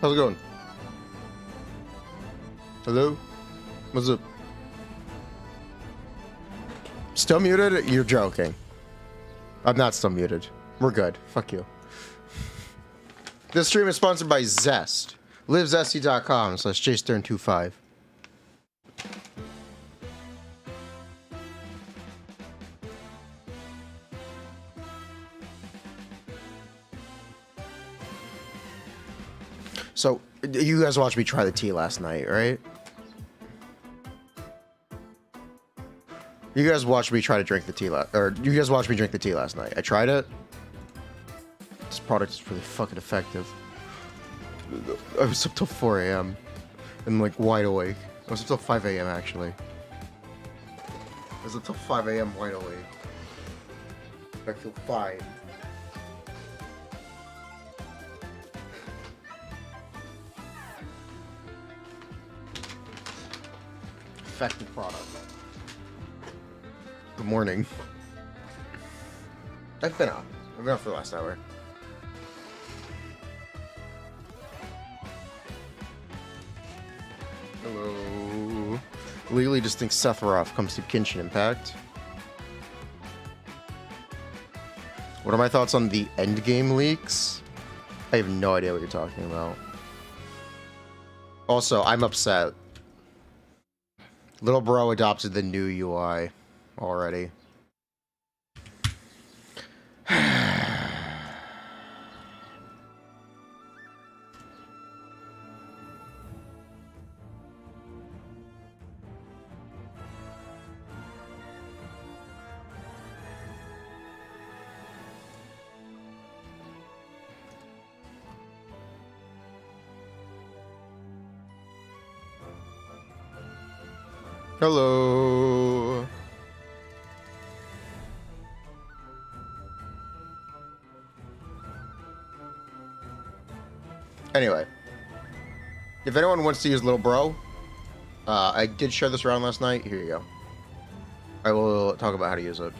How's it going? Hello? What's up? Still muted? You're joking. I'm not still muted. We're good. Fuck you. This stream is sponsored by Zest. LiveZesty.com/JStern25. So, you guys watched me try the tea last night, right? You guys watched me try to drink the tea you guys watched me drink the tea last night. I tried it. This product is really fucking effective. I was up till 4 a.m. and like wide awake. I was up till 5 a.m. actually. I was up till 5 a.m. wide awake. I feel fine. Effective product. Good morning. I've been up. I've been up for the last hour. Hello. Legally distinct Sephiroth comes to Genshin Impact. What are my thoughts on the endgame leaks? I have no idea what you're talking about. Also, I'm upset. Little bro adopted the new UI already. Hello. Anyway, if anyone wants to use Little Bro, I did share this around last night. Here you go. I will talk about how to use it.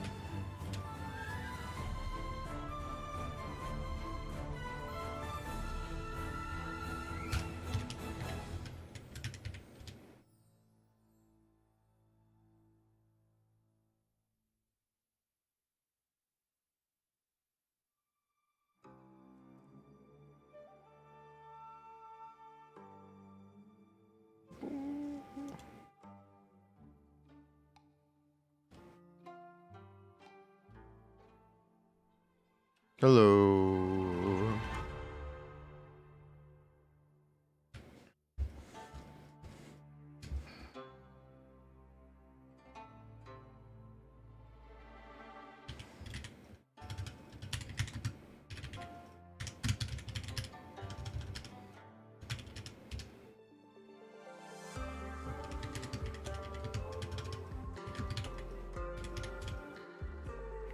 Hello.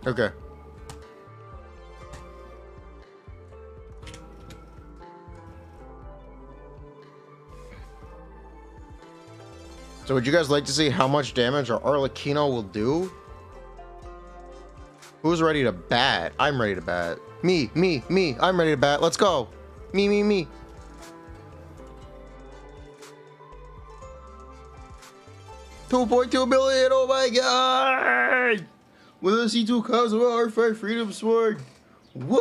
Okay. So would you guys like to see how much damage our Arlecchino will do? Who's ready to bat? I'm ready to bat. Me. I'm ready to bat. Let's go. Me. 2.2 billion. Oh my god. With a C2 Cosmo R5 Freedom Sword. Whoa.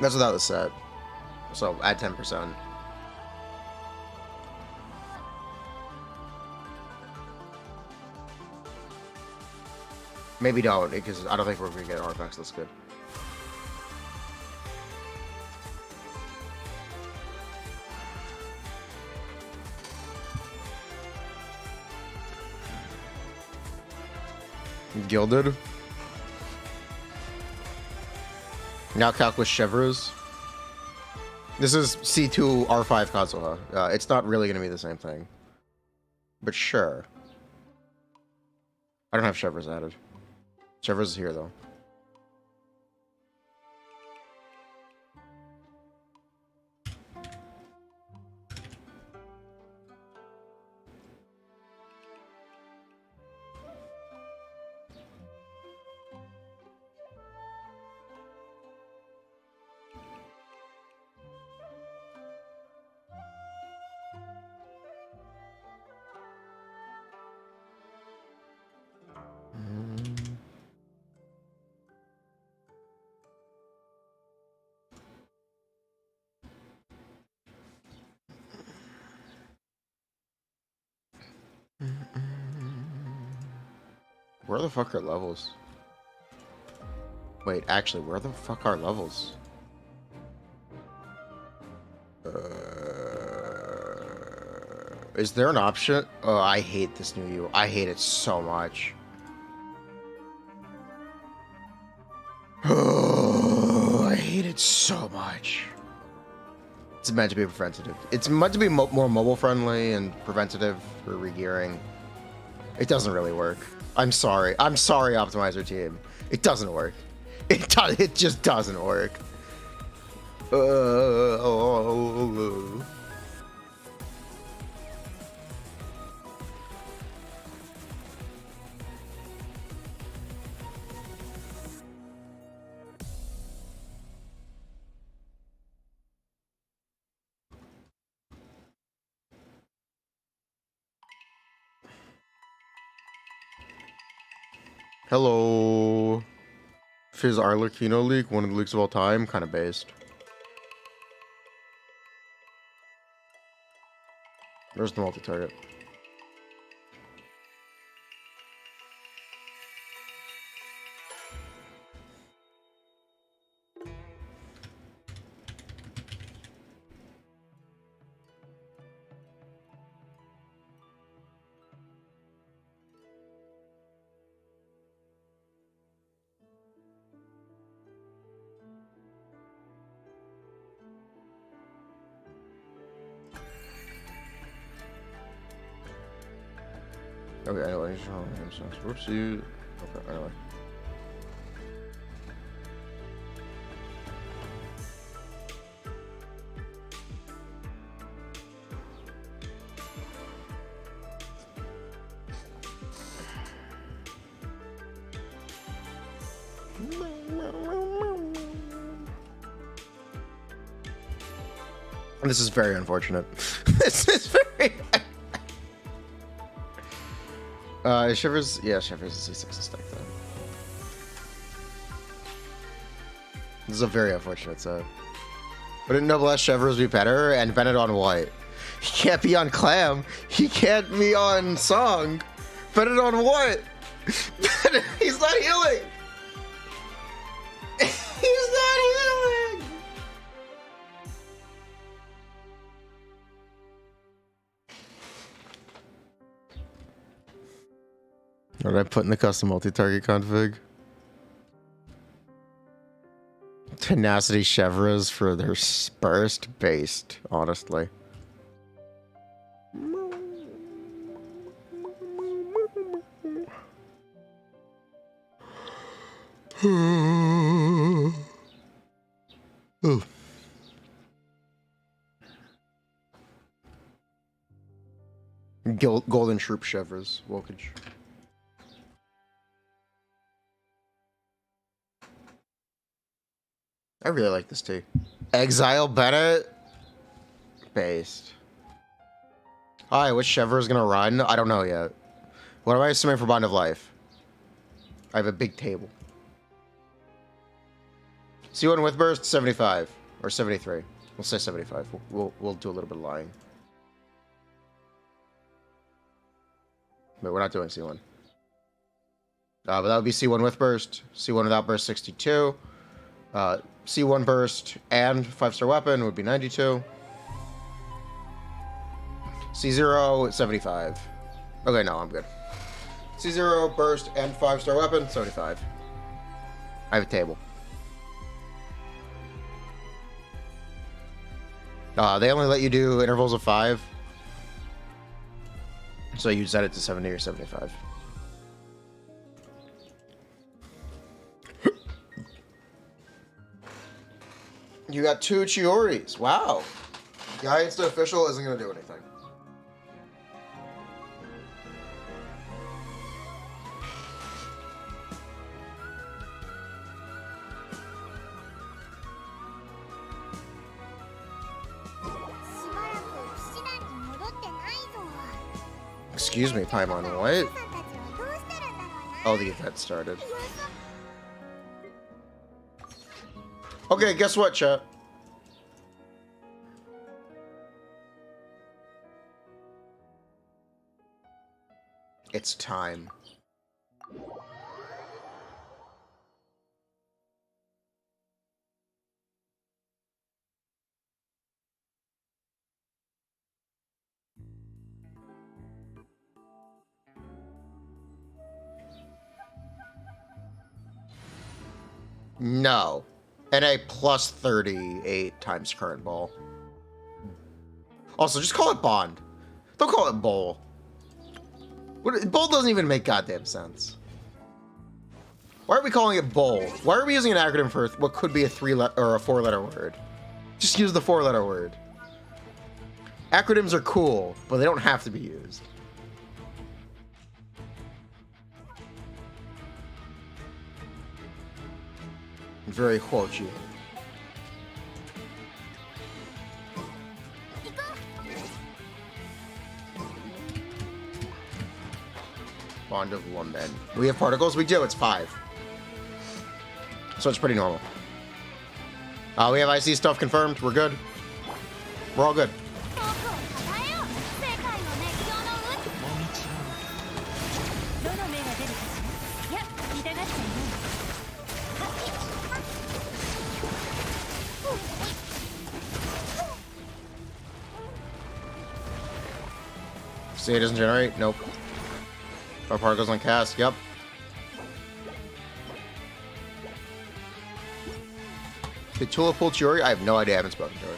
That's without the set. So add 10%. Maybe don't, because I don't think we're gonna get artifacts that's good. Gilded. Now calc with Chevreuse. This is C2 R5 console, huh? It's not really going to be the same thing. But sure. I don't have Chevreuse added. Chevreuse is here, though. Where the fuck are levels? Wait, actually, where the fuck are levels? Is there an option? Oh, I hate this new UI. I hate it so much. Oh, I hate it so much. It's meant to be preventative. It's meant to be more mobile friendly and preventative for regearing. It doesn't really work. I'm sorry. I'm sorry, Optimizer team. It doesn't work. It just doesn't work. Hello. Fizz Arlecchino leak, one of the leaks of all time, kind of based. Where's the multi-target? Okay, anyway. Whoopsie. Okay, anyway. This is very unfortunate. This is very... Shivers... Yeah, Shivers is C6 stack, though. This is a very unfortunate set. Wouldn't Noblesse Shivers be better? And Bennett on what? He can't be on Clam. He can't be on Song. Bennett on what? He's not healing! He's not healing! What did I put in the custom multi-target config? Tenacity Chevres for their burst based, honestly. Ooh. Golden Troop Chevres, Wolkage. I really like this tea. Exile Bennett? Based. Alright, which Chevre is gonna run? I don't know yet. What am I assuming for Bond of Life? I have a big table. C1 with burst, 75. Or 73. We'll say 75. We'll do a little bit of lying. But we're not doing C1. But that would be C1 with burst. C1 without burst, 62. C1 burst and 5-star weapon would be 92. C0, 75. Okay, no, I'm good. C0 burst and 5-star weapon, 75. I have a table. They only let you do intervals of 5. So you set it to 70 or 75. You got 2 Chioris. Wow. Guy Insta official isn't going to do anything. Excuse me, Paimon, what? Oh, the event started. Okay, guess what, chat? It's time. No. And a plus 38 times current ball. Also, just call it bond. Don't call it bowl. Bowl doesn't even make goddamn sense. Why are we calling it bowl? Why are we using an acronym for what could be a 4-letter word? Just use the 4-letter word. Acronyms are cool, but they don't have to be used. Very quotey. Bond of 1 then. We have particles? We do, it's 5. So it's pretty normal. We have IC stuff confirmed. We're good. We're all good. See, it doesn't generate? Nope. Our particles on cast? Yep. Did Tula pull Chiori? I have no idea. I haven't spoken to her.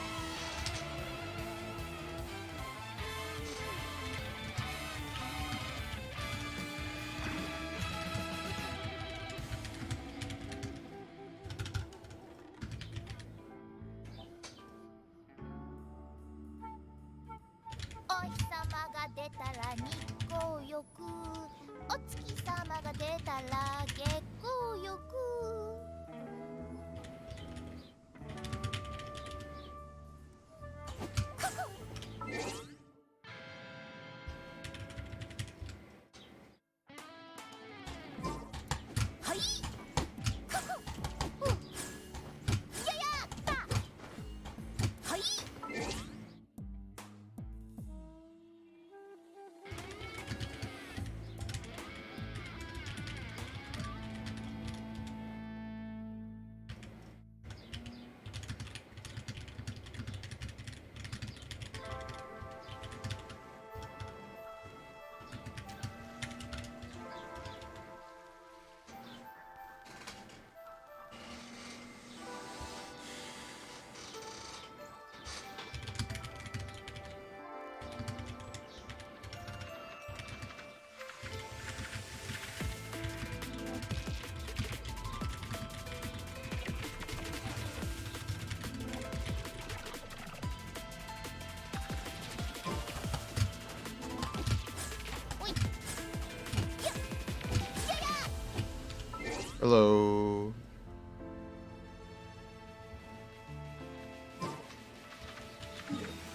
Hello.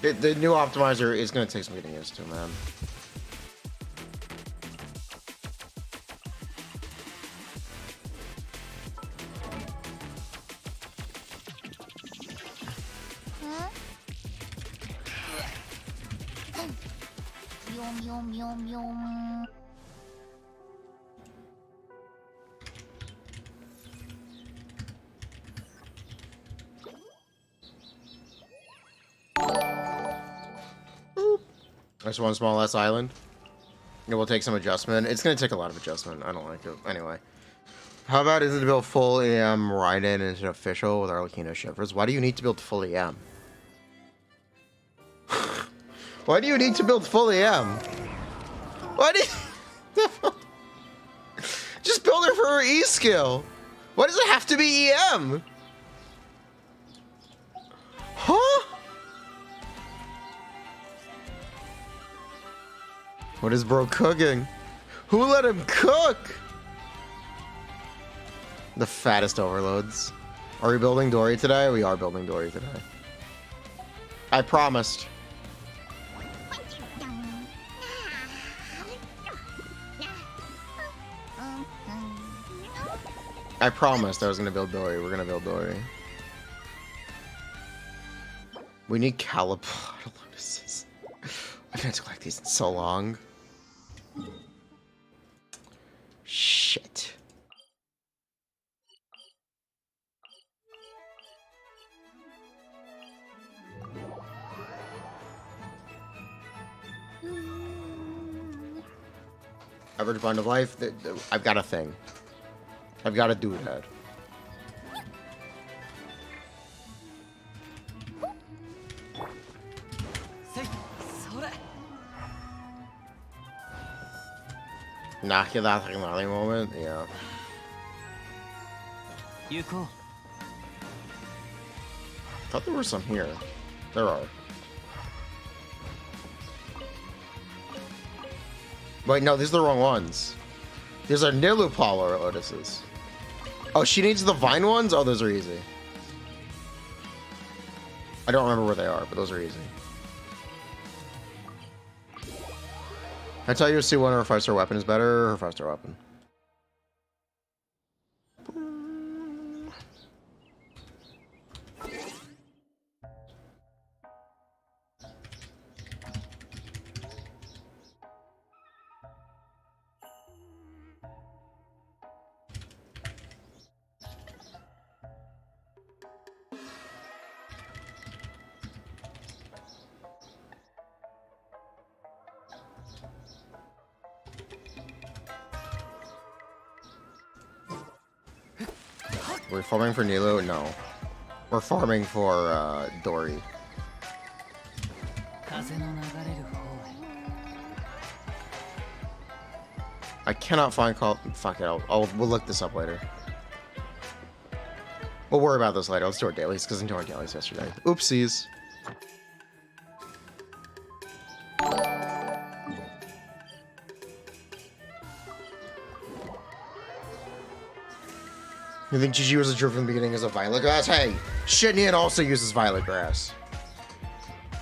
The new optimizer is going to take some getting used to, man. Just one small less island. It will take some adjustment. It's going to take a lot of adjustment. I don't like it. Anyway. How about is it to build full EM ride-in instead of official with Arlecchino shivers? Why do you need to build full EM? Why do you need to build full EM? Why do you... Just build her for her E skill. Why does it have to be EM? Huh? What is bro cooking? Who let him cook? The fattest overloads. Are we building Dory today? We are building Dory today. I promised. I promised I was gonna build Dory. We're gonna build Dory. We need Calipod lotuses. I've had to collect these in so long. Shit. Average bond of life. I've got a thing. I've got to do that. Knock you that another moment, yeah. Yuko. Thought there were some here. There are. Wait, no, these are the wrong ones. These are Nilupala lotuses. Oh, she needs the vine ones? Oh, those are easy. I don't remember where they are, but those are easy. I tell you, a C1 or a 5-star weapon is better, or a 5-star weapon. We're farming for Nilo? No. We're farming for Dory. I cannot find call. Fuck it. We'll look this up later. We'll worry about this later. Let's do our dailies because I didn't do our dailies yesterday. Oopsies. You think Gigi was a druid from the beginning as a violet grass? Hey, Shinian also uses violet grass.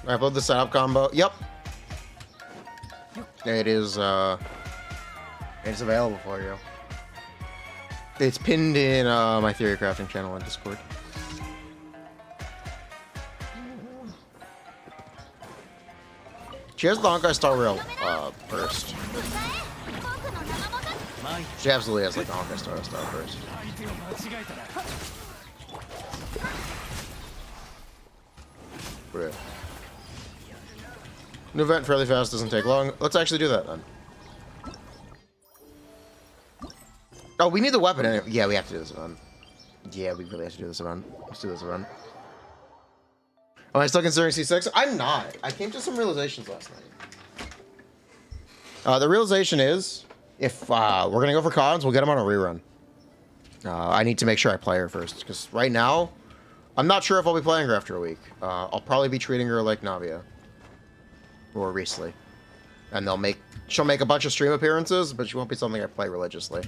I upload the setup combo. Yep. It is it's available for you. It's pinned in my Theorycrafting channel on Discord. She has the Honkai Star Rail first. She absolutely has like the Honkai Star first. New event fairly fast, doesn't take long. Let's actually do that then. Oh, we need the weapon anyway. Yeah, we have to do this event. Yeah, we really have to do this event. Let's do this event. Am I still considering C6? I'm not. I came to some realizations last night. The realization is, if we're going to go for cons, we'll get them on a rerun. I need to make sure I play her first, because right now, I'm not sure if I'll be playing her after a week. I'll probably be treating her like Navia. Or Riesli. And she'll make a bunch of stream appearances, but she won't be something I play religiously.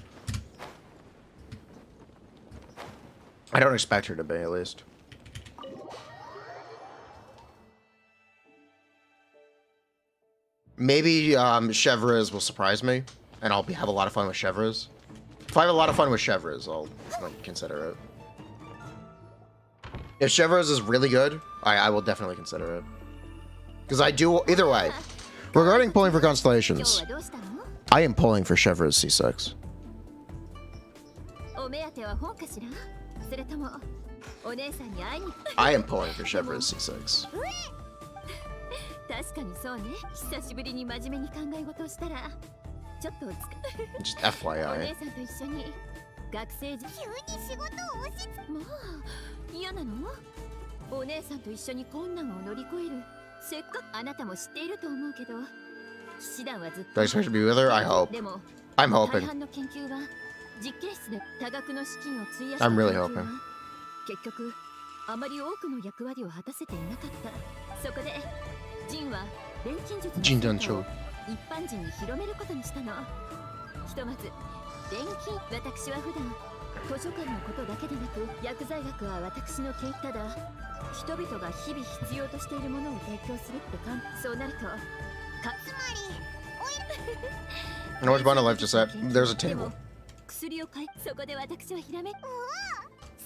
I don't expect her to be, at least. Maybe Chevreuse will surprise me, and I'll have a lot of fun with Chevreuse. If I have a lot of fun with Chevreuse, I'll consider it. If Chevreuse is really good, I will definitely consider it. Because I do, either way. Regarding pulling for Constellations, I am pulling for Chevreuse C6. I am pulling for Chevreuse C6. Just FYI. Do I expect to be with her? I hope. I'm hoping. I'm really hoping. Jin Dancho. I know which bundle I've just set. There's a table.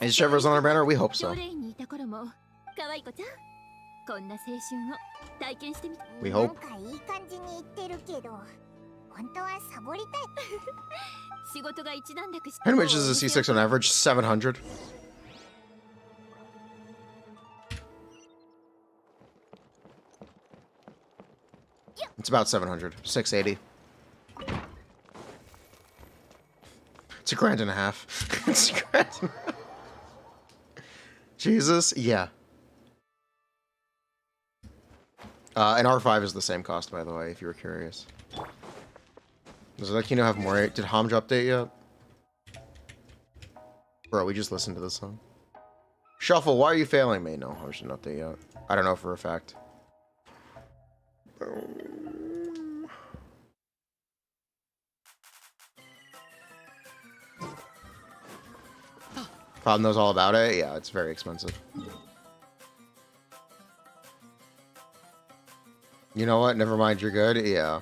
Is Chevreuse on our banner? We hope so. We hope. How much is a C6 on average? 700. It's about 700. 680. It's $1.5 grand. It's $1.5 grand. Jesus, yeah. An R5 is the same cost, by the way, if you were curious. Does Arlecchino have more? Did Ham drop date yet? Bro, we just listened to this song. Shuffle, why are you failing me? No, Ham should not update yet. I don't know for a fact. Cloud knows all about it? Yeah, it's very expensive. You know what? Never mind, you're good? Yeah.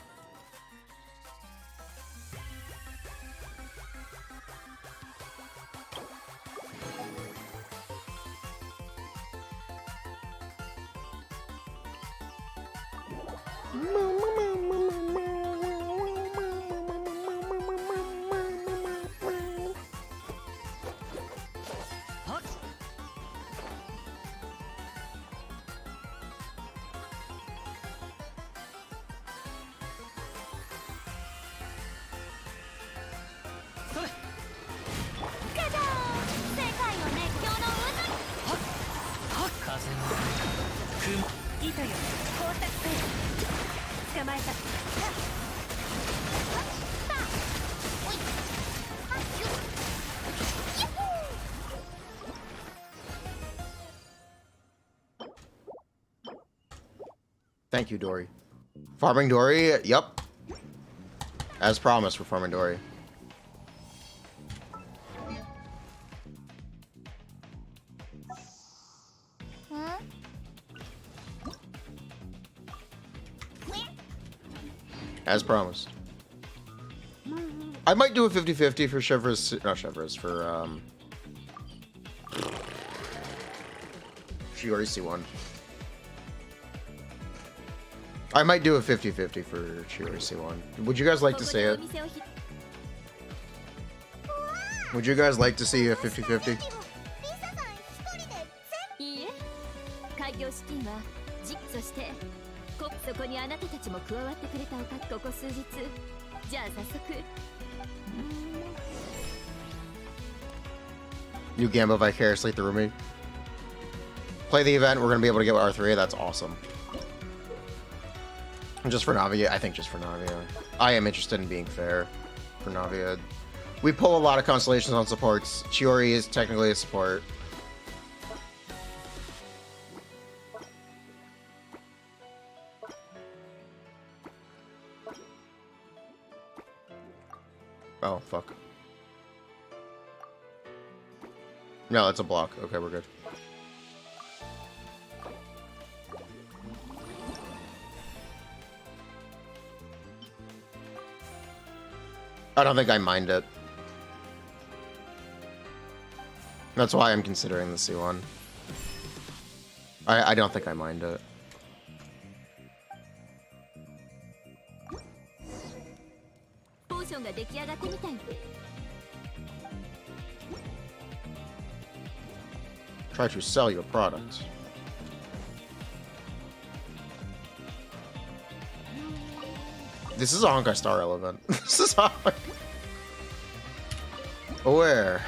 Thank you, Dory. Farming Dory? Yup. As promised, we're farming Dory. As promised. I might do a 50-50 for Chevrolet, not Chevrolet, for, Shiori C1. I might do a 50-50 for Shiori C1. Would you guys like to see it? Would you guys like to see a 50-50? You gamble vicariously through me. Play the event, we're gonna be able to get R3, that's awesome. Just for Navia, I think just for Navia. I am interested in being fair for Navia. We pull a lot of constellations on supports. Chiori is technically a support. Oh, fuck. No, it's a block. Okay, we're good. I don't think I mind it. That's why I'm considering the C1. I don't think I mind it. Try to sell your product. This is a Honkai Star Relevant. This is Honkai. Where?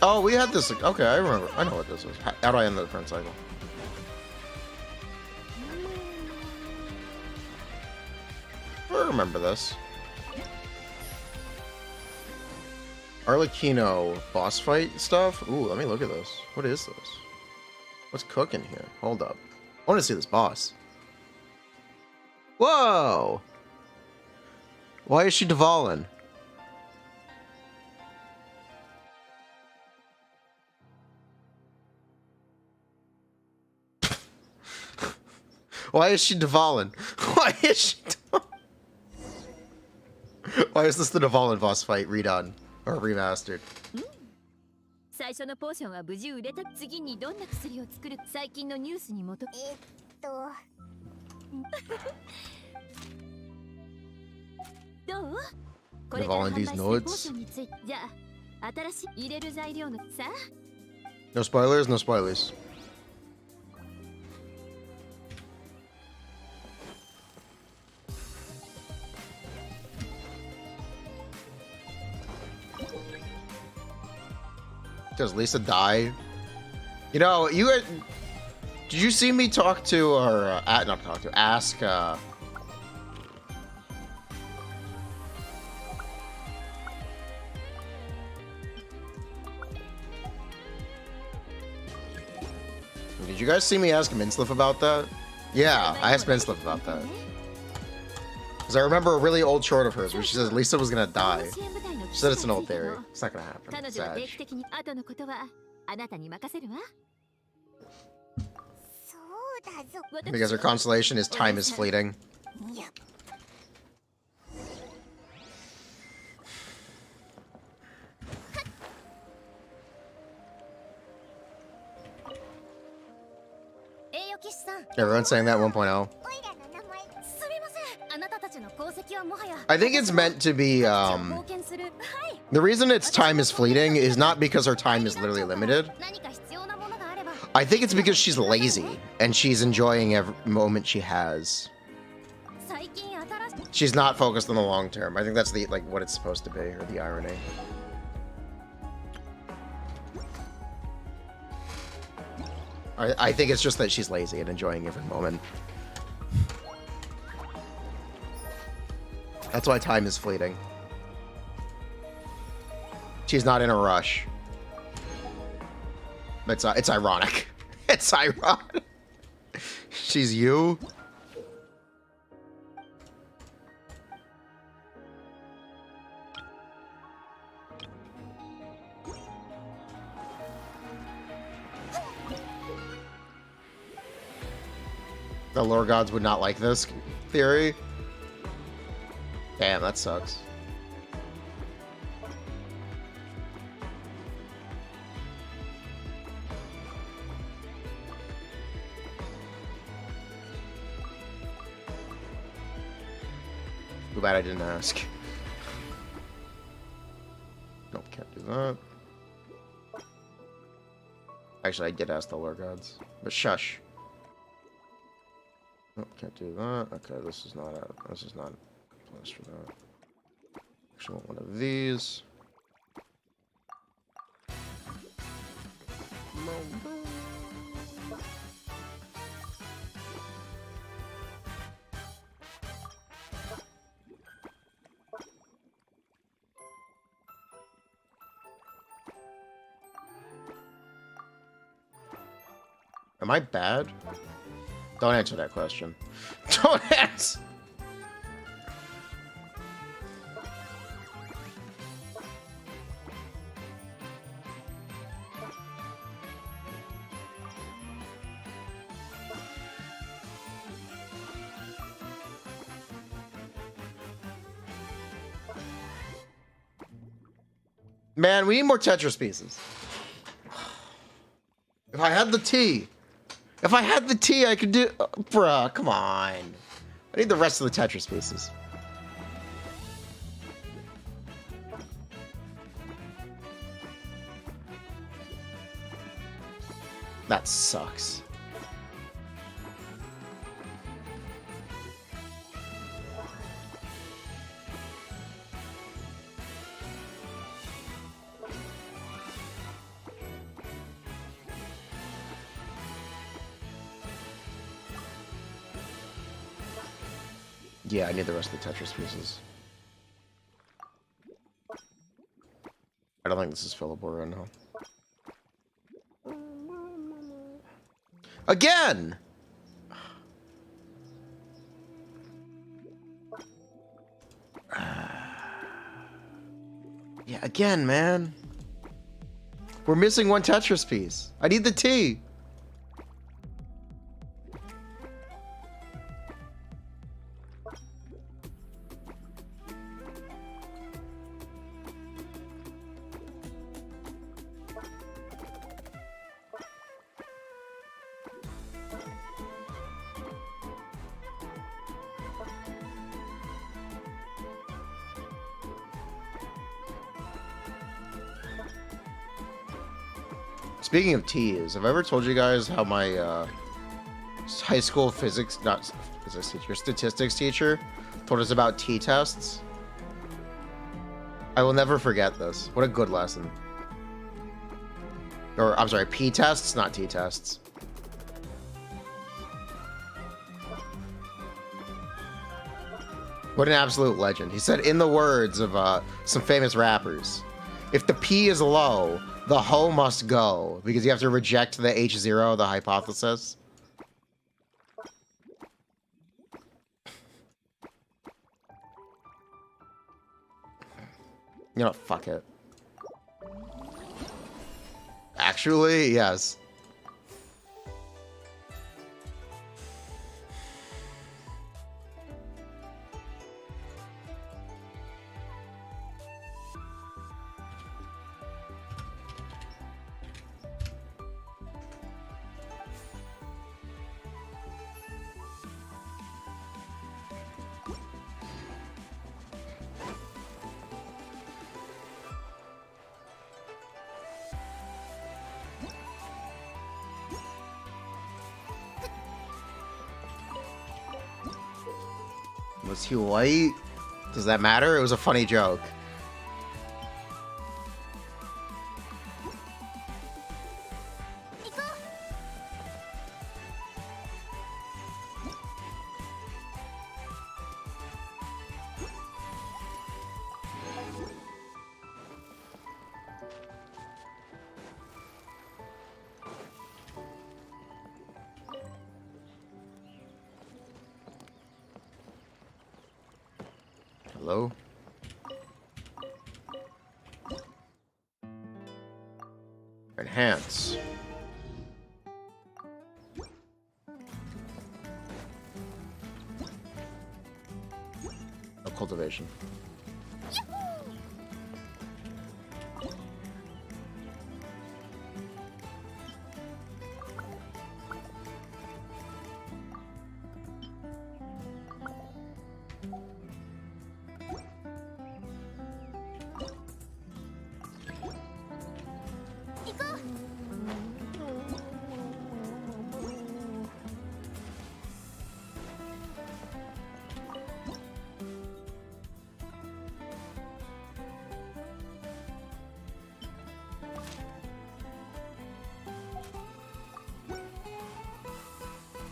Oh, we had this. Okay, I remember. I know what this is. How do I end the current cycle? I remember this. Arlecchino boss fight stuff? Ooh, let me look at this. What is this? What's cooking here? Hold up. I want to see this boss. Whoa! Why is she Dvalin? Why is she Dvalin? Why is she Dvalin? Why is this the Dvalin boss fight redone? Or remastered? 最初のポーションは無事売れた。次にどんな薬を作る？最近のニュースに基づどう？これから販売するポーションについて。じゃあ、新しい入れる材料のさ。No spoilers, no spoilers. Does Lisa die? You know, Did you see me talk to, or, not talk to, ask, Did you guys see me ask Minslip about that? Yeah, I asked Minslip about that. Because I remember a really old short of hers where she says Lisa was gonna die. She said it's an old theory. It's not gonna happen. It's sad. Because her constellation is time is fleeting. Everyone's saying that 1.0. I think it's meant to be, the reason its time is fleeting is not because her time is literally limited. I think it's because she's lazy, and she's enjoying every moment she has. She's not focused on the long term. I think that's the, like, what it's supposed to be, or the irony. I think it's just that she's lazy and enjoying every moment. That's why time is fleeting. She's not in a rush. It's ironic. It's ironic. She's you. The lore gods would not like this theory. Damn, that sucks. Too bad I didn't ask. Nope, can't do that. Actually, I did ask the lore gods, but shush. Nope, can't do that. Okay, this is not a place for that. Actually, want one of these. Am I bad? Don't answer that question. Don't answer! Man, we need more Tetris pieces. If I had the tea. If I had the tea, I could do... bruh, come on. I need the rest of the Tetris pieces. That sucks. Yeah, I need the rest of the Tetris pieces. I don't think this is fillable right now. Again! Yeah, again, man. We're missing one Tetris piece. I need the T. Speaking of T's, have I ever told you guys how my high school physics, not physics teacher, statistics teacher told us about t-tests? I will never forget this. What a good lesson. Or, I'm sorry, p-tests, not t-tests. What an absolute legend. He said, in the words of some famous rappers, if the P is low, the ho must go, because you have to reject the H0, the hypothesis. You know, fuck it. Actually, yes. Was he white? Does that matter? It was a funny joke. Hello? Enhance. No cultivation.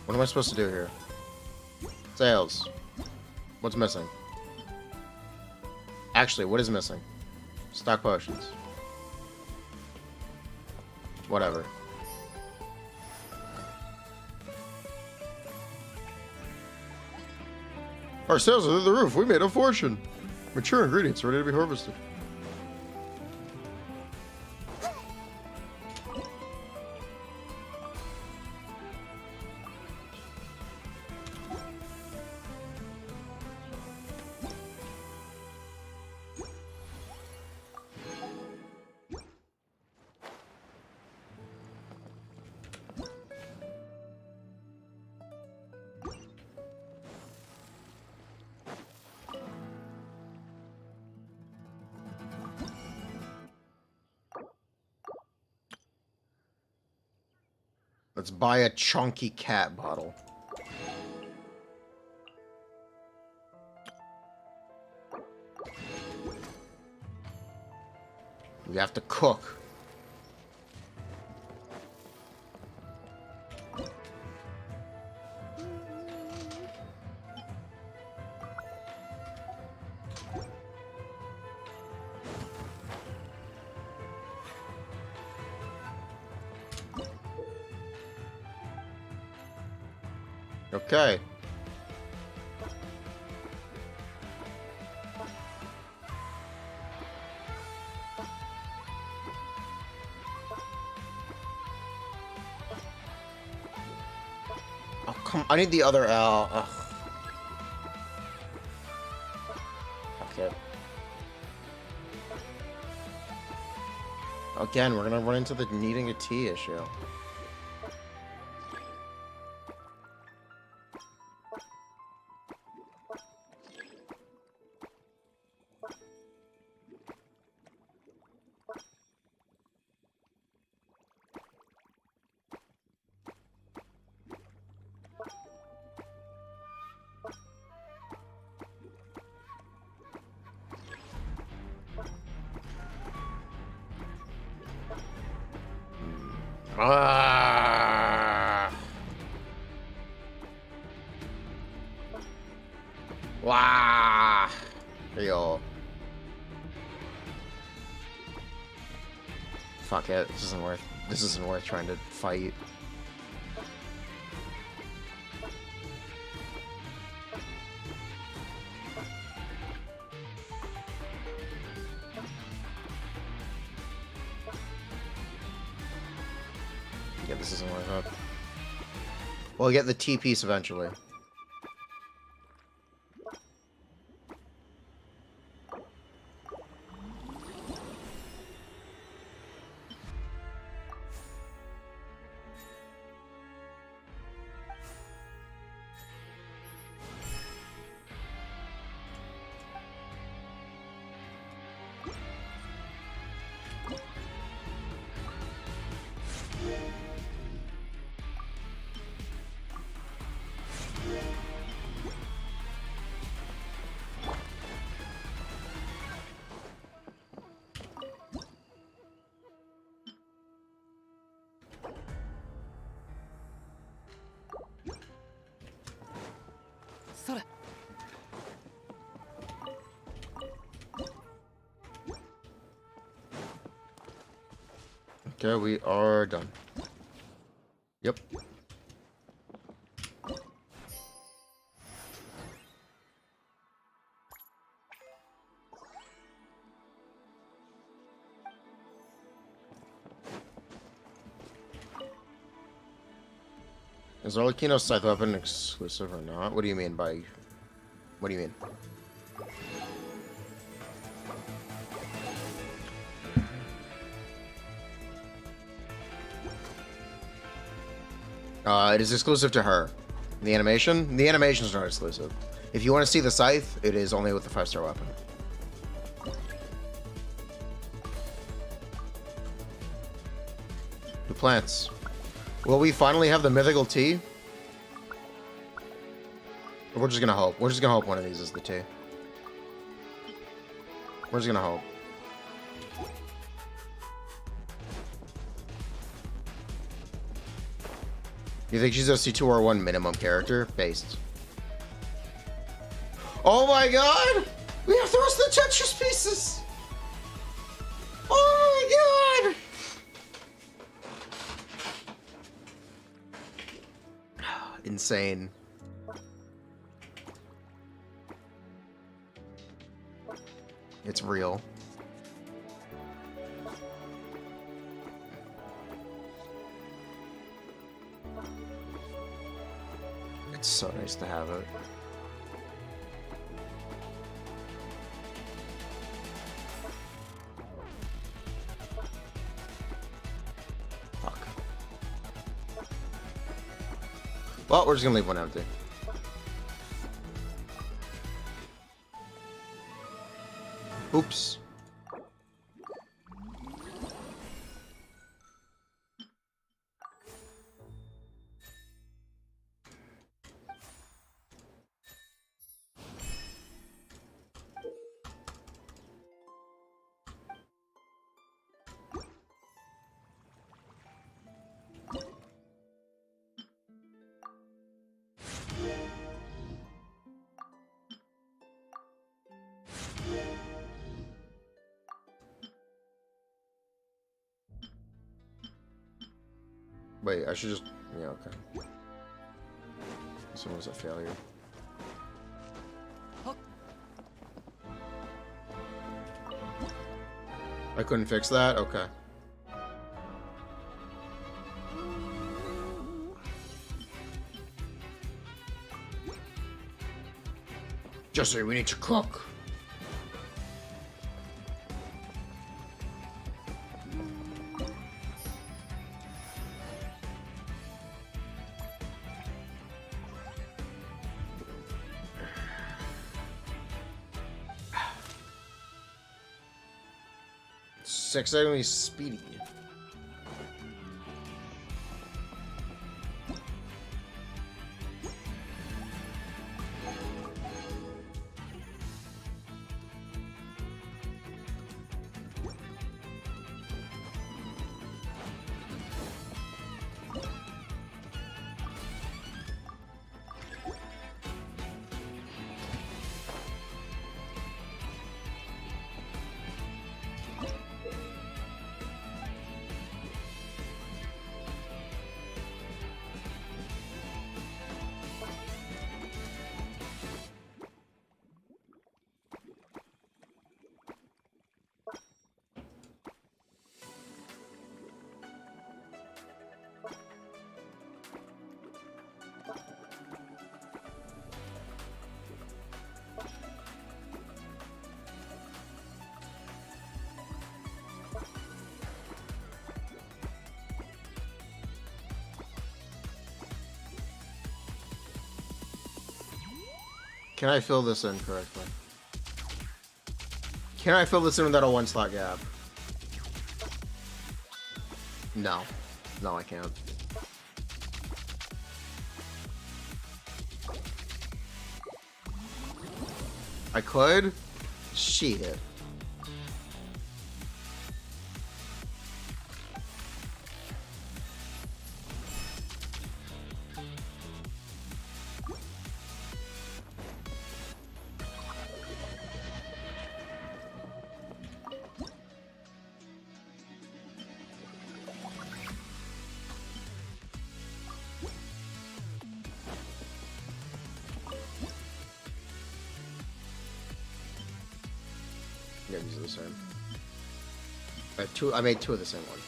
What am I supposed to do here? Sales. What's missing? Actually, what is missing? Stock potions. Whatever. Our sales are through the roof. We made a fortune. Mature ingredients ready to be harvested. Let's buy a chunky cat bottle. We have to cook. Okay. Oh, come, I need the other L. Ugh. Okay. Again, we're gonna run into the needing a T issue. Wow. Hey, y'all. Fuck it. This isn't worth trying to fight. Yeah, this isn't worth it. We'll get the T piece eventually. Okay, we are done. Yep. Is Arlecchino's scythe weapon exclusive or not? What do you mean by... What do you mean? It is exclusive to her. The animation? The animation is not exclusive. If you want to see the scythe, it is only with the 5-star weapon. The plants. Will we finally have the mythical T? Or we're just gonna hope. We're just gonna hope one of these is the T. We're just gonna hope. You think she's a C2R1 minimum character? Based. Oh my god! We have the rest of the Tetris pieces! Oh my god! Insane. It's real. It's so nice to have it. Fuck. Well, we're just gonna leave one empty. Oops. Wait, I should just... Yeah, okay. This one was a failure. I couldn't fix that? Okay. Jesse, we need to cook. Excitingly speedy. Can I fill this in correctly? Can I fill this in without a 1 slot gap? No. No, I can't. I could? Shit. Yeah, these are the same. I made 2 of the same one.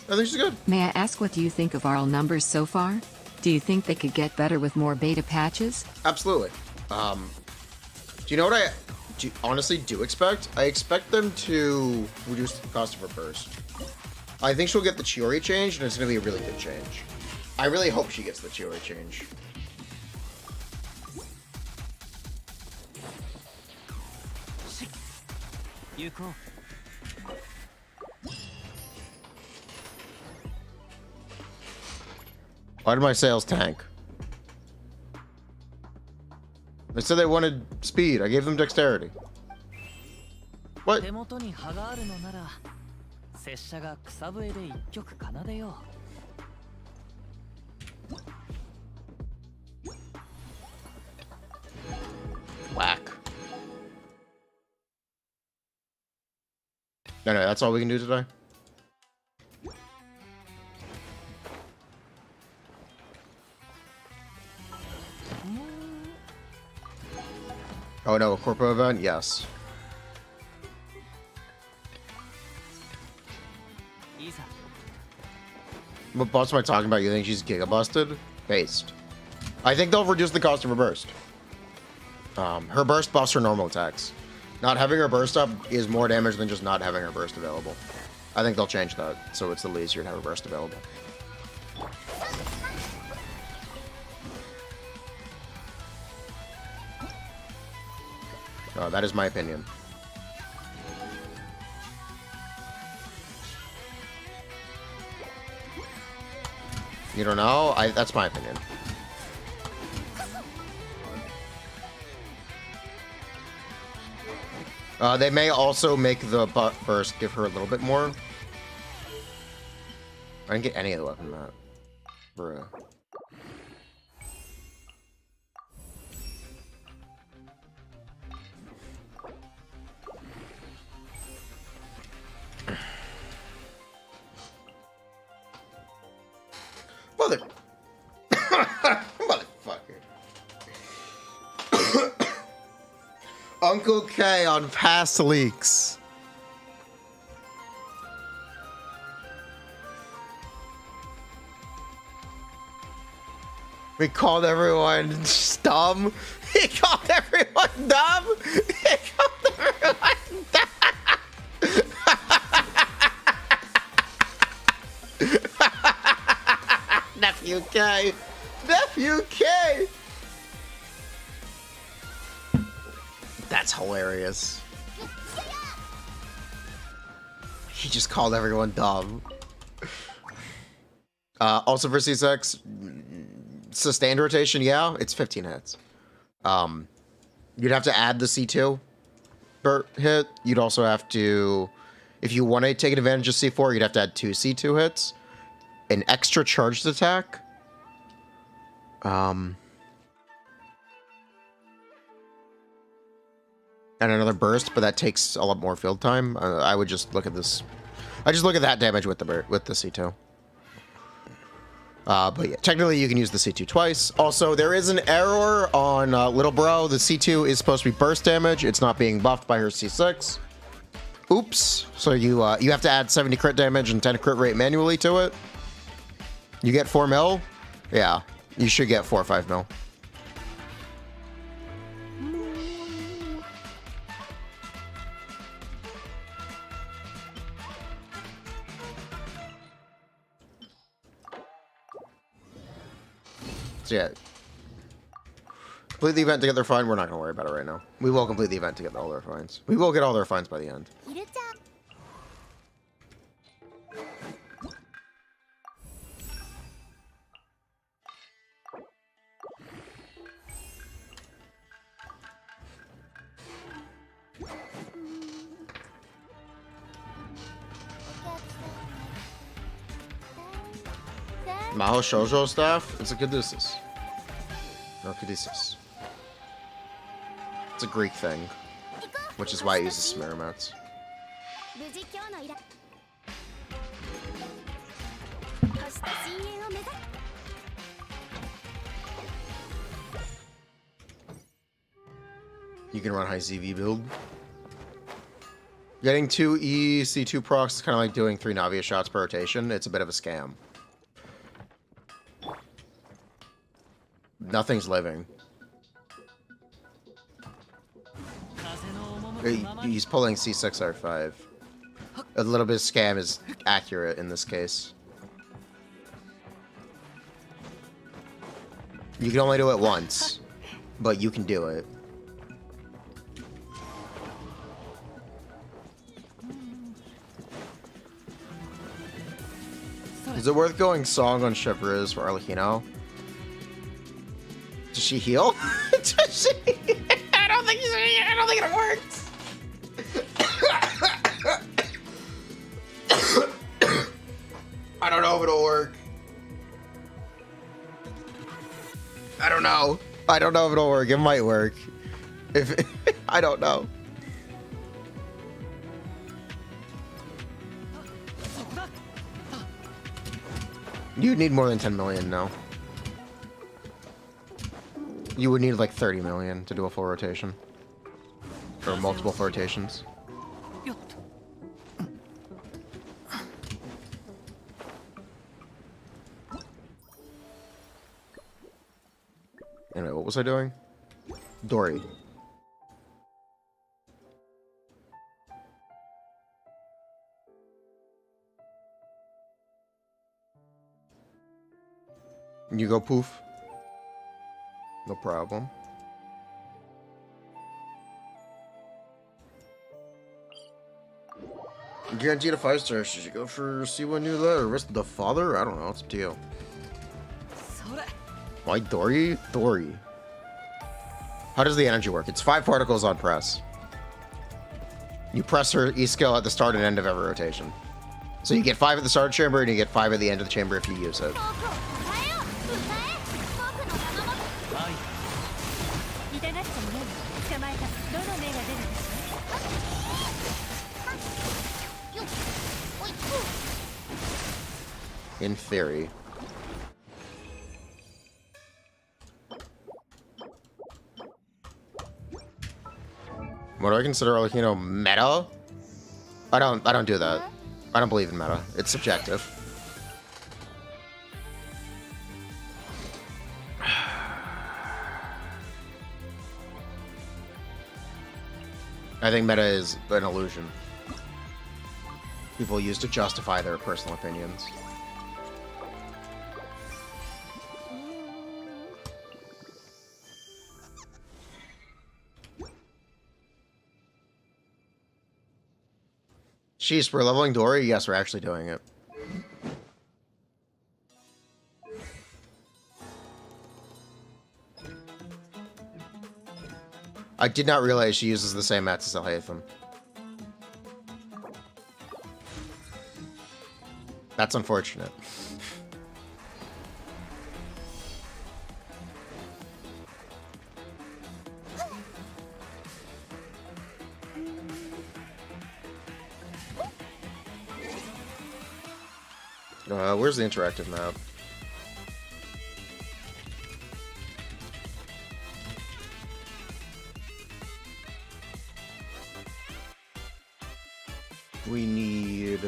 I think she's good. May I ask, what do you think of our numbers so far? Do you think they could get better with more beta patches? Absolutely. Do you know what I honestly do expect? I expect them to reduce the cost of her burst. I think she'll get the Chiori change, and it's going to be a really good change. I really hope she gets the Chiori change. Why did my sales tank? They said they wanted speed. I gave them dexterity. What? Whack. No, that's all we can do today? Oh no, a corpo event? Yes. What boss am I talking about? You think she's giga busted? Based. I think they'll reduce the cost of her burst. Her burst buffs her normal attacks. Not having her burst up is more damage than just not having her burst available. I think they'll change that, so it's a little easier to have her burst available. That is my opinion. You don't know? That's my opinion. They may also make the burst give her a little bit more. I didn't get any of the weapon mat. Bruh. Mother... Motherfucker. Uncle K on past leaks. We called everyone dumb. He called everyone dumb. He called everyone dumb. Nephew K. Nephew K. That's hilarious. He just called everyone dumb. Also for C6, sustained rotation, yeah, it's 15 hits. You'd have to add the C2 hit. You'd also have to, if you want to take advantage of C4, you'd have to add 2 C2 hits. An extra charged attack. And another burst, but that takes a lot more field time. I would just look at this. I just look at that damage with the C2. But yeah, technically you can use the C2 twice. Also, there is an error on Little Bro. The C2 is supposed to be burst damage. It's not being buffed by her C6. Oops. So you have to add 70 crit damage and 10 crit rate manually to it. You get 4 mil? Yeah. You should get 4 or 5 mil. So yeah. Complete the event to get their fine. We're not going to worry about it right now. We will complete the event to get all their fines. We will get all their fines by the end. Maho Shoujo staff? It's a Caduceus. No Caduceus. It's a Greek thing, which is why it uses Smearmats. You can run high CV build. Getting 2 E, C2 procs is kind of like doing 3 Navia shots per rotation. It's a bit of a scam. Nothing's living. He's pulling C6 R5. A little bit of scam is accurate in this case. You can only do it once, but you can do it. Is it worth going song on Chevreuse for Arlecchino? Does she heal? Does she? I don't think it works. I don't know if it'll work. I don't know. I don't know if it'll work. It might work. I don't know. You'd need more than 10 million now. You would need like 30 million to do a full rotation. Or multiple rotations. Anyway, what was I doing? Dory. You go poof. No problem. Guaranteed a 5-star. Should you go for C1 New that or risk the father? I don't know. It's up to you. Why Dory? Dory. How does the energy work? It's 5 particles on press. You press her E skill at the start and end of every rotation. So you get 5 at the start of the chamber and you get 5 at the end of the chamber if you use it. In theory. What do I consider Arlecchino meta? I don't do that. I don't believe in meta. It's subjective. I think meta is an illusion. People use to justify their personal opinions. Jeez, we're leveling Dory? Yes, we're actually doing it. I did not realize she uses the same mats as Alhaitham. That's unfortunate. Where's the interactive map?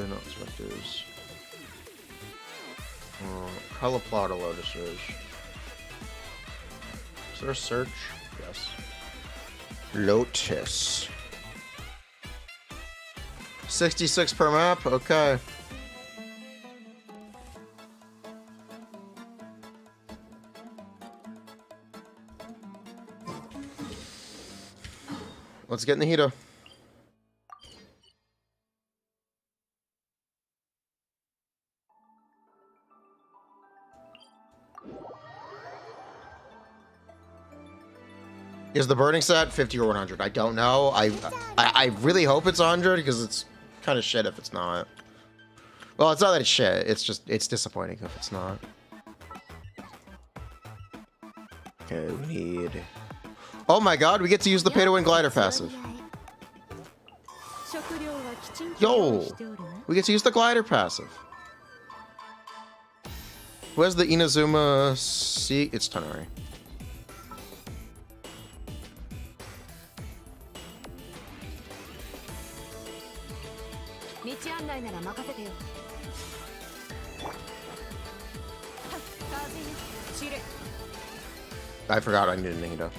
not specters. Color plot of lotuses. Is there a search? Yes. Lotus. 66 per map? Okay. Let's get in the heater. Is the burning set 50 or 100? I don't know. I really hope it's 100 because it's kind of shit if it's not. Well, it's not that it's shit. It's just, it's disappointing if it's not. Okay, we need... Oh my god, we get to use the pay-to-win glider passive. Yo! We get to use the glider passive. Who has the Inazuma Sea? It's Tonari. I forgot I needed Nihida.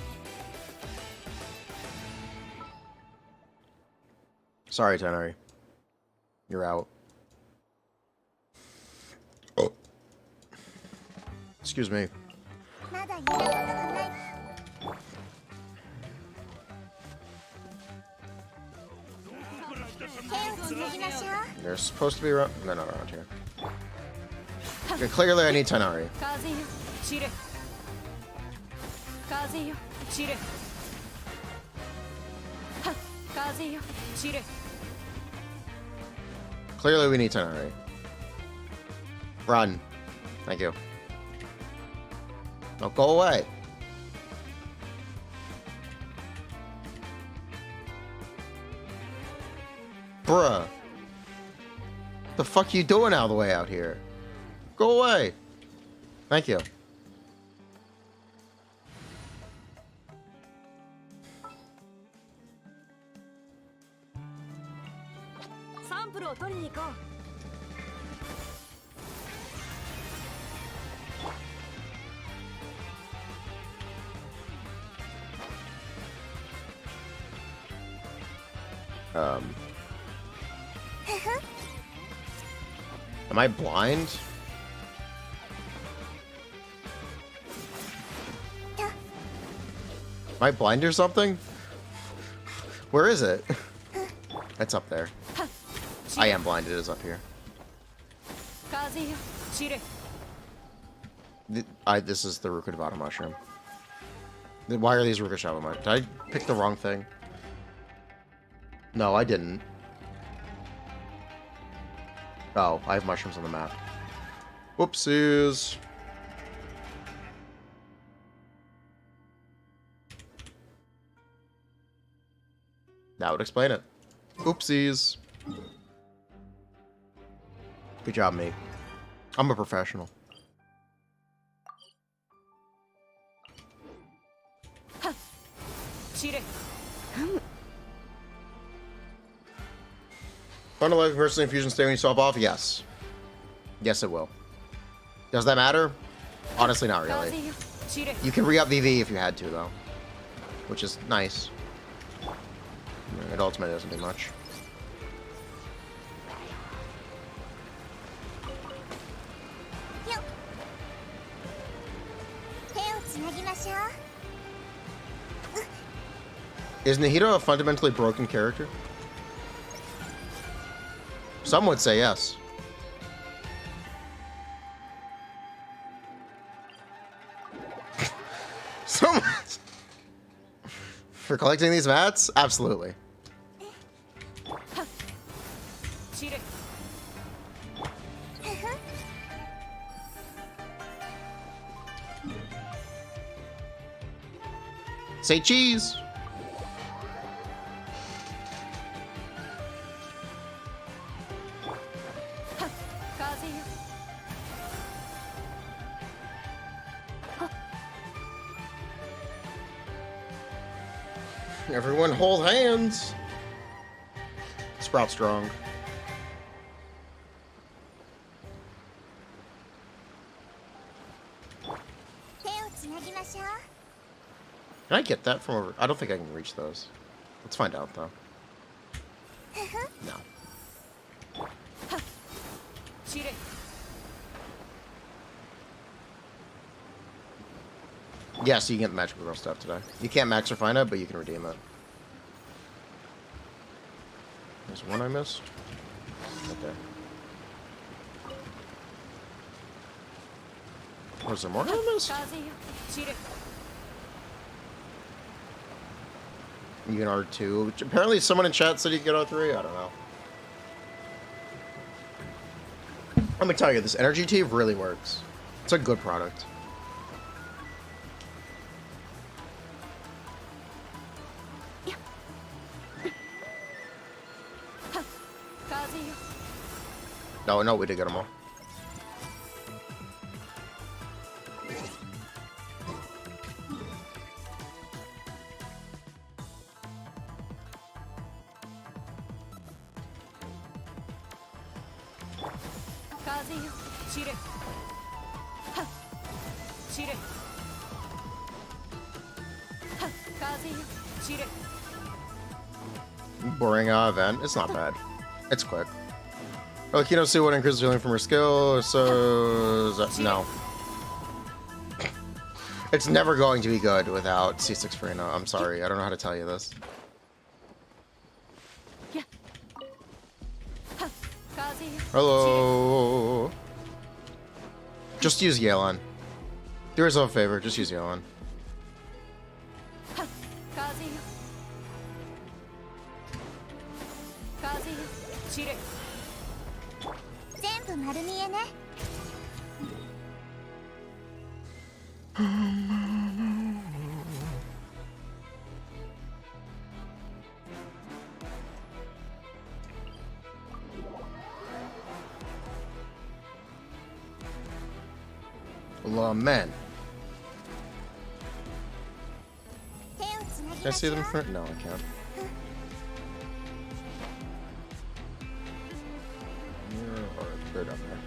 Sorry, Tenari. You're out. Oh. Excuse me. They're supposed to be around. They're not around here. Okay, clearly I need Tenari. Clearly we need Tenari. Run. Thank you. No, go away. Bruh. The fuck you doing all the way out here? Go away. Thank you. Am I blind? Am I blind or something? Where is it? It's up there. I am blind. It is up here. This is the Rukadavata mushroom. Why are these Rukashava mushrooms? Did I pick the wrong thing? No, I didn't. Oh, I have mushrooms on the map. Whoopsies. That would explain it. Oopsies. Good job, mate. I'm a professional. Unalive personally infusion stay when you swap off? Yes. Yes, it will. Does that matter? Honestly, not really. You can re-up VV if you had to, though. Which is nice. It ultimately doesn't do much. Is Nihito a fundamentally broken character? Some would say yes. Some for collecting these mats? Absolutely. Say cheese. Everyone hold hands. Sprout strong. Can I get that from over? I don't think I can reach those. Let's find out though. No. Yeah, so you can get the magical girl stuff today. You can't max Furina, but you can redeem it. There's one I missed. Okay. Was there more I missed? You can R2, which apparently someone in chat said you could get R3. I don't know. I'm gonna tell you, this energy tea really works. It's a good product. No, no, we did get them all. Boring event. It's not bad. It's quick. Arlecchino see what increases healing from her skill, so no. It's never going to be good without C6 Furina. I'm sorry, I don't know how to tell you this. Hello. Just use Yelan. Do yourself a favor, just use Yelan. Man. Can I see them from? No, I can't. Or they're down there.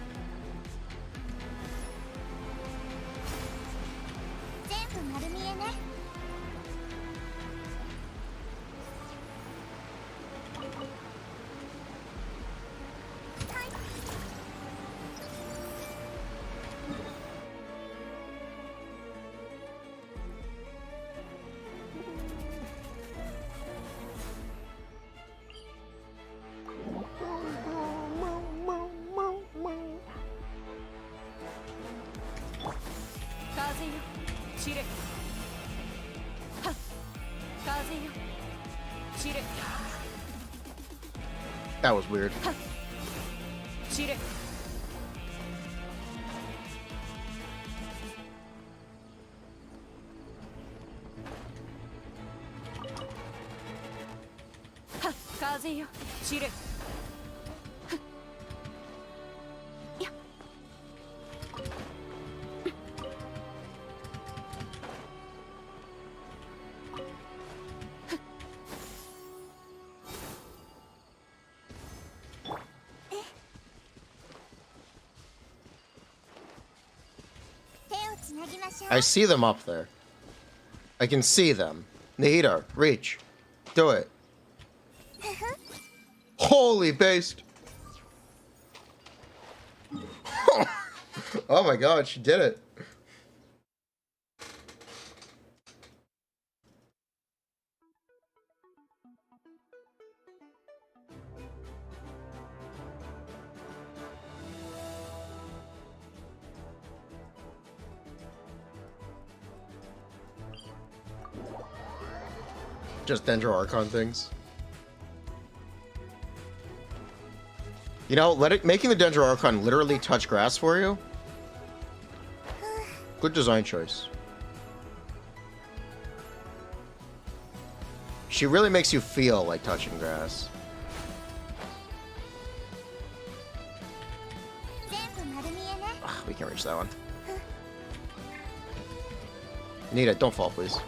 That was weird. I see them up there. I can see them. Nihito, reach. Do it. Holy based. Oh my god, she did it. Just Dendro Archon things. You know, making the Dendro Archon literally touch grass for you. Good design choice. She really makes you feel like touching grass. Ugh, we can't reach that one. Anita, don't fall, please.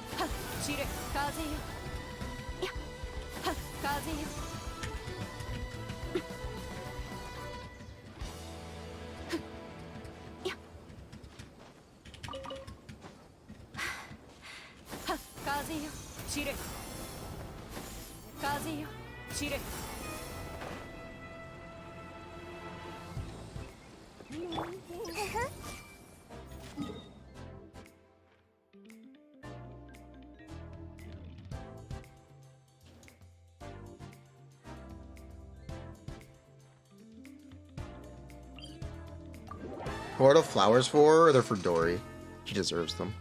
What are the flowers for? They're for Dory. She deserves them.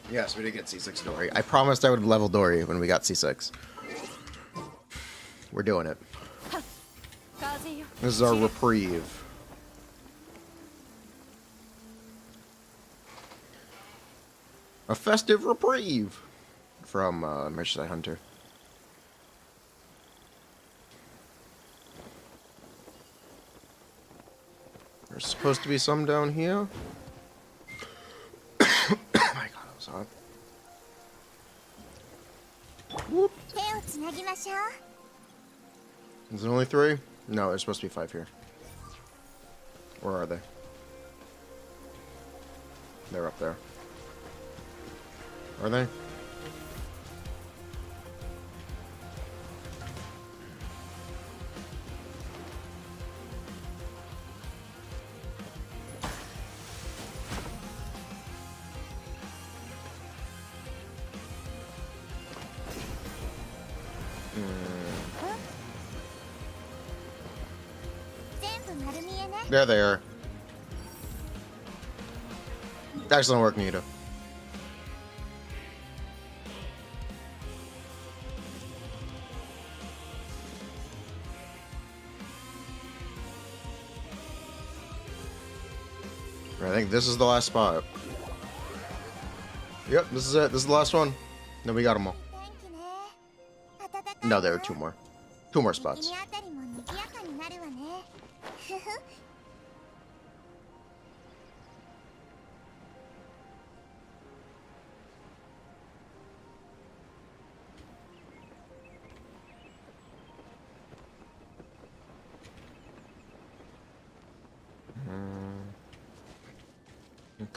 Yes, we did get C6 Dory. I promised I would level Dory when we got C6. We're doing it. This is our reprieve. A festive reprieve from Merchandise Hunter. There's supposed to be some down here. Oh my god, that was hot. Whoop. Is it only 3? No, there's supposed to be 5 here. Where are they? They're up there. Are they? There they are. Excellent work, Nita. I think this is the last spot. Yep, this is it. This is the last one. Then we got them all. No, there are 2 more. 2 more spots.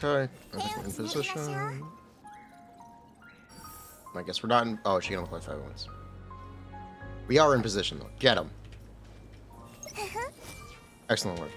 Okay, I think we're in position. I guess we're not in. Oh, she can only play 5 ones. We are in position though. Get him. Excellent work.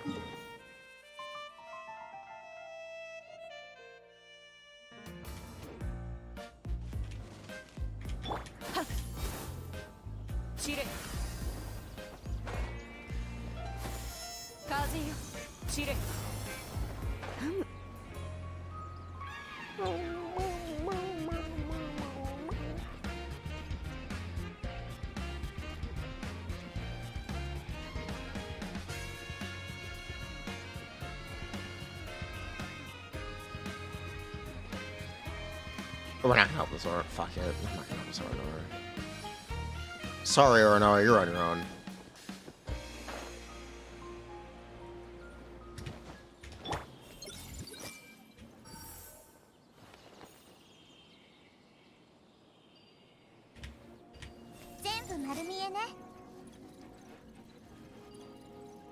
We're not gonna help this Aura. Fuck it. We're not gonna help this Aura. Sorry, Aura, you're on your own.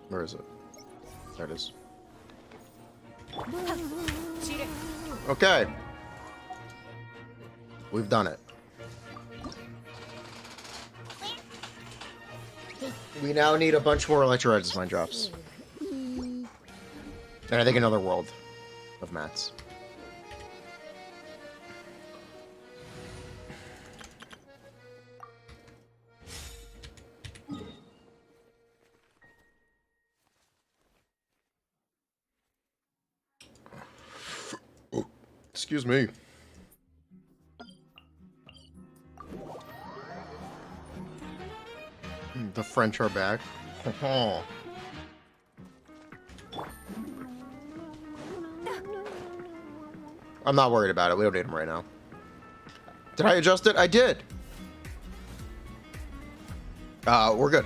Where is it? There it is. Okay. We've done it. We now need a bunch more Electro Resistance drops. And I think another world of mats. Excuse me. The French are back. I'm not worried about it. We don't need them right now. Did I adjust it? I did. We're good.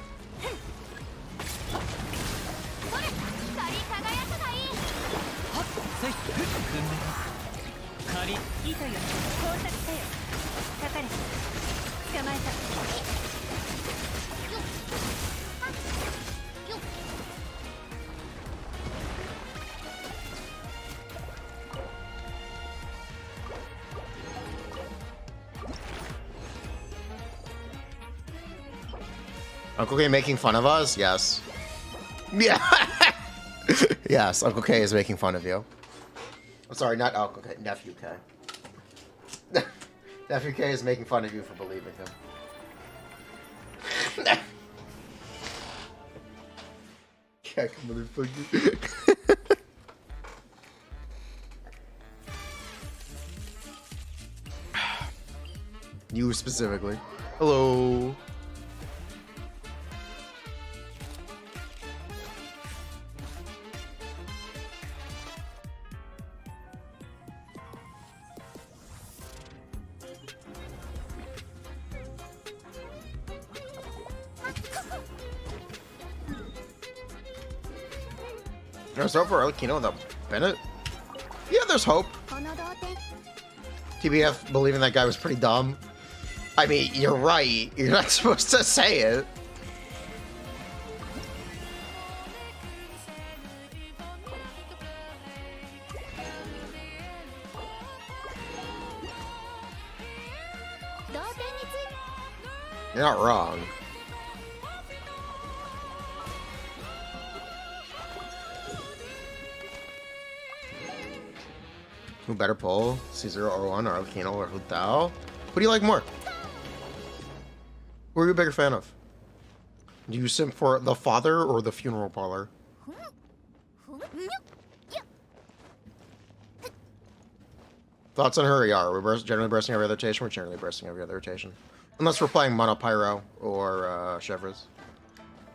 Uncle K making fun of us? Yes. Yeah. Yes, Uncle K is making fun of you. I'm sorry, not Uncle K, Nephew K. Nephew K is making fun of you for believing him. Keck, motherfucker. You specifically. Hello. There's hope for Arlecchino without Bennett? Yeah, there's hope. TBF believing that guy was pretty dumb. I mean, you're right. You're not supposed to say it. You're not wrong. Who better pull? Caesar or one, or Arlecchino or Hutao? Who do you like more? Who are you a bigger fan of? Do you simp for the father or the funeral parlor? Thoughts on her? Yeah, we're generally bursting every other rotation. We're generally bursting every other rotation. Unless we're playing Monopyro or Chevres,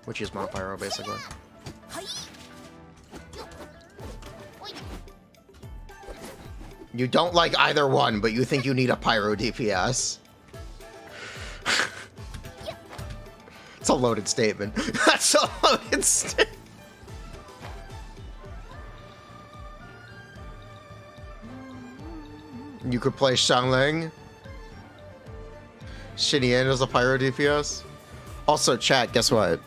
which is Monopyro basically. You don't like either one, but you think you need a Pyro DPS. It's a loaded statement. That's a loaded statement. You could play Xiangling. Xinyan as a Pyro DPS. Also, chat, guess what?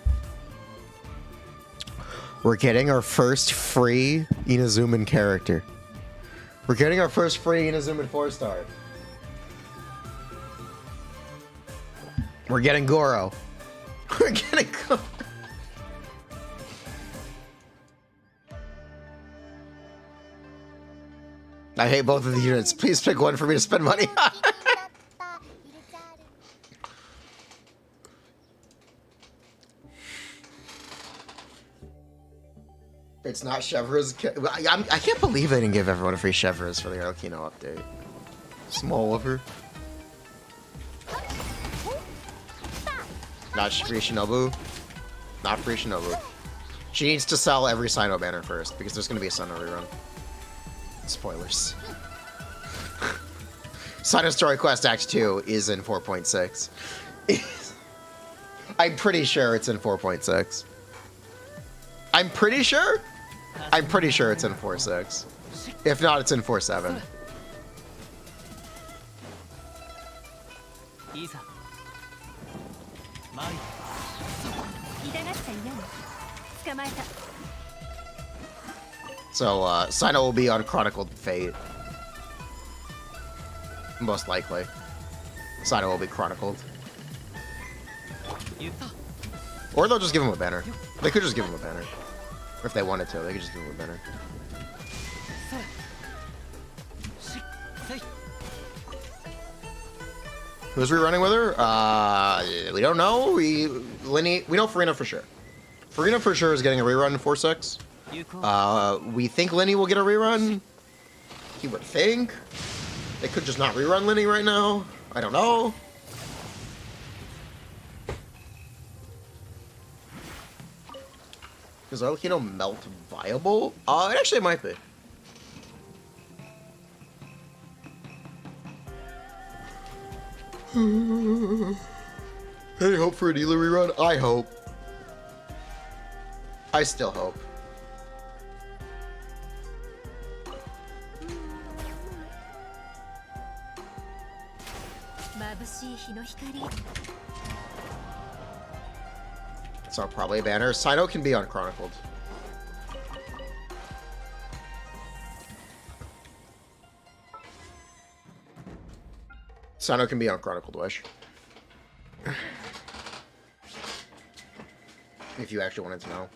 We're getting our first free Inazuman character. We're getting our first free Inazuman 4-star. We're getting Goro. We're getting Goro. I hate both of the units. Please pick one for me to spend money on. It's not Chevres. I can't believe they didn't give everyone a free Chevres for the Arlecchino update. Small of her. Not free Shinobu. Not free Shinobu. She needs to sell every Sino banner first, because there's going to be a Sino rerun. Spoilers. Sino Story Quest Act 2 is in 4.6. I'm pretty sure it's in 4.6. I'm pretty sure? I'm pretty sure it's in 4.6. If not, it's in 4.7. So, Sino will be on Chronicled Fate. Most likely. Sino will be chronicled. Or they'll just give him a banner. They could just give him a banner. Or if they wanted to, they could just give him a banner. Who's rerunning with her? We don't know. We know Furina for sure. Furina for sure is getting a rerun in 4-6. We think Linny will get a rerun. He would think. They could just not rerun Linny right now. I don't know. Is Arlecchino melt viable? It actually might be. Any hope for a Neela rerun? I hope. I still hope. So probably a banner. Sino can be unchronicled. Sino can be unchronicled, Wish. If you actually wanted to know.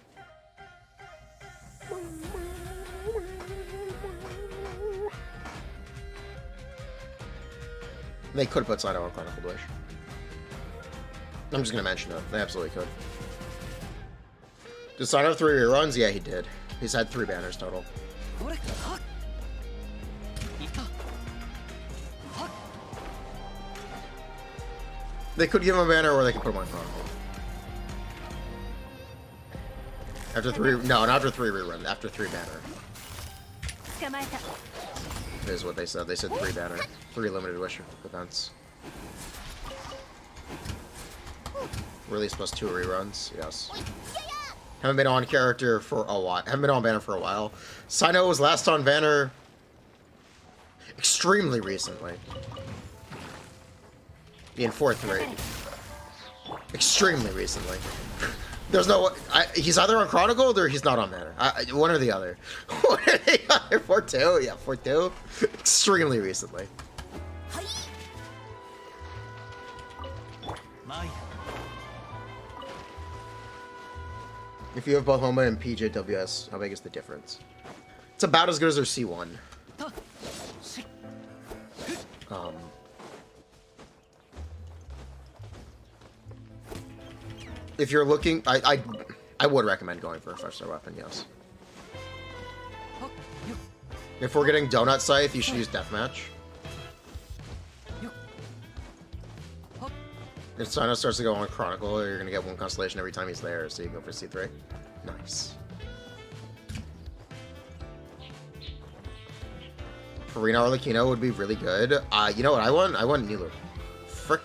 They could put Sino on Chronicled Wish. I'm just gonna mention it. They absolutely could. Did Sino have 3 reruns? Yeah, he did. He's had 3 banners total. They could give him a banner, or they could put him on Chronicle. After 3, no, not after 3 rerun. After 3 banner. Is what they said. They said 3 banner, 3 limited wish events. Release plus 2 reruns. Yes. Haven't been on character for a while. Haven't been on banner for a while. Sino was last on banner extremely recently. In 4-3. Extremely recently. There's no... he's either on Chronicled or he's not on banner. One or the other. One or the other. 4-2? Yeah, 4-2. Extremely recently. If you have both Homa and PJWS, how big is the difference? It's about as good as their C1. If you're looking, I would recommend going for a 5-star weapon, yes. If we're getting Donut Scythe, you should use Deathmatch. If Sino starts to go on Chronicle, you're gonna get 1 Constellation every time he's there, so you can go for C3. Nice. Furina Arlecchino would be really good. You know what I want? I want Nilu. Frick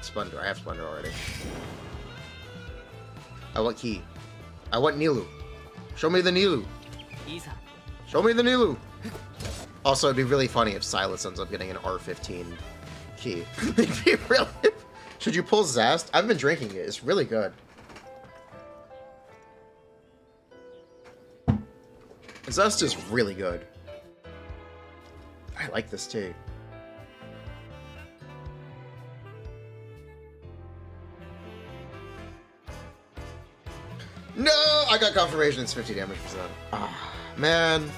Splendor. I have Splendor already. I want Key. I want Nilu. Show me the Nilu. Show me the Nilu. Also, it'd be really funny if Silas ends up getting an R15 key. It'd be really... Should you pull Zest? I've been drinking it. It's really good. Zest is really good. I like this tea. No! I got confirmation it's 50 damage %. Ah, man.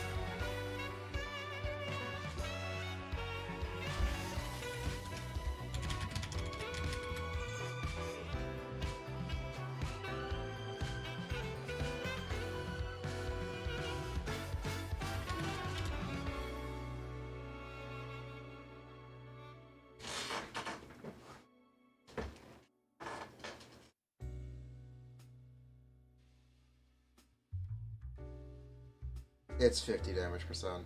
It's 50 damage %.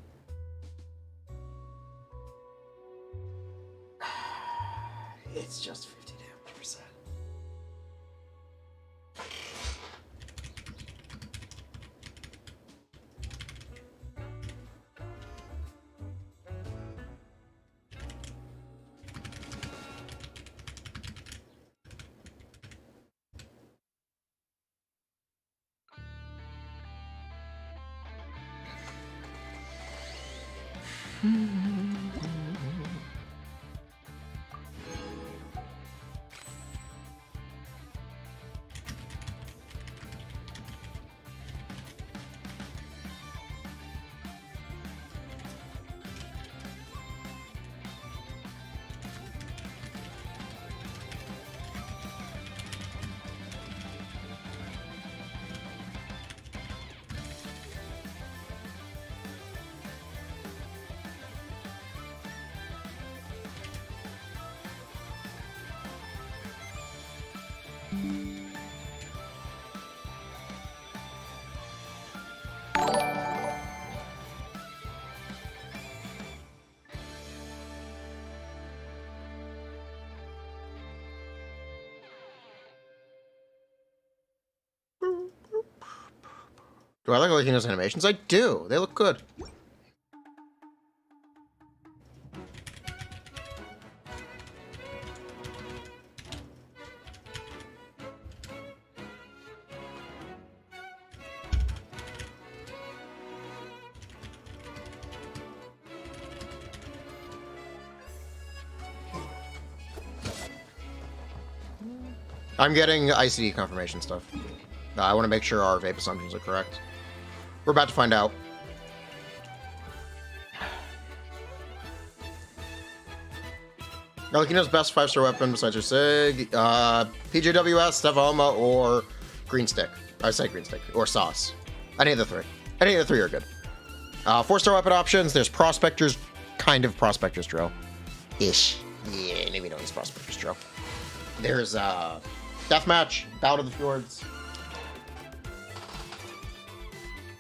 It's just 50 damage %. Do I like Arlecchino's animations? I do. They look good. I'm getting ICD confirmation stuff. I want to make sure our vape assumptions are correct. We're about to find out. Arlecchino's best 5-star weapon besides her SIG, PJWS, Stefalma, or Green Stick. I say Green Stick. Or Sauce. Any of the three. Any of the three are good. 4-star weapon options, there's Prospector's, kind of Prospector's Drill. Ish. Yeah, maybe not as Prospector's Drill. There's, Deathmatch, Bout of the Fjords.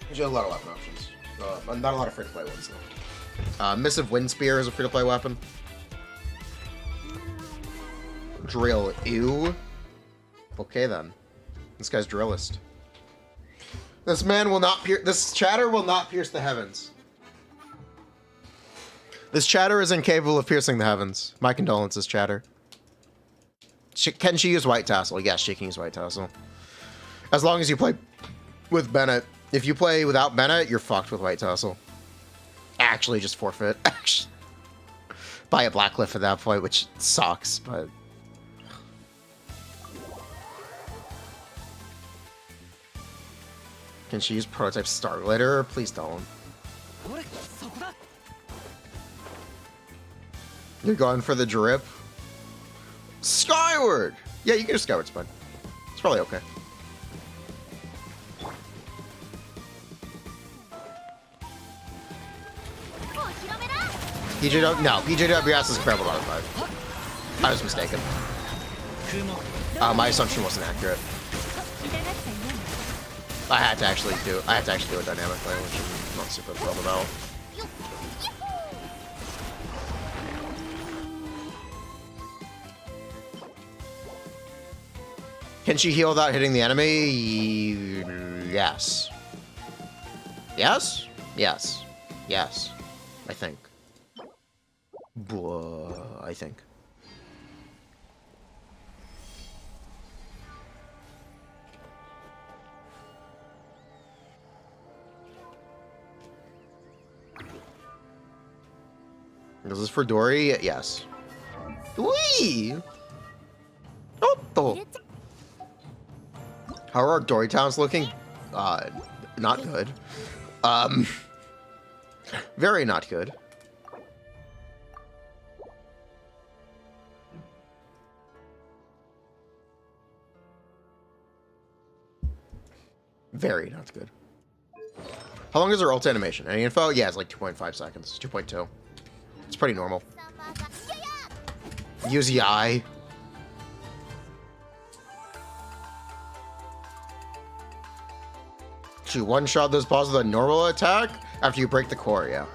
There's a lot of weapon options. Not a lot of free-to-play ones, though. Missive Wind Spear is a free-to-play weapon. Drill. Ew. Okay, then. This guy's drillist. This man will not pierce... This chatter will not pierce the heavens. This chatter is incapable of piercing the heavens. My condolences, chatter. Can she use White Tassel? Yes, she can use White Tassel. As long as you play with Bennett. If you play without Bennett, you're fucked with White Tassel. Actually, just forfeit. Actually, buy a Blackcliff at that point, which sucks, but... Can she use Prototype Starglider? Please don't. You're going for the drip? Skyward! Yeah, you can do Skyward Spine. It's probably okay. PJWS is incredible out of 5. I was mistaken. My assumption wasn't accurate. I had to actually do a dynamic thing, which I'm not super thrilled about. Can she heal without hitting the enemy? Yes. Yes? Yes. Yes. I think. I think. Is this for Dory? Yes. Wee! Otto! How are our Dory towns looking? Not good. Very not good. Very not good. How long is her ult animation? Any info? Yeah, it's like 2.5 seconds. 2.2. It's pretty normal. Use the eye. She one-shot those balls with a normal attack after you break the core, yeah.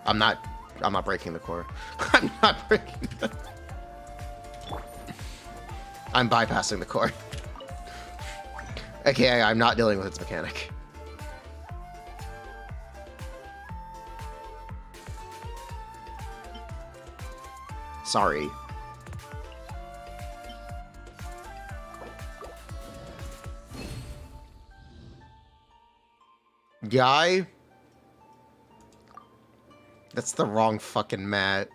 I'm not breaking the core. I'm not breaking the... I'm bypassing the core. Okay, I'm not dealing with its mechanic. Sorry. Guy? That's the wrong fucking mat.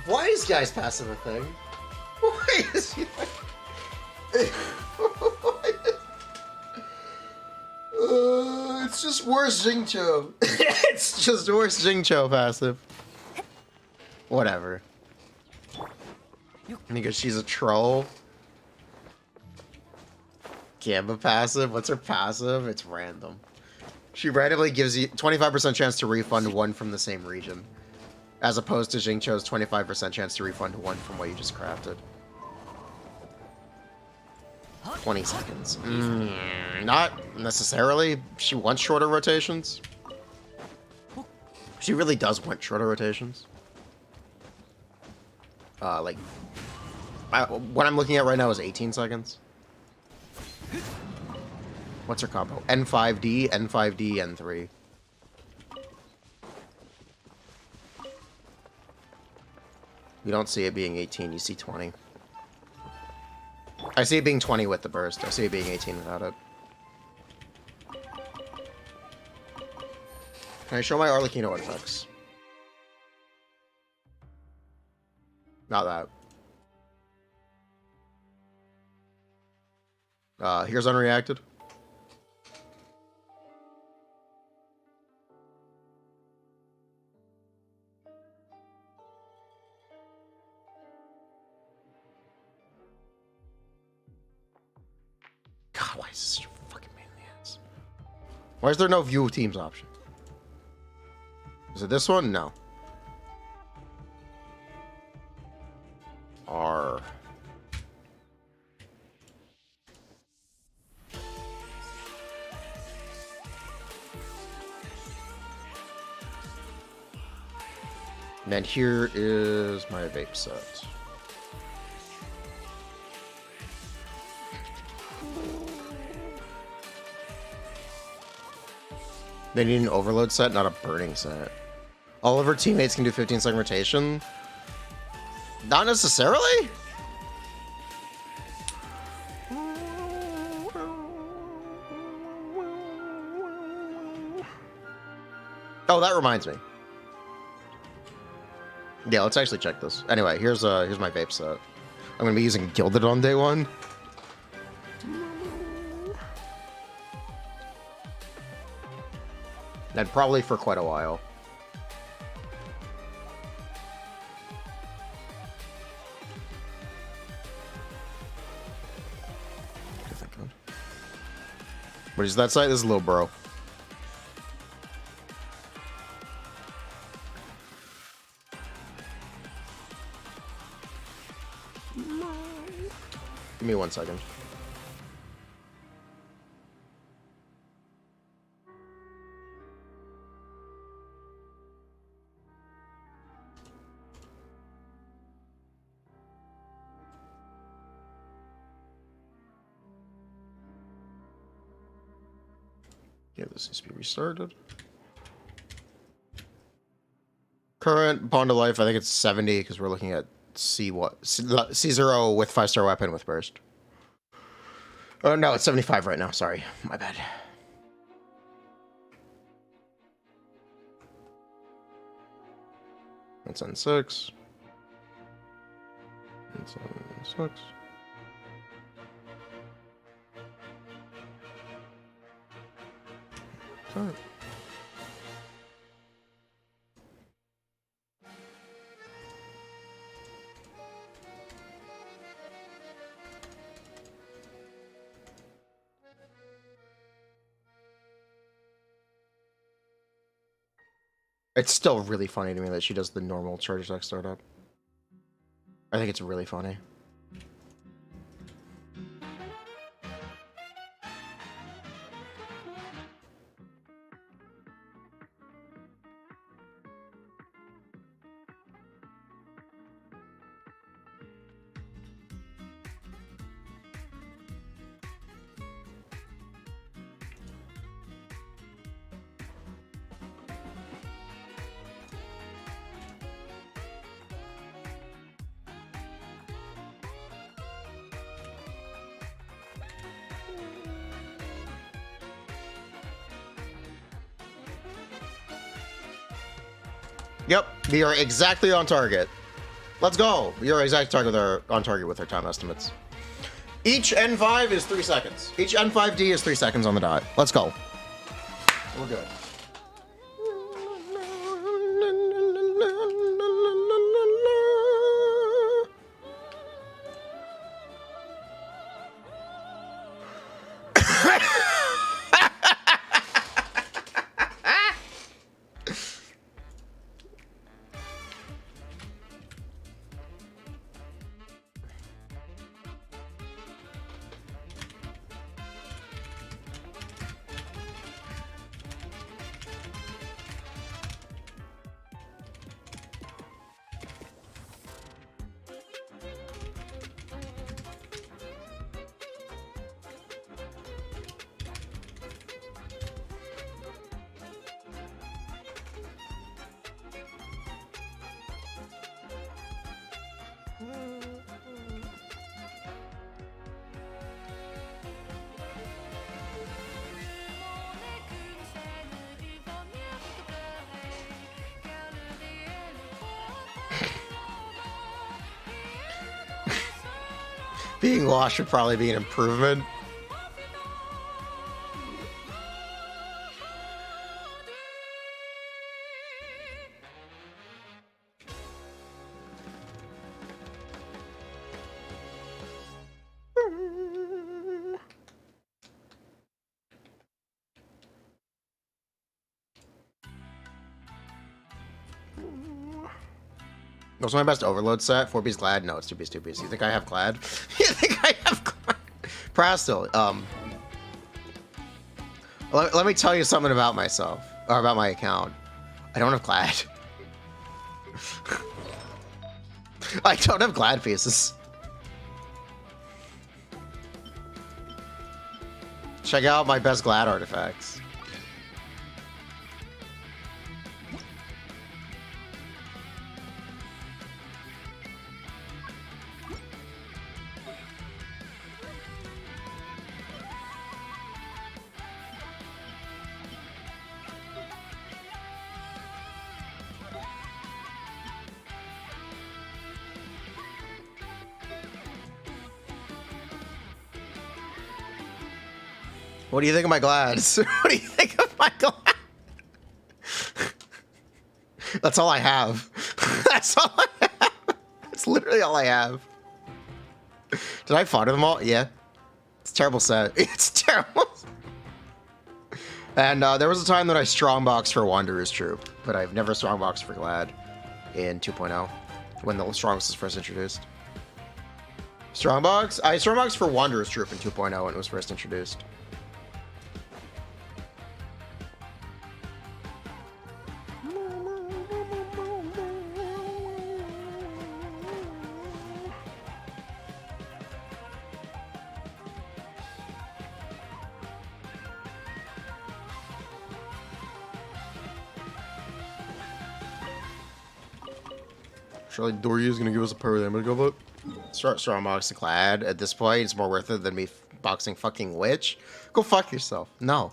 Why is Guy's passive a thing? Why is he like... it's just worse Xingqiu. It's just worse Xingqiu passive. Whatever. Because she's a troll. Gamba passive? What's her passive? It's random. She randomly gives you 25% chance to refund one from the same region. As opposed to Xingqiu's 25% chance to refund one from what you just crafted. 20 seconds. Not necessarily. She wants shorter rotations. She really does want shorter rotations. Like, what I'm looking at right now is 18 seconds. What's her combo? N5D, N5D, N3. You don't see it being 18, you see 20. I see it being 20 with the burst. I see it being 18 without it. Can I show my Arlecchino effects? Not that. Here's unreacted. God, why is this such a fucking pain in the ass? Why is there no view teams option? Is it this one? No. R. And then here is my vape set. They need an overload set, not a burning set. All of her teammates can do 15-second rotation. Not necessarily? Oh, that reminds me. Yeah, let's actually check this. Anyway, here's my vape set. I'm gonna be using Gilded on day one. And probably for quite a while. What is that site? This is Lil Bro. Give me 1 second. Yeah, this needs to be restarted. Current bond to life, I think it's 70 because we're looking at C0 with 5-star weapon with burst. Oh no, it's 75 right now. Sorry, my bad. That's N6. That's N6. Sorry. It's still really funny to me that she does the normal charge attack startup. I think it's really funny. Yep, we are exactly on target. Let's go. We are exactly on target with our time estimates. Each N5 is 3 seconds. Each N5D is 3 seconds on the dot. Let's go. We're good. Being washed would probably be an improvement. What's my best overload set? 4-piece Glad? No, it's 2-piece, 2-piece. You think I have Glad? You think I have Glad? Prastil, let me tell you something about myself, or about my account. I don't have Glad. I don't have Glad pieces. Check out my best Glad artifacts. What do you think of my Glads? What do you think of my Glad? That's all I have. That's all I have. That's literally all I have. Did I fodder them all? Yeah. It's a terrible set. It's terrible. And there was a time that I strongboxed for Wanderer's Troop, but I've never strongboxed for Glad in 2.0 when the Strongbox was first introduced. Strongbox? I strongboxed for Wanderer's Troop in 2.0 when it was first introduced. Surely Dory is gonna give us a power. I'm gonna go vote. Strong boxing Glad. At this point, it's more worth it than me boxing fucking Witch. Go fuck yourself. No,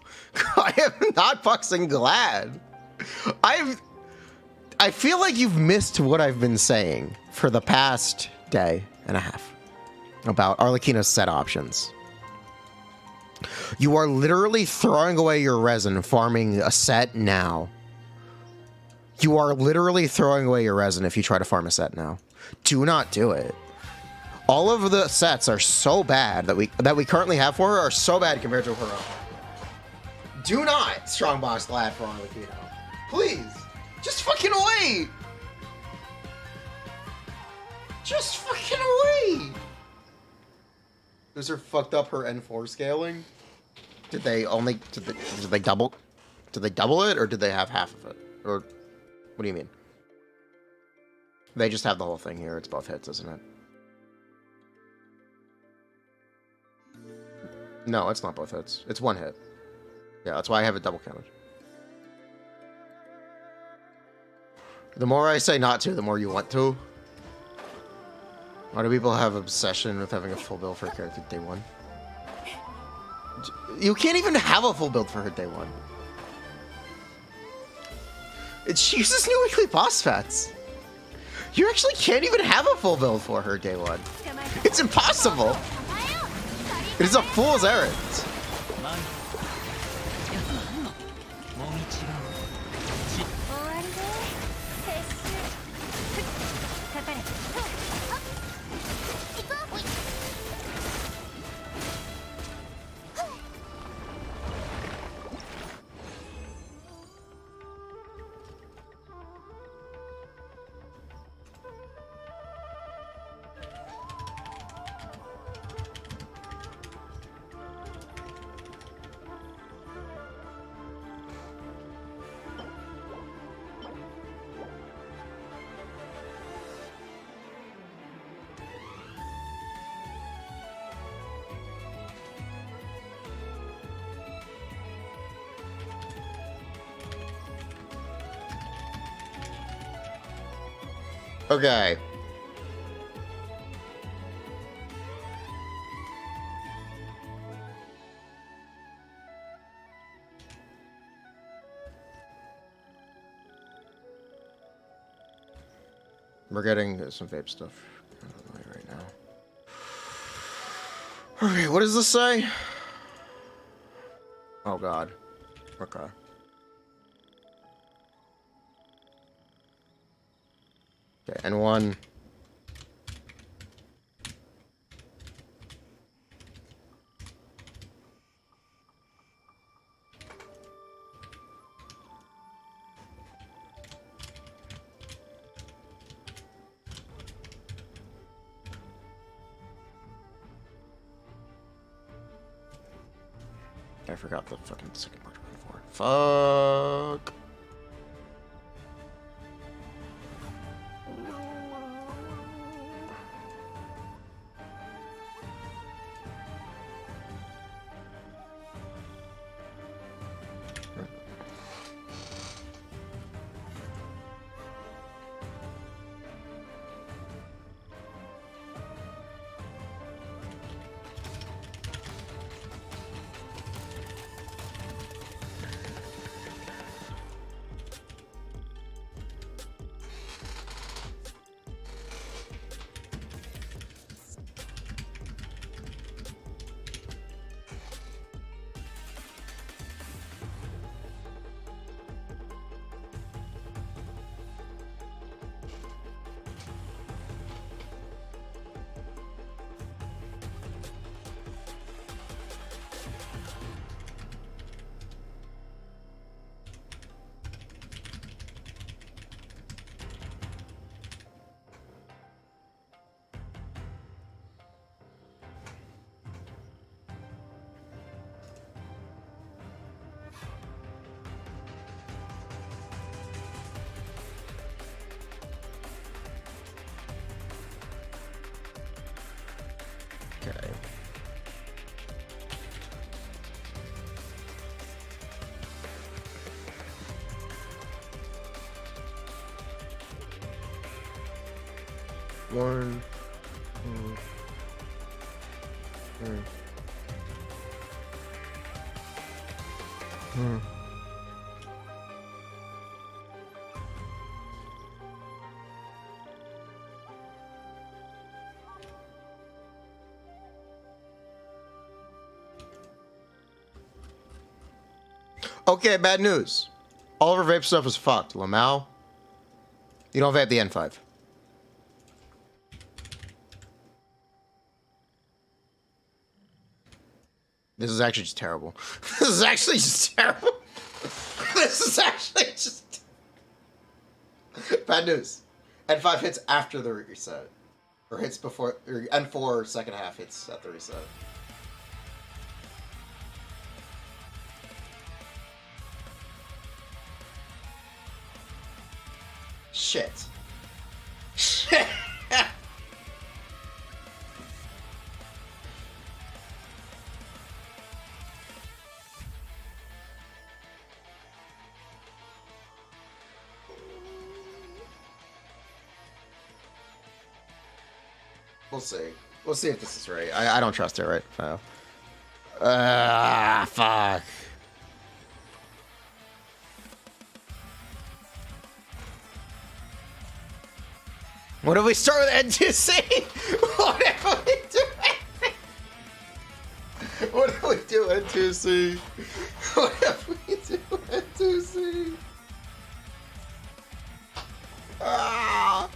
I am not boxing Glad. I feel like you've missed what I've been saying for the past day and a half about Arlecchino's set options. You are literally throwing away your resin farming a set now. You are literally throwing away your resin if you try to farm a set now. Do not do it. All of the sets are so bad that we currently have for her are so bad compared to her own. Do not strongbox Glad for Arlecchino. Please. Just fucking wait. Just fucking wait. Those are fucked up her N4 scaling. Did they double it or did they have half of it? Or what do you mean? They just have the whole thing here. It's both hits, isn't it? No, it's not both hits. It's one hit. Yeah, that's why I have it double counted. The more I say not to, the more you want to. Why do people have obsession with having a full build for a character day one? You can't even have a full build for her day one. She uses new weekly boss fats. You actually can't even have a full build for her day one. It's impossible. It is a fool's errand. Okay. We're getting some vape stuff right now. Okay, what does this say? Oh god. Okay. Okay, and one. I forgot the fucking second part for. Fuck. Okay. One, two, three. Okay, bad news. All of our vape stuff is fucked. Lamau, you don't vape the N5. This is actually just terrible. This is actually just terrible. This is actually just bad news. N5 hits after the reset, or hits before. Or N4 second half hits at the reset. Shit. Shit. We'll see. We'll see if this is right. I don't trust it right now. Fuck. What if we start with N2C? What if we do What if we do N2C? What if we do N2C? Ah!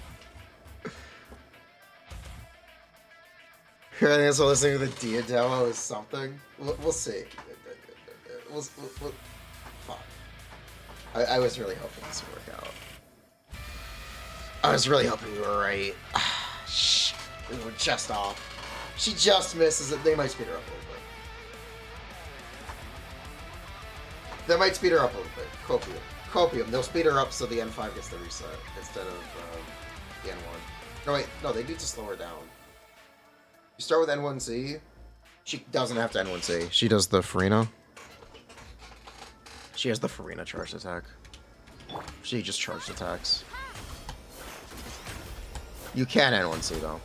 I guess we're listening to the Dia demo is something. We'll see. We'll, fuck. I was really hoping this would work out. I was really hoping we were right. Shit. We were just off. She just misses it. They might speed her up a little bit. They might speed her up a little bit. Copium. Copium. They'll speed her up so the N5 gets the reset instead of the N1. No, wait. No, they need to slow her down. You start with N1C. She doesn't have to N1C. She does the Furina. She has the Furina charged attack. She just charged attacks. You can N1C though.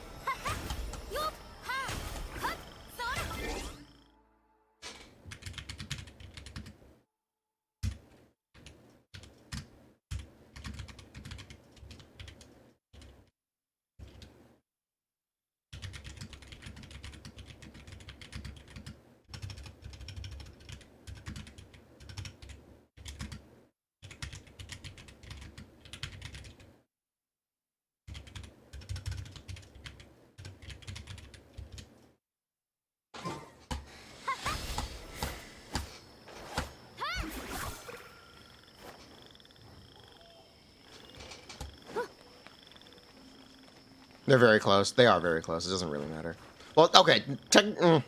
They're very close. They are very close. It doesn't really matter. Well, okay. Technically,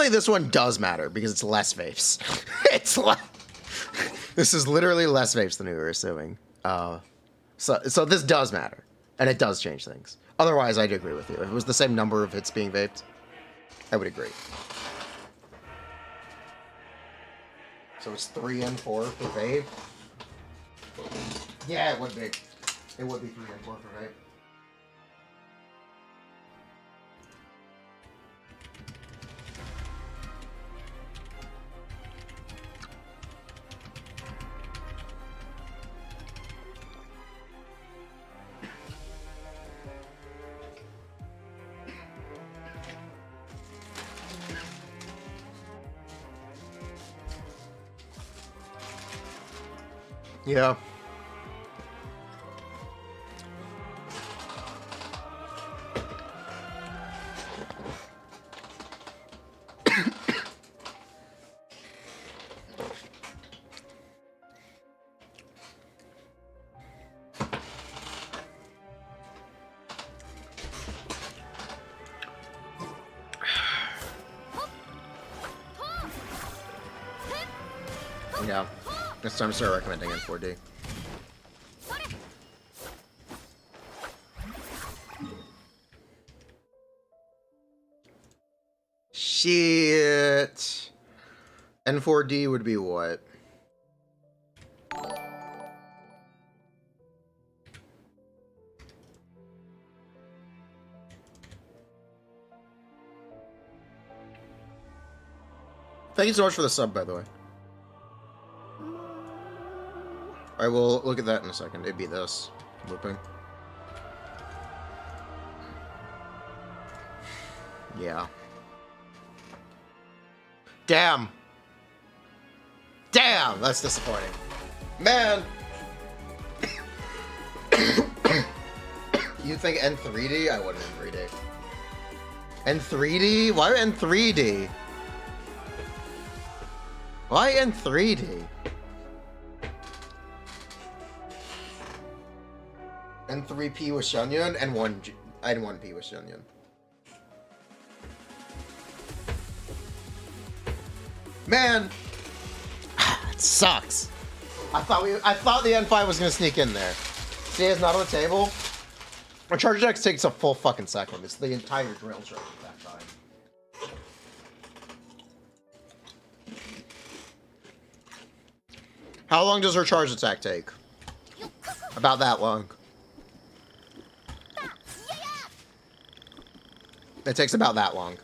this one does matter because it's less vapes. It's this is literally less vapes than we were assuming. So this does matter, and it does change things. Otherwise, I'd agree with you. If it was the same number of hits being vaped, I would agree. So it's 3 and 4 for vape. Yeah, it would be. It would be 3 and 4 for vape. Yeah. Yeah. It's time to start recommending N4D. Shit. N4D would be what? Thank you so much for the sub, by the way. I will look at that in a second. It'd be this. Looping. Yeah. Damn. Damn! That's disappointing. Man! You think N3D? I wouldn't N3D. N3D? Why N3D? Why N3D? N3P with Shunyun and 1P with Shunyun. Man, it sucks. I thought the N5 was gonna sneak in there. See, it's not on the table. Our charge deck takes a full fucking second. It's the entire drill charge at that time. How long does her charge attack take? About that long. It takes about that long.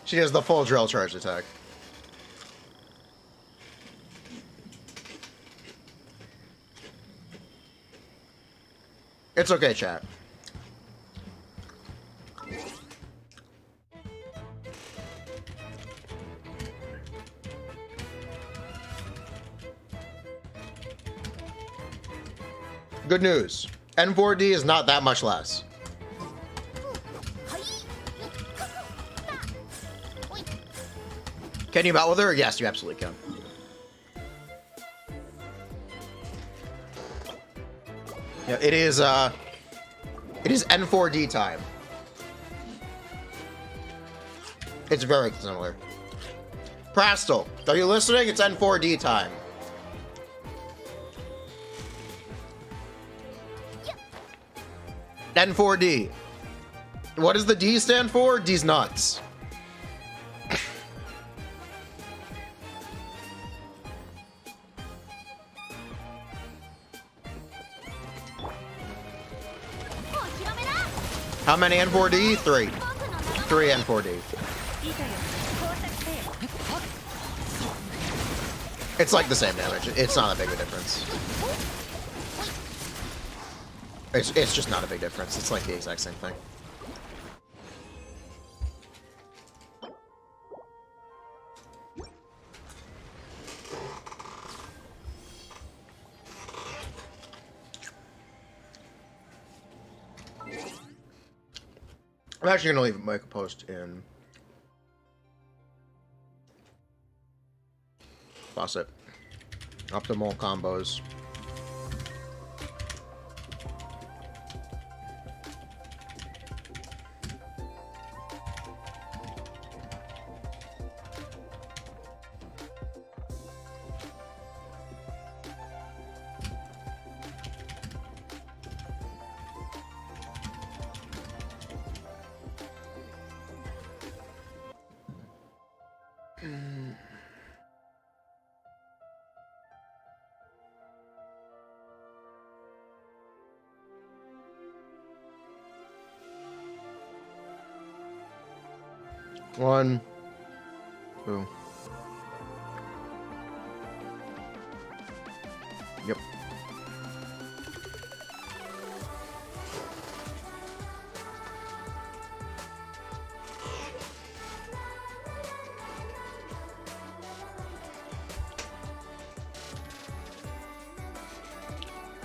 She has the full drill charge attack. It's okay, chat. Good news. N4D is not that much less. Can you mount with her? Yes, you absolutely can. Yeah, it is N4D time. It's very similar. Prastal, are you listening? It's N4D time. N4D. What does the D stand for? D's nuts. How many N4D? 3. 3 N4D. It's like the same damage. It's not that big of a difference. It's just not a big difference. It's like the exact same thing. I'm actually gonna leave make a post in Faucet. Optimal combos. 1, 2. Yep.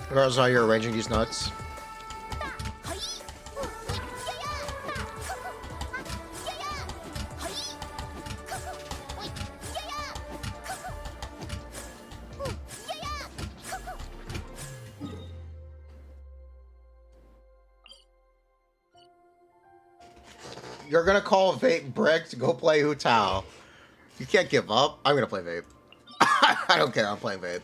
Regardless of how you're arranging these nuts. You're gonna call Vape Brick to go play Hu Tao. You can't give up. I'm gonna play Vape. I don't care, I'm playing Vape.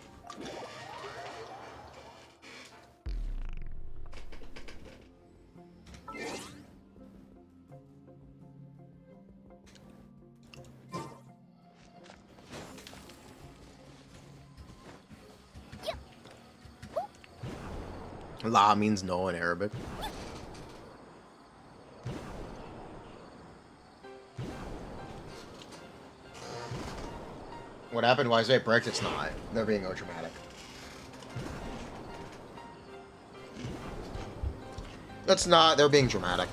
La means no in Arabic. What happened? Why is it bricked? It's not. They're being dramatic. That's not. They're being dramatic.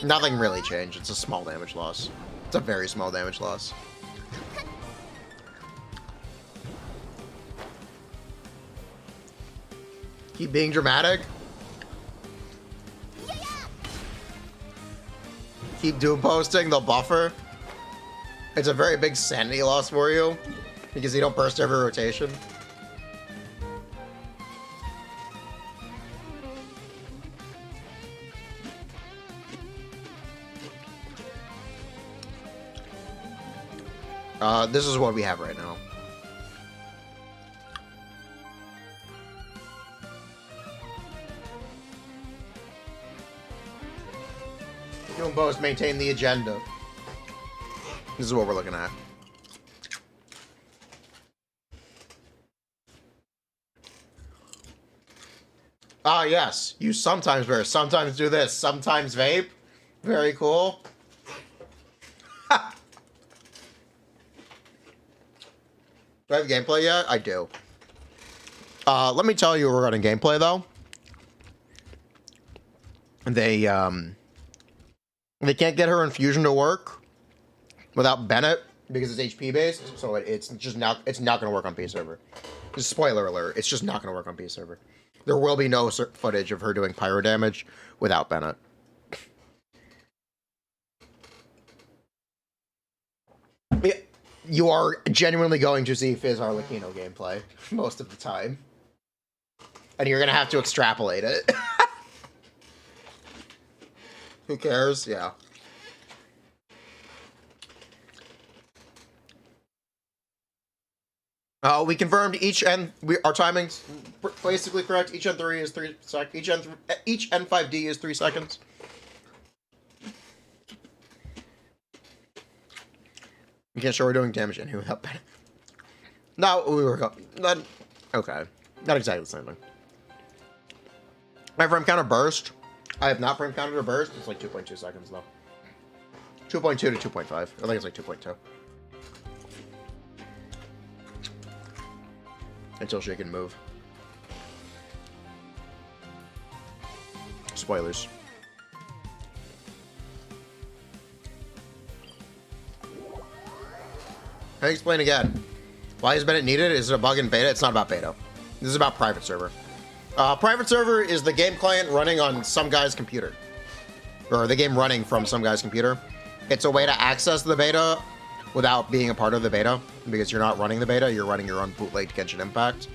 Nothing really changed. It's a small damage loss. It's a very small damage loss. Keep being dramatic. Keep doom posting the buffer. It's a very big sanity loss for you because you don't burst every rotation. This is what we have right now. Doom post, maintain the agenda. This is what we're looking at. Ah, yes. You sometimes wear, sometimes do this, sometimes vape. Very cool. Ha! Do I have gameplay yet? I do. Let me tell you regarding gameplay, though. They can't get her infusion to work without Bennett because it's HP based, so it's just not going to work on P server. Just spoiler alert, it's just not going to work on P server. There will be no footage of her doing pyro damage without Bennett. You are genuinely going to see Fizz Arlecchino gameplay most of the time. And you're going to have to extrapolate it. Who cares? Yeah. We confirmed each N. Our timing's basically correct. Each N3 is 3 seconds. Each N5D is 3 seconds. You can't show we're doing damage and who helped. No, we were not. Okay, not exactly the same thing. My frame counter burst. I have not frame counted a burst. It's like 2.2 seconds though. 2.2 to 2.5. I think it's like 2.2. Until she can move. Spoilers. Can I explain again? Why is Bennett needed? Is it a bug in beta? It's not about beta. This is about private server. Private server is the game client running on some guy's computer. Or the game running from some guy's computer. It's a way to access the beta without being a part of the beta. Because you're not running the beta, you're running your own bootlegged Genshin Impact.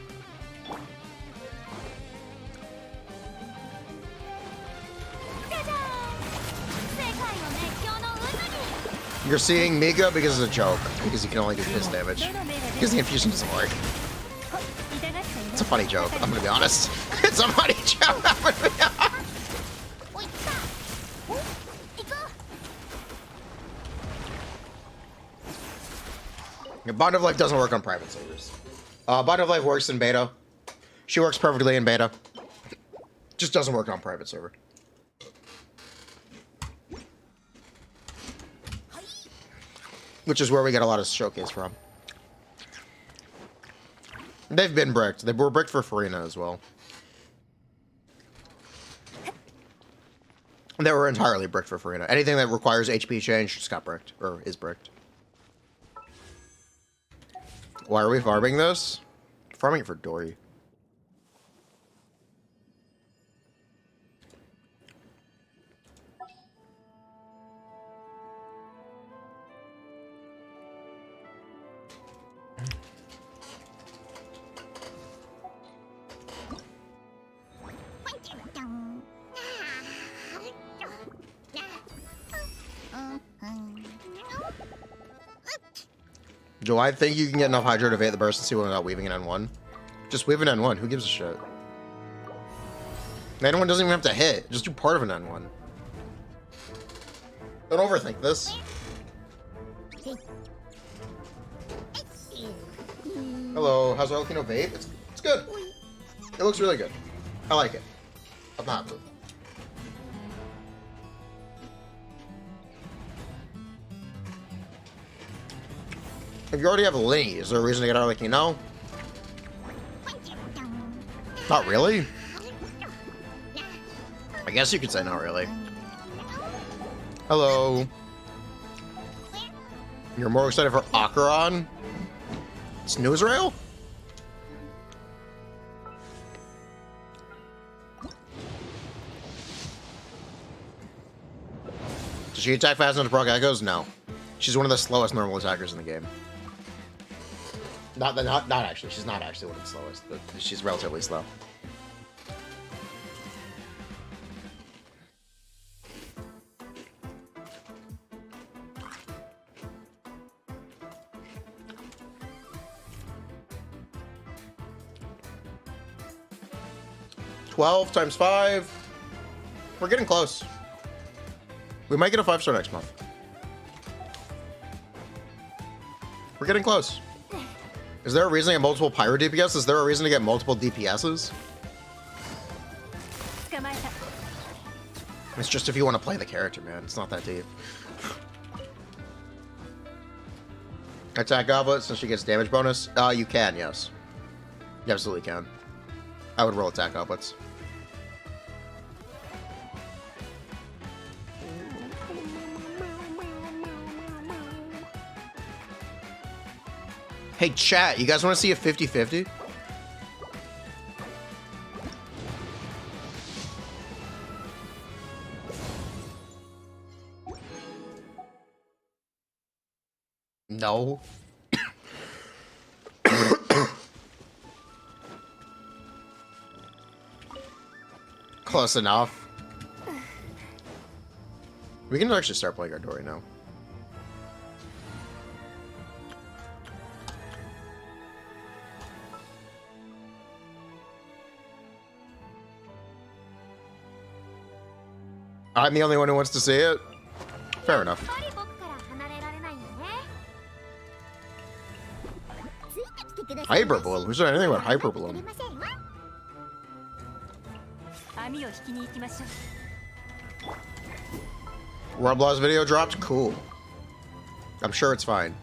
You're seeing Miga because it's a joke. Because you can only do fist damage. Because the infusion doesn't work. It's a funny joke, I'm gonna be honest. It's a funny joke, I'm gonna be honest. Bond of Life doesn't work on private servers. Bond of Life works in beta. She works perfectly in beta. Just doesn't work on private server. which is where we get a lot of showcase from. They've been bricked. They were bricked for Furina as well. They were entirely bricked for Furina. Anything that requires HP change just got bricked, or is bricked. Why are we farming this? Farming it for Dory. Do I think you can get enough Hydro to evade the burst and see one without weaving an N1? Just weave an N1. Who gives a shit? The N1 doesn't even have to hit. Just do part of an N1. Don't overthink this. Hello, how's Arlecchino vape? It's good. It looks really good. I like it. I'm happy. If you already have a Linny, is there a reason to get Arlecchino? Not really. I guess you could say not really. Hello. You're more excited for Acheron? Snooze rail? Does she attack fast enough to proc echoes? No. She's one of the slowest normal attackers in the game. Not actually. She's not actually one of the slowest, but she's relatively slow. $12 times 5. We're getting close. We might get a 5-star next month. We're getting close. Is there a reason to get multiple Pyro DPS? Is there a reason to get multiple DPSs? It's just if you want to play the character, man. It's not that deep. Attack Goblet since she gets damage bonus? You can, yes. You absolutely can. I would roll Attack Goblets. Hey, chat, you guys want to see a 50-50? No. Close enough. We can actually start playing our Dory now. I'm the only one who wants to see it? Fair enough. Hyperbloom? Who's said anything about Hyperbloom? Roblaw's video dropped? Cool. I'm sure it's fine.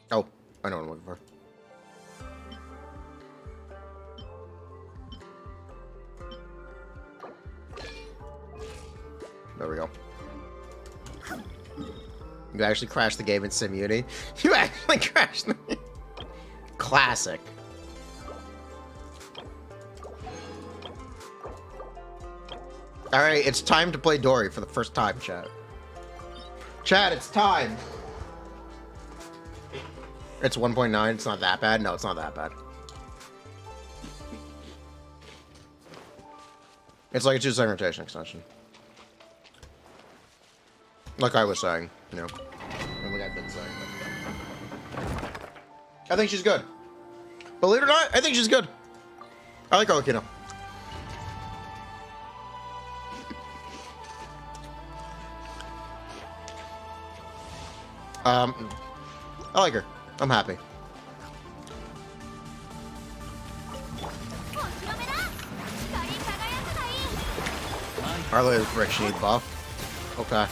Oh, I know what I'm looking for. There we go. You actually crashed the game in SimUni. You actually crashed the game. Classic. Alright, it's time to play Dory for the first time, chat. Chat, it's time! It's 1.9, it's not that bad? No, it's not that bad. It's like a 2-second rotation extension. Like I was saying, you know. And like I've been saying. I think she's good. Believe it or not, I think she's good. I like Arlecchino. I like her. I'm happy. Arlo is Rick, she needs buff. Okay.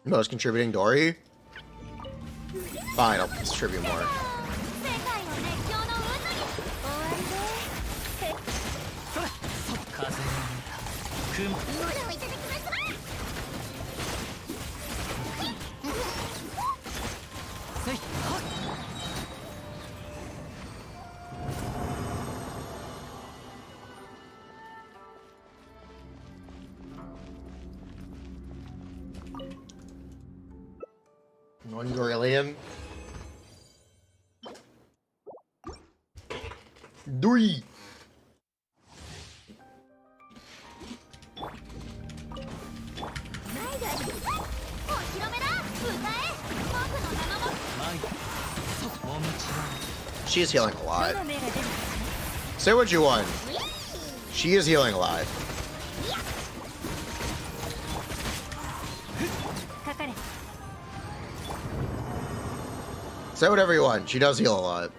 Most contributing Dory? Fine, I'll distribute more. $1 Dory. She is healing a lot. Say what you want. She is healing a lot. Say whatever you want. She does heal a lot.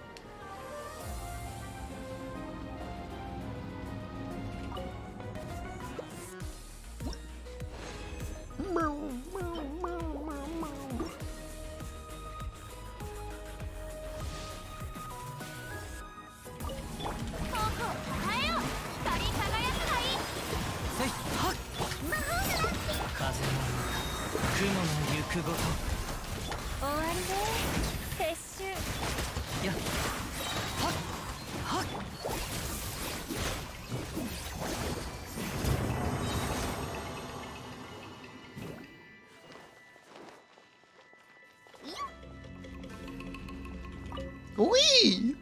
Wee!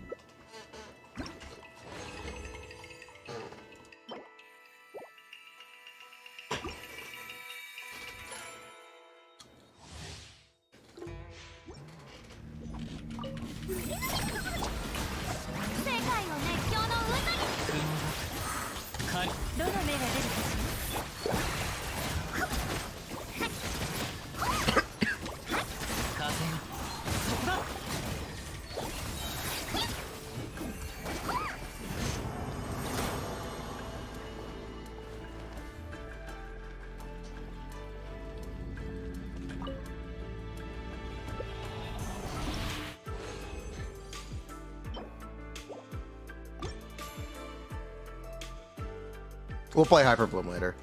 We'll play Hyper Bloom later.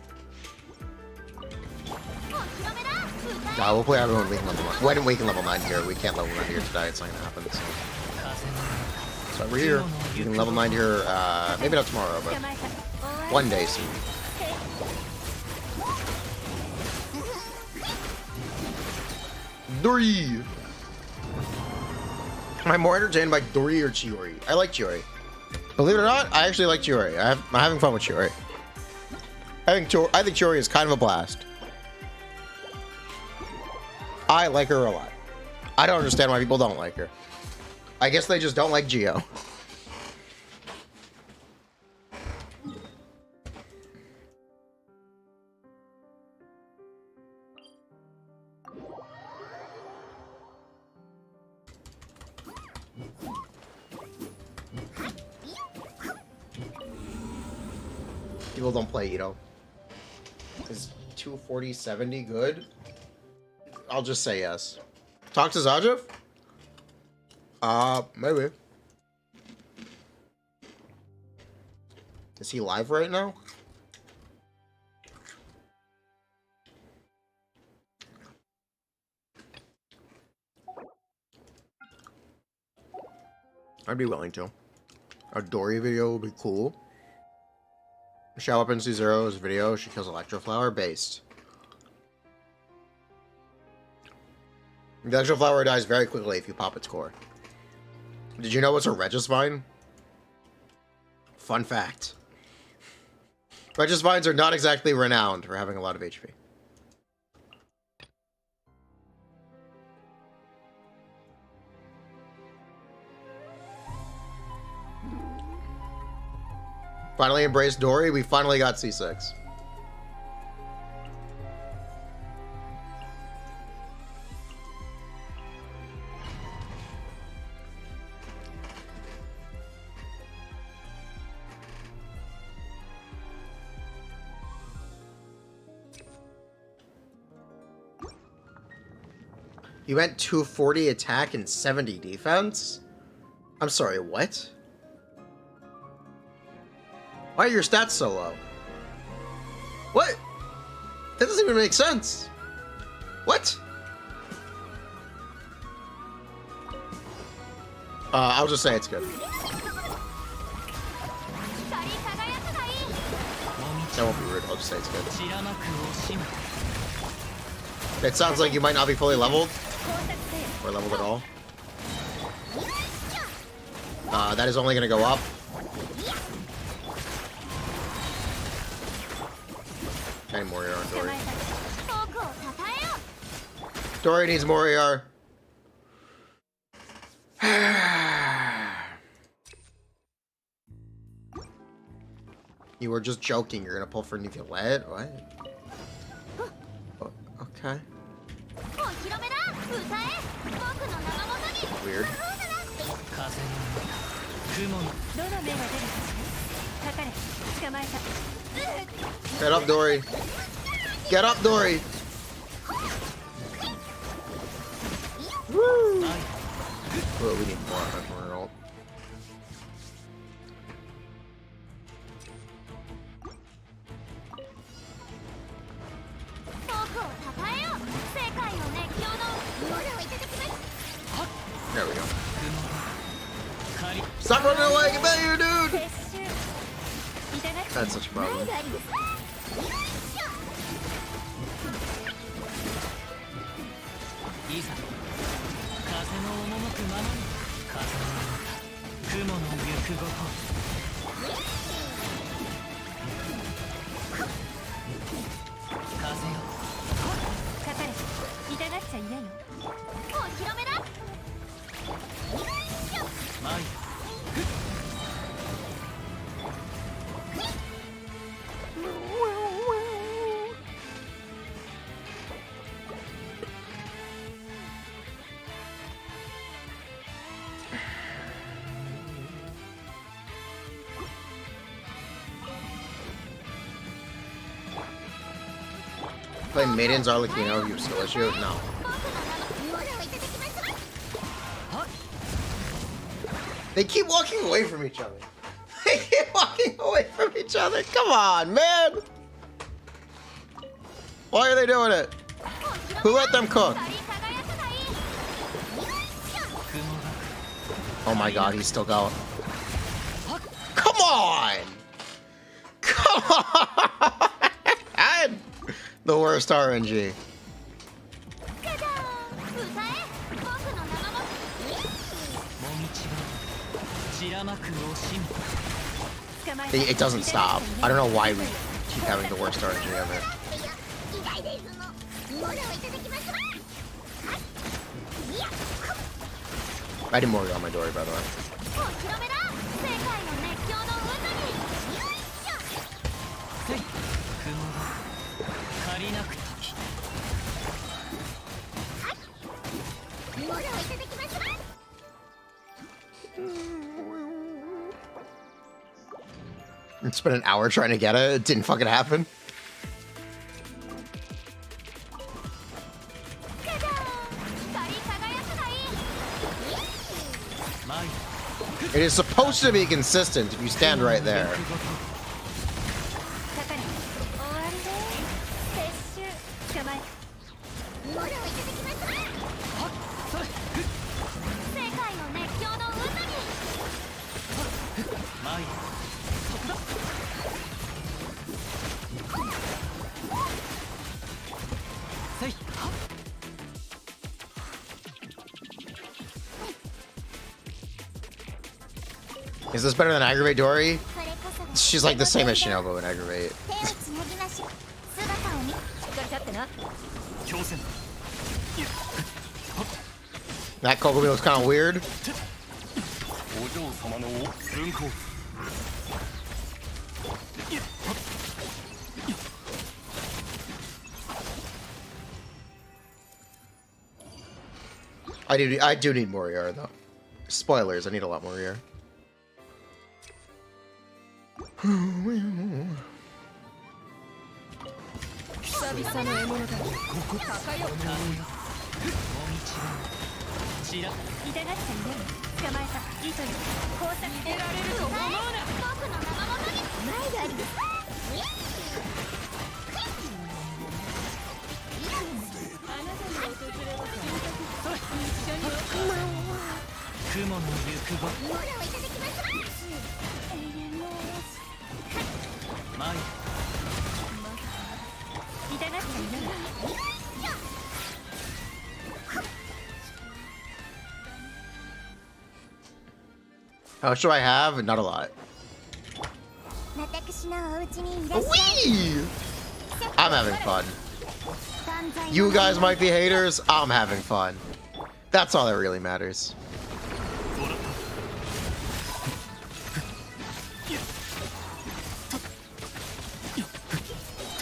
Nah, we'll play everyone weekend level 9. When weekend level 9 here. We can't level 9 here today. It's not gonna happen. So we're here. You can level 9 here, maybe not tomorrow, but one day soon. Dory! Am I more entertained by Dory or Chiori? I like Chiori. Believe it or not, I actually like Chiori. I'm having fun with Chiori. I think Chiori is kind of a blast. I like her a lot. I don't understand why people don't like her. I guess they just don't like Geo. People don't play Ito. Is 240-70 good? I'll just say yes. Talk to Zajev? Maybe. Is he live right now? I'd be willing to. A Dory video would be cool. Shell Weapon C0's video, she kills Electroflower, based. The Electroflower dies very quickly if you pop its core. Did you know it's a Regisvine? Fun fact. Regisvines are not exactly renowned for having a lot of HP. Finally embraced Dory, we finally got C6. You went 240 attack and 70 defense? I'm sorry, what? Why are your stats so low? What? That doesn't even make sense. What? I'll just say it's good. That won't be rude, I'll just say it's good. It sounds like you might not be fully leveled. Or leveled at all. That is only gonna go up. I need more AR on Dory. Dory needs more AR. You were just joking. You're gonna pull for Nicolette? What? Oh, okay. Weird. Get up, Dory. Get up, Dory. Woo! Well, we need more on our ult. There we go. Stop running away! Get back here, dude! That's such a problem. Play Maiden's Arlecchino, you still issue? No. They keep walking away from each other. They keep walking away from each other. Come on, man! Why are they doing it? Who let them cook? Oh my god, he's still going. Come on! Come on! The worst RNG. It doesn't stop. I don't know why we keep having the worst RNG ever. I did more on my Dory, by the way. It's been an hour trying to get it. It didn't fucking happen. It is supposed to be consistent if you stand right there. 終わりで撤収捕まえたものをいただきます世界の熱狂の渦にIs this better than Aggravate Dory? これこそが She's like the same as Shinobu in Aggravate. 手をつなぎましょう姿を見しっかり立ってな That Kokomi looks kind of weird. I do need more ER though. Spoilers, I need a lot more ER. 久々の獲物だ高よ痛がっちゃいない捕まえた糸よ工作得られると思うな僕の生物に前がありますあなたの訪れは一緒に雲の行く場ものをいただきます前痛がっちゃいない How much do I have? Not a lot. 私のお家にいらっしゃい Whee! I'm having fun. You guys might be haters. I'm having fun. That's all that really matters.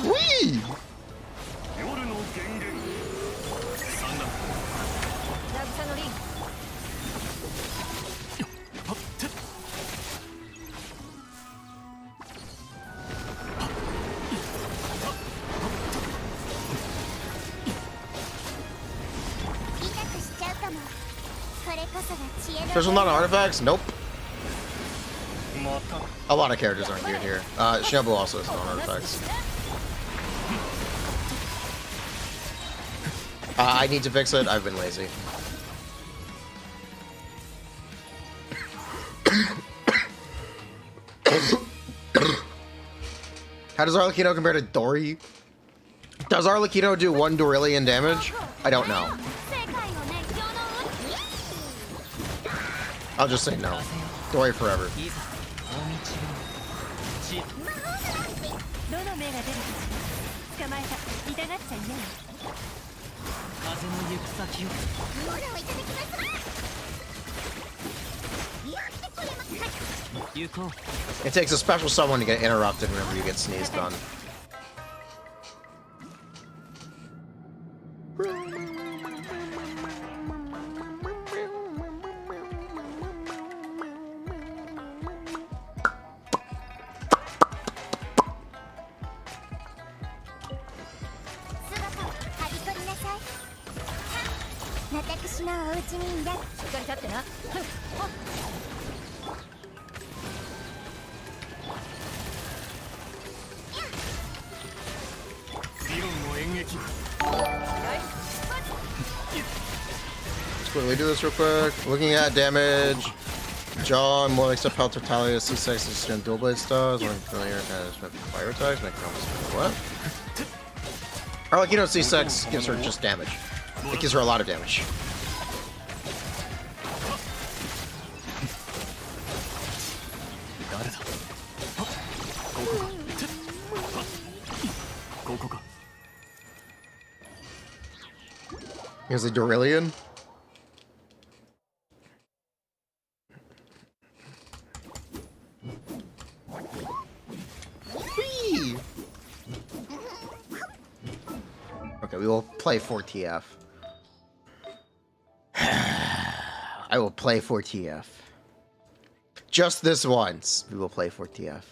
Whee! 渚のリン There's a lot of artifacts? Nope. A lot of characters aren't geared here. Shinobu also has no artifacts. I need to fix it. I've been lazy. How does Arlecchino compare to Dory? Does Arlecchino do 1 Dorillion damage? I don't know. I'll just say no. Dory forever. どの目が出るか捕まえた痛がっちゃいない風の行く先をものをいただきますやってくれます行こう It takes a special someone to get interrupted whenever you get sneezed on. Let's quickly do this real quick. Looking at damage. Jaw, more like stuff health totality, C6 is and dual blade styles. One familiar and fire attacks. Make what? Arlecchino C6 gives her just damage. It gives her a lot of damage. Here's a Dorillion. Whee! Okay, we will play for TF. I will play for TF. Just this once, we will play for TF.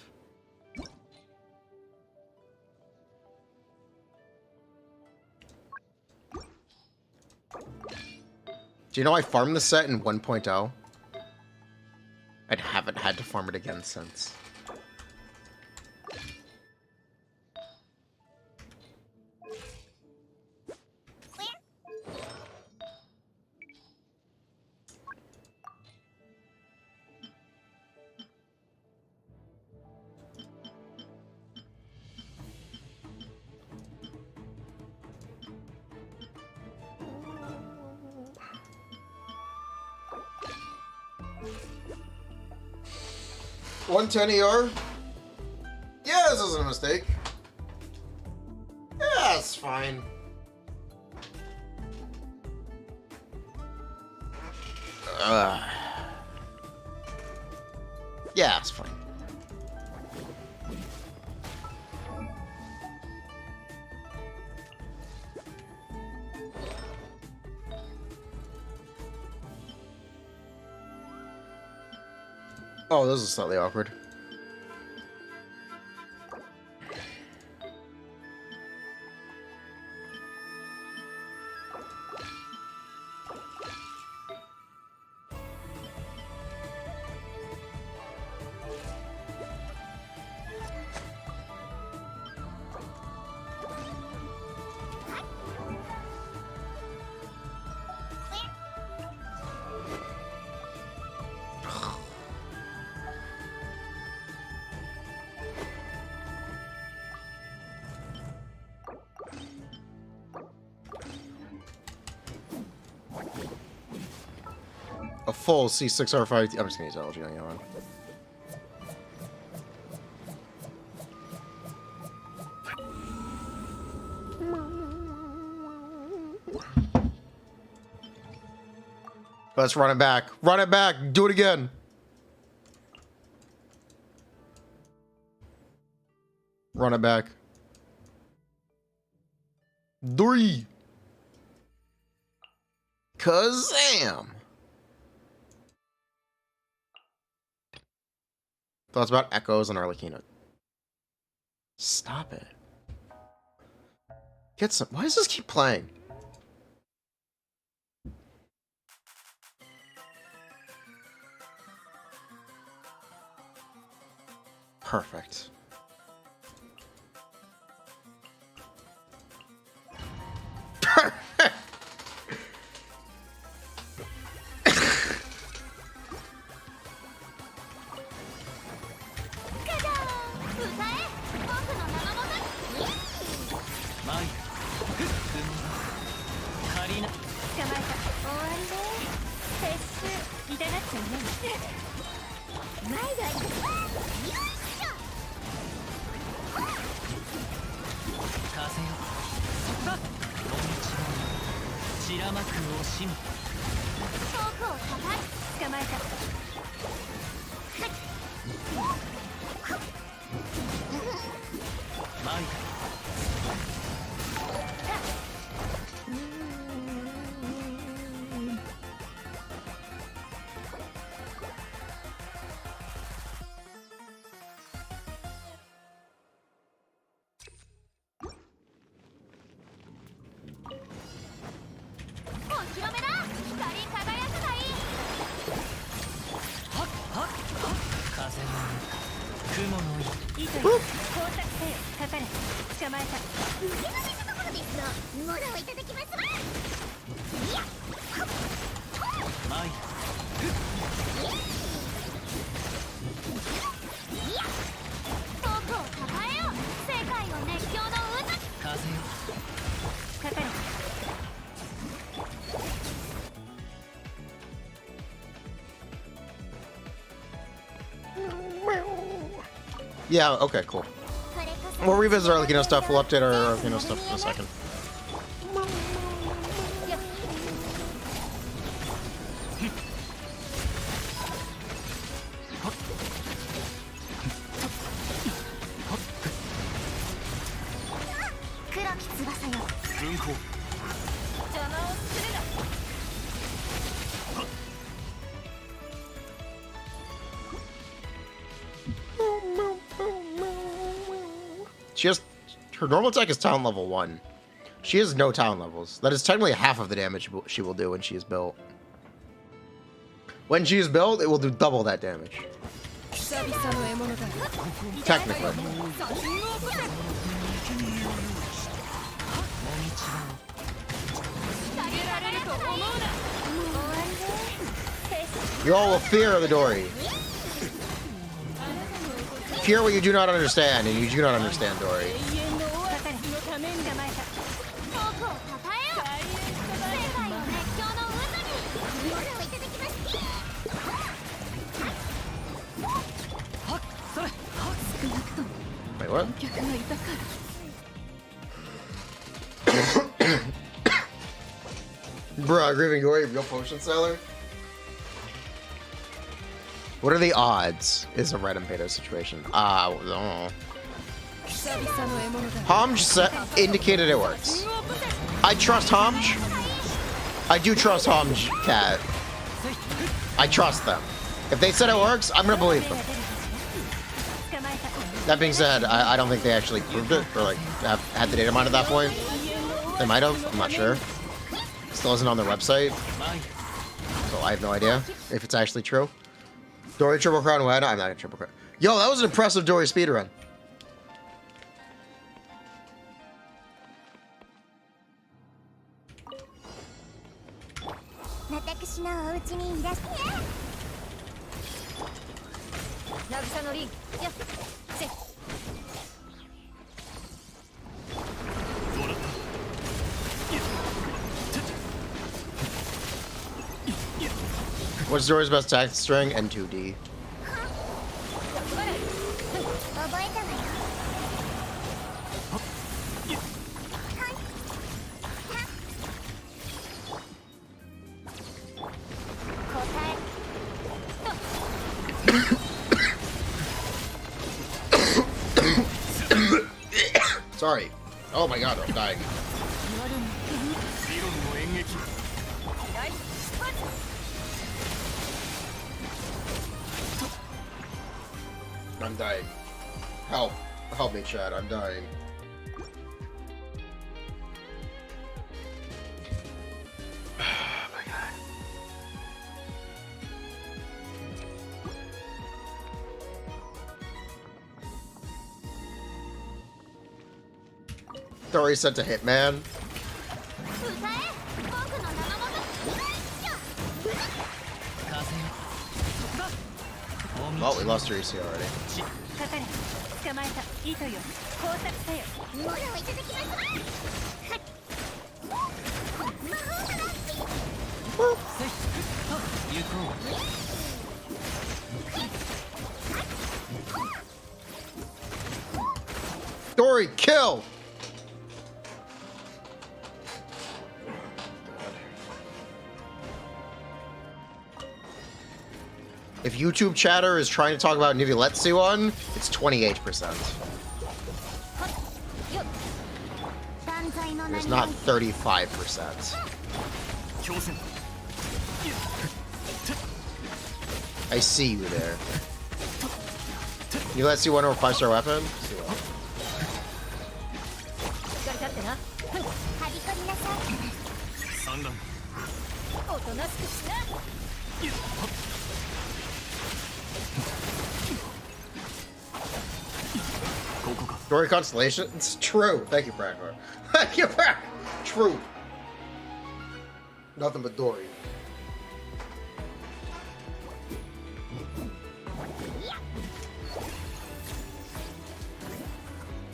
Do you know I farmed the set in 1.0? I'd haven't had to farm it again since. $110 ER? Yeah, this isn't a mistake. Yeah, it's fine. Yeah, it's fine. Oh, this is slightly awkward. A full C6R5. I'm just gonna use LG on you on. Let's run it back. Run it back. Do it again. Run it back. Dory. Kazam. Thoughts about echoes and Arlecchino. Stop it. Get some. Why does this keep playing? Perfect. Yeah, okay, cool. We'll revisit our Arlecchino stuff. We'll update our Arlecchino stuff in a second. She has her normal attack is talent level 1. She has no talent levels. That is technically half of the damage she will do when she is built. When she is built, it will do double that damage. Technically. You all will fear the Dory. Fear what you do not understand, and you do not understand Dory. Wait, what? Bruh, grieving Dory, real potion seller? What are the odds? Is a red and beta situation. I don't know. Homj indicated it works. I trust Homj. I do trust Homj, Cat. I trust them. If they said it works, I'm gonna believe them. That being said, I don't think they actually proved it, or like had the data mined at that point. They might have, I'm not sure. Still isn't on their website, so I have no idea if it's actually true. Dory triple crown win. I'm not gonna triple crown. Yo, that was an impressive Dory speedrun. What's Dory's best tactic string? N2D. Sorry. Oh my god, I'm dying. I'm dying. Help. Help me, Chad. I'm dying. Oh my god. Dory sent to Hitman. Well, we lost your EC already. Dory, kill! If YouTube chatter is trying to talk about Niviletsi one, it's 28%. There's not 35%. I see you there. Niviletsi one or 5-star weapon? Dory Constellation? It's true. Thank you, Brackler. Thank you, Brack. True. Nothing but Dory.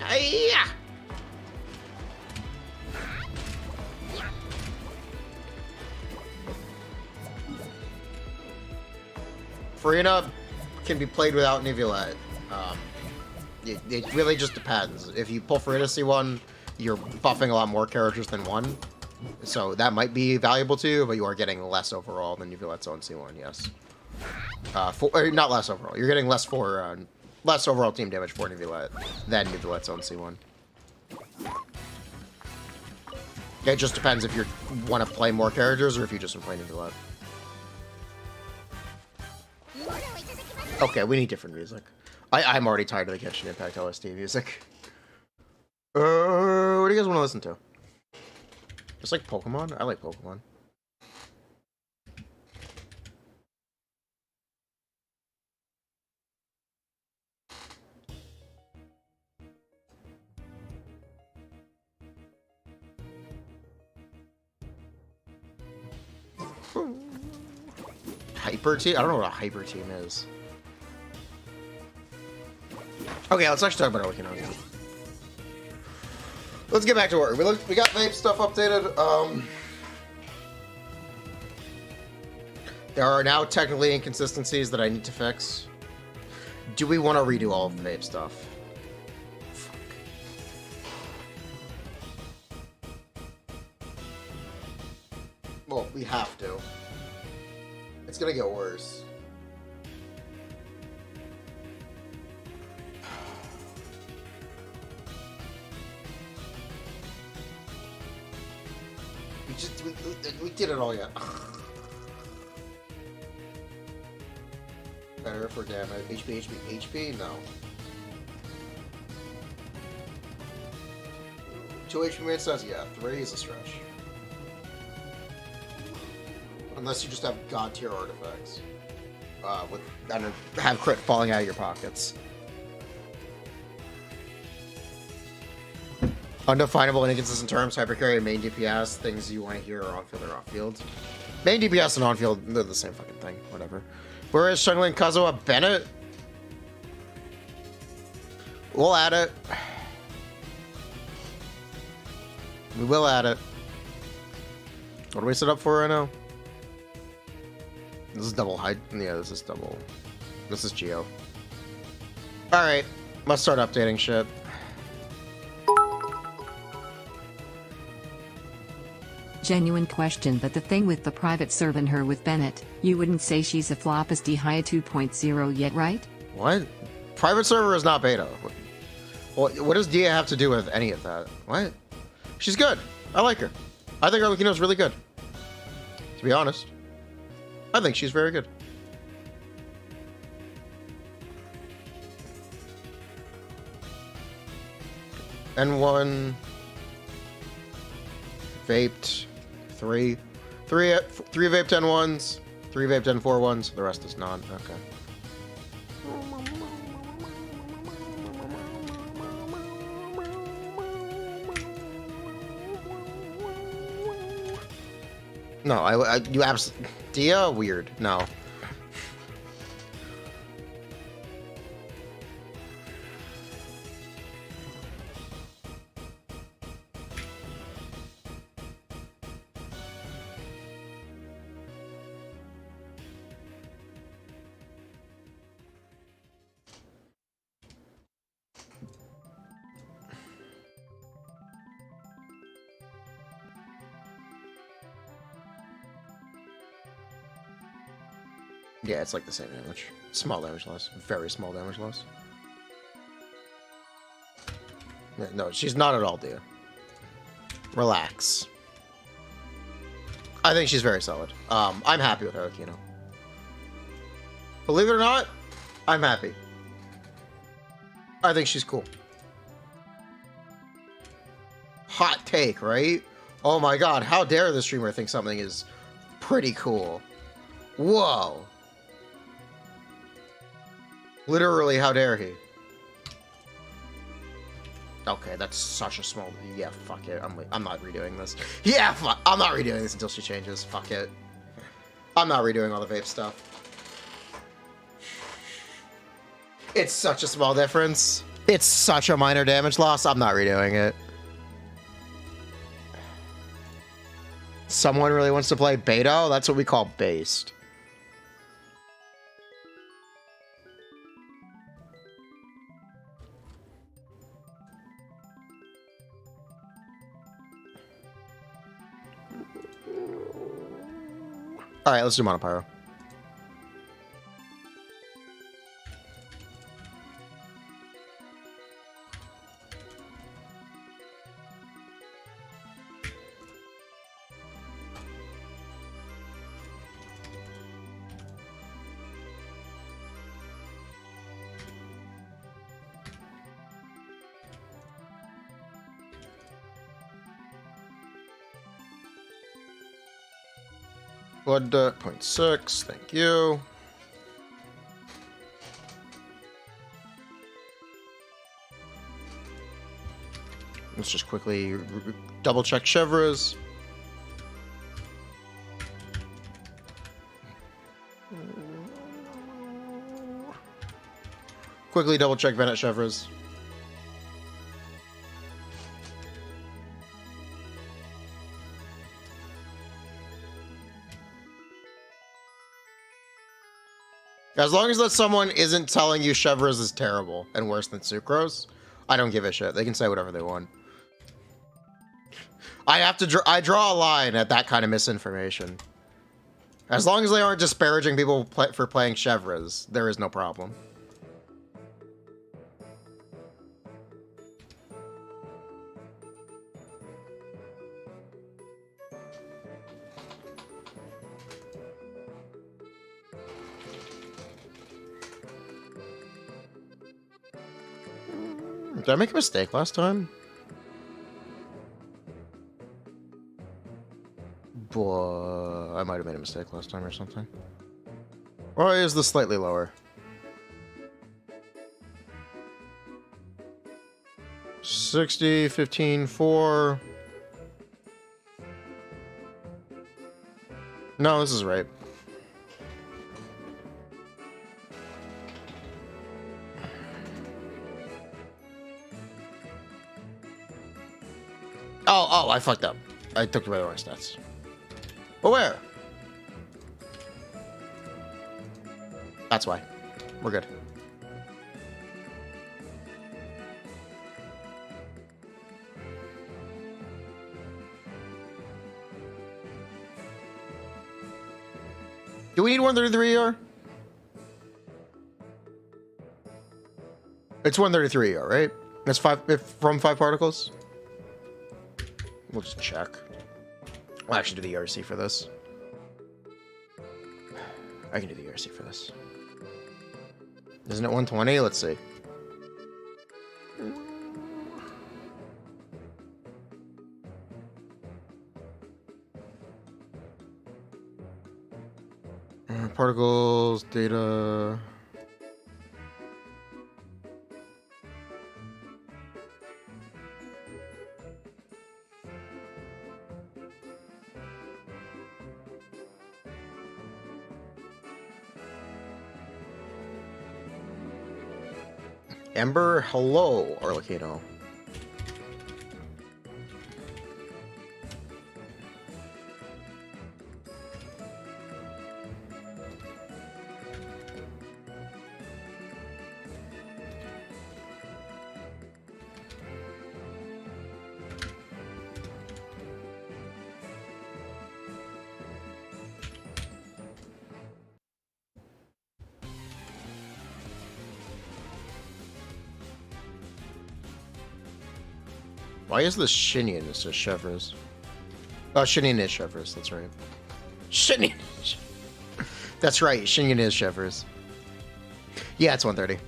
Yeah. Furina can be played without Nivulet. It really just depends. If you pull Furina C1, you're buffing a lot more characters than one. So that might be valuable to you, but you are getting less overall than Nivulet's own C1, yes. Not less overall. You're getting less overall team damage for Nivulet than Nivulet's own C1. It just depends if you want to play more characters or if you just want to play Nivulet. Okay, we need different music. I'm already tired of the Genshin Impact OST music. What do you guys want to listen to? Just like Pokemon? I like Pokemon. Hyper team? I don't know what a hyper team is. Okay, let's actually talk about Arlecchino again. Let's get back to work. We got vape stuff updated. There are now technically inconsistencies that I need to fix. Do we want to redo all of the vape stuff? Fuck. Well, we have to. It's gonna get worse. We did it all yet. Better for damage. HP? No. 2 HP main stats? Yeah. 3 is a stretch. Unless you just have god tier artifacts. And have crit falling out of your pockets. Undefinable and inconsistent terms, hypercarry and main DPS, things you want to hear are on-field or off-field. Main DPS and on-field, they're the same fucking thing, whatever. Where is Shungling Kazuha Bennett? We'll add it. We will add it. What do we set up for right now? This is double height. Yeah, this is double. This is Geo. Alright, let's start updating shit. Genuine question, but the thing with the private serve and her with Bennett, you wouldn't say she's a flop as DHIA 2.0 yet, right? What? Private server is not beta. What does Dia have to do with any of that? What? She's good. I like her. I think Arlecchino's really good. To be honest. I think she's very good. N1 vaped 3 vaped N1s, 3 vaped N4 ones, the rest is non. Okay. No, you absolutely... Dia? Weird. No. Yeah, it's like the same damage. Small damage loss. Very small damage loss. Yeah, no, she's not at all, Dia. Relax. I think she's very solid. I'm happy with Arlecchino. Believe it or not, I'm happy. I think she's cool. Hot take, right? Oh my god, how dare the streamer think something is pretty cool. Whoa. Literally, how dare he? Okay, that's such a small... Yeah, fuck it. I'm not redoing this. Yeah, fuck. I'm not redoing this until she changes. Fuck it. I'm not redoing all the vape stuff. It's such a small difference. It's such a minor damage loss. I'm not redoing it. Someone really wants to play beta? That's what we call based. Alright, let's do Monopyro. Blood 0.6, thank you. Let's just quickly double check Chevres. Quickly double check Bennett Chevres. As long as that someone isn't telling you Chevres is terrible and worse than Sucrose, I don't give a shit. They can say whatever they want. I draw a line at that kind of misinformation. As long as they aren't disparaging people for playing Chevres, there is no problem. Did I make a mistake last time? Boy, I might have made a mistake last time or something. Why is this slightly lower? 60, 15, 4. No, this is right. Oh, I fucked up. I took away the wrong stats. But where? That's why. We're good. Do we need 133 ER? It's 133 ER, right? That's from 5 particles? We'll just check. I'll actually do the ERC for this. I can do the ERC for this. Isn't it 120? Let's see. Particles, data. Ember, hello, Arlecchino. Why is this Shinian instead of Chevres? Oh, Shinian is Chevres, that's right. Shinian! That's right, Shinian is Chevres. Yeah, it's 130.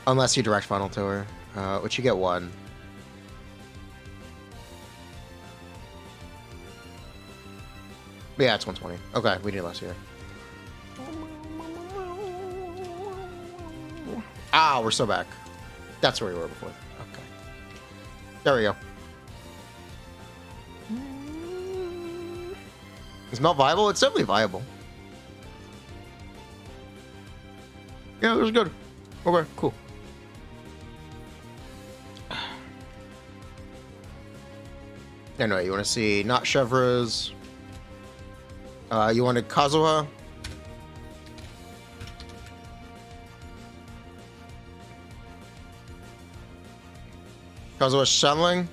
Unless you direct funnel to her, which you get 1. Yeah, it's 120. Okay, we need less here. Ah, we're so back. That's where we were before. Okay. There we go. Is melt viable? It's definitely viable. Yeah, it was good. Okay, cool. Anyway, you want to see not Chevres. You wanted Kazuha. Kazuha Shenling.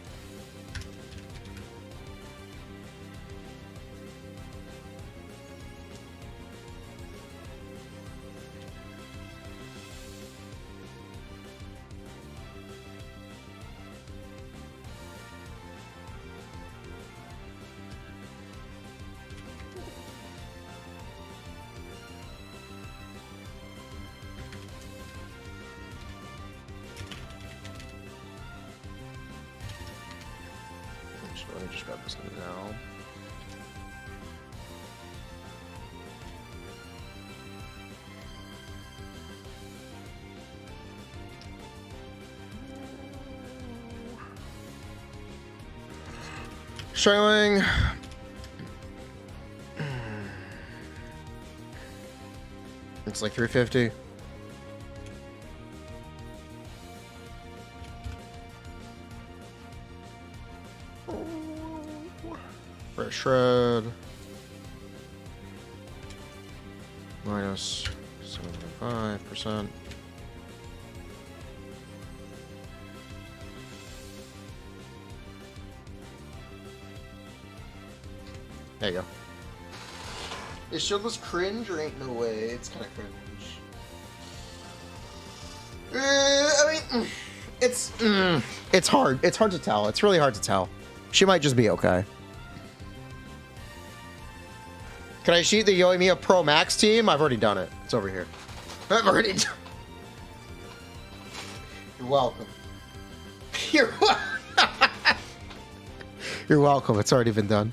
Let me just grab this now. Showing. It's like 350. For shred. Minus 75%. There you go. Is shieldless cringe or ain't no way? It's kind of cringe. I mean, it's hard. It's hard to tell. It's really hard to tell. She might just be okay. Can I cheat the Yoimiya Pro Max team? I've already done it. It's over here. I've already done. You're welcome. You're welcome. You're welcome. It's already been done.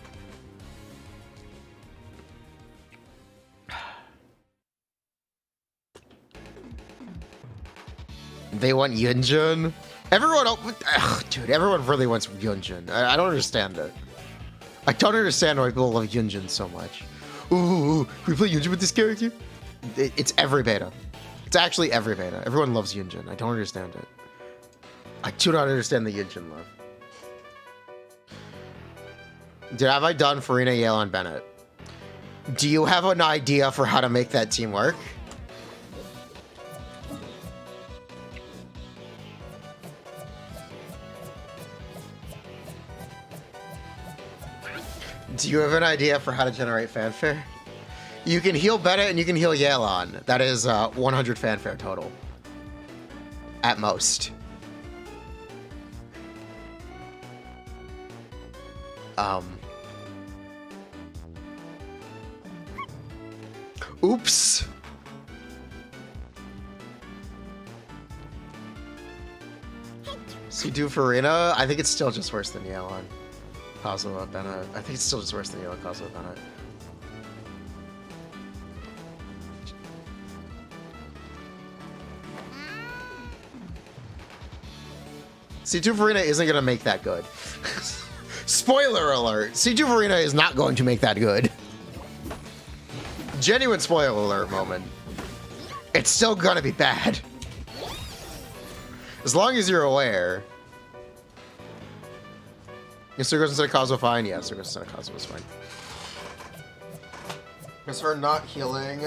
They want Yunjin. Everyone, dude, everyone really wants Yunjin. I don't understand it. I don't understand why people love Yunjin so much. Ooh, can we play Yunjin with this character? It's every beta. It's actually every beta. Everyone loves Yunjin. I don't understand it. I do not understand the Yunjin love. Dude, have I done Furina, Yale, and Bennett? Do you have an idea for how to make that team work? Do you have an idea for how to generate fanfare? You can heal Bennett and you can heal Yelan. That is 100 fanfare total. At most. Oops. C2 Furina? I think it's still just worse than Yelan. Kazuha Bennett. I think it's still just worse than Yelan Kazuha Bennett. C2 Furina isn't going to make that good. Spoiler alert. C2 Furina is not going to make that good. Genuine spoiler alert moment. It's still going to be bad. As long as you're aware. Yes, Surgos instead of Kazuha fine? Yeah, Surgos instead of Kazuha was fine. Is her not healing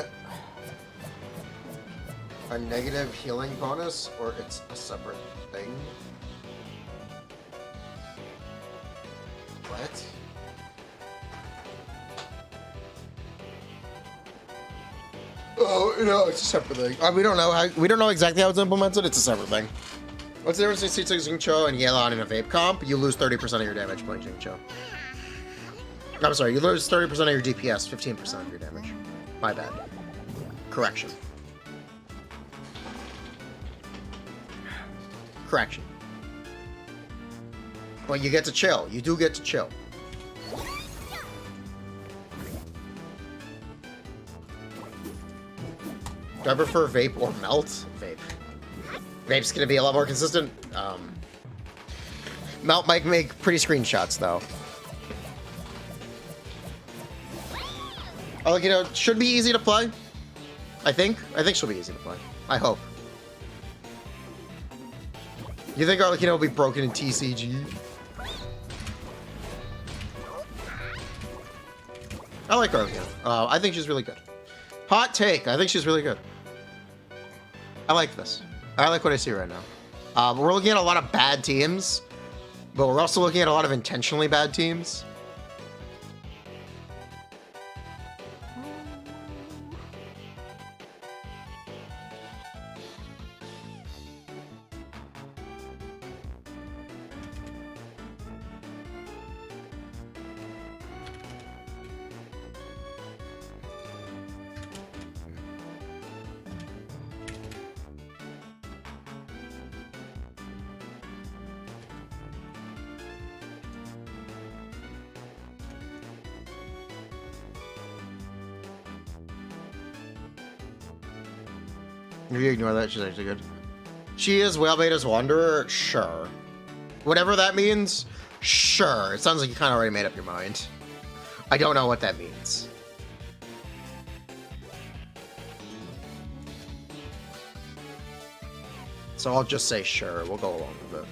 a negative healing bonus, or it's a separate thing? What? Oh no, it's a separate thing. We don't know exactly how it's implemented. It's a separate thing. What's the difference between Jingcho and Yelan in a vape comp? You lose 30% of your damage playing Jingcho. I'm sorry, you lose 30% of your DPS, 15% of your damage. My bad. Correction. Correction. Well, you get to chill. You do get to chill. Do I prefer vape or melt? Vape. Vape's gonna be a lot more consistent. Melt might make pretty screenshots, though. Oh, you know, should be easy to play. I think she'll be easy to play. I hope. You think Arlecchino will be broken in TCG? I like Arlecchino. I think she's really good. Hot take. I think she's really good. I like this. I like what I see right now. We're looking at a lot of bad teams, but we're also looking at a lot of intentionally bad teams. If you ignore that, she's actually good. She is Whale Beta's Wanderer? Sure. Whatever that means, sure. It sounds like you kind of already made up your mind. I don't know what that means. So I'll just say sure. We'll go along with it.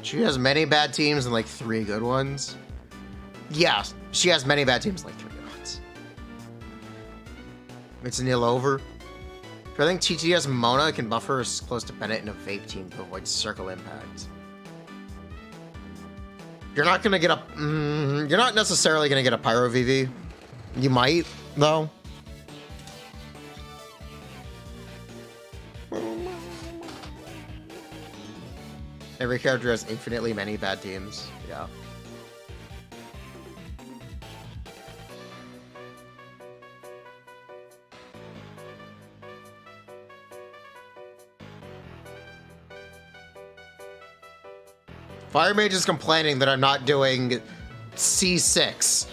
She has many bad teams and like 3 good ones. Yeah, she has many bad teams and like 3 good ones. It's nil over. I think TTS Mona can buff her as close to Bennett in a vape team to avoid circle impact. You're not gonna get a. You're not necessarily gonna get a Pyro VV. You might, though. Every character has infinitely many bad teams. Yeah. Fire Mage is complaining that I'm not doing C6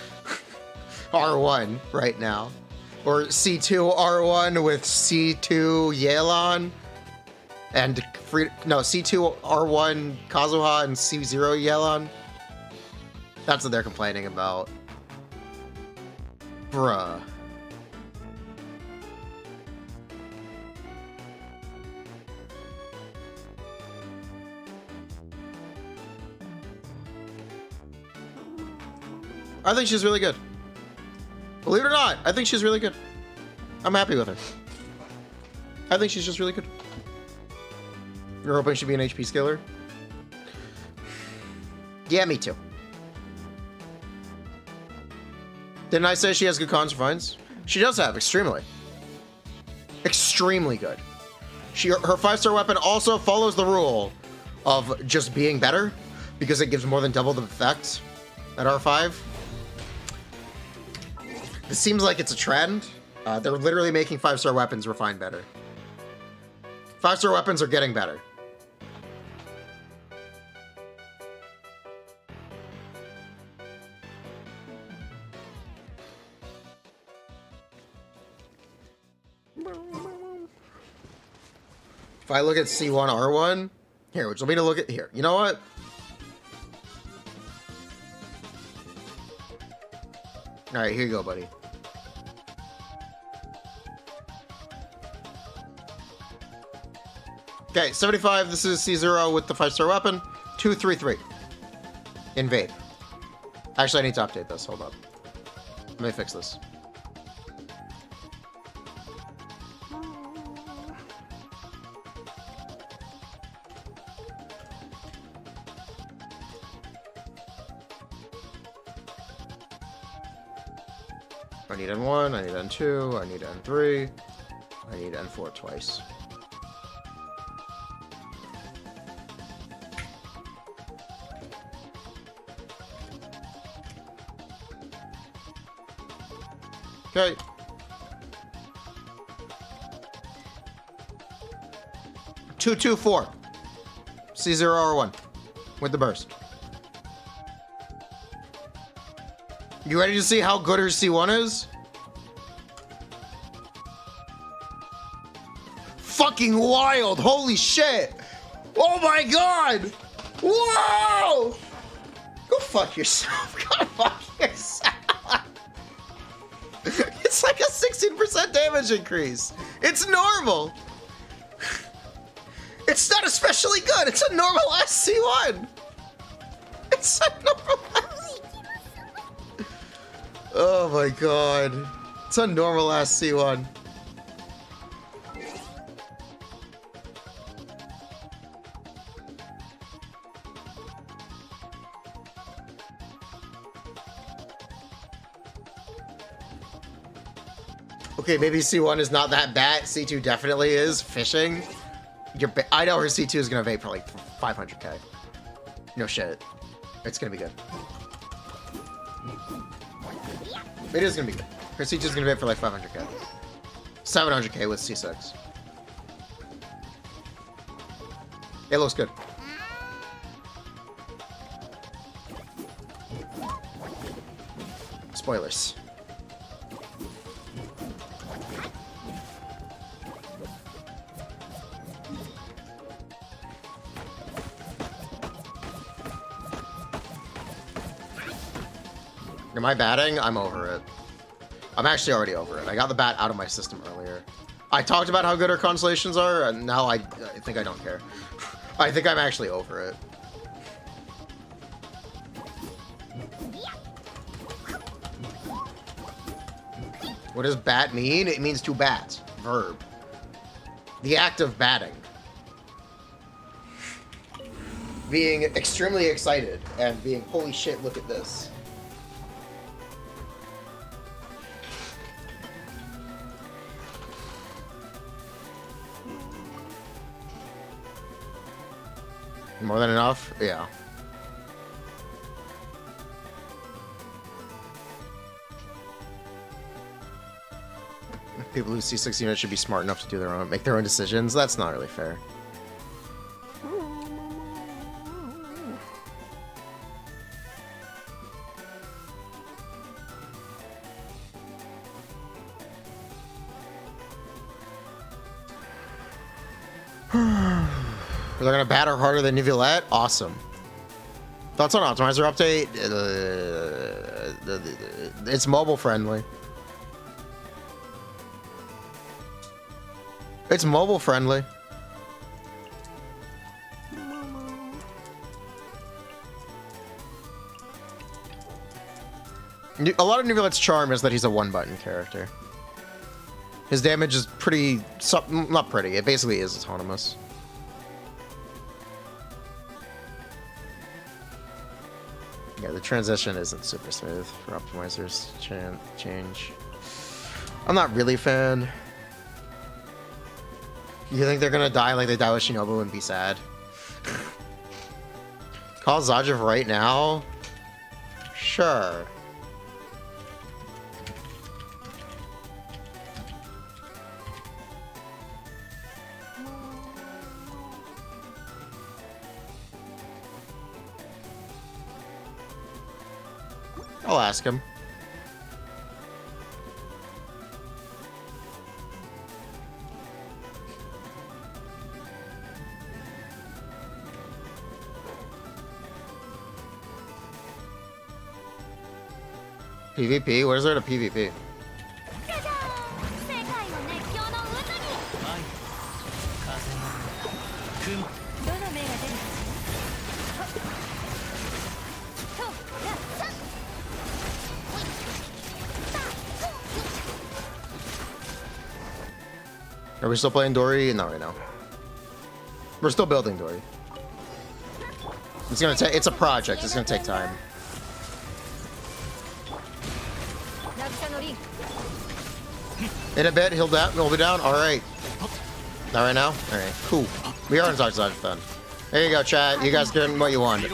R1 right now. Or C2 R1 with C2 Yelan. And C2 R1 Kazuha and C0 Yelan. That's what they're complaining about. Bruh. I think she's really good. Believe it or not, I think she's really good. I'm happy with her. I think she's just really good. You're hoping she'd be an HP scaler? Yeah, me too. Didn't I say she has good cons for finds? She does have, extremely. Extremely good. Her 5-star weapon also follows the rule of just being better, because it gives more than double the effect at R5. It seems like it's a trend. They're literally making 5-star weapons refine better. 5-star weapons are getting better. If I look at C1 R1, here, would you want me to look at here? You know what? All right, here you go, buddy. Okay, 75, this is C0 with the 5-star weapon. 233. Invade. Actually, I need to update this. Hold up. Let me fix this. I need N1, I need N2, I need N3, I need N4 twice. Okay. Two, 2, 4. C0 R1 with the burst. You ready to see how good her C1 is? Fucking wild! Holy shit! Oh my god! Whoa! Go fuck yourself. Go fuck yourself. It's like a 16% damage increase. It's normal. It's not especially good. It's a normal SC1. It's a normal Oh my god. It's a normal ass C1. Okay, maybe C1 is not that bad. C2 definitely is. Fishing. I know her C2 is gonna vape for like 500k. No shit. It's gonna be good. It is gonna be good. Her C2 is gonna vape for like 500k. 700k with C6. It looks good. Spoilers. Am I batting? I'm over it. I'm actually already over it. I got the bat out of my system earlier. I talked about how good our constellations are, and now I think I don't care. I think I'm actually over it. What does bat mean? It means to bat. Verb. The act of batting. Being extremely excited and being, holy shit, look at this. More than enough? Yeah. People who see 6 units should be smart enough to make their own decisions. That's not really fair. They're gonna batter harder than Nivelette? Awesome. Thoughts on Optimizer update? It's mobile friendly. It's mobile friendly. A lot of Nivelette's charm is that he's a one-button character. His damage is pretty... not pretty. It basically is autonomous. Yeah, the transition isn't super smooth for Optimizer's change. I'm not really a fan. You think they're gonna die like they die with Shinobu and be sad? Call Zajiv right now? Sure. I'll ask him. PvP? What is there to PvP? Are we still playing Dory? Not right now. We're still building Dory. It's gonna take. It's a project. It's gonna take time. In a bit, he'll be down. All right. Not right now. All right. Cool. We are in Zajiv then. There you go, chat. You guys getting what you want. Yep.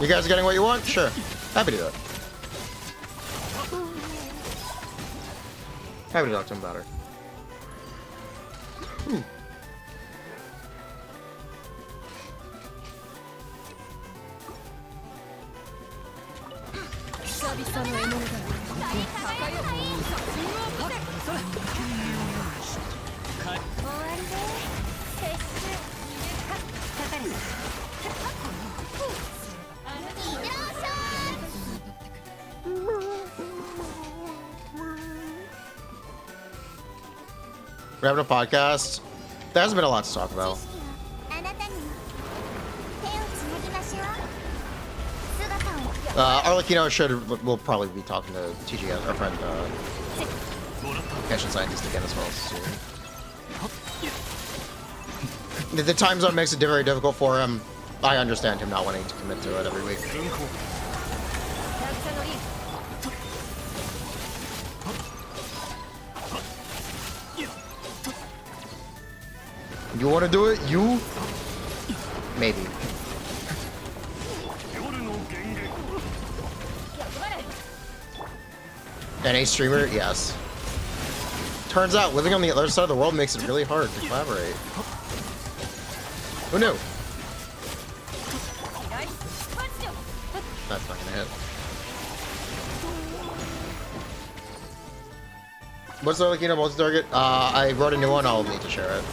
You guys getting what you want? Sure. Happy to do it. Happy to talk to him about her. We're having a podcast. There hasn't been a lot to talk about. Arlecchino will probably be talking to TGS, our friend, Genshin Scientist again as well soon. The time zone makes it very difficult for him. I understand him not wanting to commit to it every week. You want to do it? You? Maybe. NA streamer? Yes. Turns out living on the other side of the world makes it really hard to collaborate. Who knew? That's not gonna hit. What's the Arlecchino multi-target? I wrote a new one, I'll need to share it.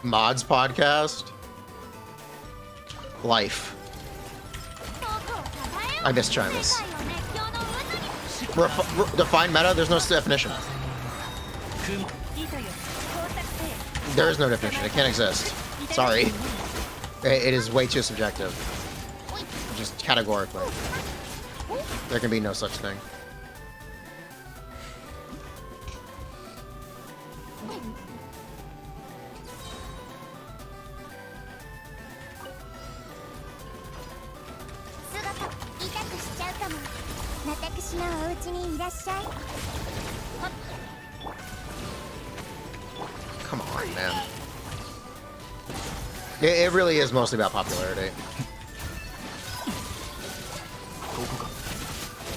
Mods podcast. Life. I miss trying this. Define meta, there's no definition. There is no definition, it can't exist. Sorry. It is way too subjective. Just categorically. There can be no such thing. Come on, man. It really is mostly about popularity.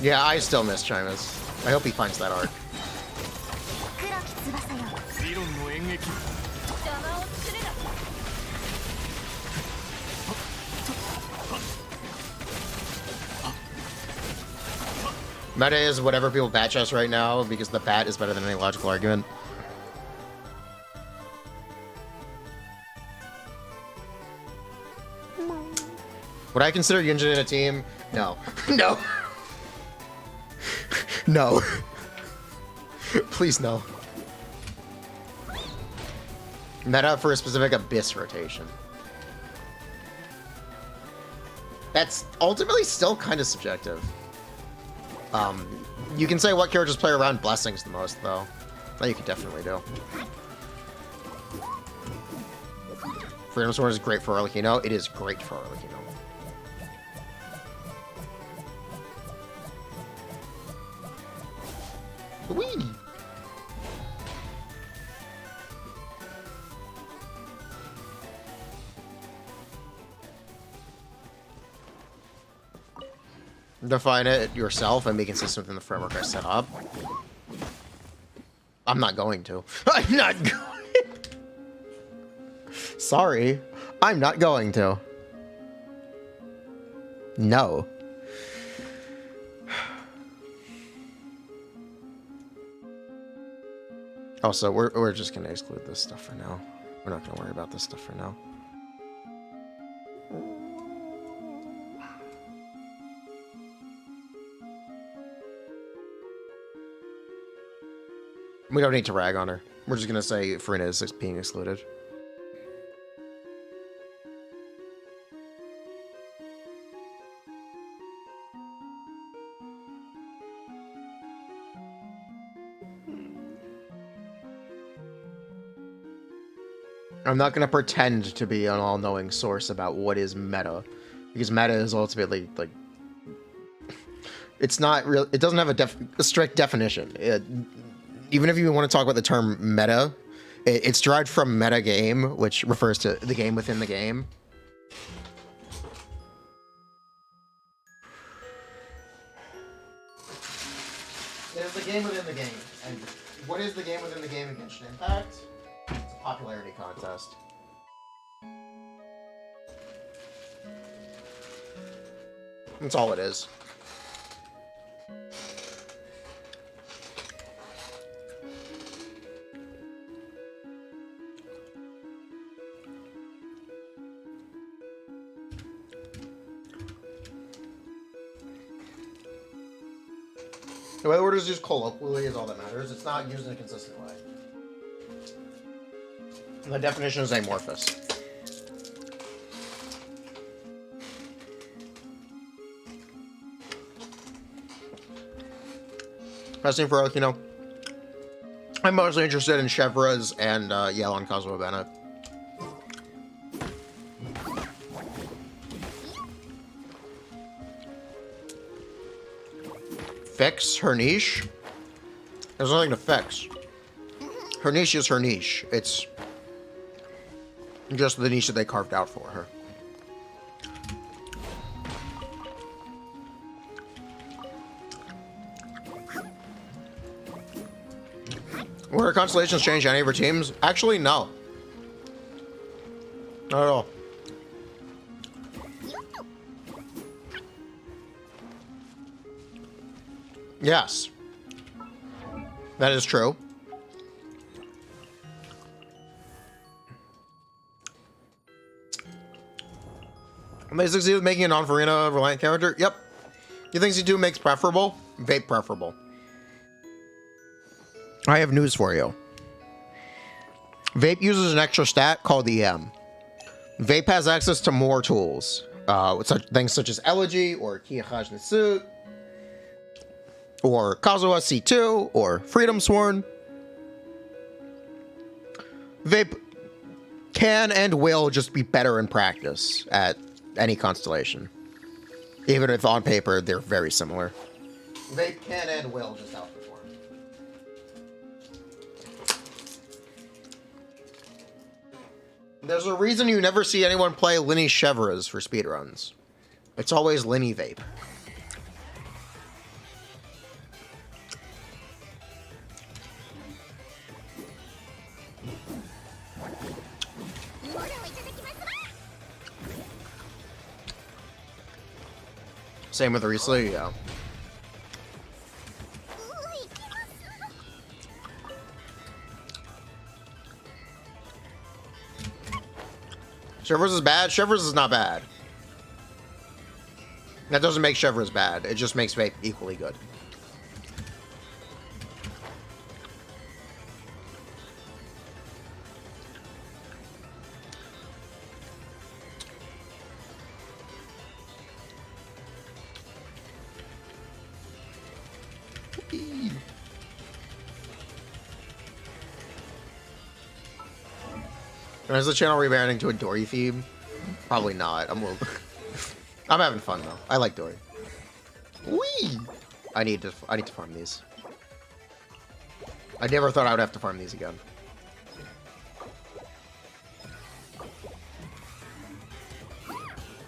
Yeah, I still miss Chimus. I hope he finds that arc. Meta is whatever people batch us right now because the bat is better than any logical argument. Would I consider Genshin in a team? No. No. No. Please no. Meta for a specific Abyss rotation. That's ultimately still kind of subjective. You can say what characters play around blessings the most, though. That you could definitely do. Freedom Sword is great for Arlecchino. It is great for Arlecchino. Whee! Define it yourself and be consistent within the framework I set up. I'm not going to. I'm not going. Sorry. I'm not going to. No. Also, we're just gonna exclude this stuff for now. We're not gonna worry about this stuff for now. We don't need to rag on her. We're just gonna say Furina is being excluded. I'm not gonna pretend to be an all-knowing source about what is meta, because meta is ultimately like it's not real. It doesn't have a strict definition. Even if you want to talk about the term meta, it's derived from meta game, which refers to the game within the game. It is the game within the game. And what is the game within the game in Genshin Impact? It's a popularity contest. That's all it is. The way the word is used colloquially is all that matters. It's not used in a consistent way. And the definition is amorphous. Testing for Arlecchino. I'm mostly interested in Chevras and Yell on Cosmo Bennett. Fix her niche? There's nothing to fix. Her niche is her niche. It's just the niche that they carved out for her. Were Constellations change any of her teams? Actually, no. Not at all. Yes. That is true. They succeed with making a non-Furina reliant character. Yep. You think C2 makes preferable? Vape preferable. I have news for you. Vape uses an extra stat called EM. Vape has access to more tools. With things such as Elegy or Kiyahaj Nitsut or Kazuha C2 or Freedom Sworn. Vape can and will just be better in practice at any constellation. Even if on paper they're very similar. Vape can and will just outperform. There's a reason you never see anyone play Linny Chevres for speedruns. It's always Linny Vape. Same with Riesling, yeah. Chevres is bad? Chevres is not bad. That doesn't make Chevres bad. It just makes Vape equally good. Is the channel rebranding to a Dory theme? Probably not. I'm having fun though. I like Dory. Whee! I need to farm these. I never thought I would have to farm these again.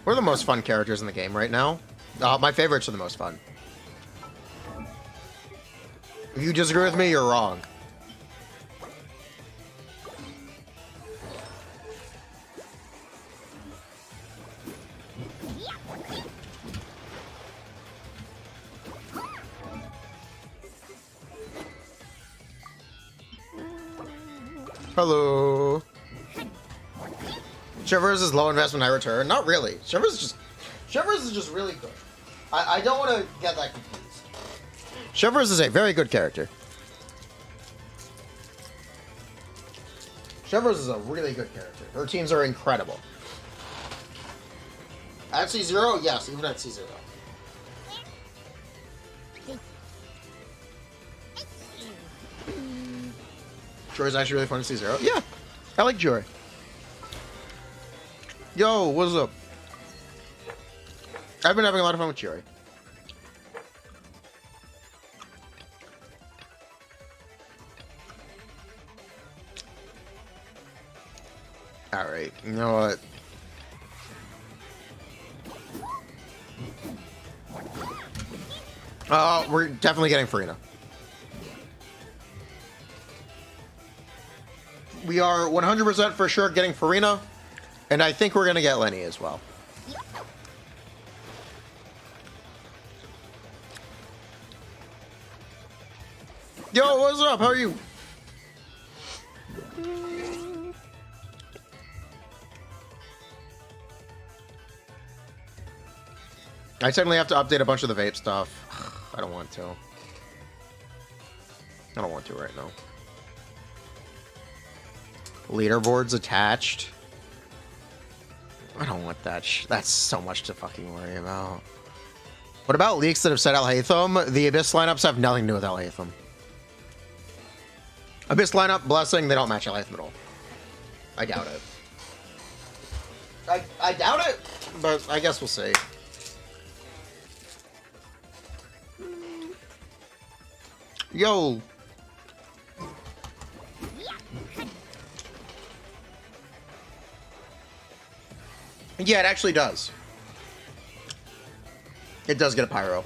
What are the most fun characters in the game right now? My favorites are the most fun. If you disagree with me, you're wrong. Hello. Chevres is low investment, high return. Not really. Chevres is just really good. I don't want to get that confused. Chevres is a very good character. Chevres is a really good character. Her teams are incredible. At C0, yes, even at C0. Jory's actually really fun to C0. Yeah, I like Jory. Yo, what's up? I've been having a lot of fun with Jory. Alright, you know what? We're definitely getting Furina. We are 100% for sure getting Furina, and I think we're going to get Lenny as well. Yo, what's up? How are you? I certainly have to update a bunch of the vape stuff. I don't want to. I don't want to right now. Leaderboards attached. I don't want that. That's so much to fucking worry about. What about leaks that have said Al Haytham? The Abyss lineups have nothing to do with Al Haytham. Abyss lineup, Blessing, they don't match Al Haytham at all. I doubt it. I doubt it, but I guess we'll see. Yo. Yeah, it actually does. It does get a pyro.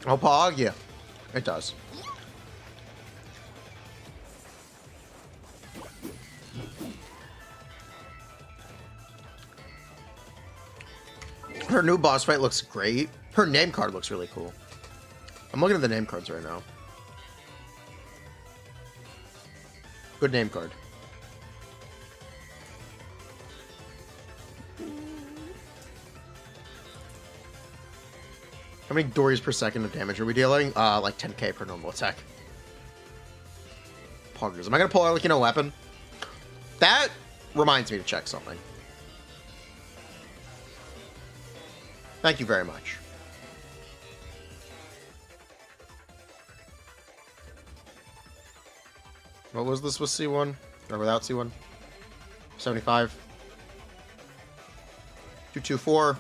Oh, Pog? Yeah, it does. Her new boss fight looks great. Her name card looks really cool. I'm looking at the name cards right now. Good name card. How many Dories per second of damage are we dealing? Like 10k per normal attack. Poggers. Am I gonna pull Arlecchino weapon? That reminds me to check something. Thank you very much. What was this with C1? Or without C1? 75. 224.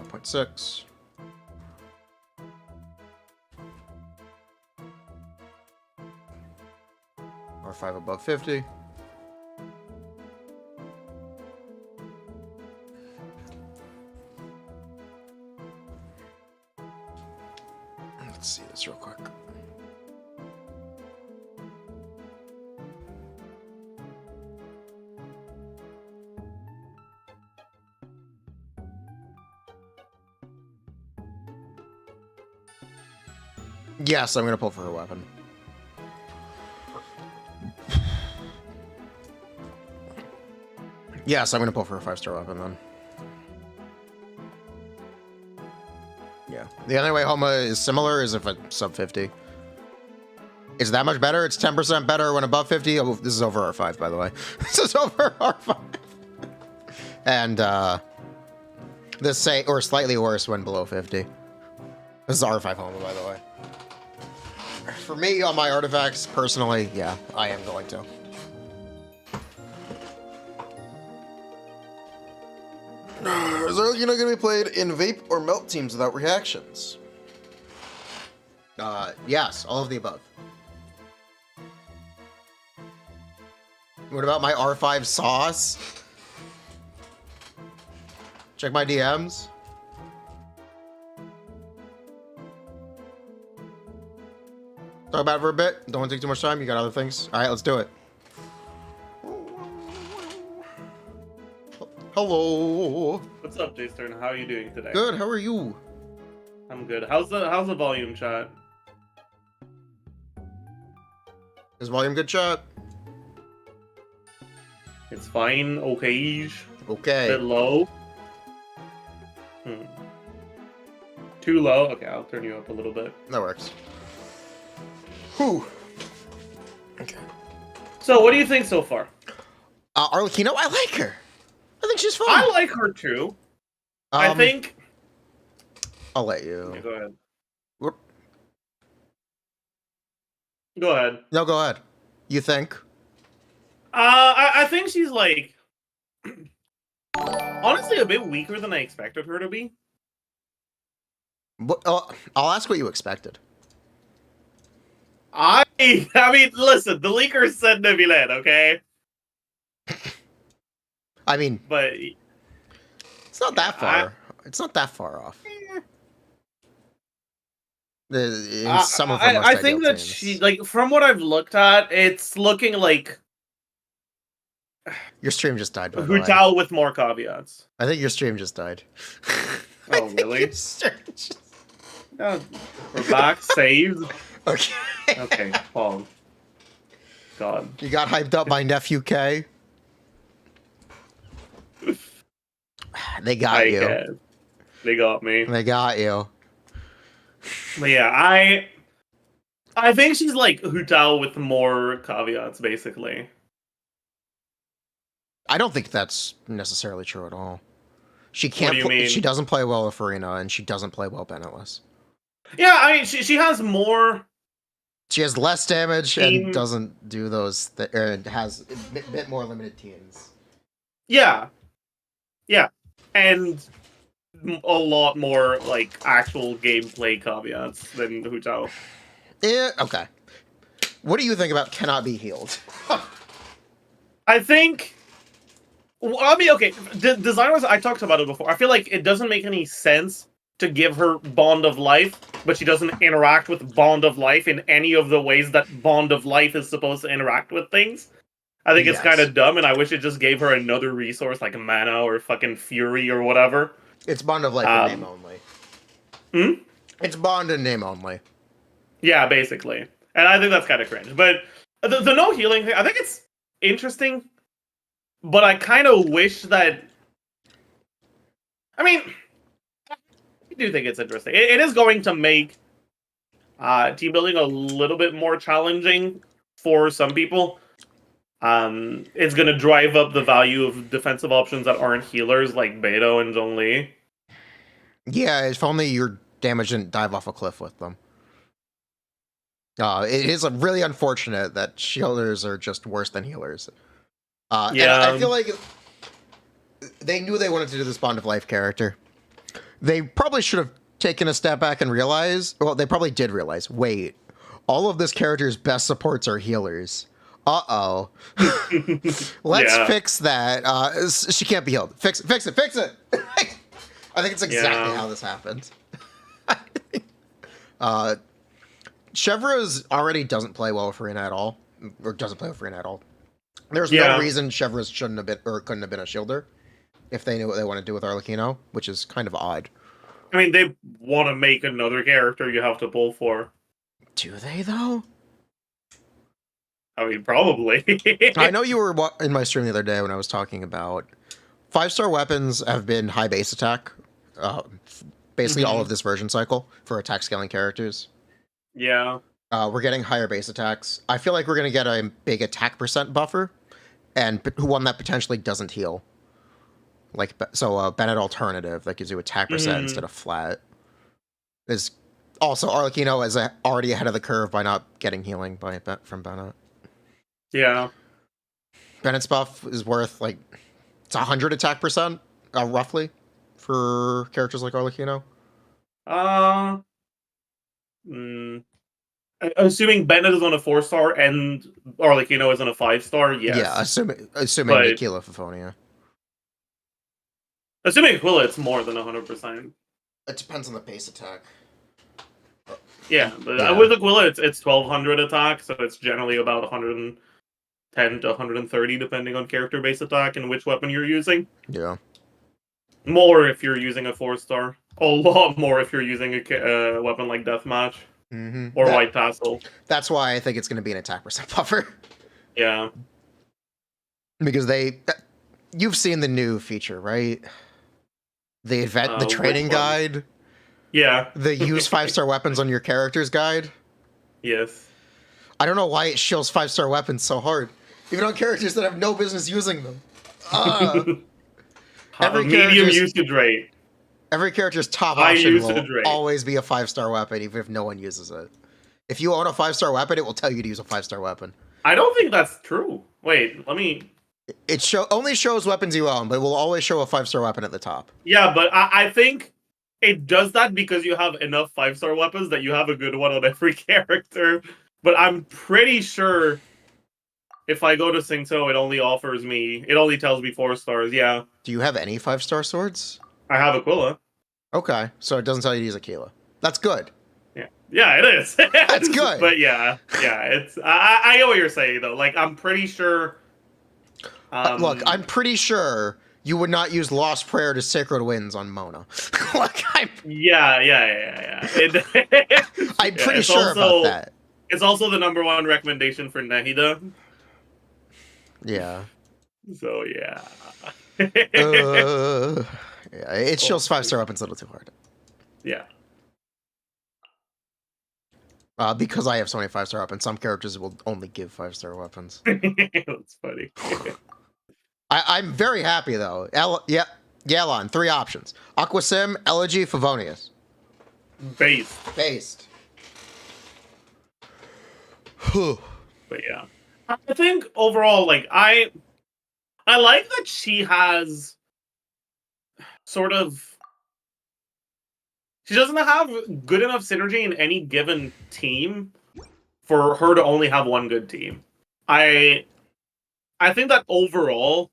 Point 0.6. R5 above 50. Let's see this real quick. Yes, I'm gonna pull for her weapon. Yes, I'm gonna pull for a 5-star weapon then. Yeah. The only way Homa is similar is if it's sub 50. Is that much better? It's 10% better when above 50. Oh, this is over R5, by the way. This is over R5. And this say or slightly worse when below 50. This is R5 Homa, by the way. For me, on my artifacts, personally, yeah, I am going to. Is Arlecchino going to be played in vape or melt teams without reactions? Yes, all of the above. What about my R5 sauce? Check my DMs. Talk about it for a bit. Don't want to take too much time. You got other things. All right, let's do it. Hello. What's up, Jason? How are you doing today? Good. How are you? I'm good. How's the volume, chat? Is volume good, chat? It's fine. Okay-ish. Okay. Bit low. Too low. Okay, I'll turn you up a little bit. That works. Whew. Okay. So, what do you think so far? Arlecchino, I like her. I think she's fun. I like her too. I think. I'll let you. Yeah, go ahead. Whoop. Go ahead. No, go ahead. You think? I think she's like honestly a bit weaker than I expected her to be. But, I'll ask what you expected. I mean, listen, the leakers said Nevilet, okay? I mean, but it's not that far. It's not that far off. In some of her most I think ideal that teams. she, like, from what I've looked at, it's looking like Your stream just died, by the Hu way. Tao with more caveats. I think your stream just died. Oh, really? Your stream just- Oh, we're back, saved. Okay. Okay, Paul. God. You got hyped up by Nephew K. They got you. guess. They got me. They got you. But yeah, I think she's like Hu Tao with more caveats, basically. I don't think that's necessarily true at all. She can't. What do you mean? She doesn't play well with Furina, and she doesn't play well Bennetless. Yeah, I mean, she has more. She has less damage Team- and doesn't do those. Or has a bit more limited teams. Yeah. Yeah. And a lot more, like, actual gameplay caveats than Hu Tao. Yeah. Okay. What do you think about cannot be healed? I think. Well, I mean, okay. Design-wise, I talked about it before. I feel like it doesn't make any sense to give her Bond of Life, but she doesn't interact with Bond of Life in any of the ways that Bond of Life is supposed to interact with things. I think it's Yes. kind of dumb, and I wish it just gave her another resource like mana or fucking Fury or whatever. It's Bond of Life in name only. Hmm? It's Bond in name only. Yeah, basically. And I think that's kind of cringe. But the no healing thing, I think it's interesting, but I kind of wish that... I mean, I do think it's interesting. It is going to make team building a little bit more challenging for some people. It's going to drive up the value of defensive options that aren't healers, like Beto and Zhongli. Yeah, if only your damage didn't dive off a cliff with them. It is really unfortunate that shielders are just worse than healers. And I feel like they knew they wanted to do this Bond of Life character. They probably should have taken a step back and realized, well, they probably did realize, wait, all of this character's best supports are healers. Uh-oh. Let's fix that. She can't be healed. Fix it. I think it's exactly how this happened. Chevro's already doesn't play well with Furina at all. Or doesn't play with Furina at all. There's no reason Chevro's shouldn't have been, or couldn't have been a shielder if they knew what they want to do with Arlecchino, which is kind of odd. I mean, they want to make another character you have to pull for. Do they, though? I mean, probably. I know you were in my stream the other day when I was talking about 5-star weapons have been high base attack. Basically all of this version cycle for attack scaling characters. Yeah. We're getting higher base attacks. I feel like we're going to get a big attack percent buffer, and one that potentially doesn't heal. Like, so Bennett alternative that gives you attack percent instead of flat. Is also Arlecchino is already ahead of the curve by not getting healing from Bennett. Yeah. Bennett's buff is worth like it's 100 attack percent, roughly, for characters like Arlecchino. Assuming Bennett is on a 4-star and Arlecchino is on a 5-star, yes. Yeah, assuming Aquila Phofonia. Assuming Aquila, it's more than 100%. It depends on the base attack. Yeah, but with Aquila, it's 1200 attack, so it's generally about 110 to 130, depending on character base attack and which weapon you're using. Yeah. More if you're using a 4-star. A lot more if you're using a weapon like Deathmatch. Or White Tassel. That's why I think it's going to be an attack percent buffer. Yeah. Because you've seen the new feature, right? The event, the training guide. Yeah. The use 5-star weapons on your character's guide. Yes. I don't know why it shields 5-star weapons so hard, even on characters that have no business using them. Every medium usage rate. Every character's top option will always be a 5-star weapon, even if no one uses it. If you own a 5-star weapon, it will tell you to use a 5-star weapon. I don't think that's true. Wait, let me... It only shows weapons you own, but it will always show a 5-star weapon at the top. Yeah, but I think it does that because you have enough 5-star weapons that you have a good one on every character. But I'm pretty sure if I go to Singto, it only tells me 4 stars, yeah. Do you have any 5-star swords? I have Aquila. Okay, so it doesn't tell you to use Aquila. That's good. Yeah, it is. That's good. But yeah, it's. I get what you're saying though. Like, I'm pretty sure. Look, I'm pretty sure you would not use Lost Prayer to Sacred Winds on Mona. Yeah. I'm pretty sure about that. It's also the #1 recommendation for Nahida. Yeah. So yeah. Yeah, it shows 5-star weapons a little too hard. Yeah. Because I have so many 5-star weapons, some characters will only give 5-star weapons. That's funny. I'm very happy though. Yalon, 3 options: Aquasim, Elegy, Favonius. Based. But yeah, I think overall, like I like that she has sort of. She doesn't have good enough synergy in any given team for her to only have one good team. I think that overall,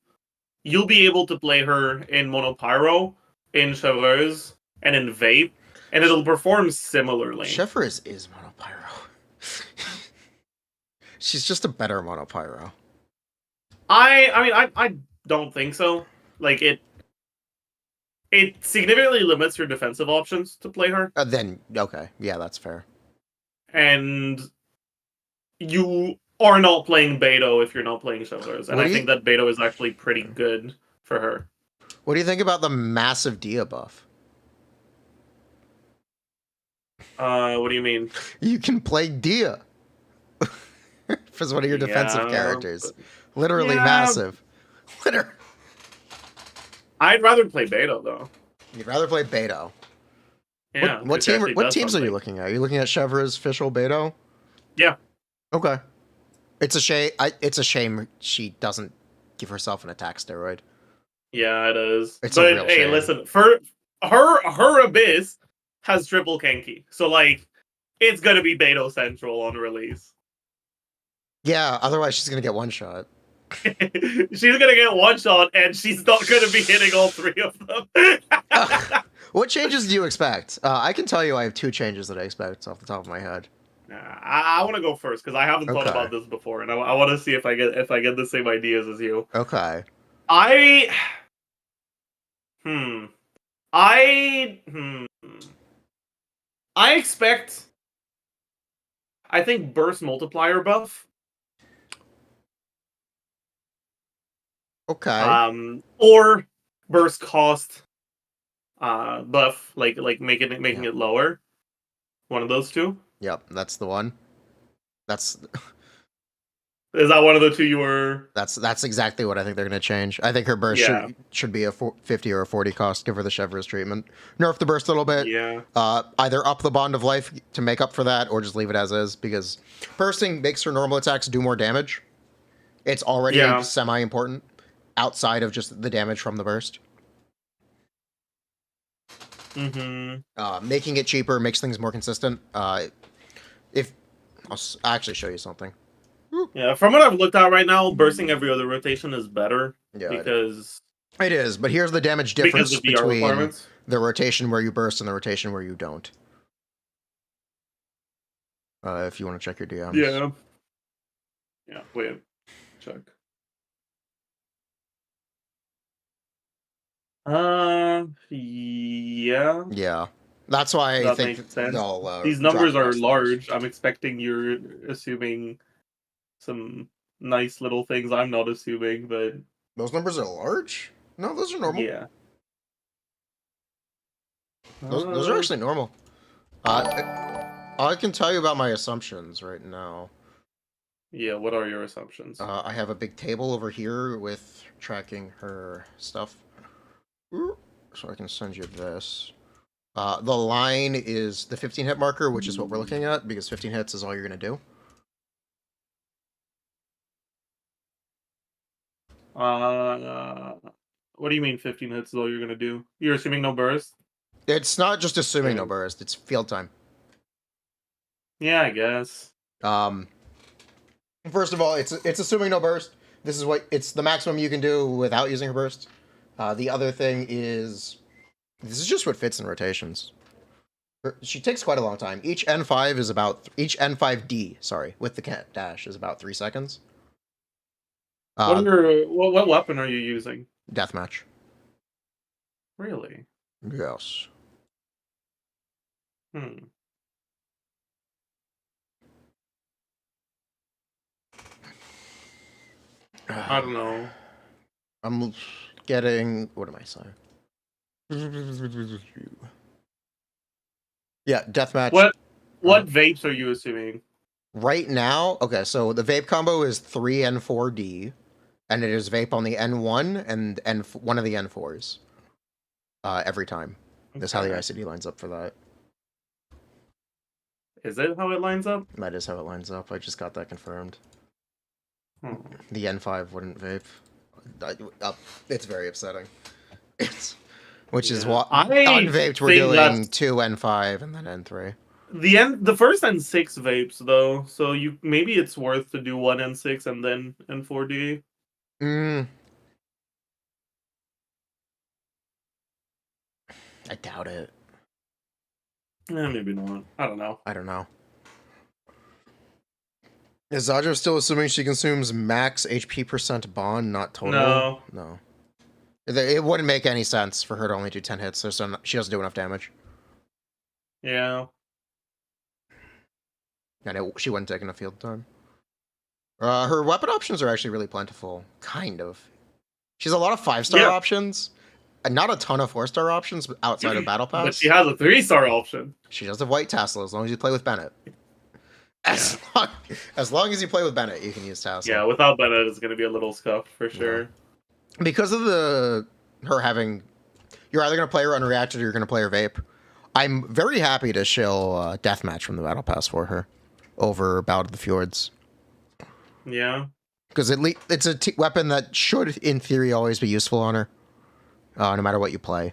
you'll be able to play her in Monopyro, in Chevreuse, and in vape, and it'll perform similarly. Sheffer is monopyro. She's just a better monopyro. I don't think so. Like it significantly limits your defensive options to play her, Then okay, yeah, that's fair. and you are not playing Beto if you're not playing Shivers, and I think that Beto is actually pretty good for her. What do you think about the massive Dia buff? What do you mean? You can play Dia as one of your defensive characters. Literally massive. Literally. I'd rather play Beto though. You'd rather play Beto. Yeah. What teams are you looking at? Are you looking at Chevra's, Fischl, Beto? Yeah. Okay. It's a shame. It's a shame she doesn't give herself an attack steroid. Yeah, it is. It's a real shame. Listen, for her Abyss has triple Kenki, so like, it's gonna be Beto Central on release. Yeah, otherwise she's gonna get one shot. She's gonna get one shot, and she's not gonna be hitting all three of them. What changes do you expect? I can tell you I have 2 changes that I expect off the top of my head. I want to go first because I haven't thought about this before, and I want to see if I get the same ideas as you. Okay. I expect. I think burst multiplier buff. Okay. Or burst cost buff, like making it lower. One of those two. Yep, that's the one. Is that one of the two you were? That's exactly what I think they're going to change. I think her burst should be a 50 or a 40 cost. Give her the Chevra's treatment. Nerf the burst a little bit. Yeah. Either up the bond of life to make up for that, or just leave it as is, because bursting makes her normal attacks do more damage. It's already semi-important outside of just the damage from the burst. Making it cheaper makes things more consistent. If I'll actually show you something. Yeah, from what I've looked at right now, bursting every other rotation is better. Yeah, because it is. But here's the damage difference between the rotation where you burst and the rotation where you don't. If you want to check your DMs. Yeah. Yeah. Wait. Check. Yeah. Yeah. That's why I think these numbers are large. I'm expecting you're assuming some nice little things I'm not assuming, but those numbers are large? No, those are normal. Yeah. Those are actually normal. I can tell you about my assumptions right now. Yeah, what are your assumptions? I have a big table over here with tracking her stuff. So I can send you this. The line is the 15 hit marker, which is what we're looking at, because 15 hits is all you're going to do. What do you mean 15 hits is all you're going to do? You're assuming no burst? It's not just assuming no burst, it's field time. Yeah, I guess. First of all, it's assuming no burst. This is it's the maximum you can do without using her burst. The other thing is, this is just what fits in rotations. She takes quite a long time. Each N5D, sorry, with the cat dash is about 3 seconds. What weapon are you using? Deathmatch. Really? Yes. I don't know. I'm getting... What am I saying? Yeah, deathmatch. What vapes are you assuming? Right now, okay, so the vape combo is 3 N4D, and it is vape on the N1 and one of the N4s. Every time. That's how the ICD lines up for that. Is that how it lines up? That is how it lines up. I just got that confirmed. The N5 wouldn't vape. It's very upsetting. Which is why unvaped we're doing 2 N5 and then N3. The first N6 vapes though, so maybe it's worth to do 1 N6 and then N4D. I doubt it. Maybe not. I don't know. I don't know. Is Zajo still assuming she consumes max HP percent bond, not total? No. No. It wouldn't make any sense for her to only do 10 hits. She doesn't do enough damage. Yeah. And she wouldn't take enough field time. Her weapon options are actually really plentiful. Kind of. She has a lot of 5-star options. And not a ton of 4-star options outside of Battle Pass. But she has a 3-star option. She does have White Tassel as long as you play with Bennett. As long as you play with Bennett, you can use Tassel. Yeah, without Bennett, it's going to be a little scuffed for sure. Yeah. Because of her having... You're either going to play her unreacted or you're going to play her vape. I'm very happy to shill Deathmatch from the Battle Pass for her over Battle of the Fjords. Yeah. Because it's a weapon that should, in theory, always be useful on her. No matter what you play.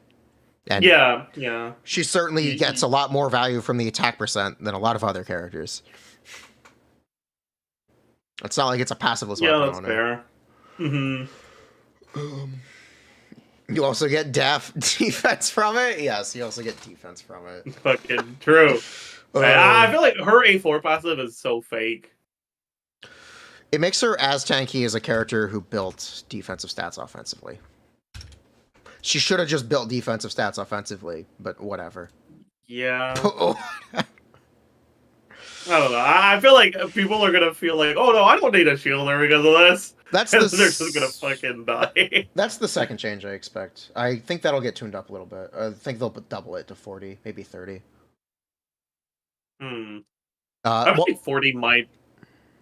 And yeah. She certainly gets a lot more value from the attack percent than a lot of other characters. It's not like it's a passively weapon that's on fair. her. Mm-hmm. You also get defense from it? Yes, you also get defense from it. Fucking true. I feel like her A4 passive is so fake. It makes her as tanky as a character who built defensive stats offensively. She should have just built defensive stats offensively, but whatever. Yeah. I don't know. I feel like people are gonna feel like, oh no, I don't need a shielder because of this. They're just gonna fucking die. That's the second change I expect. I think that'll get tuned up a little bit. I think they'll double it to 40, maybe 30. I think 40 might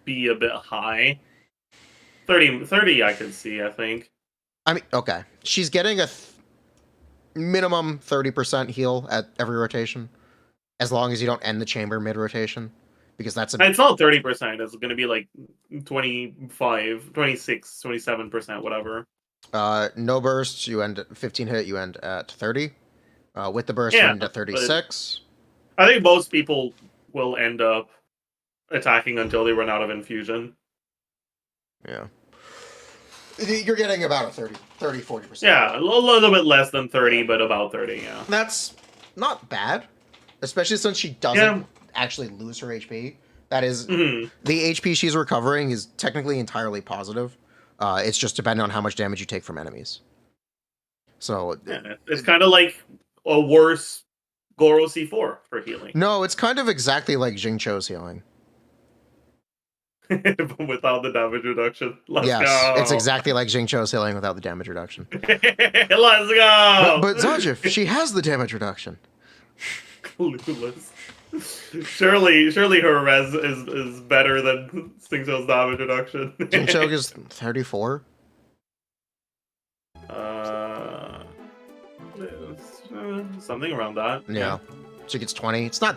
be a bit high. 30 I can see, I think. I mean, okay. She's getting a minimum 30% heal at every rotation, as long as you don't end the chamber mid-rotation. Because that's it's not 30%. It's going to be like 25, 26, 27%, whatever. No burst, you end at 15 hit, you end at 30. With the burst, you end at 36. I think most people will end up attacking until they run out of infusion. Yeah. You're getting about a 40%. Yeah, a little bit less than 30, but about 30, yeah. That's not bad. Especially since she doesn't actually lose her HP. That is, the HP she's recovering is technically entirely positive. It's just depending on how much damage you take from enemies. So it's kind of like a worse Goro C4 for healing. No, it's kind of exactly like Jingcho's healing. Without the damage reduction. Let's go. It's exactly like Jingcho's healing without the damage reduction. Let's go! But Zajif, she has the damage reduction. Clueless. Surely her res is better than Stingshell's damage reduction. Jingcho is 34. Something around that. Yeah. She gets 20. It's not.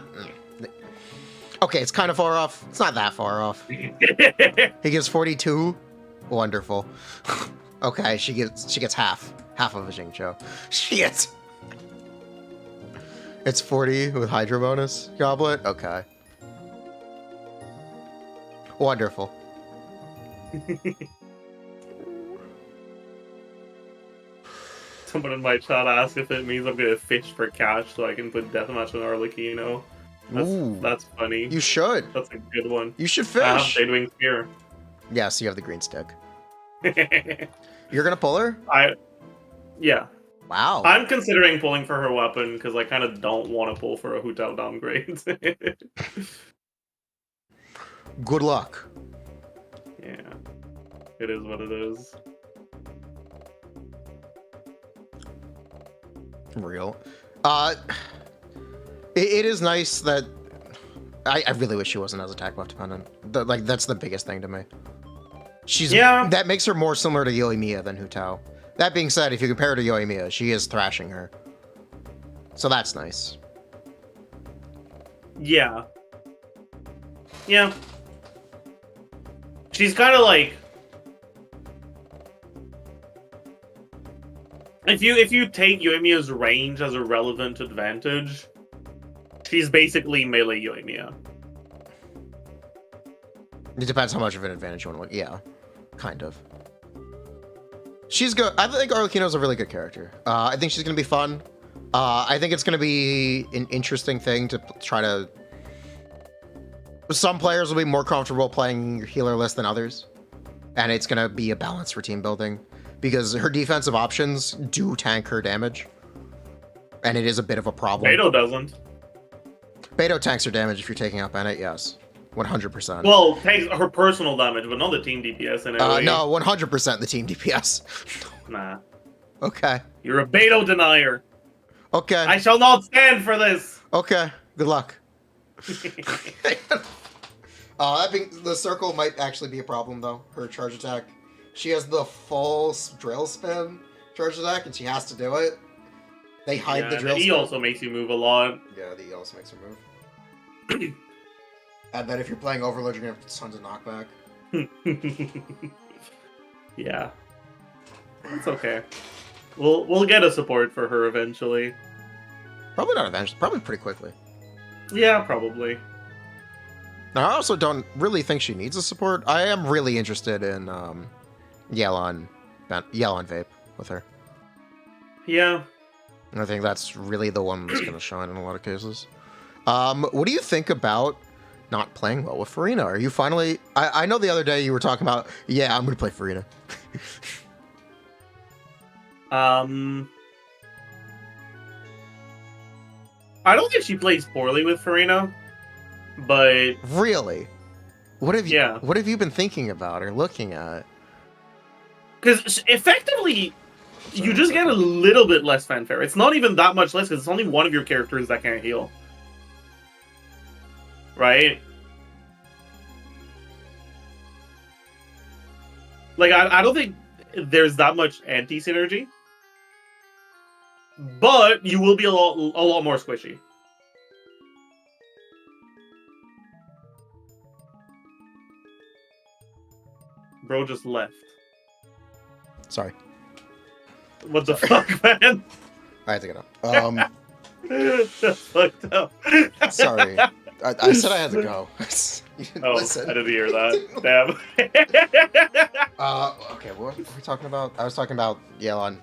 Okay, it's kind of far off. It's not that far off. He gives 42. Wonderful. Okay, she gets half of a Jingcho. She gets. It's 40 with Hydro bonus goblet. Okay. Wonderful. Someone in my chat asked if it means I'm gonna fish for cash so I can put deathmatch on Arlecchino. That's funny. You should. That's a good one. You should fish. I have Shadewing Spear. Yes, you have the green stick. You're gonna pull her? Yeah. Wow. I'm considering pulling for her weapon because I kind of don't want to pull for a Hutao downgrade. Good luck. Yeah. It is what it is. Real. It is nice that I really wish she wasn't as attack buff dependent. That's the biggest thing to me. That makes her more similar to Yoimiya than Hutao. That being said, if you compare her to Yoimiya, she is thrashing her. So that's nice. Yeah. Yeah. She's kind of like... If you take Yoimiya's range as a relevant advantage, she's basically melee Yoimiya. It depends how much of an advantage you want to look. Yeah, kind of. She's good. I think Arlecchino's a really good character. I think she's going to be fun. I think it's going to be an interesting thing to try to... Some players will be more comfortable playing healerless than others. And it's going to be a balance for team building. Because her defensive options do tank her damage. And it is a bit of a problem. Beto doesn't. Beto tanks her damage if you're taking out Bennett, yes. 100%. Well, takes her personal damage, but not the team DPS in AoE. No, 100% the team DPS. Nah. Okay. You're a Beto denier. Okay. I shall not stand for this. Okay. Good luck. The circle might actually be a problem, though. Her charge attack. She has the full drill spin charge attack, and she has to do it. They hide the drill spin. E also makes you move a lot. Yeah, the E also makes her move. And then if you're playing Overload, you're gonna have tons of knockback. Yeah. It's okay. We'll get a support for her eventually. Probably not eventually. Probably pretty quickly. Yeah, probably. Now, I also don't really think she needs a support. I am really interested in Yell on Vape with her. Yeah. I think that's really the one that's going to shine in a lot of cases. What do you think about not playing well with Furina? Are you finally... I know the other day you were talking about, yeah, I'm going to play Furina. I don't think she plays poorly with Furina, but... Really? What have you been thinking about or looking at? Because effectively, you just get a little bit less fanfare. It's not even that much less, because it's only one of your characters that can't heal. Right? Like, I don't think there's that much anti-synergy. But you will be a lot more squishy. Bro just left. Sorry. What the fuck, man? I had to get up. That's fucked up. Sorry. I said I had to go. You didn't listen. I didn't hear that. Damn. Okay, what were we talking about? I was talking about Yelon.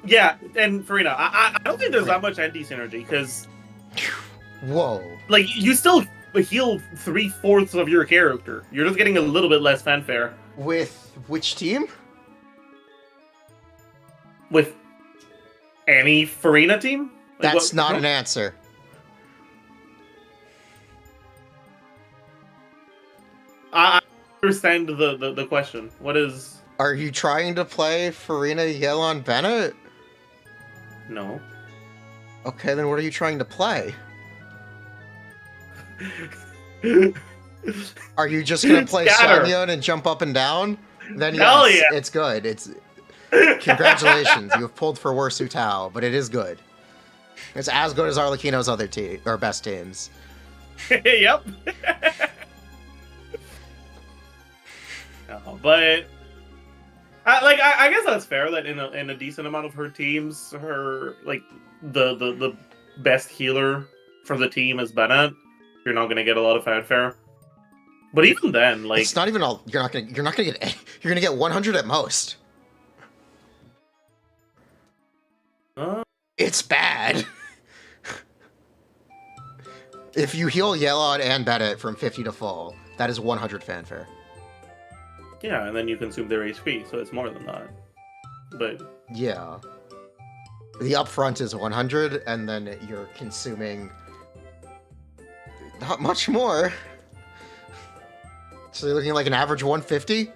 Yeah, and Furina, I don't think there's that much anti-synergy, because... Whoa. Like, you still heal 3/4 of your character. You're just getting a little bit less fanfare. With which team? With any Furina team? Like, that's not an answer. I understand the question. What is... Are you trying to play Furina Yelon Bennett? No. Okay, then what are you trying to play? Are you just gonna play Sanyon and jump up and down? Then yes, it's good. It's congratulations, you have pulled for worse Utao, but it is good. It's as good as Arlecchino's other team or best teams. Yep. No, but I guess that's fair that in a decent amount of her teams, her like the best healer for the team is Bennett. You're not gonna get a lot of fanfare. But even then, like, it's not even all. You're not gonna get. You're gonna get 100 at most. It's bad. If you heal Yelon and Bennett from 50 to full, that is 100 fanfare. Yeah, and then you consume their HP, so it's more than that. But yeah, the upfront is 100, and then you're consuming not much more. So you're looking like an average 150?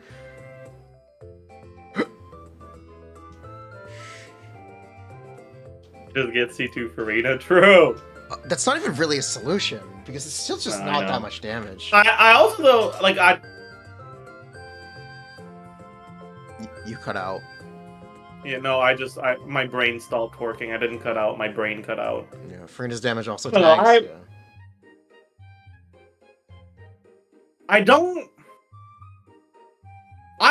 Just get C2 Furina, true. That's not even really a solution, because it's still just not that much damage. I also, though, like, You cut out. Yeah, no, my brain stopped working. I didn't cut out, my brain cut out. Yeah, Furina's damage also no, tanks. I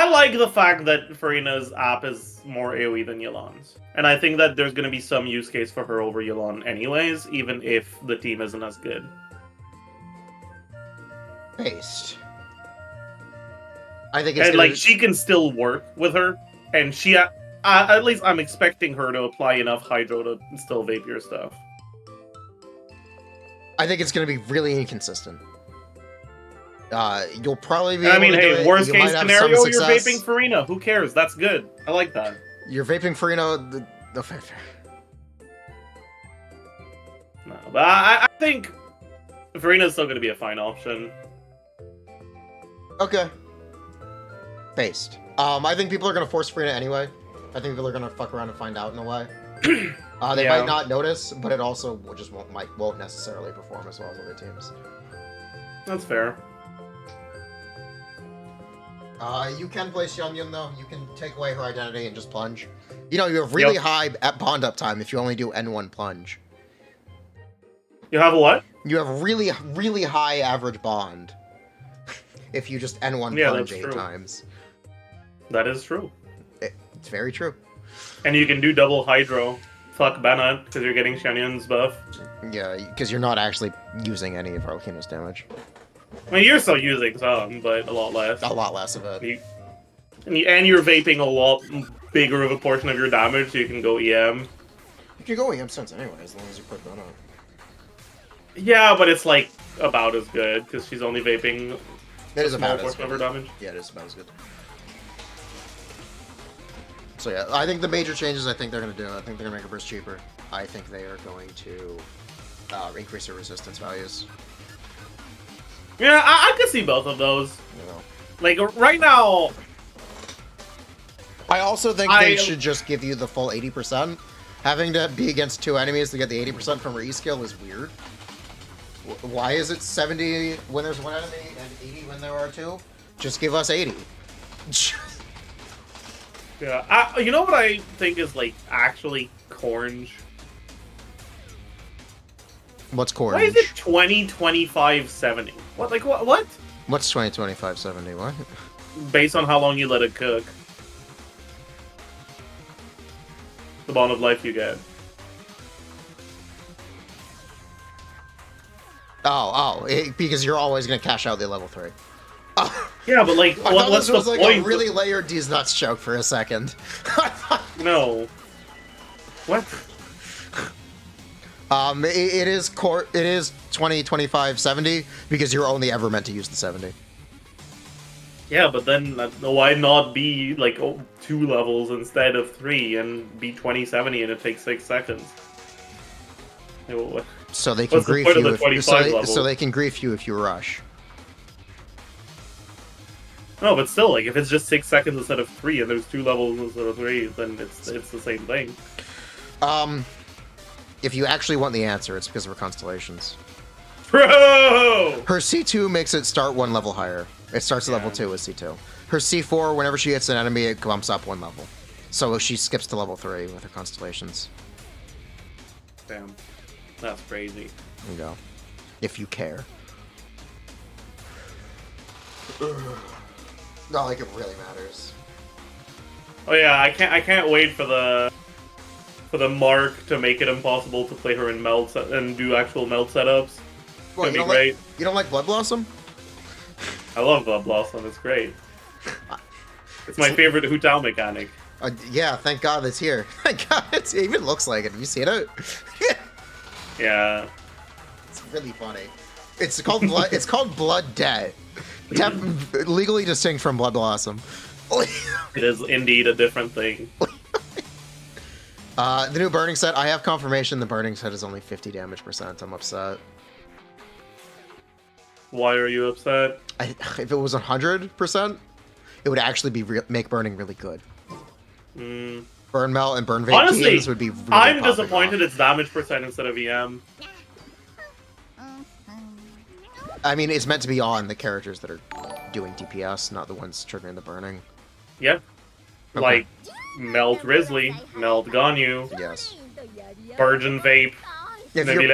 like the fact that Furina's app is more AoE than Yelon's. And I think that there's going to be some use case for her over Yelon anyways, even if the team isn't as good. Based. I think it's and, like, she can still work with her, and she at least I'm expecting her to apply enough hydro to still vape your stuff. I think it's going to be really inconsistent. You'll probably be. I mean, hey, it. worst You case might have scenario, some you're success. vaping Furina. Who cares? That's good. I like that. You're vaping Furina. The fair. No, but I think Furina's still going to be a fine option. Okay. Based. I think people are going to force Furina anyway. I think people are going to fuck around and find out in a way. They Yeah. might not notice, but it also just won't necessarily perform as well as other teams. That's fair. You can play Xianyun though. You can take away her identity and just plunge. You know, you have really high at bond up time if you only do N1 plunge. You have a what? You have really, really high average bond if you just N1 Yeah, plunge that's 8 true. times. That is true. It's very true. And you can do double hydro. Fuck Bennett, because you're getting Shanyun's buff. Yeah, because you're not actually using any of Arlecchino's damage. I mean, you're still using some, but a lot less. A lot less of it. And you're vaping a lot bigger of a portion of your damage, so you can go EM. You can go EM sense anyway, as long as you put that on. Yeah, but it's like about as good, because she's only vaping It is a small about as portion of her good. damage. Yeah, it is about as good. So yeah, I think the major changes I think they're going to do, I think they're going to make her burst cheaper. I think they are going to increase her resistance values. Yeah, I could see both of those. You know. Like, right now, I also think they should just give you the full 80%. Having to be against 2 enemies to get the 80% from her E-skill is weird. Why is it 70 when there's 1 enemy and 80 when there are 2? Just give us 80. yeah, you know what I think is, like, actually cringe? What's core? Why is it 20, 25, 70? What, like, what? What's 20, 25, 70? What? Based on how long you let it cook. The bond of life you get. Because you're always going to cash out the level 3. Oh, Yeah, but, like, I thought what's this was the like point? a really layered D's nuts joke for a second. No. What? It is core. It is 20, 25, 70 because you're only ever meant to use the 70. Yeah, but then why not be, like, 2 levels instead of 3 and be 2070 and it takes 6 seconds? So they can What's the grief point of you. the 25 level? So they can grief you if you rush. No, but still, like, if it's just 6 seconds instead of 3 and there's 2 levels instead of 3, then it's the same thing. If you actually want the answer, it's because of her constellations. Bro! Her C2 makes it start 1 level higher. It starts at level 2 with C2. Her C4, whenever she hits an enemy, it bumps up 1 level. So she skips to level 3 with her constellations. Damn. That's crazy. There you go. If you care. Not like it really matters. Oh yeah, I can't wait for the mark to make it impossible to play her in melt and do actual melt setups. Well, It'd be great. You don't like Blood Blossom? I love Blood Blossom. It's great. It's my favorite Hu Tao mechanic. Yeah, thank God it's here. Thank God it even looks like it. Have you seen it? Yeah. It's really funny. It's called Blood. It's called Blood Debt. Legally distinct from Blood Blossom. It is indeed a different thing. The new Burning Set. I have confirmation the Burning Set is only 50 damage percent. I'm upset. Why are you upset? If it was 100%, it would actually be make Burning really good. Burn Melt and Burn Vape Honestly, teams would be really I'm popping disappointed off. it's damage percent instead of EM. I mean, it's meant to be on the characters that are doing DPS, not the ones triggering the burning. Yep. Okay. Like, Melt Grizzly, Melt Ganyu, Yes. Virgin Vape, maybe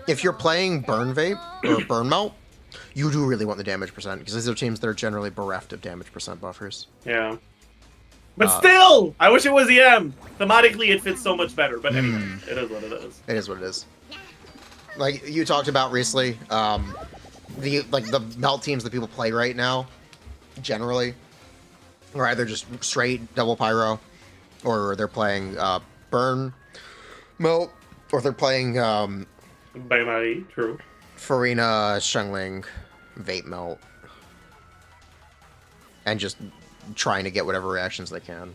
If you're playing Burn Vape or Burn Melt, you do really want the damage percent, because these are teams that are generally bereft of damage percent buffers. Yeah. But still! I wish it was EM! Thematically, it fits so much better, but anyway, it is what it is. It is what it is. Like you talked about recently, the melt teams that people play right now, generally, are either just straight double pyro, or they're playing Burn Melt, or they're playing Bainari, true. Furina, Shengling, Vape Melt, and just trying to get whatever reactions they can.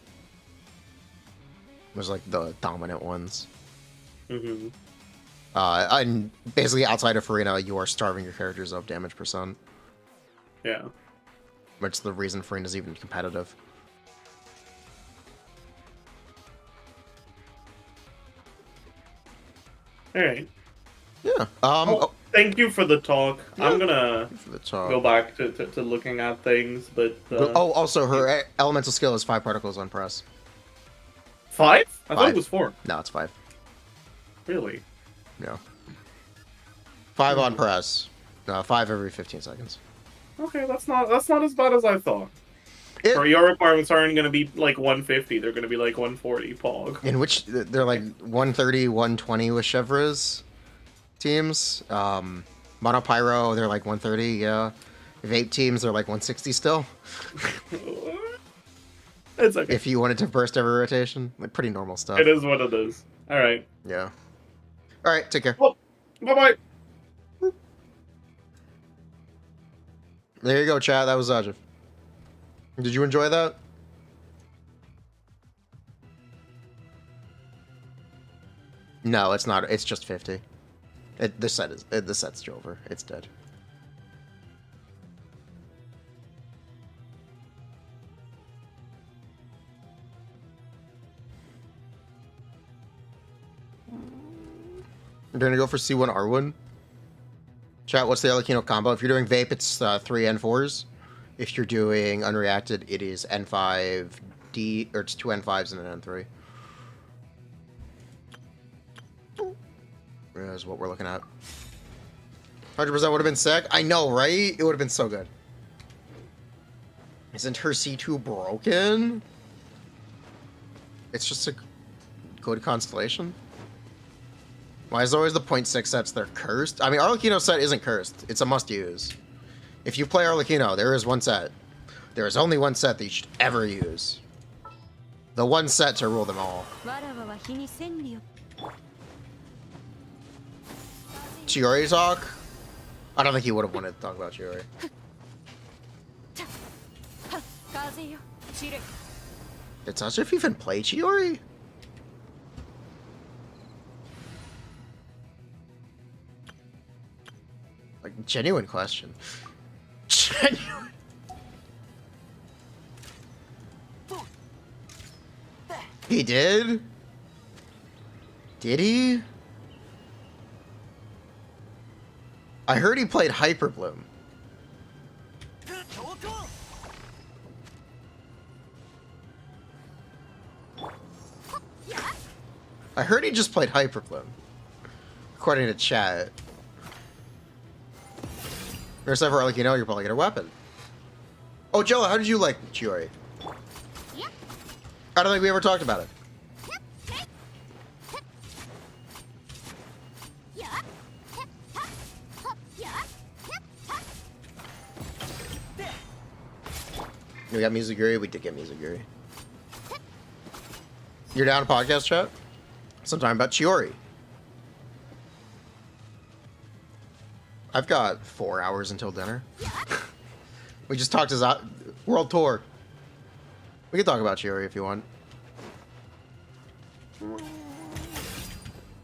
Those like the dominant ones. Mm-hmm. And basically outside of Furina, you are starving your characters of damage %. Yeah. Which is the reason Furina's even competitive. Alright. Yeah. Thank you for the talk. Yeah. I'm gonna For the talk. go back to looking at things, but... also, her elemental skill is 5 particles on press. 5? I thought 5. it was 4. No, it's 5. Really? No. 5 on press. 5 every 15 seconds. Okay, that's not as bad as I thought. It, Or your requirements aren't going to be like 150, they're going to be like 140, Pog. in which they're like 130, 120 with Chevra's teams. Monopyro, they're like 130, yeah. Vape teams, they're like 160 still. It's okay. If you wanted to burst every rotation. Like, pretty normal stuff. It is what it is. Alright. Yeah. Alright, take care. Well, bye-bye. There you go, chat. That was Ajif. Did you enjoy that? No, it's not. It's just 50. The set's over. It's dead. You're gonna go for C1 R1. Chat, what's the Arlecchino combo? If you're doing vape, it's 3 N4s. If you're doing unreacted, it is N5D, or it's 2 N5s and an N3. Is what we're looking at. 100% would have been sick. I know, right? It would have been so good. Isn't her C2 broken? It's just a good Constellation. Why is always the 0.6 sets they're cursed? I mean, Arlecchino set isn't cursed. It's a must-use. If you play Arlecchino, there is one set. There is only one set that you should ever use. The one set to rule them all. Chiori talk? I don't think he would have wanted to talk about Chiori. Did Sashif even play Chiori? Like, genuine question. Genuine. He did? Did he? I heard he played Hyperbloom. I heard he just played Hyperbloom. According to chat. First ever Arlecchino, you're probably get a weapon. Oh, Jello, how did you like Chiori? I don't think we ever talked about it. We got Mizuguri? We did get Mizuguri. You're down to podcast chat? Sometime about Chiori. I've got 4 hours until dinner. We just talked his world tour. We can talk about Chiori if you want.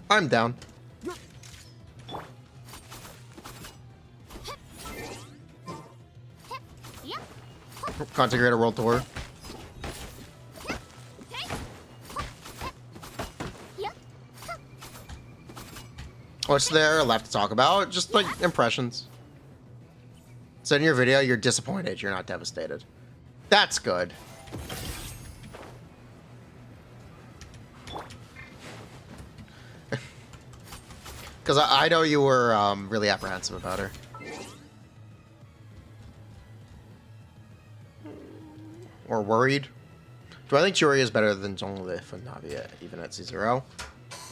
I'm down. Content Creator World Tour. What's there left to talk about? Just like impressions. So in your video, you're disappointed. You're not devastated. That's good. Because I know you were really apprehensive about her. Or worried. Do I think Chiori is better than Zhonglif and Navi even at C0?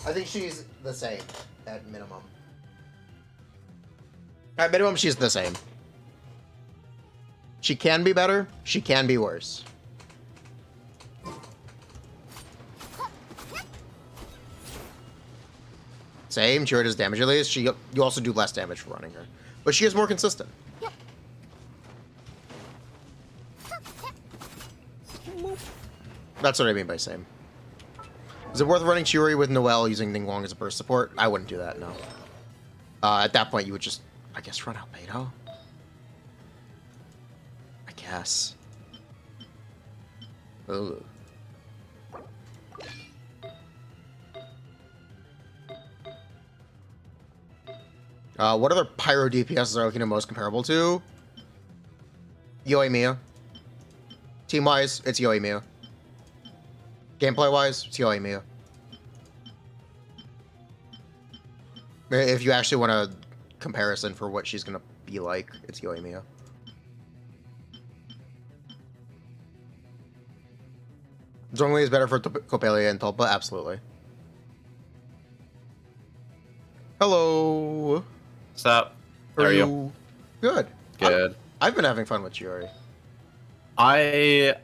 I think she's the same, at minimum. At minimum, she's the same. She can be better, she can be worse. Same. Chiori does damage at least. You also do less damage for running her, but she is more consistent. That's what I mean by same. Is it worth running Chiori with Noelle using Ningguang as a burst support? I wouldn't do that, no. At that point, you would just, I guess, run Albedo. I guess. Ugh. What other Pyro DPS are Arlecchino most comparable to? Yoimiya. Team-wise, it's Yoimiya. Gameplay-wise, it's Yoimiya. If you actually want a comparison for what she's gonna be like, it's Yoimiya. Zhongli is better for Coppelia and Tulpa? Absolutely. Hello. What's up? How are you? Good. Good. I've been having fun with Chiori. I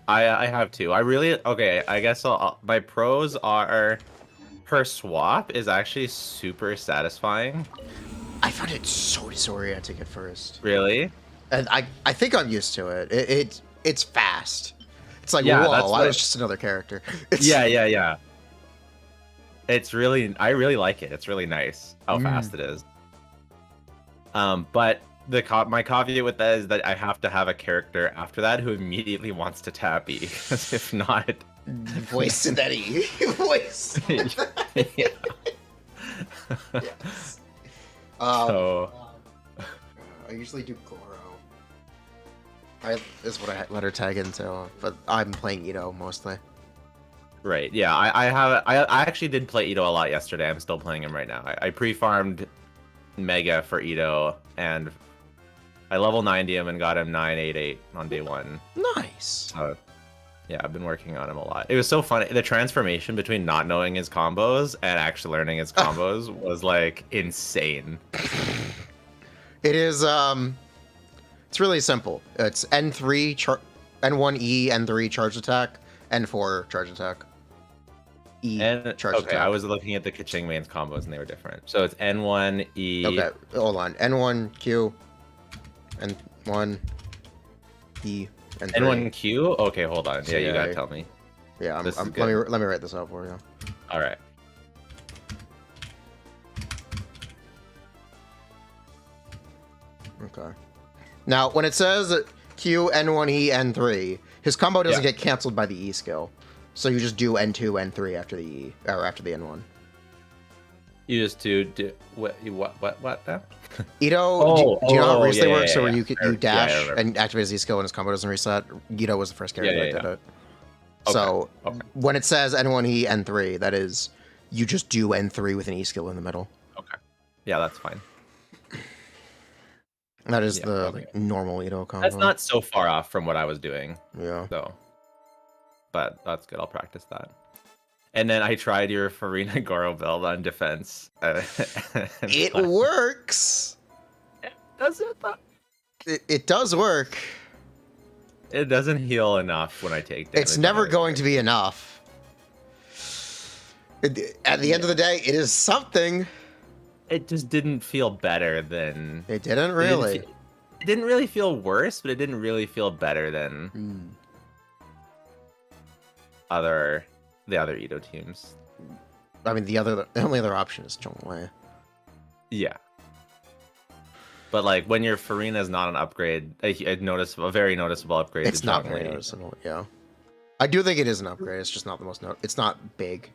have too. I guess my pros are her swap is actually super satisfying. I found it so disorienting at first. Really? And I think I'm used to it. It's fast. It's like, Yeah, whoa, it's just another character. Yeah. It's really, I really like it. It's really nice how fast it is. But my caveat with that is that I have to have a character after that who immediately wants to tap E, because if not, voice in that E. Voice. Yeah. Yes. So I usually do Goro. Is what I let her tag into, but I'm playing Ito mostly. right, yeah, I actually did play Ito a lot yesterday. I'm still playing him right now. I pre-farmed Mega for Ito, and I level 90 him and got him 988 on day 1. Nice. So, yeah, I've been working on him a lot. It was so funny. The transformation between not knowing his combos and actually learning his combos was like insane. It is it's really simple. It's N3 N1E, N3 charge attack, N4 charge attack. Charge okay, attack. I was looking at the Kaching mains combos and they were different. So it's N1 E. Okay, hold on. N1 Q, N1 E, N3. N1 Q. Okay, hold on. Yeah, you gotta CA. tell me. Yeah, This is let good. me write this out for you. All right. Okay. Now, when it says Q, N1E, N3, his combo doesn't get canceled by the E skill. So you just do N2, N3 after the E, or after the N1. You just do what now? Ito, do you know how recently works? So where yeah. you dash I remember. and activate his E skill and his combo doesn't reset? Ito was the first character that did it. Okay, So okay. when it says N1E, N3, that is, you just do N3 with an E skill in the middle. Okay. Yeah, that's fine. That is Yeah, the okay. normal Ito combo. That's not so far off from what I was doing, Yeah. though. But that's good. I'll practice that. And then I tried your Furina Goro build on defense. It works. Does it? Though? It does work. It doesn't heal enough when I take damage. It's never going to be enough. At the end of the day, it is something. It just didn't feel better than. It didn't really. It didn't really feel worse, but it didn't really feel better than the other Ito teams. I mean, the only other option is Zhongli. Yeah. But like when your Furina is not an upgrade, a very noticeable upgrade. It's to not Zhongli. very noticeable. Yeah, I do think it is an upgrade. It's just not the most. It's not big.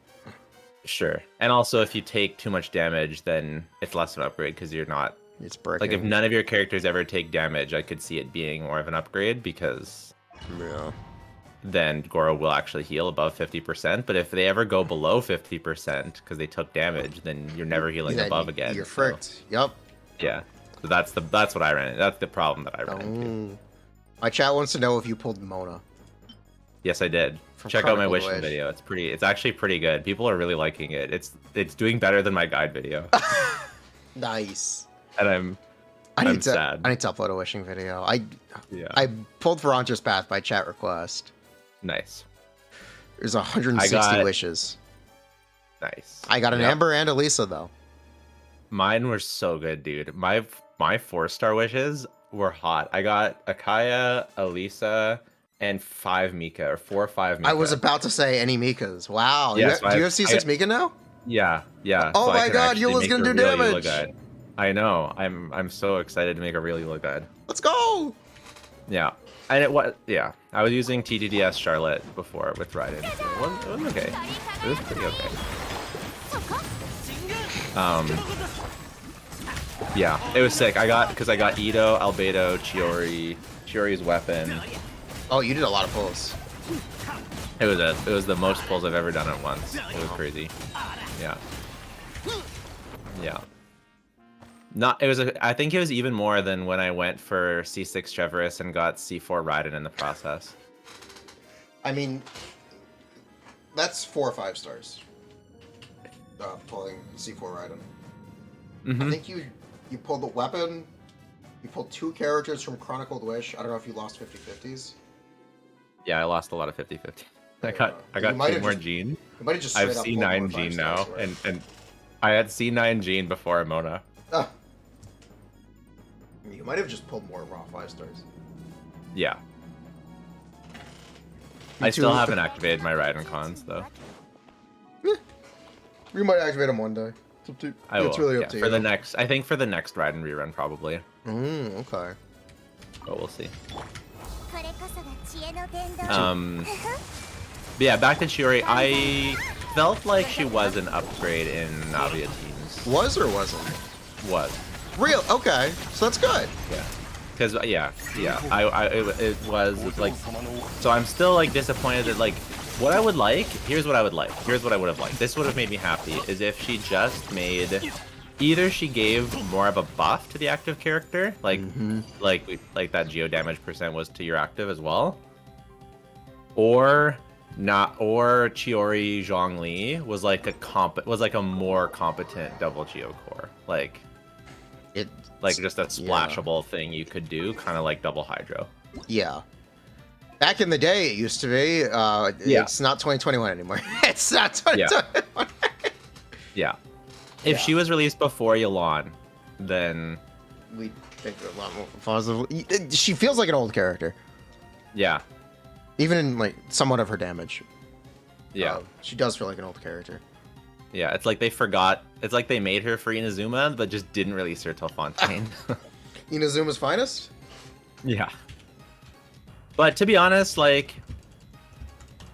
Sure. And also, if you take too much damage, then it's less of an upgrade because you're not. It's breaking. Like if none of your characters ever take damage, I could see it being more of an upgrade because Yeah. then Goro will actually heal above 50%. But if they ever go below 50% because they took damage, then you're never healing Then above again. You're so, fricked. Yep. yeah. So that's what I ran. That's the problem that I ran into. My chat wants to know if you pulled Mona. Yes, I did. From Check out my Chronicle wishing Wish. video. It's actually pretty good. People are really liking it. It's doing better than my guide video. Nice. And I'm to, sad. I need to upload a wishing video. Yeah. I pulled Ferrantra's Path by chat request. Nice. There's 160 wishes. Nice. I got an Yep. Amber and a Lisa though. Mine were so good, dude. My 4-star wishes were hot. I got Akaya, Elisa, and 5 Mika, or 4 or 5 Mika. I was about to say any Mikas. Wow. Yeah, so do you have C6 Mika now? Yeah. Oh so I my can god, actually Eula's make gonna her do really damage. look good. I know. I'm so excited to make her really look good. Let's go. Yeah. And I was using TTDS Charlotte before with Raiden. It was okay. It was pretty okay. Yeah, it was sick. I got Ito, Albedo, Chiori's weapon. Oh, you did a lot of pulls. It was the most pulls I've ever done at once. It was crazy. Yeah. Yeah. I think it was even more than when I went for C6 Trevorous and got C4 Raiden in the process. I mean, that's 4 or 5 stars. Pulling C4 Raiden. I think you pulled the weapon. You pulled 2 characters from Chronicled Wish. I don't know if you lost 50/50s. Yeah, I lost a lot of 50/50. I got 2 more Jean. You might have just I have straight up pulled more C9 Jean 5 now, stars, right? and I had C9 Jean before Amona. You might have just pulled more raw 5 stars. Yeah. I still haven't activated my Raiden cons though. We might activate them one day. It's really up to you. For the next, I think for the next Raiden rerun probably. Okay. But we'll see. これこそが知恵の伝道 But yeah, back to Chiori. I felt like she was an upgrade in Navia teams. Was or wasn't? Was. Real? Okay. So that's good. Yeah. Because it was like, so I'm still like disappointed that like, what I would like, here's what I would like, here's what I would have liked. This would have made me happy, is if she just made, either she gave more of a buff to the active character, like that geo damage percent was to your active as well, or Chiori Zhongli was like a more competent double geo core, like just a splashable thing you could do, kind of like double hydro. Yeah. Back in the day, it used to be. It's not 2021 anymore. It's not 2021. Yeah. If she was released before Yelan, then we think a lot more positively. She feels like an old character. Yeah. Even in like somewhat of her damage. Yeah. She does feel like an old character. Yeah, it's like they forgot. It's like they made her for Inazuma, but just didn't release her till Fontaine. Inazuma's finest? Yeah. But to be honest, like,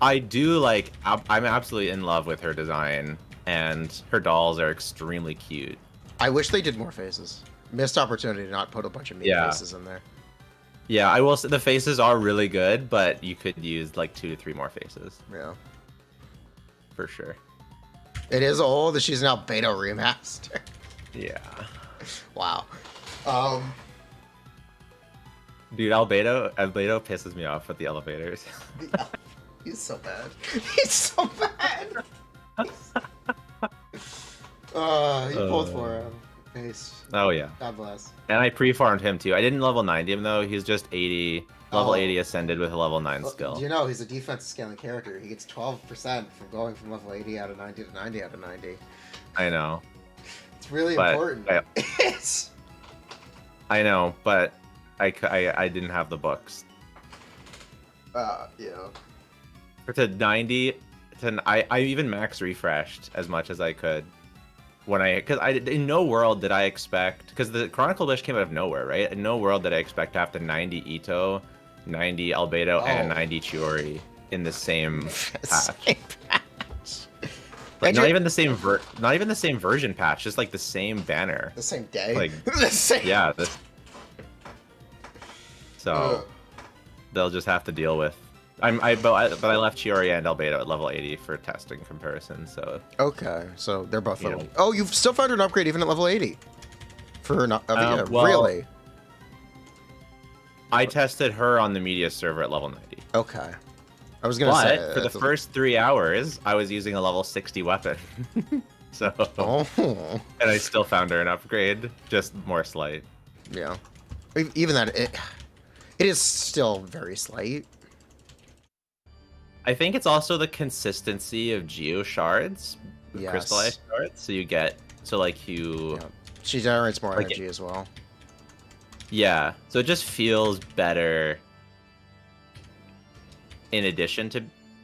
I do like, I'm absolutely in love with her design, and her dolls are extremely cute. I wish they did more faces. Missed opportunity to not put a bunch of meat faces in there. Yeah, I will say the faces are really good, but you could use like 2 to 3 more faces. Yeah. For sure. It is old. She's now beta remaster. Yeah. Wow. Dude, Albedo pisses me off with the elevators. He's so bad. He's so bad. You pulled for him. Ace. Oh yeah. God bless. And I pre-farmed him too. I didn't level 90 him though. He's just 80. Level 80 ascended with a level 9 skill. Do you know he's a defensive scaling character? He gets 12% from going from level 80 out of 90 to 90 out of 90. I know. It's really important. I know, but I didn't have the books. Yeah. To 90, I even max refreshed as much as I could. In no world did I expect, because the Chronicle Wish came out of nowhere, right? In no world did I expect to have to 90 Ito, 90 Albedo, and 90 Chiori in the same patch. Like, not even the same version patch, just like the same banner. The same day. Like the same. Yeah. So they'll just have to deal with. But I left Chiori and Albedo at level 80 for testing comparison. So okay, so they're both level. Oh, you've still found an upgrade even at level 80. For not really. I tested her on the media server at level 90. Okay. I was gonna say for the first 3 hours, I was using a level 60 weapon. So and I still found her an upgrade, just more slight. Yeah. Even that it is still very slight. I think it's also the consistency of geo shards, crystallized shards. So you get She generates more Like energy as well. Yeah, so it just feels better in addition to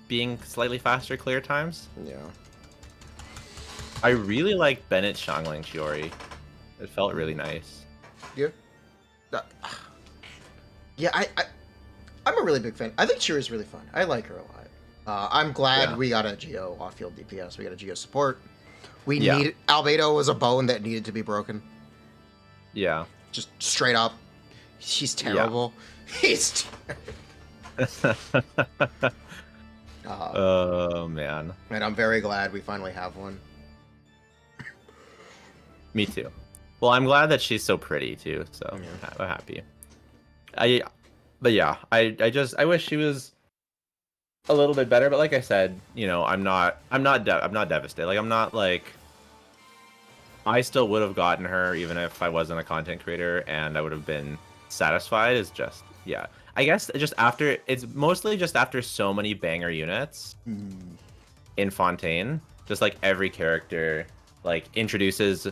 being slightly faster clear times. Yeah. I really like Bennett Xiangling Chiori. It felt really nice. Yeah. Yeah, I'm a really big fan. I think Chiori's really fun. I like her a lot. I'm glad we got a Geo off-field DPS. We got a Geo support. We need Albedo was a bone that needed to be broken. Yeah. Just straight up. He's terrible. He's oh man. And I'm very glad we finally have one. Me too. Well, I'm glad that she's so pretty too, so I'm happy. But yeah, I wish she was a little bit better, but like I said, you know, I'm not devastated. Like I'm not like I still would have gotten her even if I wasn't a content creator and I would have been satisfied. Is just I guess just after it's mostly just after so many banger units in Fontaine, just like every character like introduces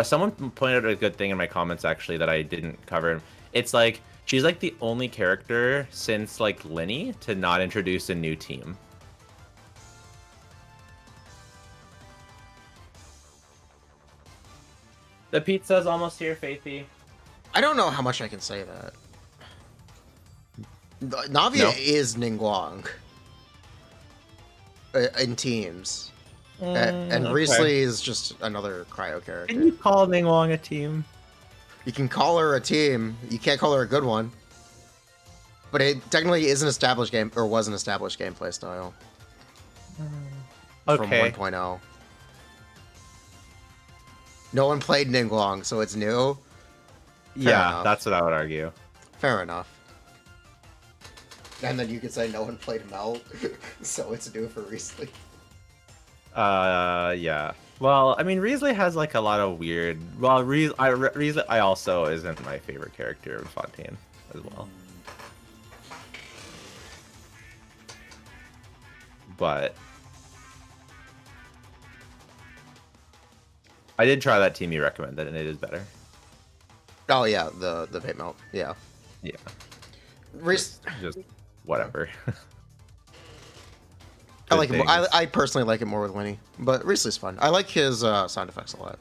someone pointed out a good thing in my comments actually that I didn't cover. It's like she's like the only character since like Linny to not introduce a new team. The pizza's almost here, Faithy. I don't know how much I can say that. Navia is Ningguang in teams. And okay. Riesli is just another cryo character. Can you call Ningguang a team? You can call her a team. You can't call her a good one. But it technically is an established game, or was an established gameplay style. From 1.0. No one played Ningguang, so it's new. Fair enough. That's what I would argue. Fair enough. And then you could say no one played Melt, so it's new for Riesli. Yeah. Well, I mean, Riesli has like a lot of weird. Well, Riesli also isn't my favorite character in Fontaine as well. But I did try that team you recommended, and it is better. Oh yeah, the Vape Melt. Yeah. Yeah. Just whatever. I like it more. I personally like it more with Winnie, but Riesli's fun. I like his sound effects a lot.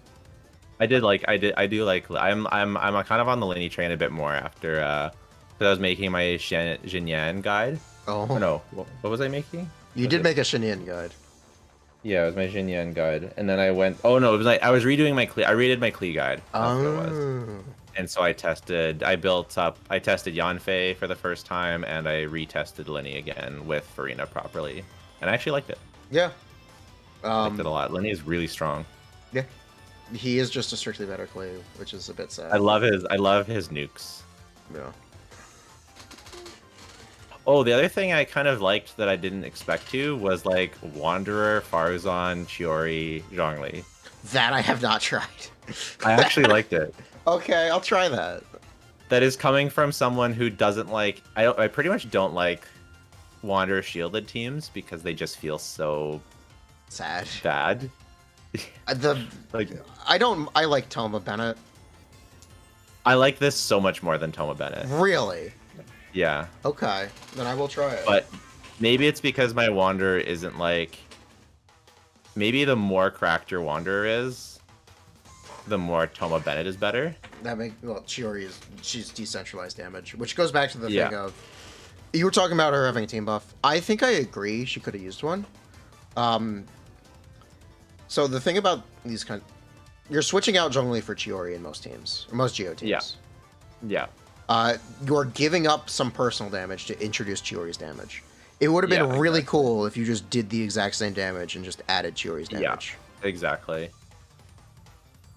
I do like. I'm kind of on the Linny train a bit more after because I was making my Xinyan guide. Oh no, what was I making? You did make a Xinyan guide. Yeah, it was my Xinyan guide, and then I went. Oh no, it was like I was redoing my Klee. I redid my Klee guide. That's what it was. And so I tested. I tested Yanfei for the first time, and I retested Linny again with Furina properly, and I actually liked it. Yeah. I liked it a lot. Linny is really strong. Yeah. He is just a strictly better Clay, which is a bit sad. I love his nukes. Yeah. Oh, the other thing I kind of liked that I didn't expect to was like Wanderer, Farzan, Chiori, Zhongli. That I have not tried. I actually liked it. Okay, I'll try that. That is coming from someone who doesn't like. I pretty much don't like Wanderer shielded teams because they just feel so sad. Bad. I like Toma Bennett. I like this so much more than Toma Bennett. Really? Yeah. Okay, then I will try it. But maybe it's because my Wanderer isn't like. Maybe the more cracked your Wanderer is, the more Toma Bennett is better. Chiori she's decentralized damage, which goes back to the thing of you were talking about her having a team buff. I think I agree she could have used one. So the thing about these you're switching out Zhongli for Chiori in most teams, or most Geo teams. Yeah. You're giving up some personal damage to introduce Chiori's damage. It would have been really cool if you just did the exact same damage and just added Chiori's damage. Yeah, exactly.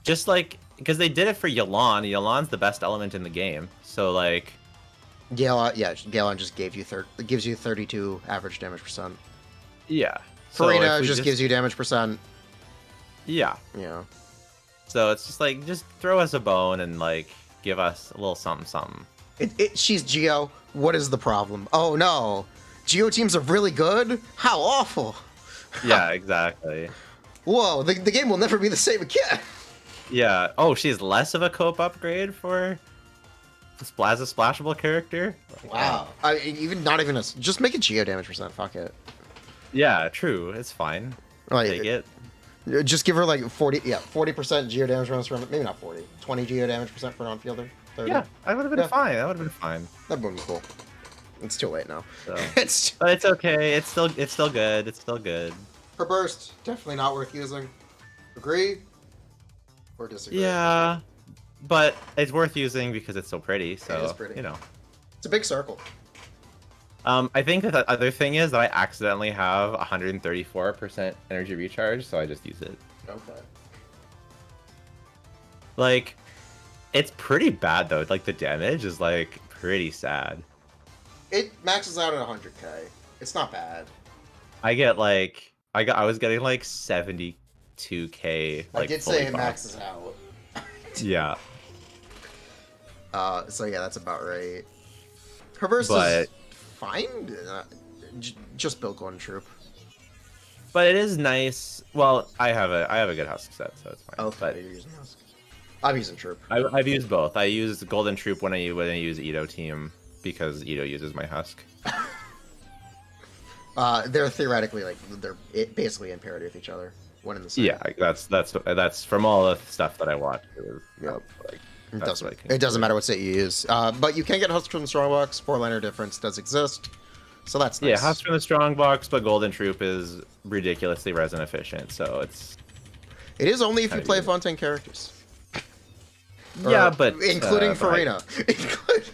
Just like, because they did it for Yelan. Yelan's the best element in the game. So like... Yelan just gives you 32 average damage percent. Yeah. Furina just gives you damage percent. Yeah. Yeah. So it's just like, just throw us a bone and like, give us a little something something. She's Geo. What is the problem? Oh no. Geo teams are really good? How awful. Yeah, exactly. Whoa, the game will never be the same again. Yeah. Oh, she's less of a cope upgrade for as a splashable character. Wow. Even not even just make it geo damage %. Fuck it. Yeah, true. It's fine. Like, Take it. Just give her like 40% geo damage rounds from maybe not 40, 20 geo damage % for non-fielder. 30. Yeah, I would have been fine. That would have been fine. That would be cool. It's too late now. So. It's But it's okay. It's still good. It's still good. her burst. Definitely not worth using. Agree or disagree? Yeah, but it's worth using because it's so pretty. So It is pretty. you know. It's a big circle. I think that the other thing is that I accidentally have 134% energy recharge, so I just use it. Okay. Like, it's pretty bad though. Like the damage is like pretty sad. It maxes out at 100k. It's not bad. I get like I was getting like 72k. Like, I did fully say it buffed. maxes out. Yeah, So yeah, that's about right. Her burst but is fine. Just build Golden Troop. but it is nice. Well, I have a good husk set, so it's fine. Okay, But you're using Husk. I'm using Troop. I've used both. I use Golden Troop when I use Ito team because Ito uses my husk. They're theoretically they're basically in parity with each other. One in the same. Yeah, that's from all the stuff that I watched. It was, Yep. like, It that's doesn't, what I can it doesn't do. matter what set you use. But you can get Husk from the Strongbox. 4-liner difference does exist. So that's nice. Yeah, husk from the strong box, but Golden Troop is ridiculously resin efficient, so it's It is only if you How do play you- Fontaine characters. yeah, Or- but including but I- Furina.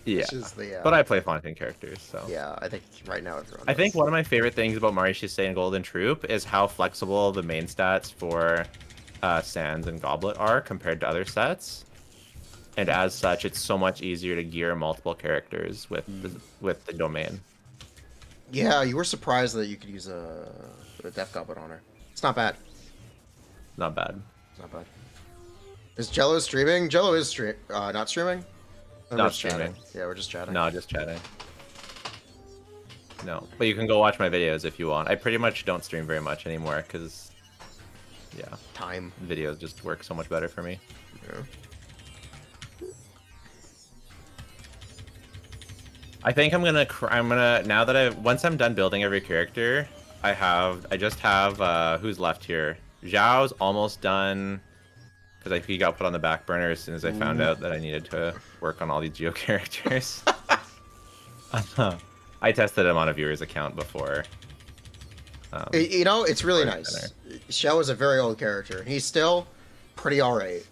yeah, Which is the, but I play Fontaine characters, so yeah, I think right now everyone I think does. one of my favorite things about Mario Shisei and Golden Troop is how flexible the main stats for Sands and Goblet are compared to other sets. And as such, it's so much easier to gear multiple characters with the domain. Yeah, you were surprised that you could use a Death Goblet on her. It's not bad. Not bad. It's not bad. Is Jello streaming? Jello is not streaming? Or we're Not just chatting? streaming. Yeah, we're just chatting. No, just chatting. No, but you can go watch my videos if you want. I pretty much don't stream very much anymore because, yeah, Time. videos just work so much better for me. Yeah. I think I'm gonna now that once I'm done building every character, I just have who's left here. Zhao's almost done because he got put on the back burner as soon as I found out that I needed to work on all these Geo characters. I tested him on a viewer's account before. You know, it's really Right, nice. Xiao is a very old character. He's still pretty alright.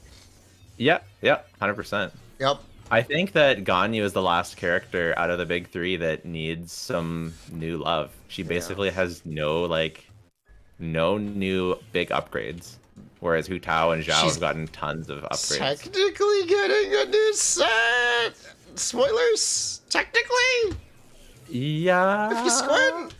Yep, 100%. Yep. I think that Ganyu is the last character out of the big three that needs some new love. She basically has no new big upgrades, whereas Hu Tao and Zhao She's have gotten tons of upgrades. Technically getting a new set! Spoilers! Technically! Yeah. If you squint!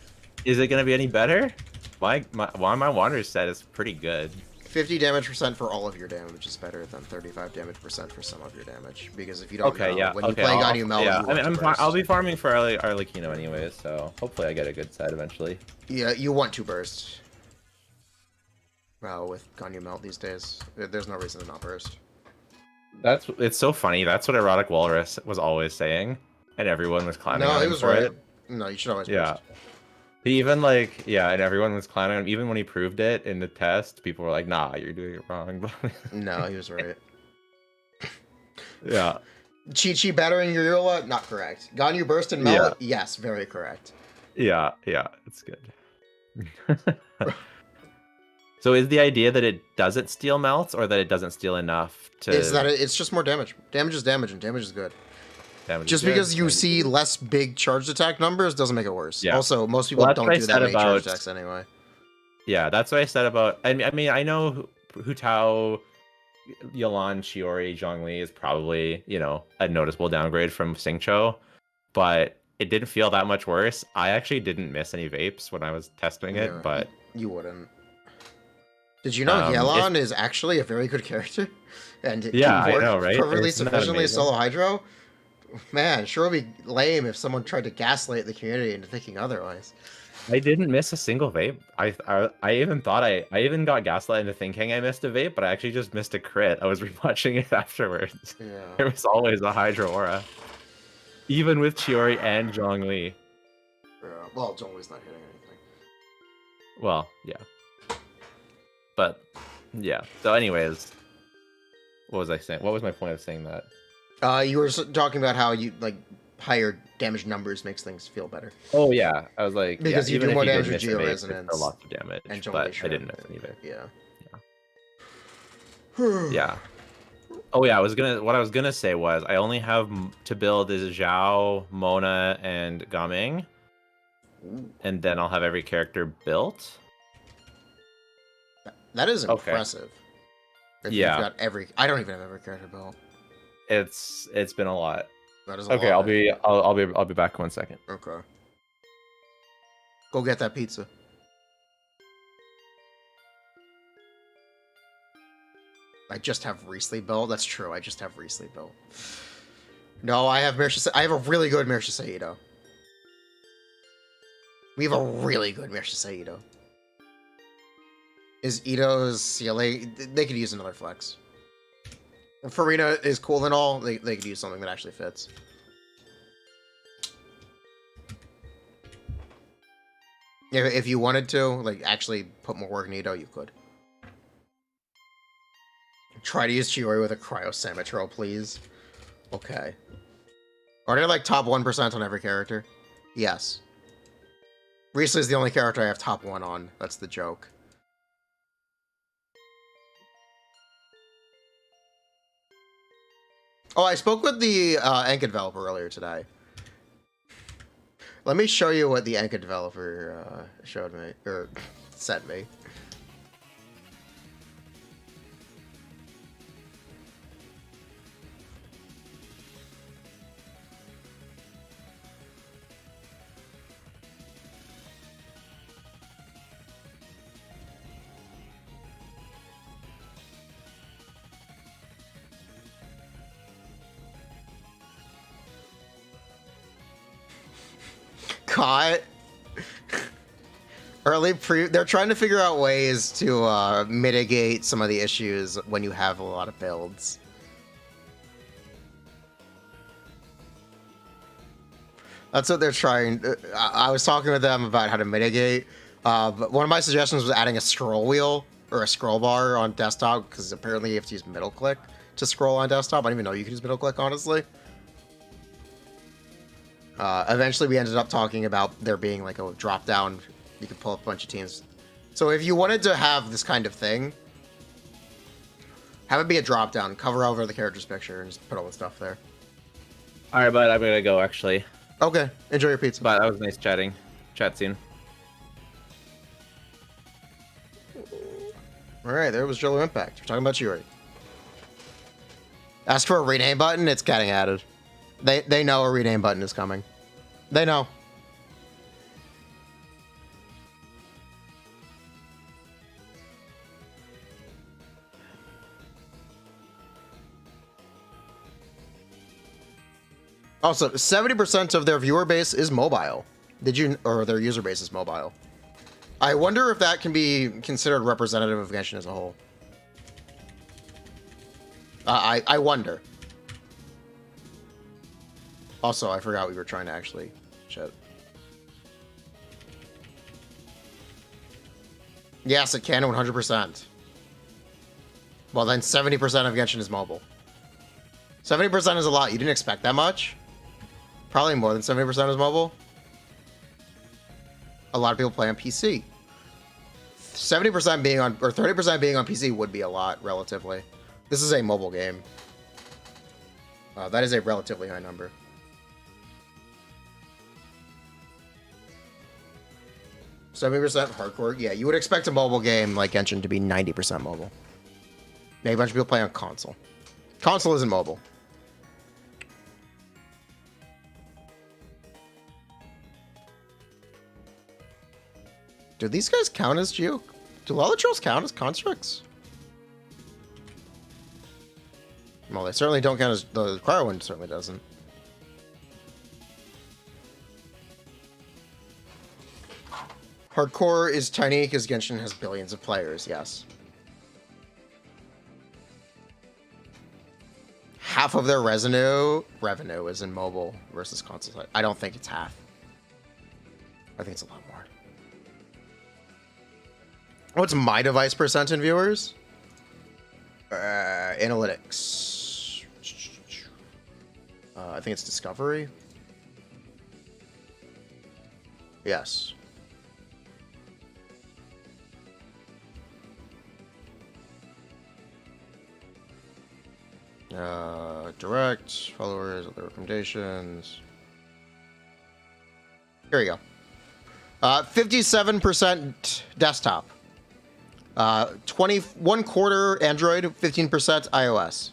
Is it gonna be any better? My Wanderer set is pretty good. 50 damage % for all of your damage is better than 35 damage % for some of your damage. Because if you don't know, when you play Ganyu Melt, yeah. you want to burst. I'll be farming for Arlecchino anyways, so hopefully I get a good set eventually. Yeah, you want to burst. Well, with Ganyu Melt these days, there's no reason to not burst. It's so funny. That's what Erotic Walrus was always saying, and everyone was clowning No, on he him was for right. it. No, you should always Yeah. burst. He even and everyone was clowning him. Even when he proved it in the test, people were like, "Nah, you're doing it wrong." No, he was right. Yeah. Chi-Chi battering Uriula? Not correct. Ganyu burst and melt? Yes, very correct. Yeah, it's good. So is the idea that it doesn't steal melts, or that it doesn't steal enough to? Is that it's just more damage. Damage is damage, and damage is good. damage Just good? because you see less big charged attack numbers doesn't make it worse. Yeah. Also, most people Well, that's don't what I do that said many charged about- attacks anyway. Yeah, that's what I said about. I mean, I know Hu Tao, Yolan, Shiori, Zhongli is probably a noticeable downgrade from Xingqiu, but it didn't feel that much worse. I actually didn't miss any vapes when I was testing it, Yeah. but You wouldn't. Did you know Yelan is actually a very good character? And it Yeah, can I work know, right? perfectly Isn't that sufficiently amazing? solo Hydro? Man, sure would be lame if someone tried to gaslight the community into thinking otherwise. I didn't miss a single vape. I even thought I even got gaslight into thinking I missed a vape, but I actually just missed a crit. I was rewatching it afterwards. Yeah. There was always a Hydra Aura. Even with Chiori and Zhongli. Yeah. Well, Zhongli's not hitting anything. Well, yeah. But yeah. So anyways, what was I saying? What was my point of saying that? You were talking about how you like higher damage numbers makes things feel better. Oh yeah, I was like, Because yeah, you do even more if damage did with miss a vape, Geo-Resonance it's still lots of damage, and Zhongli but I Shrimp. didn't miss it either. Yeah. Yeah. Oh yeah, what I was gonna say was I only have to build is Zhao, Mona, and Gaming, and then I'll have every character built. That is Okay. impressive. If Yeah. You've got every. I don't even have every character built. It's been a lot. That is a Okay, lot. I'll be back 1 second. Okay. Go get that pizza. I just have Riesling built. That's true. I just have Riesling built. No, I have I have a really good Mirsha Saito. We have a really good Mirsha Saito. Is Ito's CLA? They could use another flex. And Furina is cool and all. They could use something that actually fits. If you wanted to, like, actually put more work in Ito, you could. Try to use Chiori with a Cryo Samatro, please. Okay. Are they like top 1% on every character? Yes. Riesling is the only character I have top 1 on. That's the joke. Oh, I spoke with the Anka developer earlier today. Let me show you what the Anka developer showed me, or sent me. Caught. They're trying to figure out ways to mitigate some of the issues when you have a lot of builds. That's what they're trying. I was talking with them about how to mitigate. But one of my suggestions was adding a scroll wheel or a scroll bar on desktop, because apparently you have to use middle click to scroll on desktop. I didn't even know you could use middle click, honestly. Eventually, we ended up talking about there being like a drop down. You could pull up a bunch of teams. So if you wanted to have this kind of thing, have it be a drop down, cover over the character's picture, and just put all the stuff there. All right, but I'm gonna go actually. Okay, enjoy your pizza. But that was nice chatting. Chat soon. All right, there was Jello Impact. We're talking about Yuri. Ask for a rename button. It's getting added. They know a rename button is coming. They know. Also, 70% of their viewer base is mobile. Or their user base is mobile. I wonder if that can be considered representative of Genshin as a whole. I wonder. Also, I forgot we were trying to actually... Shit. Yes, it can 100%. Well, then 70% of Genshin is mobile. 70% is a lot. You didn't expect that much? Probably more than 70% is mobile. A lot of people play on PC. 70% being on... Or 30% being on PC would be a lot, relatively. This is a mobile game. That is a relatively high number. %70 hardcore. Yeah, you would expect a mobile game like Genshin to be 90% mobile. Maybe a bunch of people play on console. Console isn't mobile. Do these guys count as Geo? Do Lalatrolls count as constructs? Well, they certainly don't count as... The Cryo one certainly doesn't. Hardcore is tiny because Genshin has billions of players, yes. Half of their revenue is in mobile versus console. I don't think it's half. I think it's a lot more. What's my device percent in viewers? Analytics. I think it's Discovery. Yes. Direct, followers, other recommendations. Here we go. 57% desktop. 1/4 Android, 15% iOS.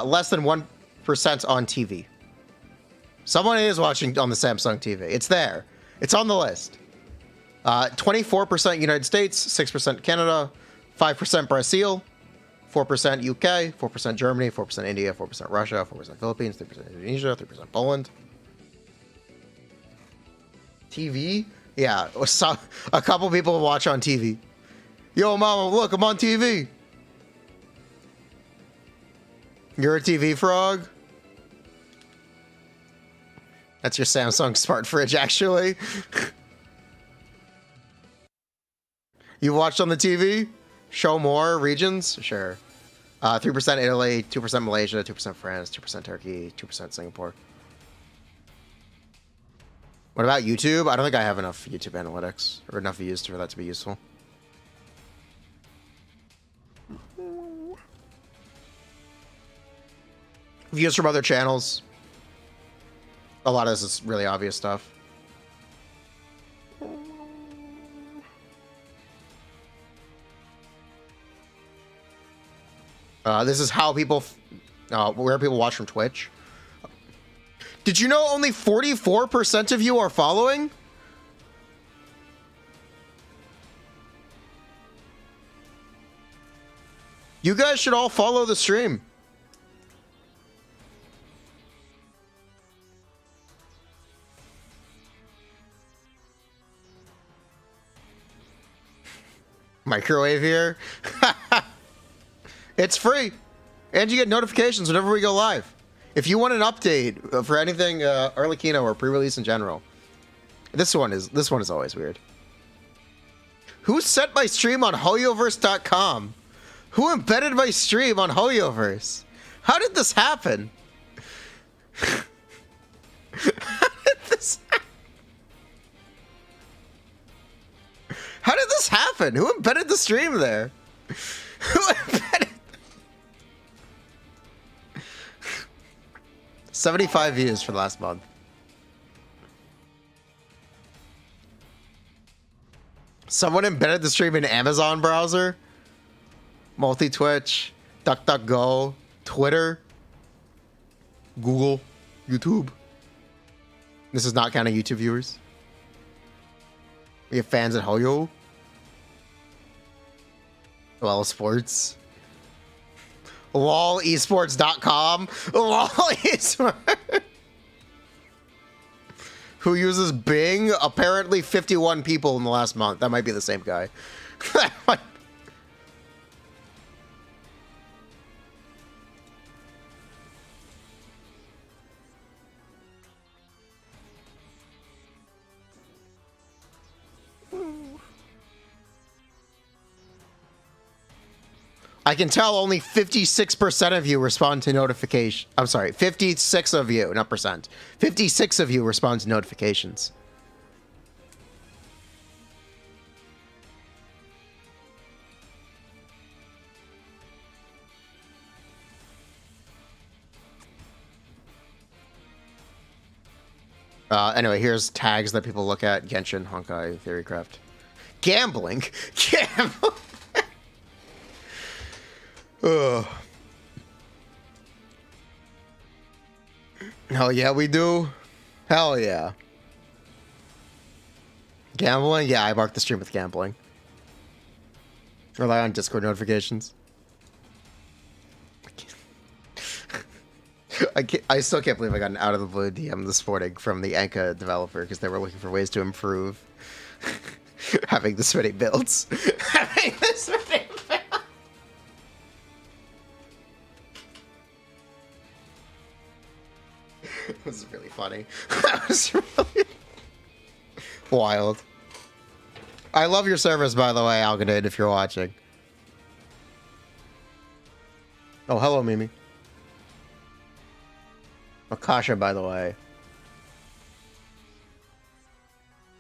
Less than 1% on TV. Someone is watching on the Samsung TV. It's there. It's on the list. 24% United States, 6% Canada, 5% Brazil, 4% UK, 4% Germany, 4% India, 4% Russia, 4% Philippines, 3% Indonesia, 3% Poland. TV? Yeah, a couple people watch on TV. Yo, mama, look, I'm on TV. You're a TV frog? That's your Samsung smart fridge, actually. You watched on the TV? Show more regions? Sure. 3% Italy, 2% Malaysia, 2% France, 2% Turkey, 2% Singapore. What about YouTube? I don't think I have enough YouTube analytics or enough views for that to be useful. Views from other channels. A lot of this is really obvious stuff. This is how people, where people watch from Twitch. Did you know only 44% of you are following? You guys should all follow the stream. Microwave here. It's free, and you get notifications whenever we go live. If you want an update for anything Arlecchino or pre-release in general, this one is always weird. Who set my stream on Hoyoverse.com? Who embedded my stream on Hoyoverse? How did this happen? How did this happen? Who embedded the stream there? Who embedded? 75 views for the last month. Someone embedded the stream in Amazon browser, multi-Twitch, DuckDuckGo, Twitter, Google, YouTube. This is not counting YouTube viewers. We have fans at Hoyo. LOL Sports. LOLesports.com. LOL Esports. Who uses Bing? Apparently 51 people in the last month. That might be the same guy. I can tell only 56% of you respond to notification. I'm sorry, 56 of you, not percent. 56 of you respond to notifications. Anyway, here's tags that people look at. Genshin, Honkai, Theorycraft. Gambling? Gambling? Ugh. Hell yeah, we do. Hell yeah. Gambling? Yeah, I marked the stream with gambling. Rely on Discord notifications. I still can't believe I got an out of the blue DM this morning from the Anka developer because they were looking for ways to improve Having this many builds. Having this many builds. That was really funny. That was really wild. I love your service, by the way, Algadid, if you're watching. Oh, hello, Mimi. Akasha, by the way.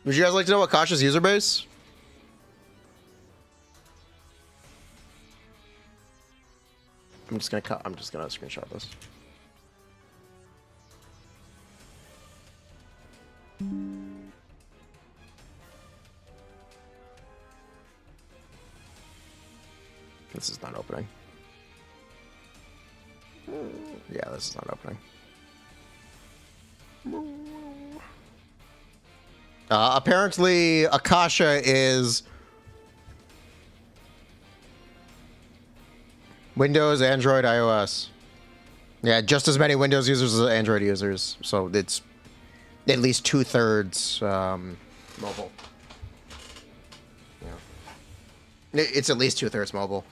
Would you guys like to know Akasha's user base? I'm just gonna screenshot this. This is not opening. Yeah, this is not opening. Apparently, Akasha is Windows, Android, iOS. Yeah, just as many Windows users as Android users. So it's at least 2/3 mobile. Yeah. It's at least 2/3 mobile.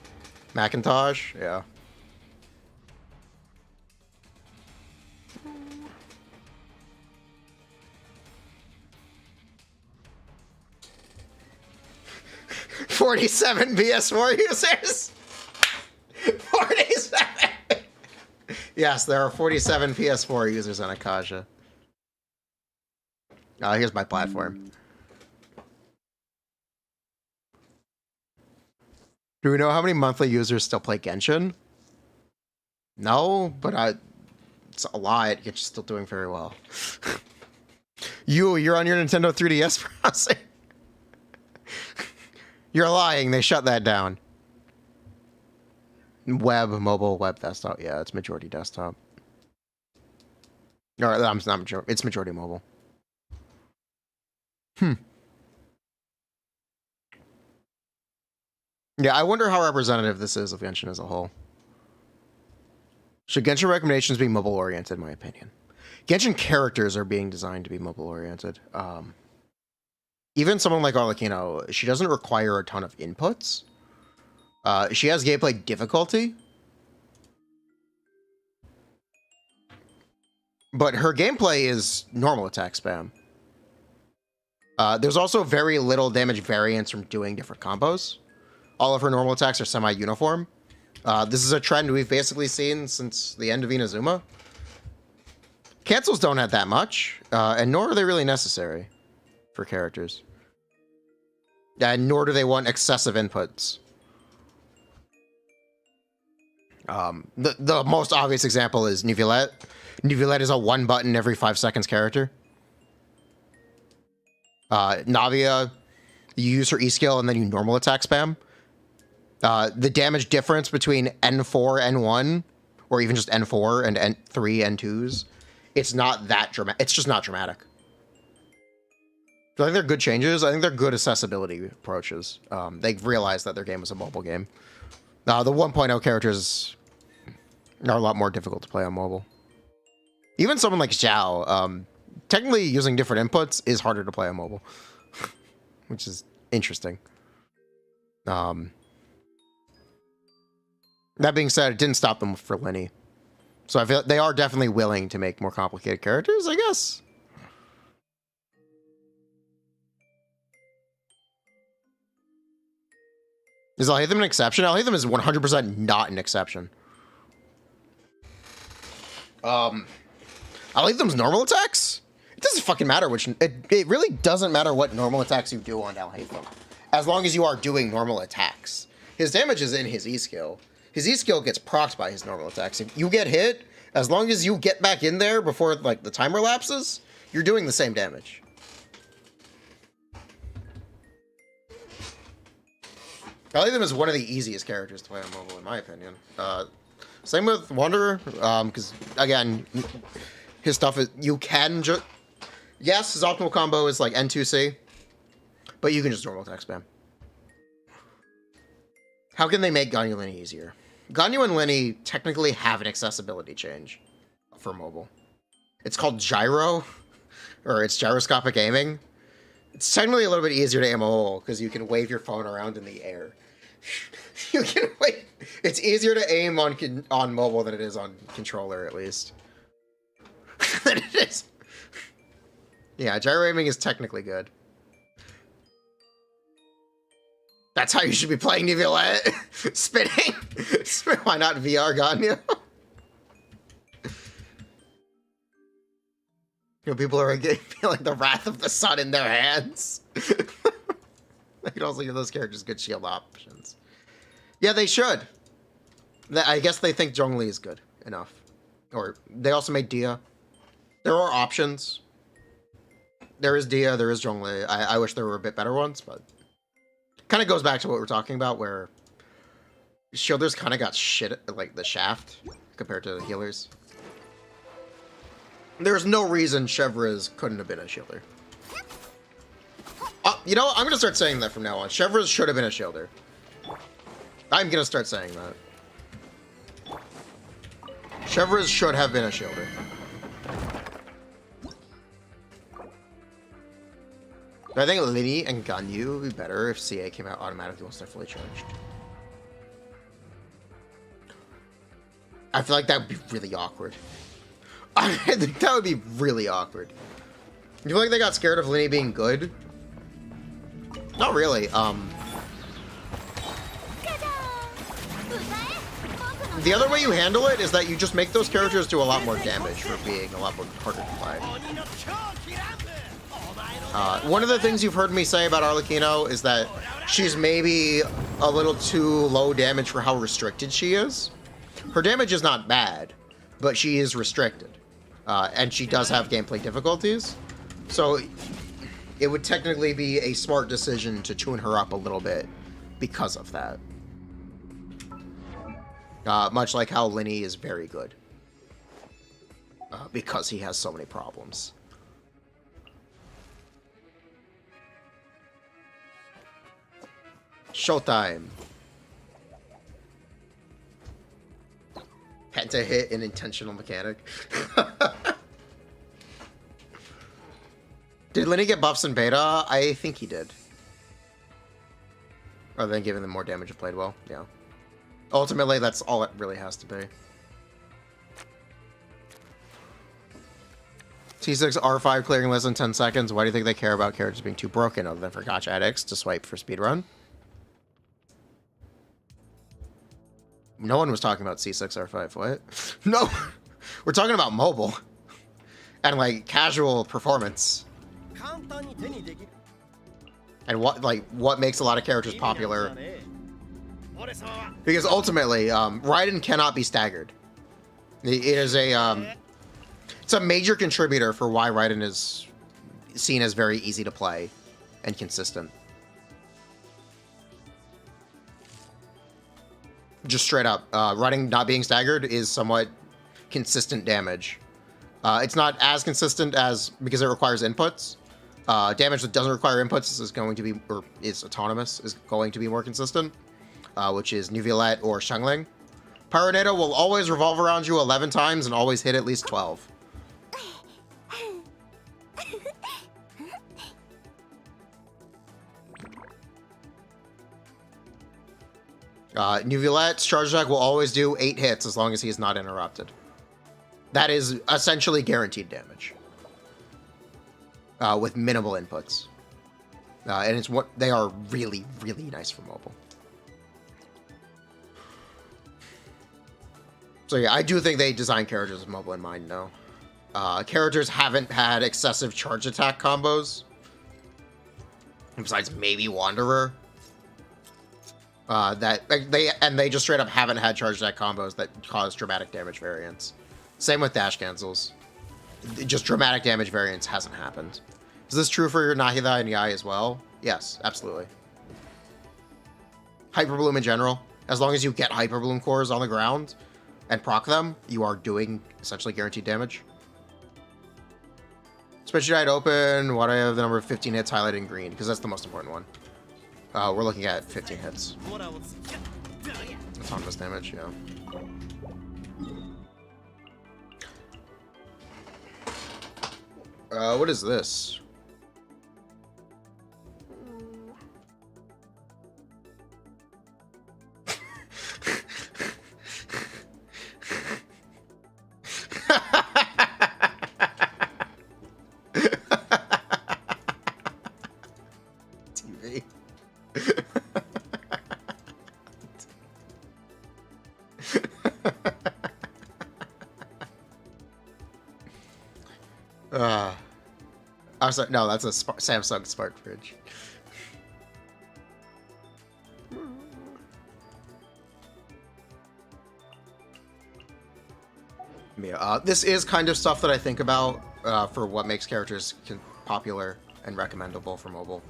Macintosh, yeah. $47 PS4 users. 47. Yes, there are 47 PS4 users on Akasha. Here's my platform. Do we know how many monthly users still play Genshin? No, but it's a lot. You're still doing very well. You're on your Nintendo 3DS browser. You're lying. They shut that down. Web, mobile, web, desktop. Yeah, it's majority desktop. Or I'm not majority. It's majority mobile. Yeah, I wonder how representative this is of Genshin as a whole. Should Genshin recommendations be mobile-oriented, in my opinion? Genshin characters are being designed to be mobile-oriented. Even someone like Arlecchino, she doesn't require a ton of inputs. She has gameplay difficulty. But her gameplay is normal attack spam. There's also very little damage variance from doing different combos. All of her normal attacks are semi-uniform. This is a trend we've basically seen since the end of Inazuma. Cancels don't add that much, and nor are they really necessary for characters. And nor do they want excessive inputs. The most obvious example is Neuvillette. Neuvillette is a 1-button every 5 seconds character. Navia, you use her E-skill and then you normal attack spam. The damage difference between N4, N1, or even just N4 and N3, N2s, it's not that dramatic. It's just not dramatic. So I think they're good changes. I think they're good accessibility approaches. They've realized that their game is a mobile game. The 1.0 characters are a lot more difficult to play on mobile. Even someone like Xiao, technically using different inputs is harder to play on mobile, which is interesting. That being said, it didn't stop them for Lenny. So I feel they are definitely willing to make more complicated characters, I guess. Is Alhaitham an exception? Alhaitham is 100% not an exception. Alhaitham's normal attacks? It doesn't fucking matter which... It really doesn't matter what normal attacks you do on Alhaitham. As long as you are doing normal attacks. His damage is in his E-skill. His E-skill gets procced by his normal attacks. If you get hit, as long as you get back in there before like the timer lapses, you're doing the same damage. Alhaitham is one of the easiest characters to play on mobile, in my opinion. Same with Wanderer, because, again, his stuff is... You can just... Yes, his optimal combo is, like, N2C, but you can just normal attack spam. How can they make Ganyu and Lenny easier? Ganyu and Lenny technically have an accessibility change for mobile. It's called gyro, or it's gyroscopic aiming. It's technically a little bit easier to aim a mobile because you can wave your phone around in the air. You can wait. It's easier to aim on mobile than it is on controller, at least. Than it is. Yeah, gyro aiming is technically good. That's how you should be playing Nivelette. Spinning. Why not VR Ganyu? You know, people are feeling the wrath of the sun in their hands. They could also give those characters good shield options. Yeah, they should. I guess they think Zhongli is good enough. Or they also made Dia. There are options. There is Dia, there is Zhongli. I wish there were a bit better ones, but kind of goes back to what we're talking about, where shielders kind of got shit like the shaft compared to the healers. There's no reason Chevres couldn't have been a shielder. You know what? I'm going to start saying that from now on. Chevres should have been a shielder. I'm going to start saying that. Chevres should have been a shielder. I think Lini and Ganyu would be better if CA came out automatically once they're fully charged. I feel like that would be really awkward. I think that would be really awkward. You feel like they got scared of Lini being good? Not really. The other way you handle it is that you just make those characters do a lot more damage for being a lot more harder to play. One of the things you've heard me say about Arlecchino is that she's maybe a little too low damage for how restricted she is. Her damage is not bad, but she is restricted. And she does have gameplay difficulties. So it would technically be a smart decision to tune her up a little bit because of that. Much like how Lini is very good. Because he has so many problems. Showtime. Had to hit an intentional mechanic. Did Lini get buffs in beta? I think he did. Other than giving them more damage if played well, yeah. Ultimately, that's all it really has to be. T6 R5 clearing less than 10 seconds. Why do you think they care about characters being too broken other than for gotcha addicts to swipe for speedrun? No one was talking about C6 R5. What? No! We're talking about mobile. And, like, casual performance. And what makes a lot of characters popular. Because ultimately, Raiden cannot be staggered. It is it's a major contributor for why Raiden is seen as very easy to play and consistent. Just straight up, Raiden not being staggered is somewhat consistent damage. It's not as consistent as because it requires inputs. Damage that doesn't require inputs is going to be, or is autonomous, is going to be more consistent, which is Neuvillette or Xiangling. Pyronado will always revolve around you 11 times and always hit at least 12. Neuvillette's charge attack will always do 8 hits as long as he is not interrupted. That is essentially guaranteed damage. With minimal inputs. And it's what they are really, really nice for mobile. So yeah, I do think they design characters with mobile in mind, though. Characters haven't had excessive charge attack combos. Besides maybe Wanderer. They just straight up haven't had charge attack combos that cause dramatic damage variance. Same with dash cancels. Just dramatic damage variance hasn't happened. Is this true for your Nahida and Yai as well? Yes, absolutely. Hyperbloom in general. As long as you get Hyperbloom cores on the ground and proc them, you are doing essentially guaranteed damage. Spreadsheet died open. Why do I have the number of 15 hits highlighted in green? Because that's the most important one. We're looking at 15 hits. Autonomous damage, yeah. What is this? I was like, no, that's a Samsung Smart Fridge. Yeah, this is kind of stuff that I think about for what makes characters popular and recommendable for mobile.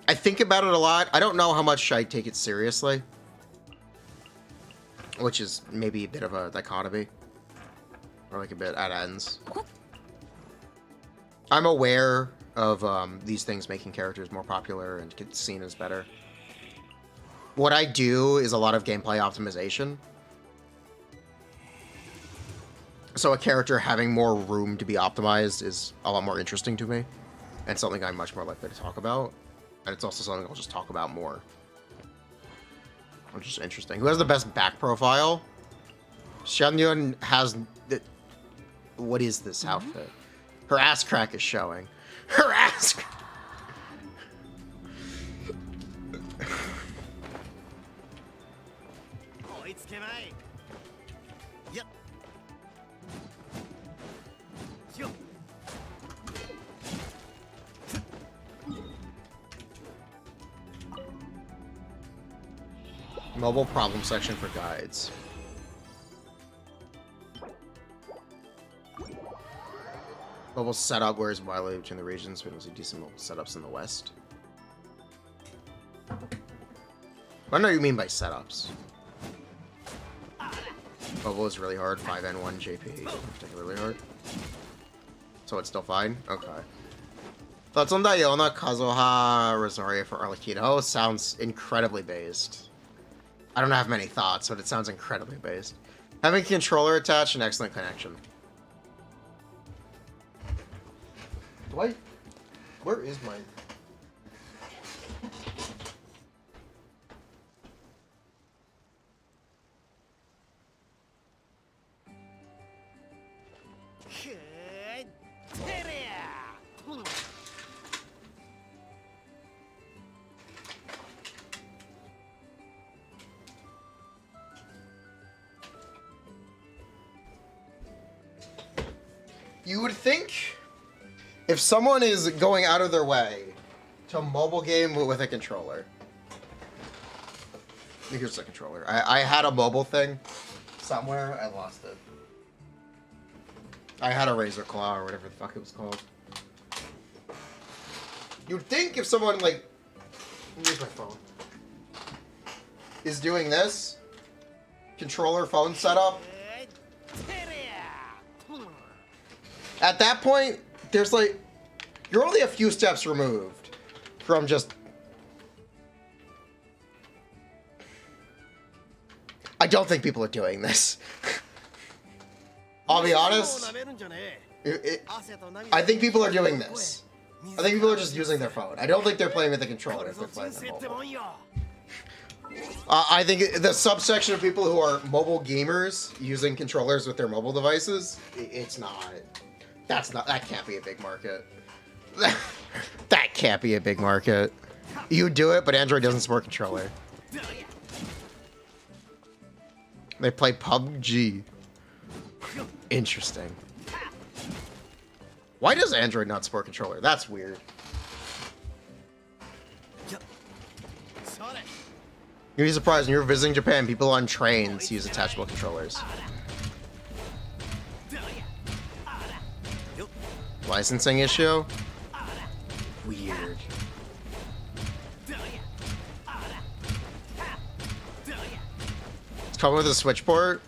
I think about it a lot. I don't know how much I take it seriously, which is maybe a bit of a dichotomy, or like a bit at ends. I'm aware of these things making characters more popular and get seen as better. What I do is a lot of gameplay optimization. So a character having more room to be optimized is a lot more interesting to me, and something I'm much more likely to talk about. And it's also something I'll just talk about more. Which is interesting. Who has the best back profile? Xianyun has the... What is this outfit? Her ass crack is showing. Her ass crack! Mobile problem section for guides. Mobile setup, where's widely between the regions? We don't see decent mobile setups in the West. I don't know what you mean by setups. Mobile is really hard, 5N1 JP, particularly hard. So it's still fine? Okay. Thoughts on Diona, Kazuha, Rosaria for Arlecchino? Sounds incredibly based. I don't have many thoughts, but it sounds incredibly based. Having a controller attached, an excellent connection. Where is my... You would think if someone is going out of their way to mobile game with a controller. Here's the controller. I had a mobile thing somewhere. I lost it. I had a Razor Claw or whatever the fuck it was called. You'd think if someone, like... Here's my phone. Is doing this. Controller phone setup. At that point, there's like... You're only a few steps removed from just... I don't think people are doing this. I'll be honest. I think people are doing this. I think people are just using their phone. I don't think they're playing with a controller if they're playing with mobile. I think the subsection of people who are mobile gamers using controllers with their mobile devices, it's not. That can't be a big market. That can't be a big market. You do it, but Android doesn't support controller. They play PUBG. Interesting. Why does Android not support controller? That's weird. You'd be surprised when you're visiting Japan, people on trains use attachable controllers. Licensing issue? Weird. It's coming with a Switch port.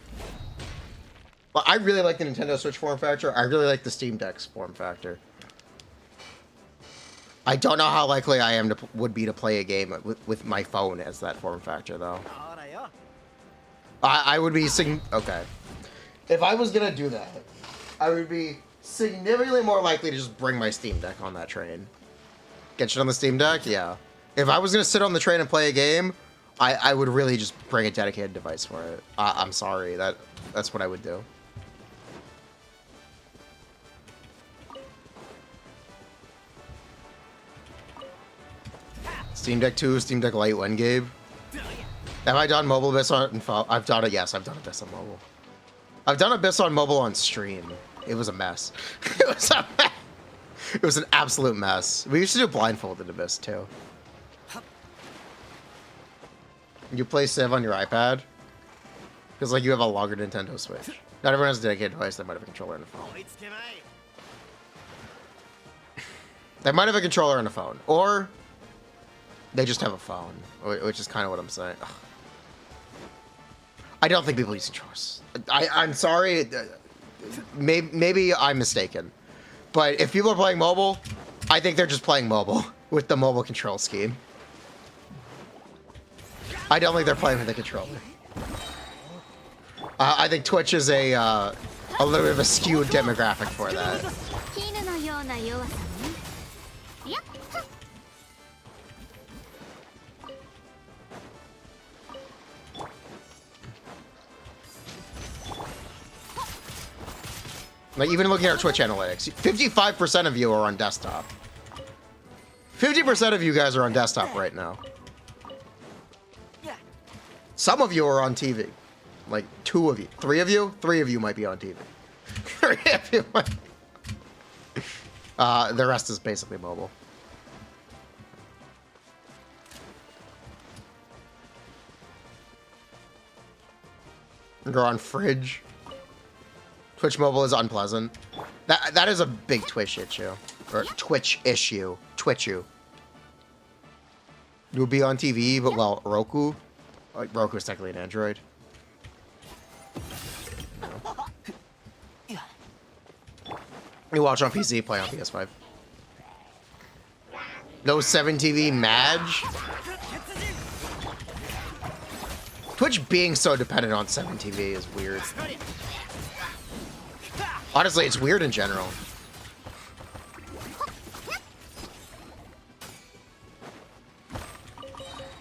Well, I really like the Nintendo Switch form factor. I really like the Steam Deck's form factor. I don't know how likely I would be to play a game with my phone as that form factor, though. I would be okay. If I was gonna do that, I would be significantly more likely to just bring my Steam Deck on that train. Genshin on the Steam Deck, yeah. If I was gonna sit on the train and play a game, I would really just bring a dedicated device for it. I'm sorry, that's what I would do. Steam Deck 2, Steam Deck Lite, when Gabe? Have I done mobile bits on phone? I've done it, yes, I've done it bits on mobile. I've done Abyss on mobile on stream. It was a mess. It was a mess. It was an absolute mess. We used to do blindfolded Abyss too. You play Civ on your iPad? Because like you have a longer Nintendo Switch. Not everyone has a dedicated device that might have a controller on the phone. They might have a controller on the phone. Or they just have a phone. Which is kind of what I'm saying. Ugh. I don't think people use controllers. I'm sorry. Maybe I'm mistaken. But if people are playing mobile, I think they're just playing mobile with the mobile control scheme. I don't think they're playing with the controller. I think Twitch is a little bit of a skewed demographic for that. Like, even looking at our Twitch analytics, 55% of you are on desktop. 50% of you guys are on desktop right now. Some of you are on TV. Like, 2 of you. 3 of you? 3 of you might be on TV. 3 of you might... the rest is basically mobile. You're on Fridge. Twitch mobile is unpleasant. That is a big Twitch issue. Or Twitch issue. Twitchu. You would be on TV, but well, Roku. Like, Roku is technically an Android. You watch on PC, play on PS5. No 7TV Madge? Twitch being so dependent on 7TV is weird. Honestly, it's weird in general.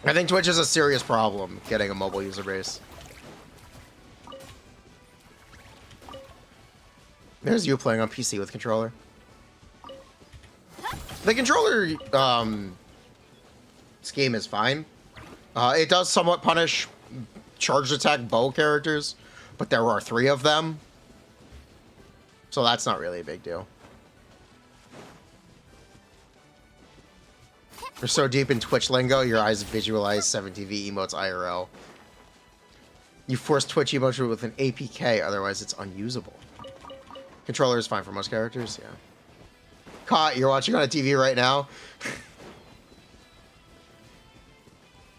I think Twitch is a serious problem getting a mobile user base. There's you playing on PC with controller. The controller scheme is fine. It does somewhat punish charged attack bow characters, but there are 3 of them. So that's not really a big deal. You're so deep in Twitch lingo, your eyes visualize 7TV emotes IRL. You force Twitch emote with an APK, otherwise it's unusable. Controller is fine for most characters, yeah. Caught, you're watching on a TV right now.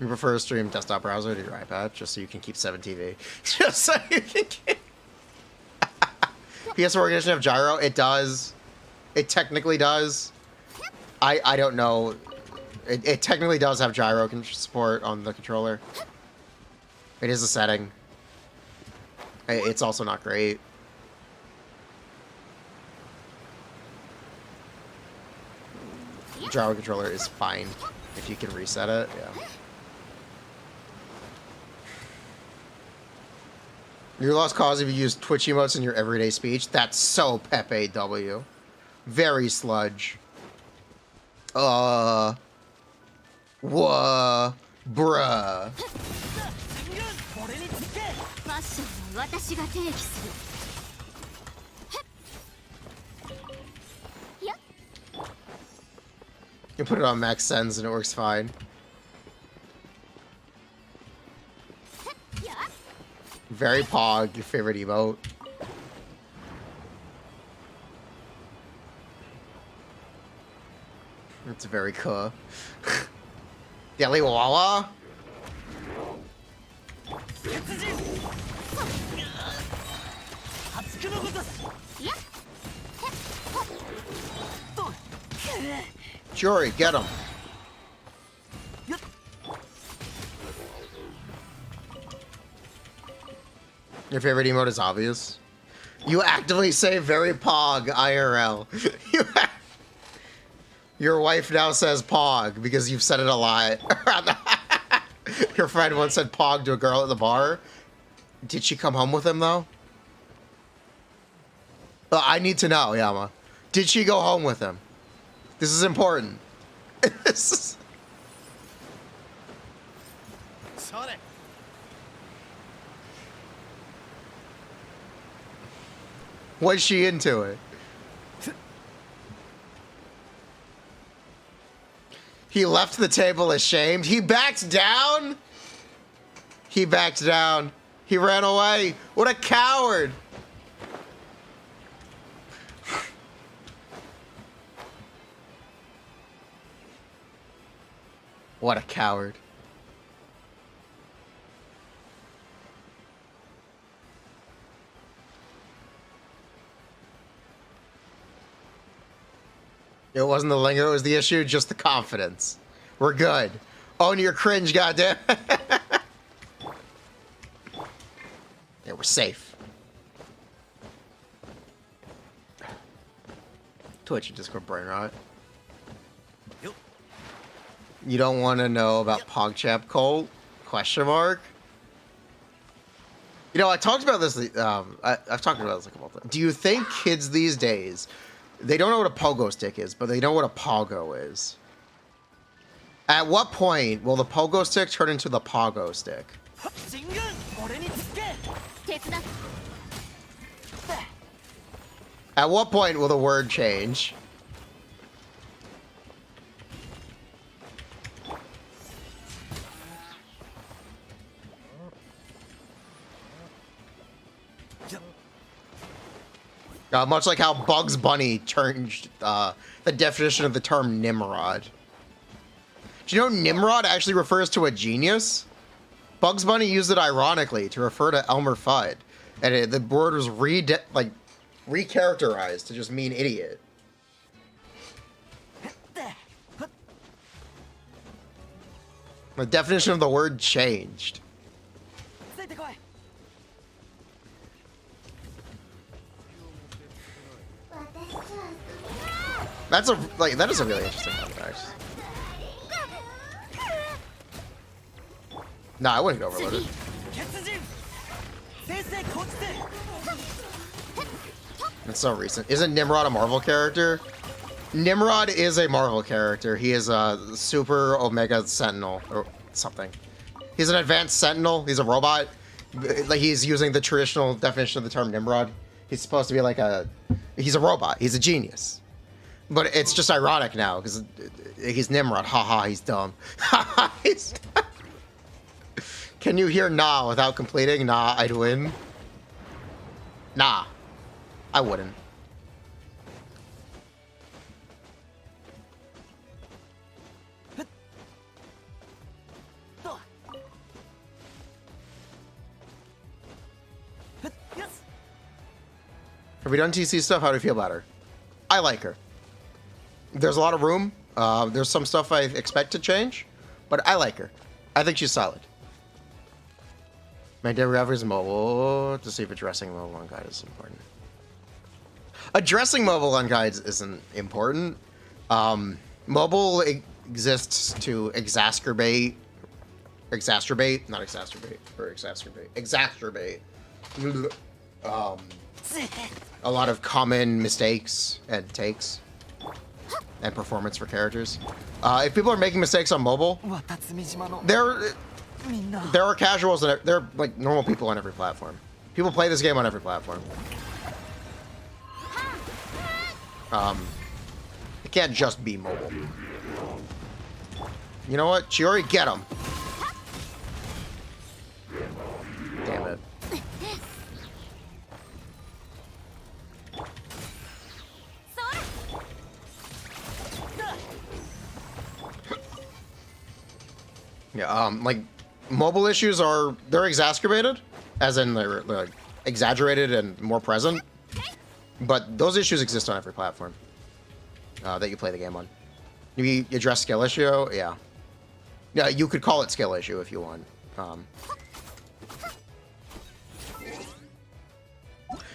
You prefer to stream desktop browser to your iPad, just so you can keep 7TV. Just so you can keep... PS4 edition of gyro, it does. It technically does. I don't know. It technically does have gyro support on the controller. It is a setting. It's also not great. Gyro controller is fine if you can reset it, yeah. Your lost cause if you use Twitch emotes in your everyday speech. That's so Pepe W. Very sludge. Bruh. You put it on max sends and it works fine. Very Pog, your favorite emote. It's very cool. Deli Wawa? Jory, get him. Your favorite emote is obvious. You actively say very Pog IRL. Your wife now says Pog because you've said it a lot. Your friend once said Pog to a girl at the bar. Did she come home with him though? I need to know, Yama. Did she go home with him? This is important. This is... Was she into it? He left the table ashamed. He backed down? He backed down. He ran away. What a coward. What a coward. It wasn't the linger, it was the issue, just the confidence. We're good. Own your cringe, goddamn. Yeah, we're safe. Twitch and Discord brain rot. You don't want to know about PogChamp Colt? Question mark. You know, I talked about this. I've talked about this a couple of times. Do you think kids these days, they don't know what a pogo stick is, but they know what a pogo is? At what point will the pogo stick turn into the pogo stick? At what point will the word change? Much like how Bugs Bunny changed the definition of the term Nimrod. Do you know Nimrod actually refers to a genius? Bugs Bunny used it ironically to refer to Elmer Fudd, and the word was recharacterized to just mean idiot. The definition of the word changed. That is a really interesting fun fact. Nah, I wouldn't get overloaded. It's so recent. Isn't Nimrod a Marvel character? Nimrod is a Marvel character. He is a Super Omega Sentinel or something. He's an advanced Sentinel. He's a robot. Like, he's using the traditional definition of the term Nimrod. He's supposed to be like he's a robot. He's a genius. But it's just ironic now, because he's Nimrod. Haha, he's dumb. Haha, he's... Can you hear nah without completing? Nah, I'd win. Nah, I wouldn't. Have we done TC stuff? How do you feel about her? I like her. There's a lot of room. There's some stuff I expect to change, but I like her. I think she's solid. My demographic is mobile to see if addressing mobile on guide is important. Addressing mobile on guides isn't important. Mobile exists to exacerbate, a lot of common mistakes and takes and performance for characters. If people are making mistakes on mobile, there are casuals that there are like normal people on every platform. People play this game on every platform. It can't just be mobile. You know what? Chiori, get him. Damn it. Yeah, like, mobile issues they're exacerbated, as in they're exaggerated and more present, but those issues exist on every platform that you play the game on. You address skill issue, yeah. Yeah, you could call it skill issue if you want.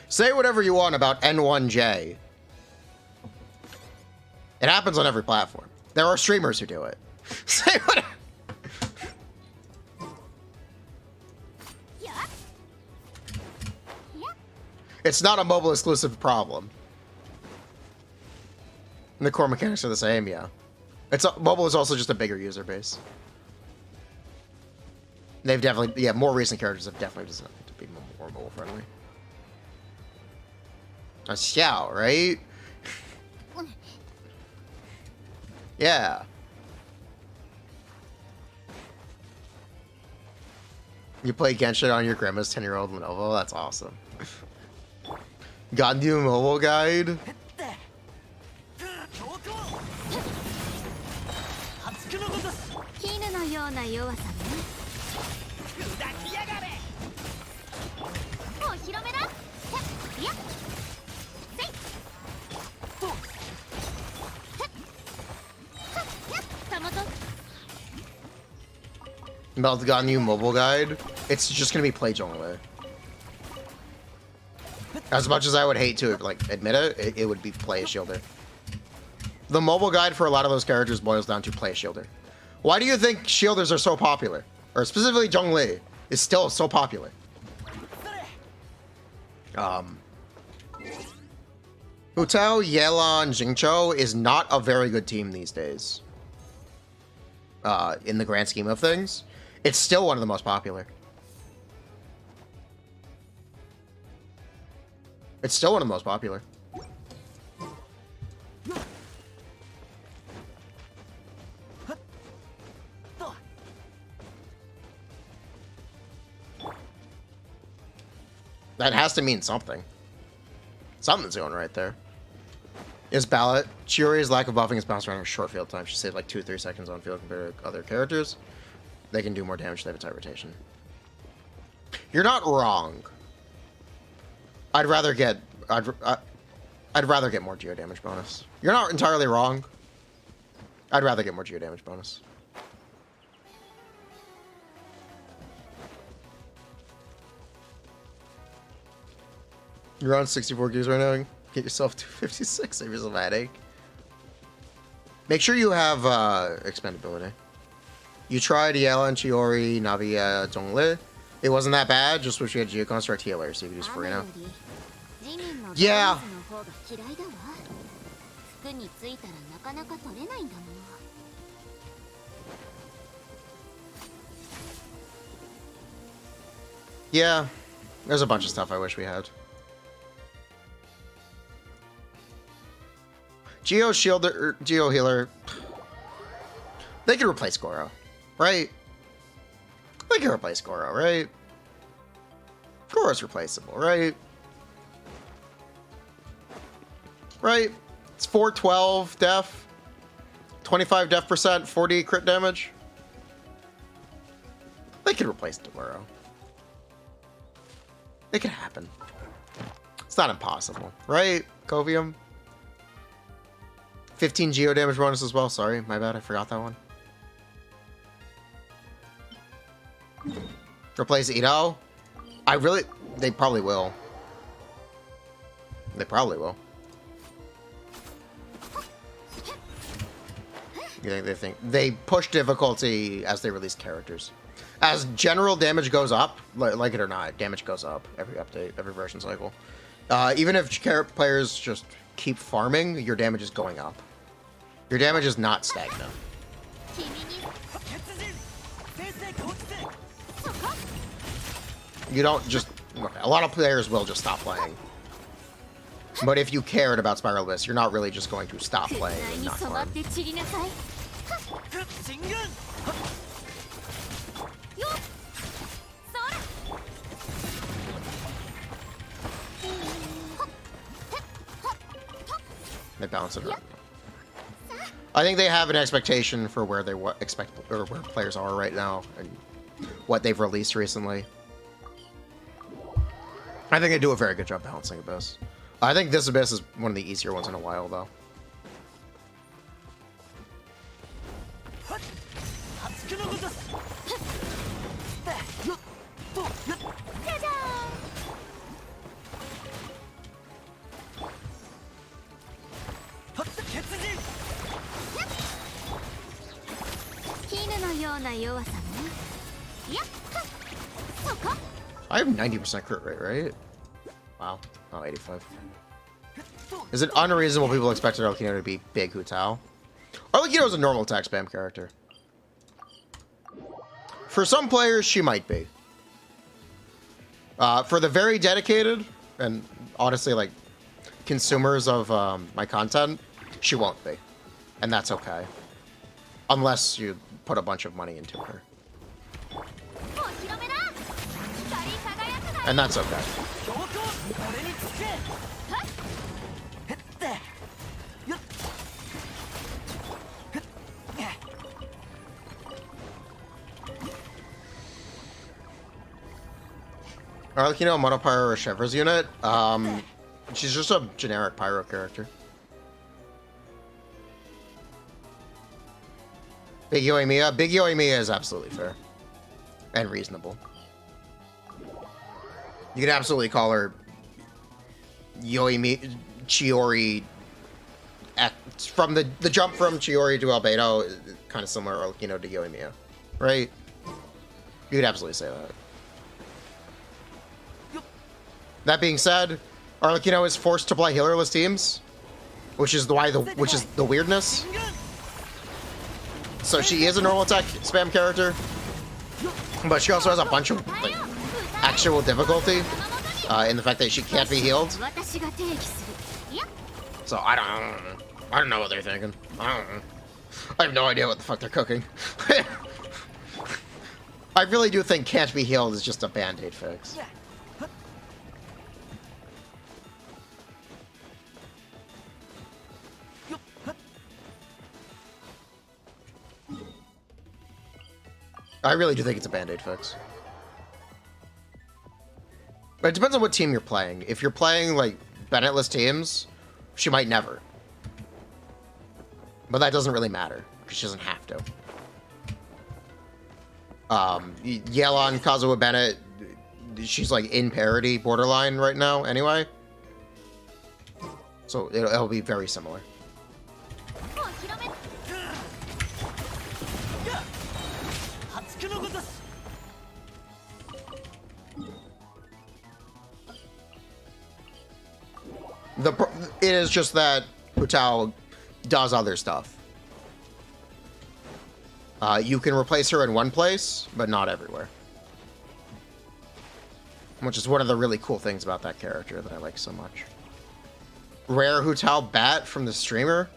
Say whatever you want about N1J. It happens on every platform. There are streamers who do it. Say whatever. It's not a mobile exclusive problem. And the core mechanics are the same, yeah. Mobile is also just a bigger user base. They've definitely, yeah, more recent characters have definitely designed to be more mobile friendly. A Xiao, right? Yeah. You play Genshin on your grandma's 10-year-old Lenovo? That's awesome. Gandu Mobile Guide? About the Ganyu Mobile Guide? It's just gonna be play Zhongle. As much as I would hate to like admit it, it would be play a Shielder. The mobile guide for a lot of those characters boils down to play a Shielder. Why do you think Shielders are so popular? Or specifically Zhongle is still so popular? Hu Tao, Yelan, Jingzhou is not a very good team these days. In the grand scheme of things. It's still one of the most popular. It's still one of the most popular. That has to mean something. Something's going right there. Is Ballot. Chiori's lack of buffing is bounced around her short field time. She saved like 2-3 seconds on field compared to other characters. They can do more damage. They have a tight rotation. You're not wrong. I'd rather get more geo damage bonus. You're not entirely wrong. I'd rather get more geo damage bonus. You're on 64 gears right now. Get yourself to 56. Save yourself a headache. Make sure you have expendability. You tried Yelan, Chiori, Navi, Zhongle. It wasn't that bad. Just wish you had Geoconstruct Healer so you could use Furina. Yeah. Yeah. There's a bunch of stuff I wish we had. Geo Shielder, Geo Healer. They could replace Goro, right? They could replace Goro, right? Goro's replaceable, right? Right? It's 412 def, 25 def percent, 40 crit damage. They could replace Goro. It could happen. It's not impossible, right? Covium. 15 geo damage bonus as well. Sorry, my bad. I forgot that one. Replace Ito. They probably will. They probably will. You think they push difficulty as they release characters. As general damage goes up, like it or not, damage goes up every update, every version cycle. Even if players just keep farming, your damage is going up. Your damage is not stagnant. You don't just... A lot of players will just stop playing. But if you cared about Spiral Abyss, you're not really just going to stop playing and not farm. They balance it around. I think they have an expectation for where they expect or where players are right now and what they've released recently. I think they do a very good job balancing Abyss. I think this Abyss is one of the easier ones in a while, though. I have 90% crit rate, right? Wow. Oh, 85. Is it unreasonable people expected Arlecchino to be big Hu Tao? Arlecchino is a normal attack spam character. For some players, she might be. For the very dedicated, and honestly, like, consumers of my content, she won't be. And that's okay. Unless you put a bunch of money into her. And that's okay. Arlecchino, Monopyro, or Chevre's unit? She's just a generic pyro character. Big Yoimiya? Big Yoimiya is absolutely fair. And reasonable. You can absolutely call her Yoimi Chiori. From the jump from Chiori to Albedo, kind of similar Arlecchino to Yoimiya, right? You could absolutely say that. That being said, Arlecchino is forced to play healerless teams, which is the weirdness. So she is a normal attack spam character, but she also has a bunch of like actual difficulty in the fact that she can't be healed. So I don't know what they're thinking. I have no idea what the fuck they're cooking. I really do think can't be healed is just a band-aid fix. I really do think it's a band-aid fix. But it depends on what team you're playing. If you're playing, like, Bennettless teams, she might never. But that doesn't really matter, because she doesn't have to. Yelan, Kazuha Bennett, she's, like, in parity borderline right now, anyway. So it'll be very similar. It is just that Hutao does other stuff. You can replace her in one place, but not everywhere. Which is one of the really cool things about that character that I like so much. Rare Hutao Bat from the streamer.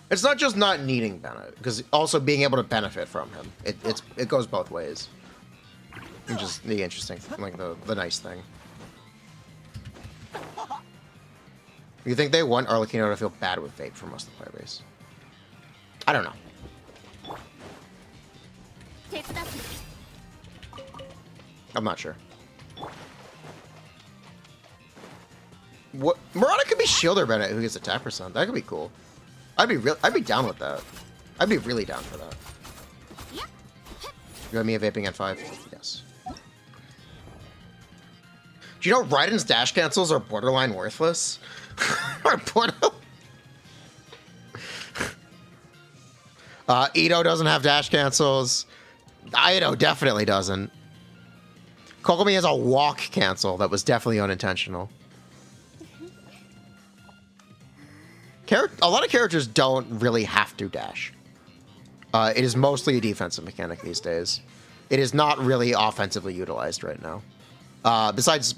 It's not just not needing Bennett, because also being able to benefit from him. It goes both ways. Which is the interesting, like the nice thing. You think they want Arlecchino to feel bad with Vape for most of the player base? I don't know. I'm not sure. What Murata could be Shielder Bennett who gets attack percent. That could be cool. I'd be down with that. I'd be really down for that. You got me a vaping at 5? Yes. Do you know Raiden's dash cancels are borderline worthless? Ito doesn't have dash cancels. Ito definitely doesn't. Kokomi has a walk cancel that was definitely unintentional. A lot of characters don't really have to dash. It is mostly a defensive mechanic these days. It is not really offensively utilized right now. Besides,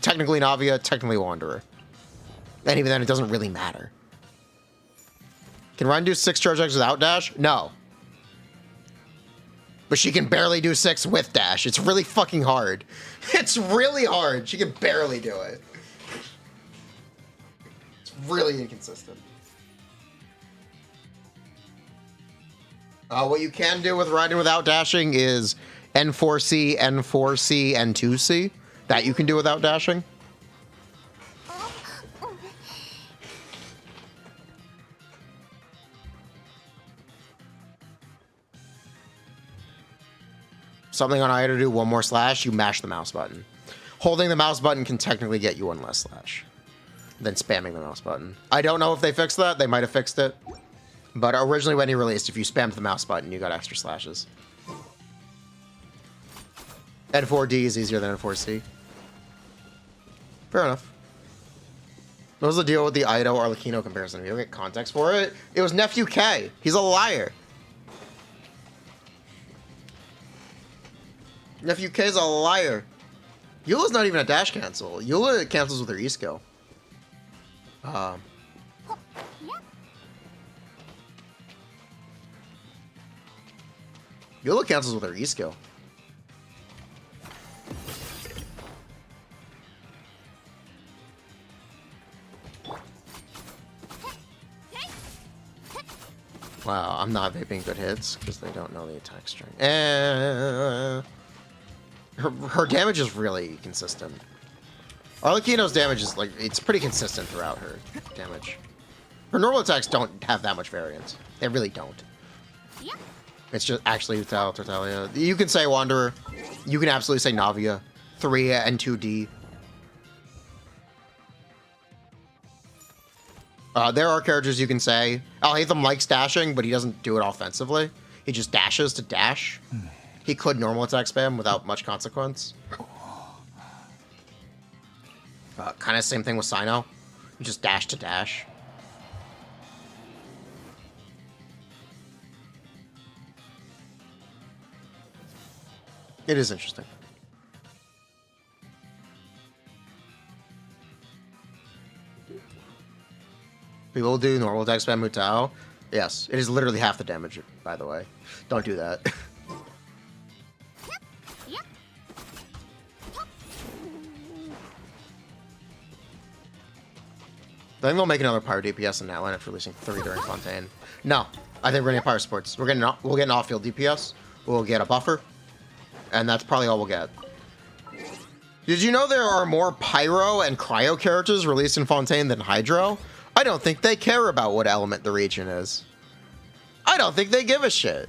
technically Navia, technically Wanderer. And even then, it doesn't really matter. Can Ryan do 6 charge X without dash? No. But she can barely do 6 with dash. It's really fucking hard. It's really hard. She can barely do it. It's really inconsistent. What you can do with Raiden without dashing is N4C, N4C, N2C. That you can do without dashing. Something on Ida to do one more slash, you mash the mouse button. holding the mouse button can technically get you one less slash than spamming the mouse button. I don't know if they fixed that. They might have fixed it. But originally when he released, if you spammed the mouse button, you got extra slashes. N4D is easier than N4C. Fair enough. What was the deal with the Ido Arlecchino comparison? If you don't get context for it, it was Nephew K. He's a liar. Nephew K's a liar. Eula's not even a dash cancel. Eula cancels with her E skill. Eula cancels with her E skill. Wow, I'm not vaping good hits because they don't know the attack string. Her damage is really consistent. Arlecchino's damage is like, it's pretty consistent throughout her damage. Her normal attacks don't have that much variance. They really don't. It's just actually Tartaglia. You can say Wanderer. You can absolutely say Navia. 3 and 2D. There are characters you can say. Alhaitham likes dashing, but he doesn't do it offensively. He just dashes to dash. He could normal attack spam without much consequence. Kind of same thing with Sino. You just dash to dash. It is interesting. People do normal attack spam Mutao. Yes, it is literally half the damage, by the way. Don't do that. I think they'll make another Pyro DPS in that line after releasing 3 during Fontaine. No, I think we're gonna get Pyro Sports. We'll get an off-field DPS. We'll get a buffer, and that's probably all we'll get. Did you know there are more Pyro and Cryo characters released in Fontaine than Hydro? I don't think they care about what element the region is. I don't think they give a shit.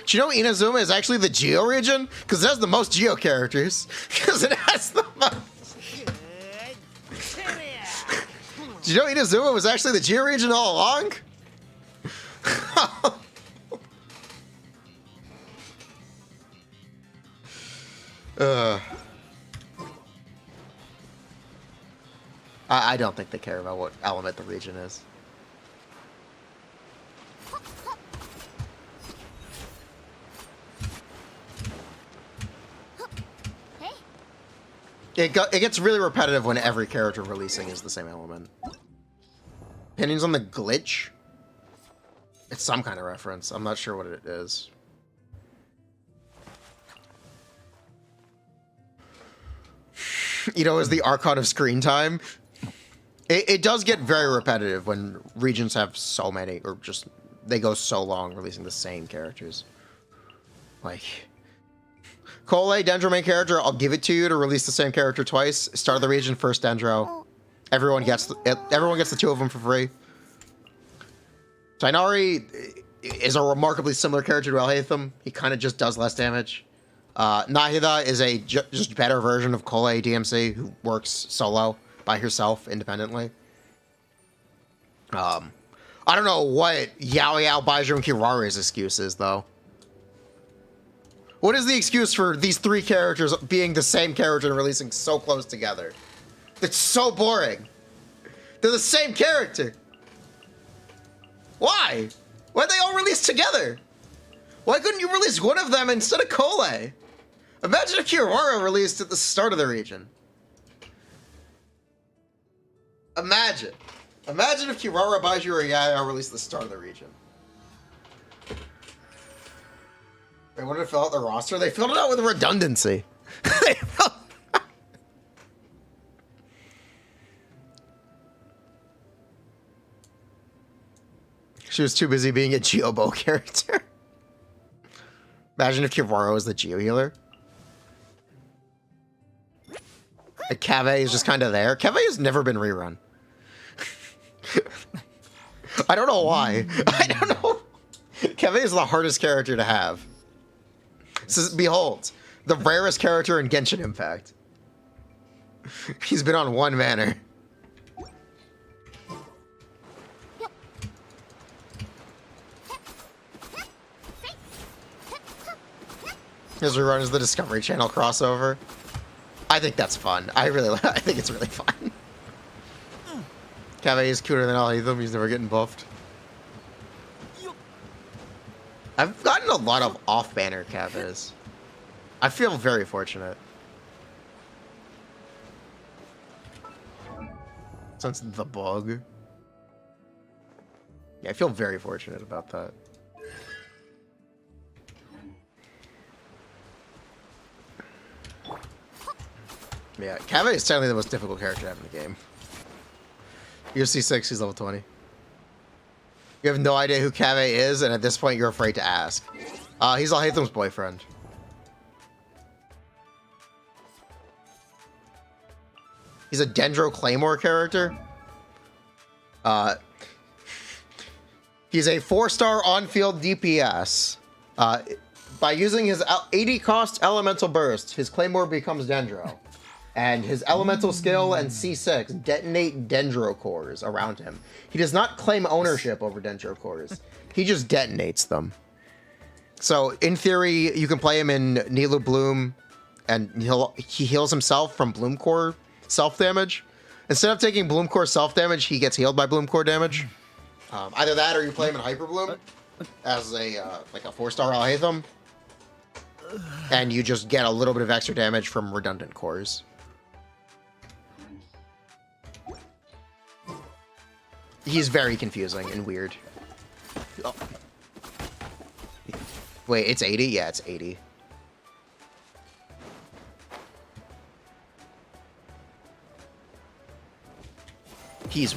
Do you know Inazuma is actually the Geo region? Because it has the most Geo characters. Because it has the most. Do you know Inazuma was actually the Geo region all along? I don't think they care about what element the region is. It gets really repetitive when every character releasing is the same element. Opinions on the glitch? It's some kind of reference. I'm not sure what it is. You know, is the Archon of screen time. It does get very repetitive when regions have so many, or just they go so long releasing the same characters. Like, Cole, Dendro main character, I'll give it to you to release the same character twice. Start of the region, first Dendro. Everyone gets the 2 of them for free. Tainari is a remarkably similar character to Alhaitham. He kind of just does less damage. Nahida is a just better version of Cole DMC who works solo by herself independently. I don't know what Yao Yao, Baijiu, and Kirara's excuse is, though. What is the excuse for these 3 characters being the same character and releasing so close together? It's so boring. They're the same character. Why? Why'd they all release together? Why couldn't you release one of them instead of Cole? Imagine if Kirara released at the start of the region. Imagine. Imagine if Kirara, Baijiu, or Yaya released at the start of the region. They wanted to fill out the roster. They filled it out with redundancy. She was too busy being a Geobo character. Imagine if Kirara was the Geo healer. And Kave is just kind of there. Kave has never been rerun. I don't know why. I don't know. Kave is the hardest character to have. Behold, the rarest character in Genshin Impact. He's been on one banner. His rerun is the Discovery Channel crossover. I think that's fun. I think it's really fun. Kaveh is cuter than Alhaitham. He's never getting buffed. I've gotten a lot of off-banner Kavehs. I feel very fortunate. Since the bug. Yeah, I feel very fortunate about that. Yeah, Kaveh is certainly the most difficult character to have in the game. UFC 6, he's level 20. You have no idea who Kaveh is, and at this point you're afraid to ask. He's Alhaitham's boyfriend. He's a Dendro Claymore character. He's a 4-star on-field DPS. By using his 80 cost elemental burst, his Claymore becomes Dendro. And his elemental skill and C6 detonate Dendro cores around him. He does not claim ownership over Dendro cores. He just detonates them. So, in theory, you can play him in Nilou Bloom, and he heals himself from Bloom Core self-damage. Instead of taking Bloom Core self-damage, he gets healed by Bloom Core damage. Either that, or you play him in Hyper Bloom as a like a 4-star Alhaitham, and you just get a little bit of extra damage from redundant cores. He's very confusing and weird. Oh. Wait, it's 80? Yeah, it's 80. He's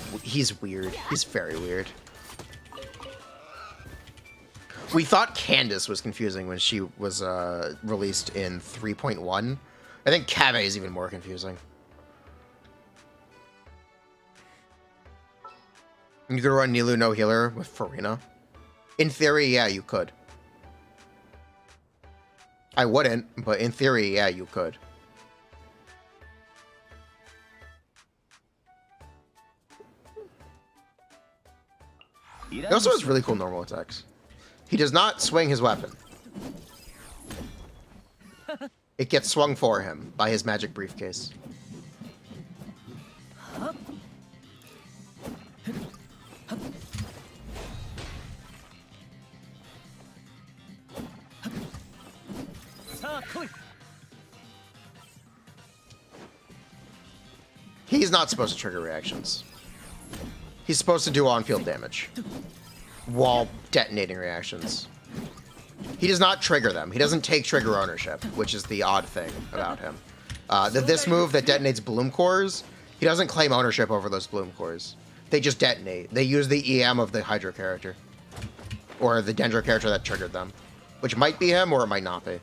weird. He's very weird. We thought Candace was confusing when she was released in 3.1. I think Kaveh is even more confusing. You could run Nilou no healer with Furina. In theory, yeah, you could. I wouldn't, but in theory, yeah, you could. He also has really cool normal attacks. He does not swing his weapon. It gets swung for him by his magic briefcase. He's not supposed to trigger reactions. He's supposed to do on-field damage while detonating reactions. He does not trigger them. He doesn't take trigger ownership, which is the odd thing about him. This move that detonates Bloom Cores, he doesn't claim ownership over those Bloom Cores. They just detonate. They use the EM of the Hydro character. Or the Dendro character that triggered them. Which might be him, or it might not be.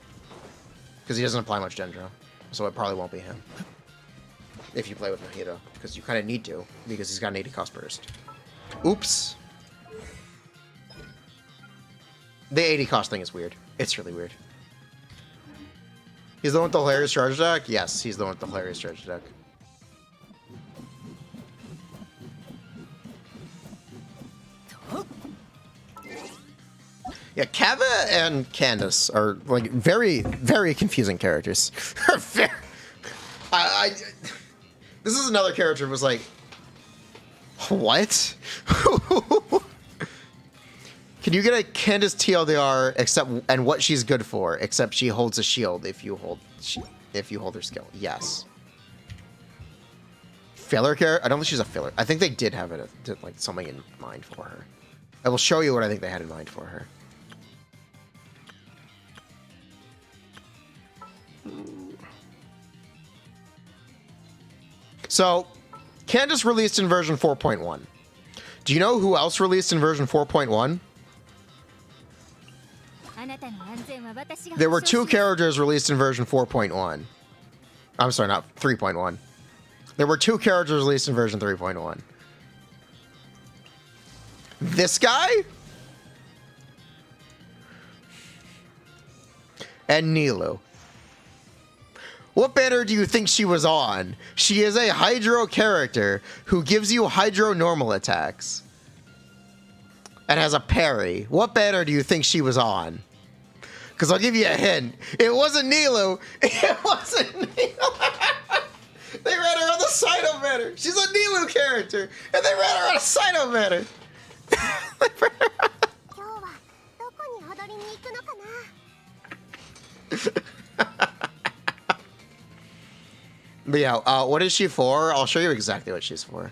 Because he doesn't apply much Dendro. So it probably won't be him. If you play with Mahito. Because you kind of need to. Because he's got an 80 cost burst. Oops. The 80 cost thing is weird. It's really weird. He's the one with the hilarious charge deck? Yes, he's the one with the hilarious charge deck. Yeah, Kaveh and Candace are like very, very confusing characters. This is another character who was like, what? Can you get a Candace TLDR except and what she's good for? Except she holds a shield if you hold her skill. Yes. Filler character? I don't think she's a filler. I think they did have like something in mind for her. I will show you what I think they had in mind for her. So, Candace released in version 4.1. Do you know who else released in version 4.1? There were 2 characters released in version 4.1. I'm sorry, not 3.1. There were 2 characters released in version 3.1. This guy? and Nilou. What banner do you think she was on? She is a Hydro character who gives you Hydro normal attacks. And has a parry. What banner do you think she was on? Because I'll give you a hint. It wasn't Nilou. It wasn't Nilou. They ran her on the Sino banner. She's a Nilou character. And they ran her on a Sino banner. But yeah, what is she for? I'll show you exactly what she's for.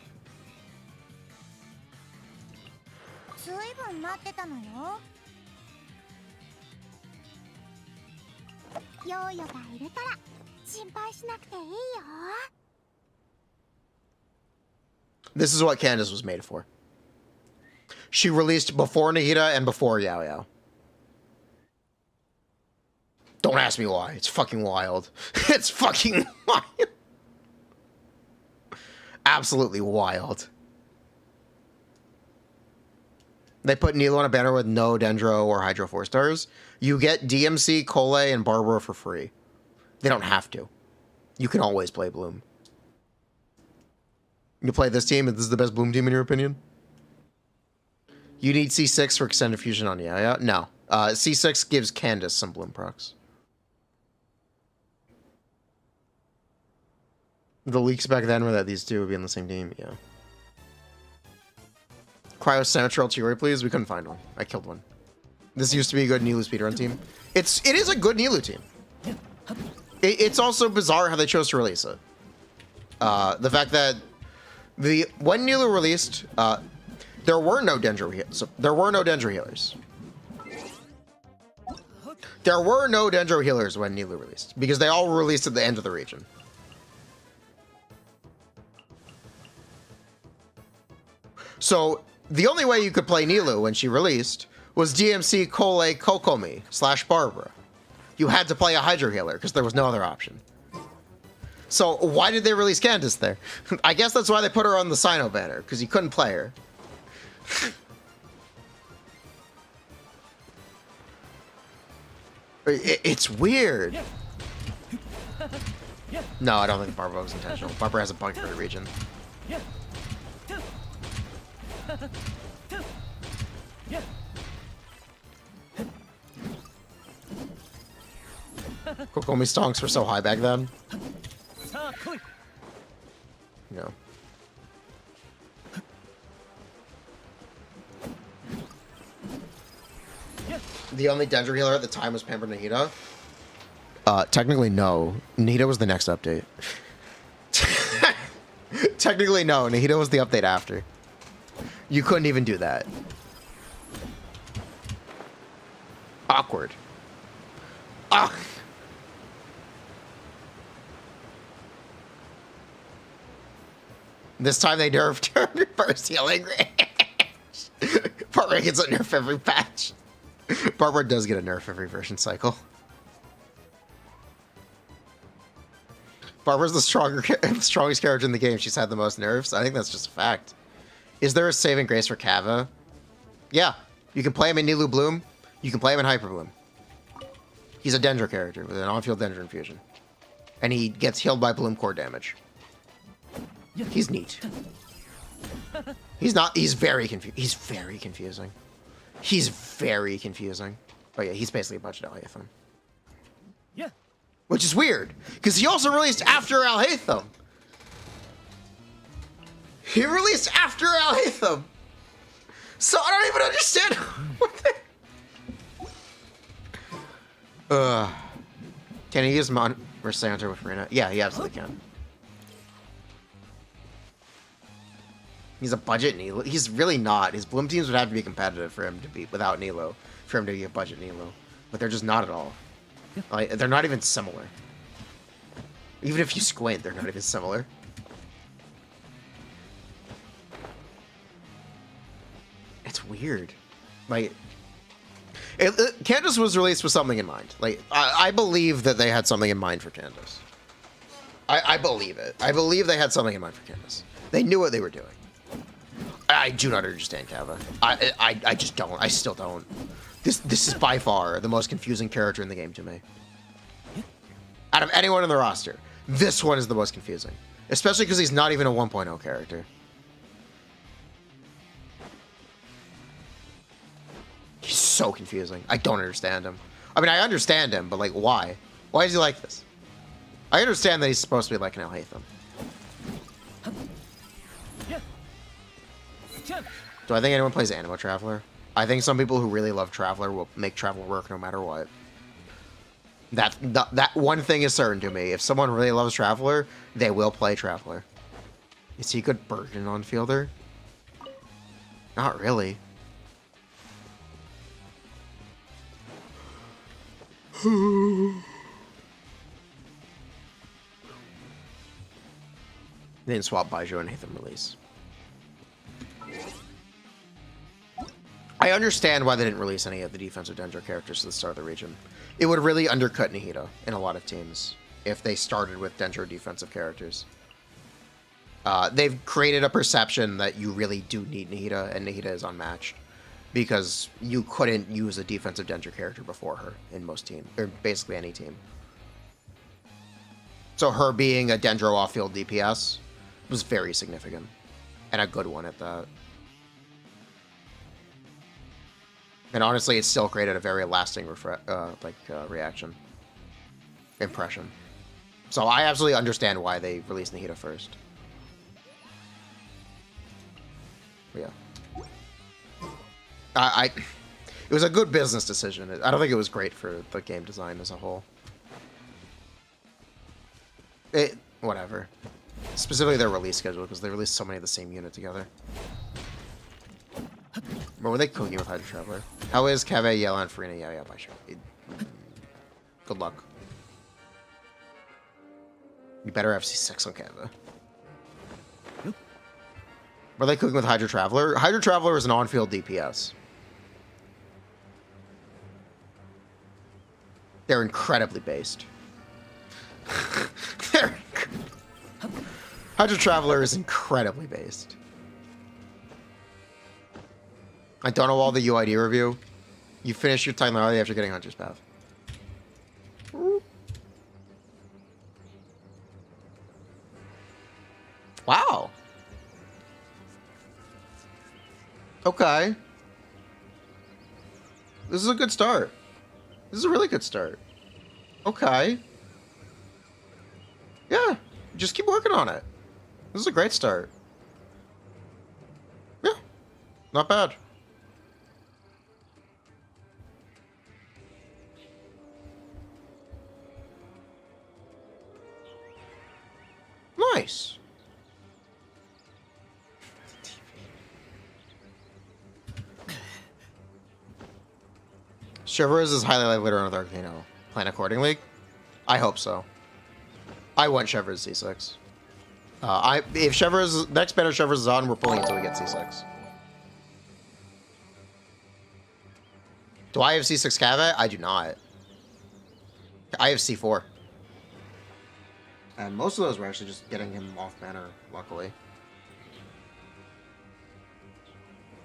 This is what Candace was made for. She released before Nahida and before Yao Yao. Don't ask me why. It's fucking wild. It's fucking wild. Absolutely wild. They put Nilou on a banner with no Dendro or Hydro 4 stars. You get DMC, Cole, and Barbara for free. They don't have to. You can always play Bloom. You play this team, and this is the best Bloom team in your opinion? You need C6 for extended fusion on Yaya? No. C6 gives Candace some Bloom procs. The leaks back then were that these two would be on the same team, yeah. Cryo Central Tiori, please. We couldn't find one. I killed one. This used to be a good Nilou speedrun team. It is a good Nilou team. It's also bizarre how they chose to release it. The fact that when Nilou released, there were no Dendro healers. There were no Dendro healers. There were no Dendro healers when Nilou released because they all released at the end of the region. So the only way you could play Nilou when she released was DMC, Cole, Kokomi / Barbara. You had to play a Hydro healer because there was no other option. So why did they release Candace there? I guess that's why they put her on the Sino banner, because you couldn't play her. It's weird. No, I don't think Barbara was intentional. Barbara has a bug for the region. Kokomi stonks were so high back then. No. The only Dendro healer at the time was Pamper Nahida. Technically, no. Nahida was the next update. Technically, no. Nahida was the update after. You couldn't even do that. Awkward. Ah. This time they nerfed her first healing range. Barbara gets a nerf every patch. Barbara does get a nerf every version cycle. Barbara's the strongest character in the game. She's had the most nerfs. I think that's just a fact. Is there a saving grace for Kava? Yeah. You can play him in Nilou Bloom. You can play him in Hyper Bloom. He's a Dendro character with an on-field Dendro infusion. And he gets healed by Bloom core damage. He's neat. He's very confusing. He's very confusing. He's very confusing. Oh yeah, he's basically a budget Al-Haytham. Yeah. Which is weird, because he also released after Al-Haytham. He released after Al-Haytham. So I don't even understand what the... Can he use Mercenter with Furina? Yeah, he absolutely can. He's a budget Nilou. He's really not. His Bloom teams would have to be competitive for him to be without Nilou, for him to be a budget Nilou. But they're just not at all. Like, they're not even similar. Even if you squint, they're not even similar. It's weird. Like, Candace was released with something in mind. Like, I believe that they had something in mind for Candace. I believe it. I believe they had something in mind for Candace. They knew what they were doing. I do not understand Kava. I just don't. I still don't. This is by far the most confusing character in the game to me. Out of anyone in the roster, this one is the most confusing. Especially because he's not even a 1.0 character. He's so confusing. I don't understand him. I mean, I understand him, but like, why? Why is he like this? I understand that he's supposed to be like an Alhaitham. Do I think anyone plays Animo Traveler? I think some people who really love Traveler will make Traveler work no matter what. That one thing is certain to me. If someone really loves Traveler, they will play Traveler. Is he a good burden on fielder? Not really. They didn't swap Baiju and Nathan release. I understand why they didn't release any of the defensive Dendro characters to the start of the region. It would really undercut Nihida in a lot of teams if they started with Dendro defensive characters. They've created a perception that you really do need Nihida, and Nihida is unmatched. Because you couldn't use a defensive Dendro character before her in most teams, or basically any team. So her being a Dendro off-field DPS was very significant, and a good one at that. And honestly, it still created a very lasting reaction, impression. So I absolutely understand why they released Nihida first. But yeah. It was a good business decision. I don't think it was great for the game design as a whole. Whatever. Specifically their release schedule, because they released so many of the same unit together. But were they cooking with Hydra Traveler? How is Keve, Jello, and Furina? Yeah, by sure. Good luck. You better have C6 on Keve. Were they cooking with Hydra Traveler? Hydra Traveler is an on-field DPS. They're incredibly based. Hydra Traveler is incredibly based. I don't know all the UID review. You finish your time early after getting Hunter's Path. Wow. Okay. This is a good start. This is a really good start. Okay. Yeah. Just keep working on it. This is a great start. Yeah. Not bad. Nice. Shivers is highly likely to run with Arlecchino. Plan accordingly? I hope so. I want Shivers C6. If Shivers next banner Shivers is on, we're pulling until we get C6. Do I have C6 Cavet? I do not. I have C4. And most of those were actually just getting him off banner, luckily.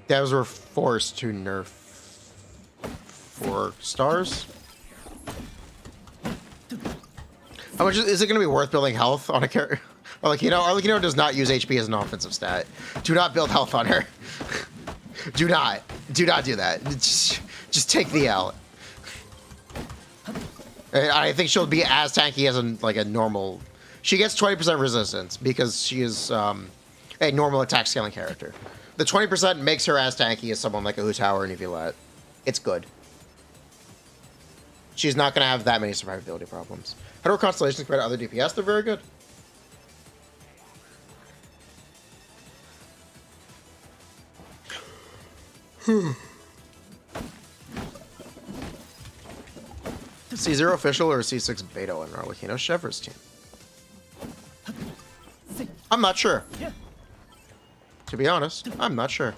Devs were forced to nerf 4 stars. How much is it going to be worth building health on a character? Arlecchino does not use HP as an offensive stat. Do not build health on her. Do not do that. Just take the L. I think she'll be as tanky as a normal. She gets 20% resistance because she is a normal attack scaling character. The 20% makes her as tanky as someone like a Hu Tower and Evilet. It's good. She's not going to have that many survivability problems. How do Constellations compare to other DPS? They're very good. C0 official or C6 beta in Arlecchino Shevers team? I'm not sure. To be honest, I'm not sure.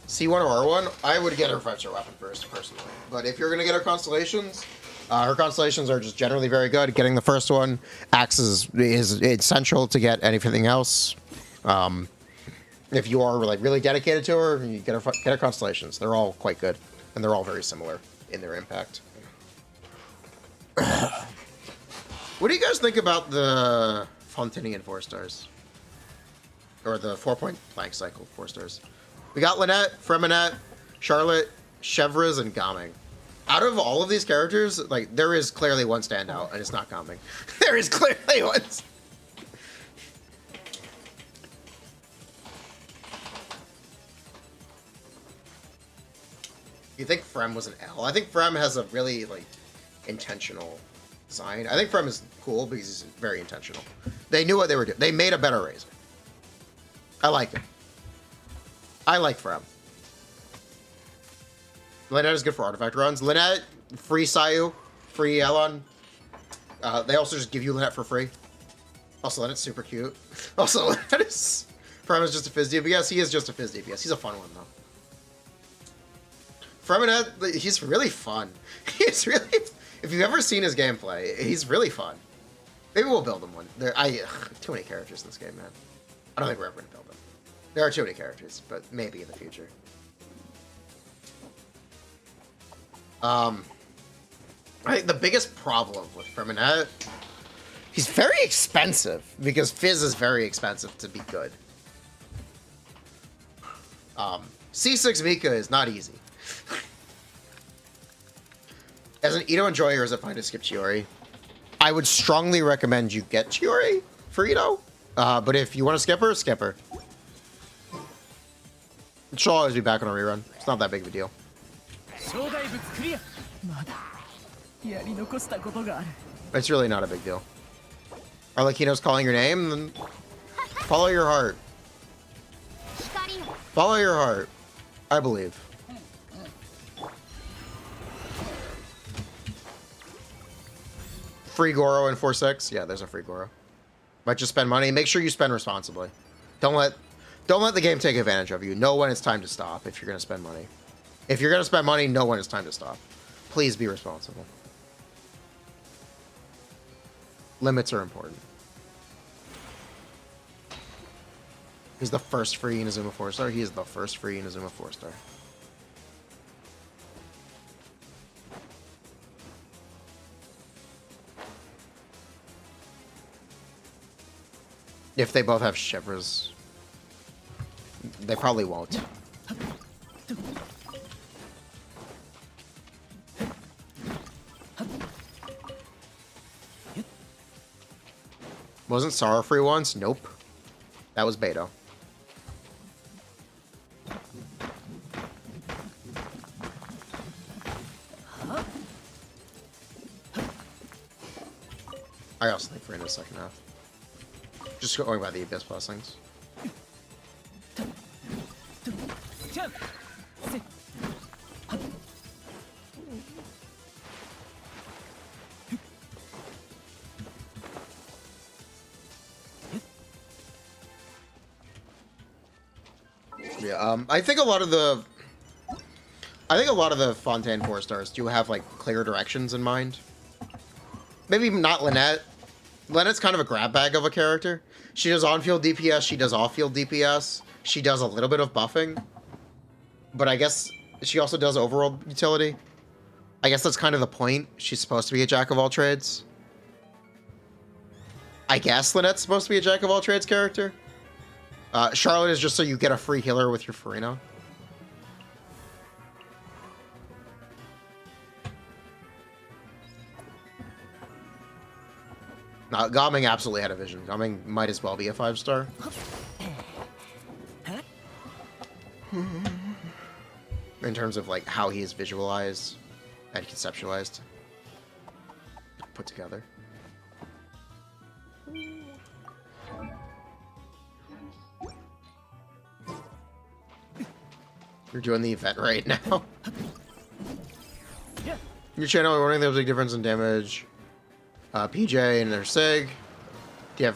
C1 or R1, I would get her 5-star weapon first, personally. But if you're going to get her Constellations, Her constellations are just generally very good. Getting the first one acts is essential to get anything else. If you are like really dedicated to her, you get her constellations. They're all quite good, and they're all very similar in their impact. What do you guys think about the Fontinian 4 stars? Or the 4-point blank cycle 4 stars? We got Lynette, Freminette, Charlotte, Chevres, and Gaming. Out of all of these characters, like, there is clearly one standout, and it's not Gaming. There is clearly one. You think Frem was an L? I think Frem has a really, like, intentional design. I think Frem is cool because he's very intentional. They knew what they were doing. They made a better Razor. I like it. I like Frem. Lynette is good for artifact runs. Lynette, free Sayu, free Elon. They also just give you Lynette for free. Also, Lynette's super cute. Also, Lynette is... Frem is just a Fizz DPS. He is just a Fizz DPS. He's a fun one, though. Freminette, he's really fun. He's really... If you've ever seen his gameplay, he's really fun. Maybe we'll build him one. Too many characters in this game, man. I don't think we're ever going to build him. There are too many characters, but maybe in the future. I think the biggest problem with Freminette, he's very expensive, because Fizz is very expensive to be good. C6 Mika is not easy. As an Ito enjoyer, is it fine to skip Chiori? I would strongly recommend you get Chiori for Ito. But if you want to skip her, skip her. She'll always be back on a rerun. It's not that big of a deal. It's really not a big deal. Arlecchino's calling your name, then follow your heart. Follow your heart. I believe. Free Goro in 4-6? Yeah, there's a free Goro. Might just spend money. Make sure you spend responsibly. Don't let the game take advantage of you. Know when it's time to stop if you're going to spend money. If you're going to spend money, know when it's time to stop. Please be responsible. Limits are important. He's the first free Inazuma 4-star. He is the first free Inazuma 4-star. If they both have Chevres, they probably won't. Wasn't Sara free once? Nope. That was Beto. I also think Furina's second half. Just going by the Abyss blessings. Yeah, I think a lot of the Fontaine 4-stars do have like clear directions in mind. Maybe not Lynette. Lynette's kind of a grab bag of a character. She does on-field DPS, she does off-field DPS, she does a little bit of buffing. But I guess she also does overworld utility. I guess that's kind of the point. She's supposed to be a jack of all trades. I guess Lynette's supposed to be a jack of all trades character. Charlotte is just so you get a free healer with your Furina. Gaming absolutely had a vision. Gaming might as well be a 5-star. In terms of like how he is visualized and conceptualized, put together. You're doing the event right now. Your channel, warning, there's a big difference in damage. PJ and their SIG. Yeah,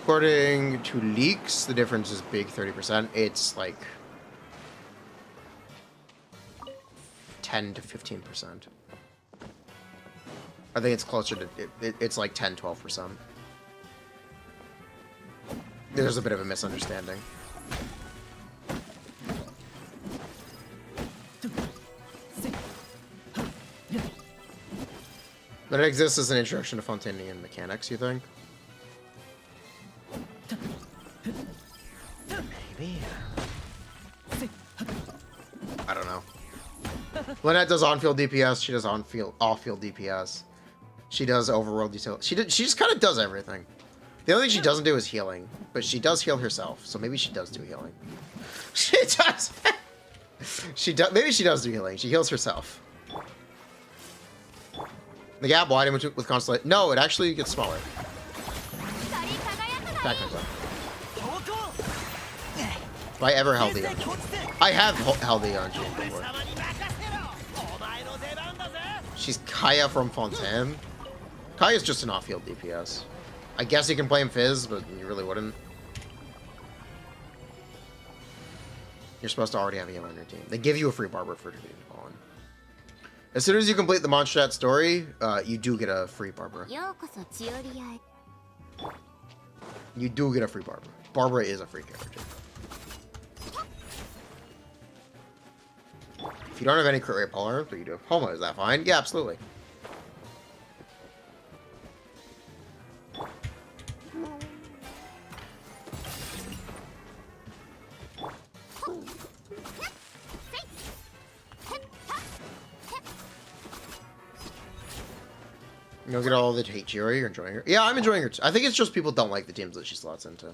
according to leaks, the difference is big, 30%. It's like 10 to 15%. I think it's closer to, it's like 10, 12%. There's a bit of a misunderstanding. But it exists as an introduction to Fontanian mechanics, you think? Maybe. I don't know. Lynette does on-field DPS. She does off-field DPS. She does overworld detail. She just kind of does everything. The only thing she doesn't do is healing, but she does heal herself. So maybe she does do healing. She does. Maybe she does do healing. She heals herself. The gap widened with Constellation. No, it actually gets smaller. Technically. If I ever held the I have held the on before. She's Kaya from Fontaine. Kaya's just an off-field DPS. I guess you can play him Fizz, but you really wouldn't. You're supposed to already have a healer on your team. They give you a free barber for defeating Fallen. As soon as you complete the Mondstadt story, you do get a free Barbara. You do get a free Barbara. Barbara is a free character. If you don't have any crit rate polar, but you do. Homo, is that fine? Yeah, absolutely. You don't get all the hate Geo, you're enjoying her. Yeah, I'm enjoying her too. I think it's just people don't like the teams that she slots into.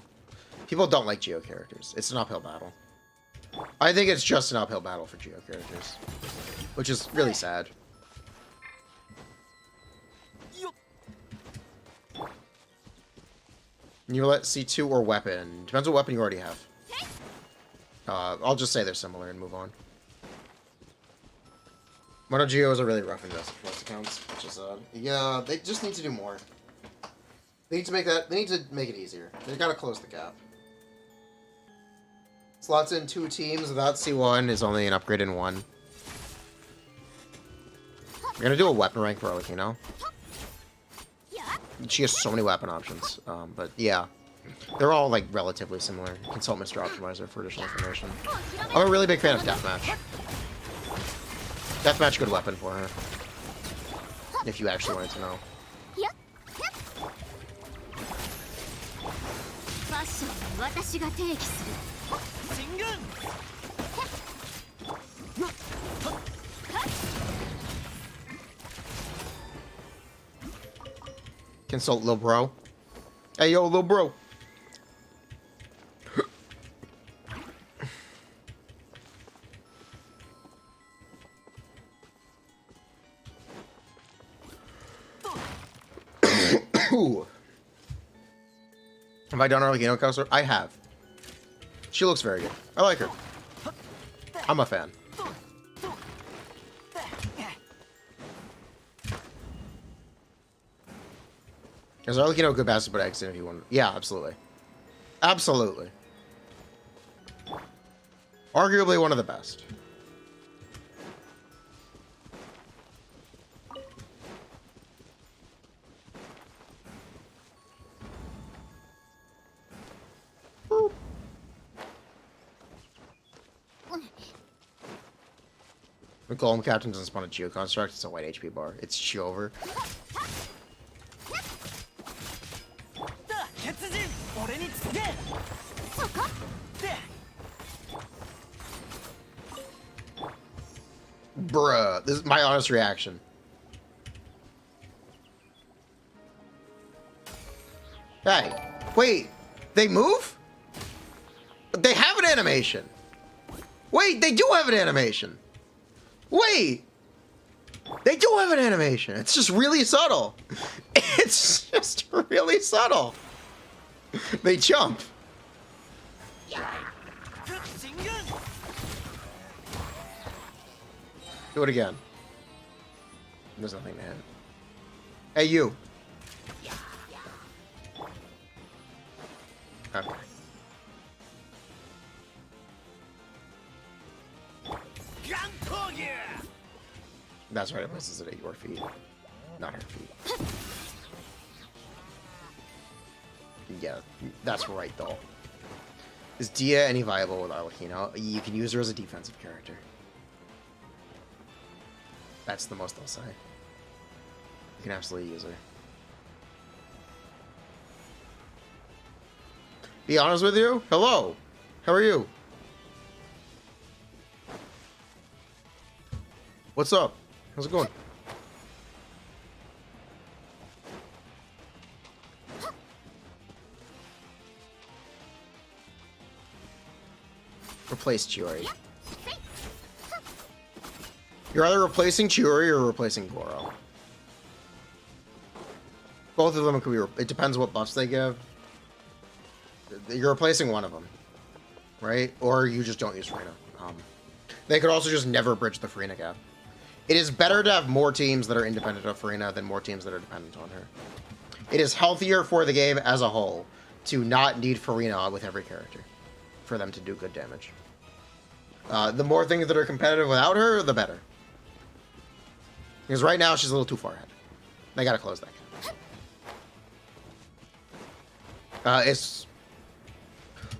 People don't like Geo characters. It's an uphill battle. I think it's just an uphill battle for Geo characters. Which is really sad. You let C2 or weapon. Depends what weapon you already have. I'll just say they're similar and move on. Mono Geo is a really rough investment for most accounts, which is yeah, they just need to do more. They need to make that. They need to make it easier. They gotta close the gap. Slots in 2 teams without C1 is only an upgrade in 1. We're gonna do a weapon rank for Arlecchino. She has so many weapon options, but yeah, they're all like relatively similar. Consult Mr. Optimizer for additional information. I'm a really big fan of Deathmatch. Deathmatch, good weapon for her. If you actually wanted to know. Consult lil bro. Hey yo, lil bro. Have I done Arlecchino counselor? I have. She looks very good. I like her. I'm a fan. Is Arlecchino a good bastard but exit if you want? Yeah, absolutely. Absolutely. Arguably one of the best. The Golem Captain doesn't spawn a Geo Construct, it's a white HP bar. It's Chover. Bruh, this is my honest reaction. Hey, wait, they move? They have an animation. Wait, they do have an animation. Wait, they do have an animation. It's just really subtle. It's just really subtle. They jump. Do it again. There's nothing to hit. Hey, you. Okay. That's right, it places it at your feet. not her feet. Yeah, that's right, though. Is Dia any viable with Arlecchino? You can use her as a defensive character. That's the most I'll say. You can absolutely use her. Be honest with you? Hello! How are you? What's up? How's it going? Replace Chiori. You're either replacing Chiori or replacing Goro. Both of them could be. It depends what buffs they give. You're replacing one of them, right? Or you just don't use Furina. They could also just never bridge the Furina gap. It is better to have more teams that are independent of Furina than more teams that are dependent on her. It is healthier for the game as a whole to not need Furina with every character for them to do good damage. The more things that are competitive without her, the better. Because right now, she's a little too far ahead. They gotta close that gap.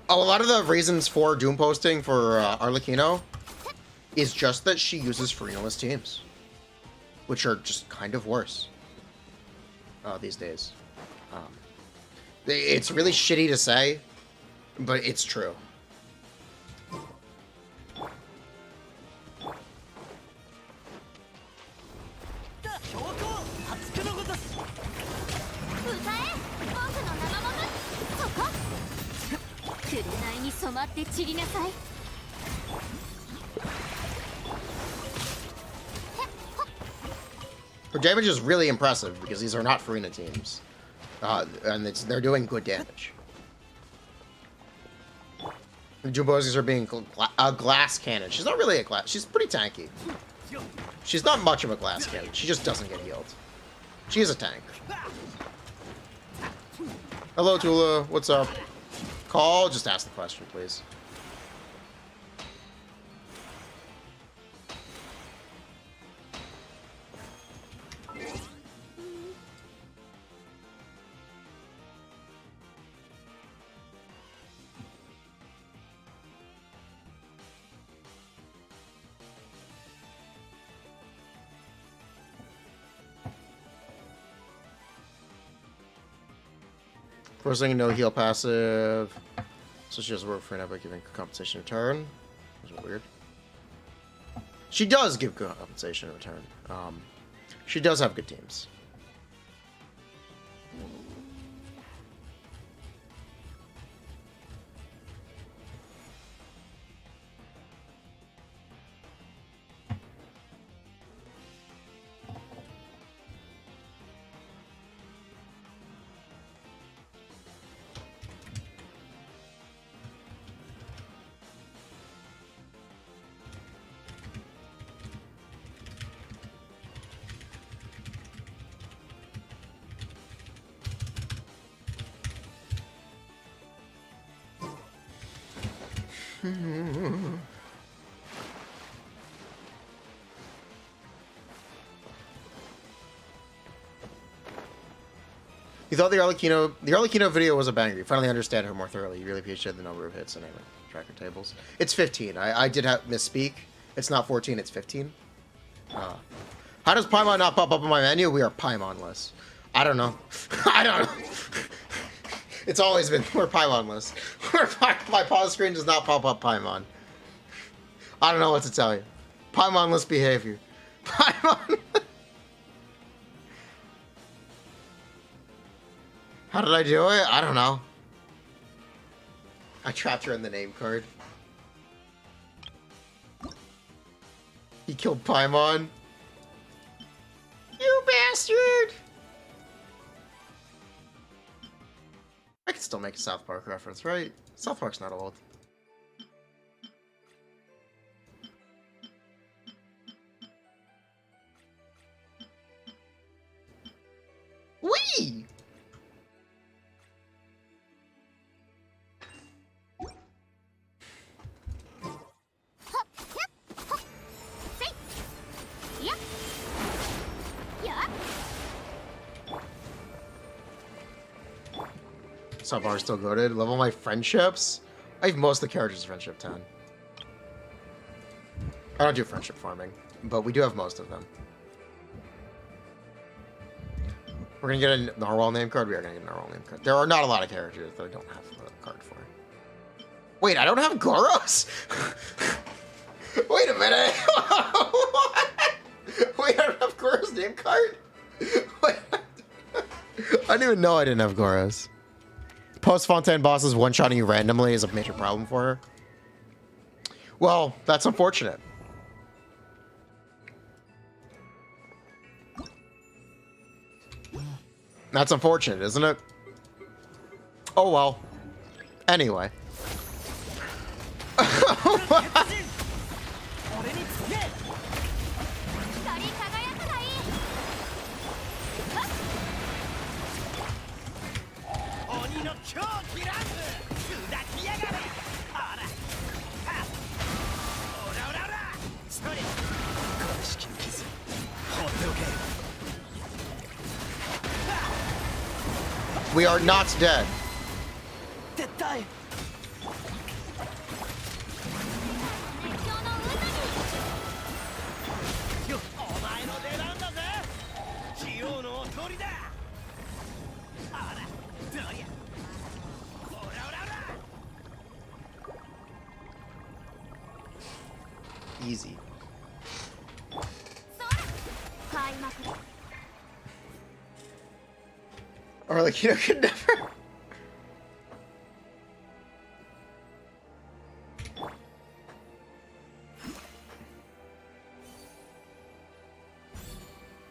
A lot of the reasons for Doom posting for Arlecchino is just that she uses Furina-less teams, which are just kind of worse these days. It's really shitty to say, but it's true. Her damage is really impressive because these are not Furina teams, and they're doing good damage. The Jumbosies are being a glass cannon. She's not really a glass. She's pretty tanky. She's not much of a glass cannon. She just doesn't get healed. She is a tank. Hello, Tula. What's up? Call. Just ask the question, please. First thing, no heal passive. So she doesn't work for an by giving compensation in return. Which is weird. She does give compensation in return. She does have good teams. You thought the Arlecchino video was a banger. You finally understand her more thoroughly. You really appreciate the number of hits and tracker tables. It's 15. I did misspeak. It's not 14, it's 15. How does Paimon not pop up on my menu? We are Paimon-less. I don't know. I don't know. It's always been, we're Paimon-less. My pause screen does not pop up Paimon. I don't know what to tell you. Paimon-less behavior. Paimon. How did I do it? I don't know. I trapped her in the name card. He killed Paimon. You bastard! I can still make a South Park reference, right? South Park's not old. Wee! Sub are still goated. Level my friendships. I have most of the characters in friendship 10. I don't do friendship farming, but we do have most of them. We're gonna get a Narwhal name card. We are gonna get a Narwhal name card. There are not a lot of characters that I don't have a card for. Wait, I don't have Goros? Wait a minute. What? Wait, I don't have Goros name card? Wait. I didn't even know I didn't have Goros. Post Fontaine bosses one-shotting you randomly is a major problem for her. Well, that's unfortunate. That's unfortunate, isn't it? Oh well. Anyway. We are not dead. Easy. Arlecchino could never.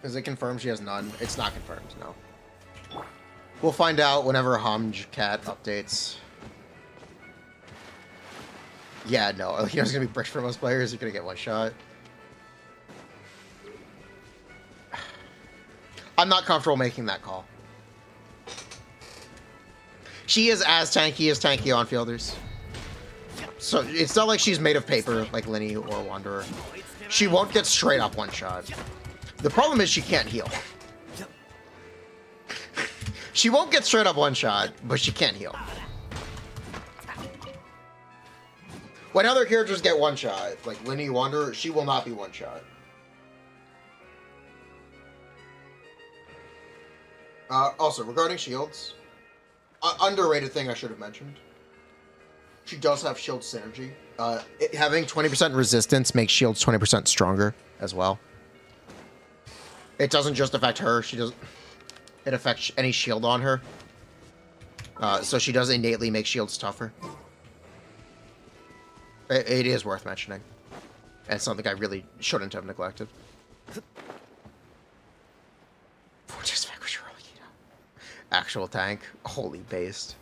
Is it confirmed she has none? It's not confirmed, no. We'll find out whenever Hamj Cat updates. Yeah, no. Arlecchino's gonna be bricked for most players. You're gonna get one shot. I'm not comfortable making that call. She is as tanky on fielders. So it's not like she's made of paper like Linny or Wanderer. She won't get straight up one shot. The problem is she can't heal. She won't get straight up one shot, but she can't heal. When other characters get one shot, like Linny, Wanderer, she will not be one shot. Also, regarding shields, underrated thing I should have mentioned. She does have shield synergy. Having 20% resistance makes shields 20% stronger as well. It doesn't just affect her. It affects any shield on her. So she does innately make shields tougher. It is worth mentioning. And something I really shouldn't have neglected. Just actual tank. Holy based.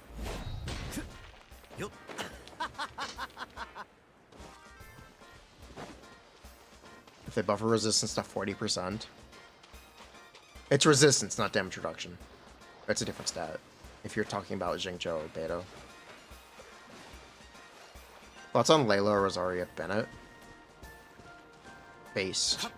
If they buffer resistance to 40%. It's resistance, not damage reduction. That's a different stat. If you're talking about Xingqiu or Beto. Thoughts on Layla or Rosaria Bennett? Based.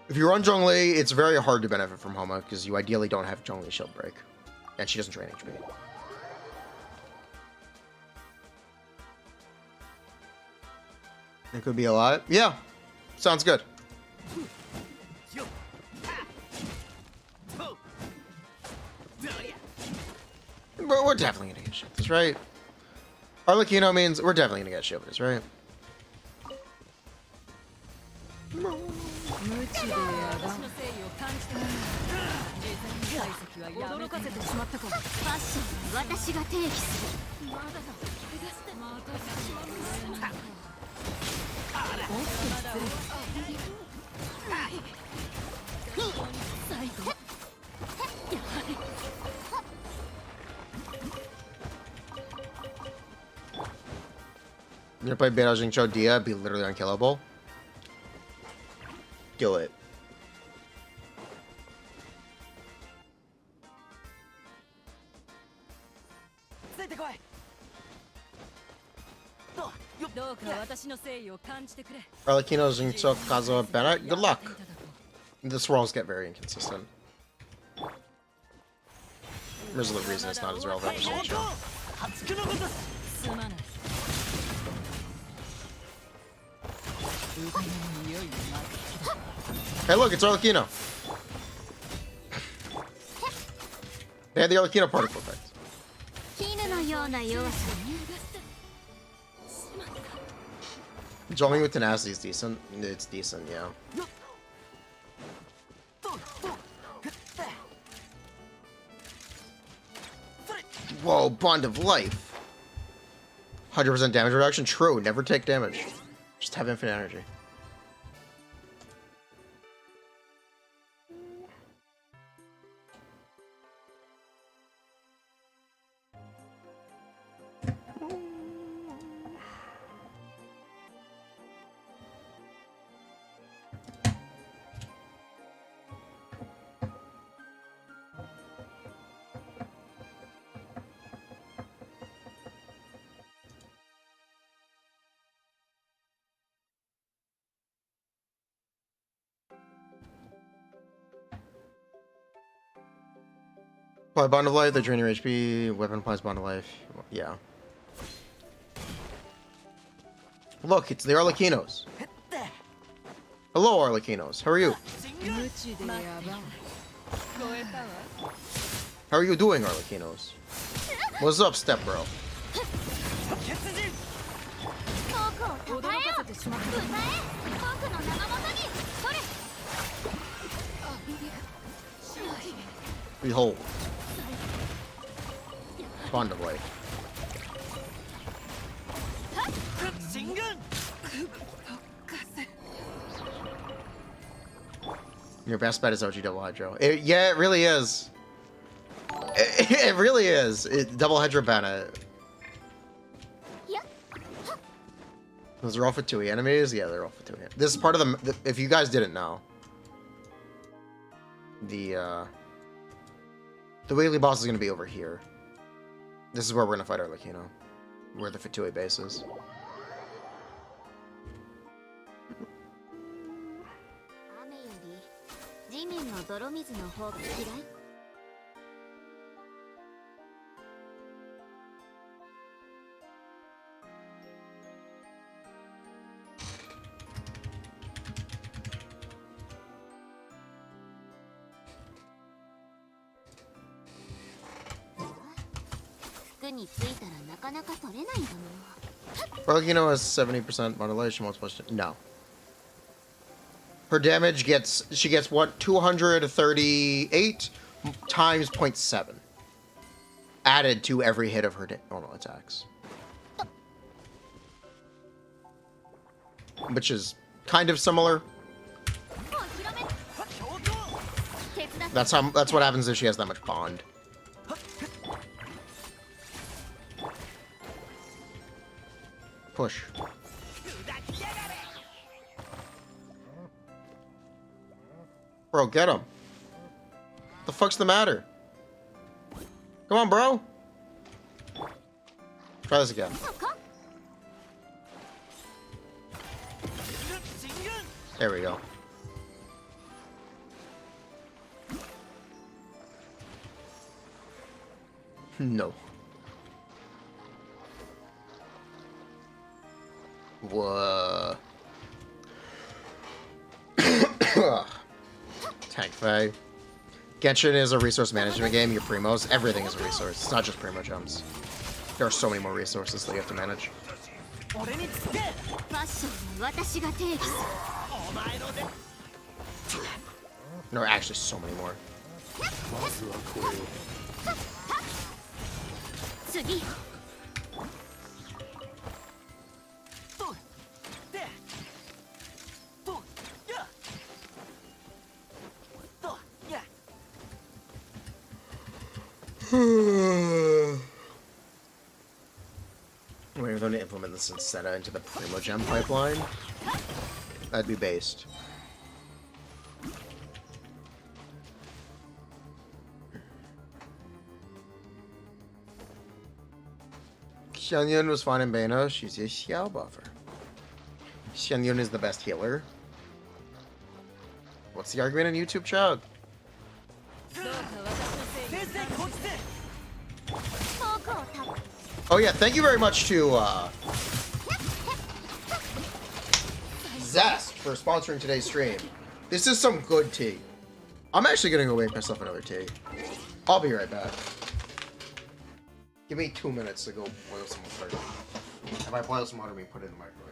If you run Zhongli, it's very hard to benefit from Homa because you ideally don't have Zhongli shield break. And she doesn't drain HP. It could be a lot. Yeah. Sounds good. But we're definitely gonna get shielders, right? Arlecchino means we're definitely gonna get shielders, right? You play Beto Xingqiu Dia, be literally unkillable. Do it. Arlecchino's and Kazuha Bennett. Good luck. The swirls get very inconsistent. There's a reason it's not as relevant as Genshin. Hey, look, it's Arlecchino. They had the Arlecchino particle effect. Jumping with tenacity is decent. It's decent, yeah. Whoa, Bond of Life. 100% damage reduction? True, never take damage. Just have infinite energy. Apply Bond of Life, they drain your HP. Weapon applies Bond of Life. Yeah. Look, it's the Arlecchinos. Hello, Arlecchinos. How are you? How are you doing, Arlecchinos? What's up, step bro? Behold. Bond of Life. Your best bet is OG Double Hydro. Yeah, it really is. It really is. Double Hydro Bennett. Those are all for 2E enemies? Yeah, they're all for 2E. This is part of the... If you guys didn't know. The weekly boss is going to be over here. This is where we're going to fight Arlecchino. Where the Fatui base is. Arlecchino has 70% modulation, multiplication. No. Her damage gets, she gets what? 238 times 0.7. Added to every hit of her normal attacks. Which is kind of similar. That's what happens if she has that much bond. Push. Bro, get him. The fuck's the matter? Come on, bro. Try this again. There we go. No. Whoa. Tank Fay. Genshin is a resource management game. Your primos, everything is a resource. It's not just primo gems. There are so many more resources that you have to manage. There are actually so many more. We're going to implement this Incetta into the Primo Gem pipeline. That'd be based. Xianyan was fine in Bano. She's a Xiao buffer. Xianyun is the best healer. What's the argument in YouTube chat? Oh yeah, thank you very much to Zest for sponsoring today's stream. This is some good tea. I'm actually gonna go make myself another tea. I'll be right back. Give me 2 minutes to go boil some water. If I boil some water, we put it in the microwave.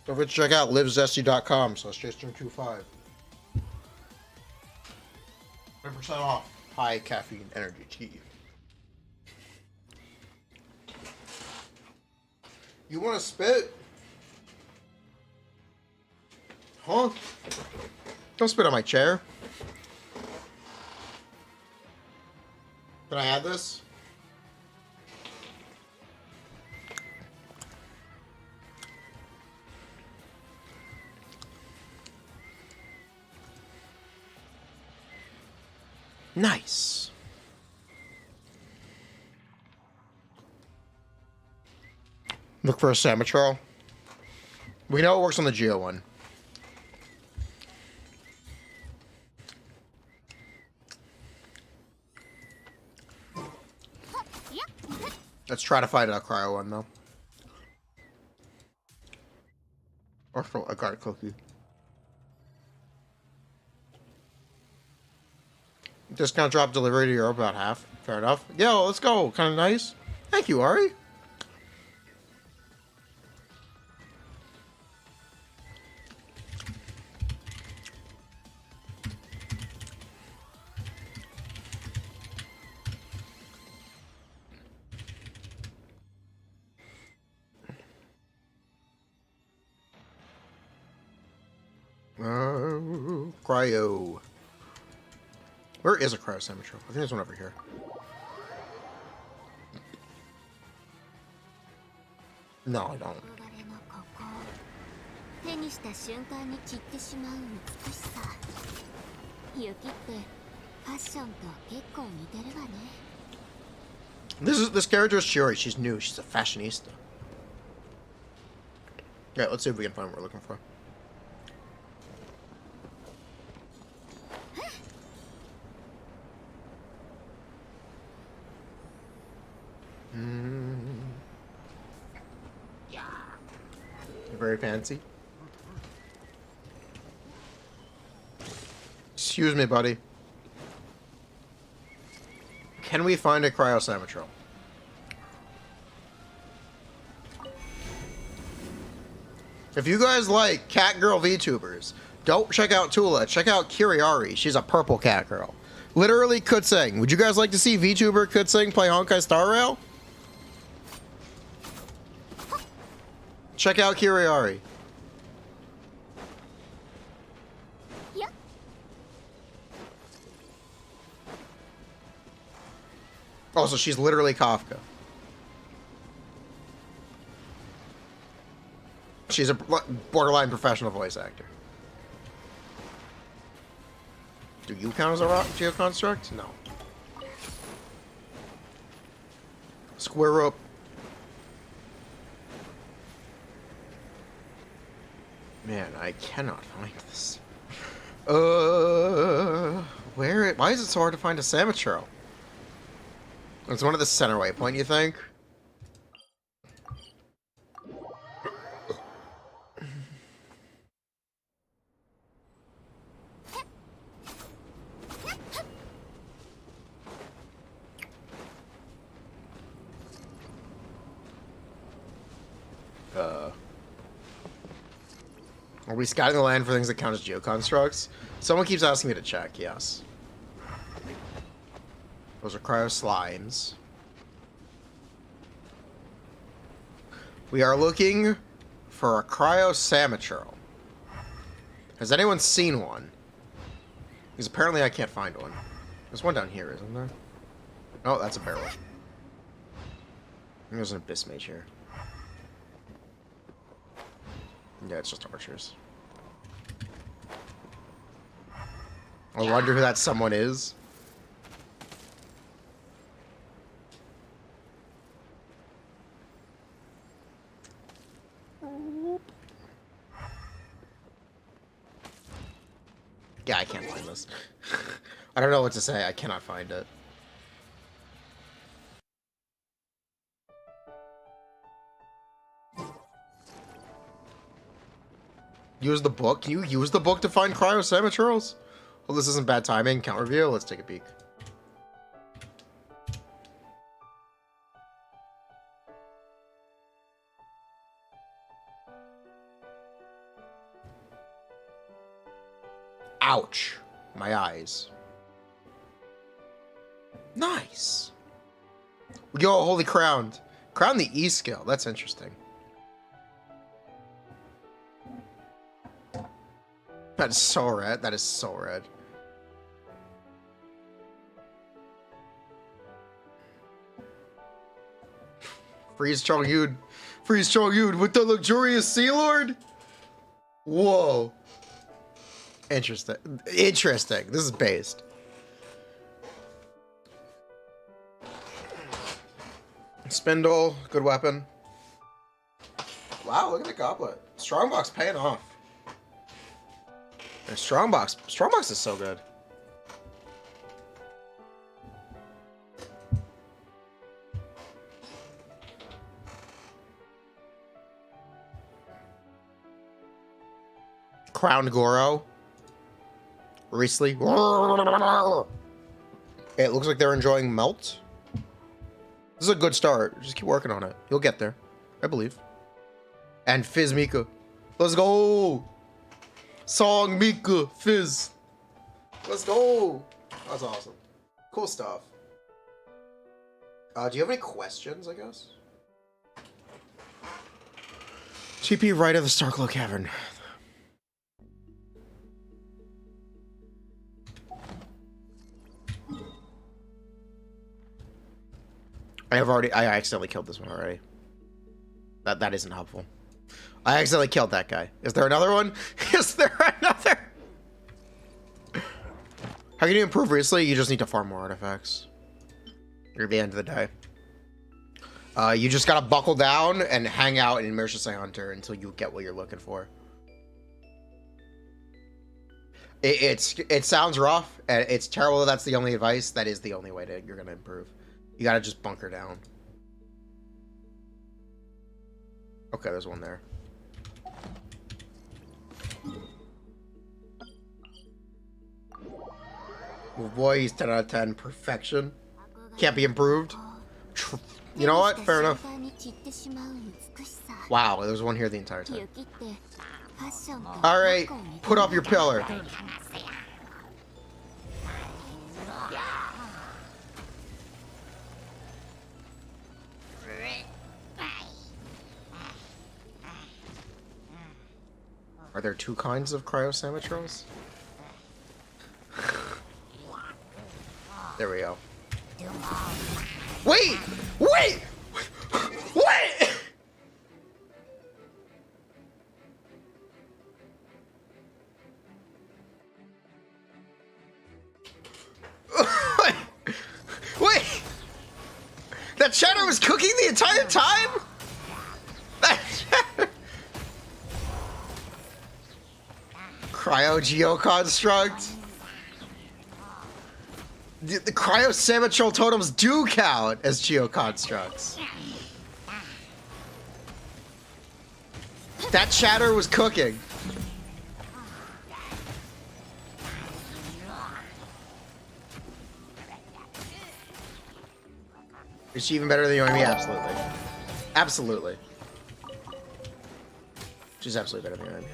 Don't forget to check out livezesty.com/Jason25. 10% off high caffeine energy tea. You want to spit? Huh? Don't spit on my chair. Can I add this? Nice. Look for a Samatral. We know it works on the Geo one. Let's try to find a cryo one though. Or I got a cookie. Discount drop delivery to Europe about half. Fair enough. Yo, let's go. Kind of nice. Thank you, Ari. Cryo. Where is a cryo cemetery? I think there's one over here. No, I don't. 憧れのここ手にした瞬間に散ってしまう美しさ雪ってファッションと結構似てるわね This character is Shiori. She's new. She's a fashionista. Yeah, let's see if we can find what we're looking for. Very fancy. Excuse me, buddy. Can we find a cryo cemetery? If you guys like cat girl VTubers, don't check out Tula. Check out Kiriari. She's a purple cat girl. Literally could sing. Would you guys like to see VTuber could sing play Honkai Star Rail? Check out Kiriari. Yeah. Also, she's literally Kafka. She's a borderline professional voice actor. Do you count as a rock geoconstruct? No. Square up. Man, I cannot find this. Where? Why is it so hard to find a Samatro? It's one of the center waypoint, you think? Are we scouting the land for things that count as geoconstructs? Someone keeps asking me to check, yes. Those are cryo slimes. We are looking for a cryo Samatro. Has anyone seen one? Because apparently I can't find one. There's one down here, isn't there? Oh, that's a barrel. There's an abyss mage here. Yeah, it's just archers. I wonder who that someone is. Yeah, I can't find this. I don't know what to say. I cannot find it. Use the book? Can you use the book to find cryo cemeteries? Well, this isn't bad timing. Count review. Let's take a peek. Ouch. My eyes. Nice. Yo, holy crowned. Crown the E skill. That's interesting. That is so red. That is so red. Freeze Chong Yud. Freeze Chong Yud with the luxurious Sea Lord? Whoa. Interesting. Interesting. This is based. Spindle. Good weapon. Wow, look at the goblet. Strongbox paying off. Strongbox. Strongbox is so good. Crowned Goro. Riesli. It looks like they're enjoying Melt. This is a good start. Just keep working on it. You'll get there. I believe. And Fizz Mika. Let's go! Song Mika Fizz. Let's go! That's awesome. Cool stuff. Do you have any questions, I guess? TP right of the Starklow Cavern. I accidentally killed this one already. That isn't helpful. I accidentally killed that guy. Is there another one? Is there another? How can you improve recently? You just need to farm more artifacts. You're at the end of the day. You just gotta buckle down and hang out in Merciless Hunter until you get what you're looking for. It sounds rough, and it's terrible that that's the only advice. That is the only way you're gonna improve. You gotta just bunker down. Okay, there's one there. Oh boy, he's 10 out of 10. Perfection. Can't be improved. You know what? Fair enough. Wow, there's one here the entire time. Alright, put up your pillar. Are there two kinds of cryo-sandwich? There we go. Wait! Wait! Wait! Wait! That shadow was cooking the entire time? That shadow... Cryo-geoconstruct? The cryo-sandwich totems do count as geoconstructs. That chatter was cooking. Is she even better than Yoimi? Absolutely. Absolutely. She's absolutely better than Yoimi.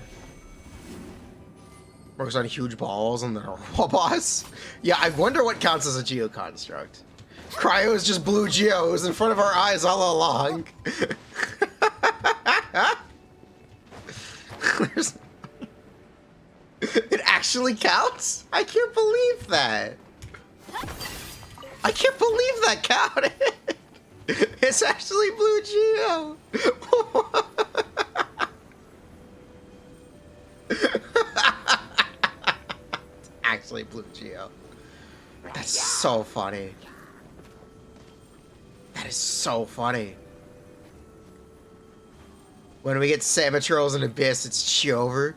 Works on huge balls and the wall boss. Yeah, I wonder what counts as a geoconstruct. Cryo is just blue geo. It was in front of our eyes all along. It actually counts? I can't believe that. I can't believe that counted. It's actually blue geo. Actually blue geo. That's so funny. That is so funny. When we get Samatrolls and Abyss, it's Chover.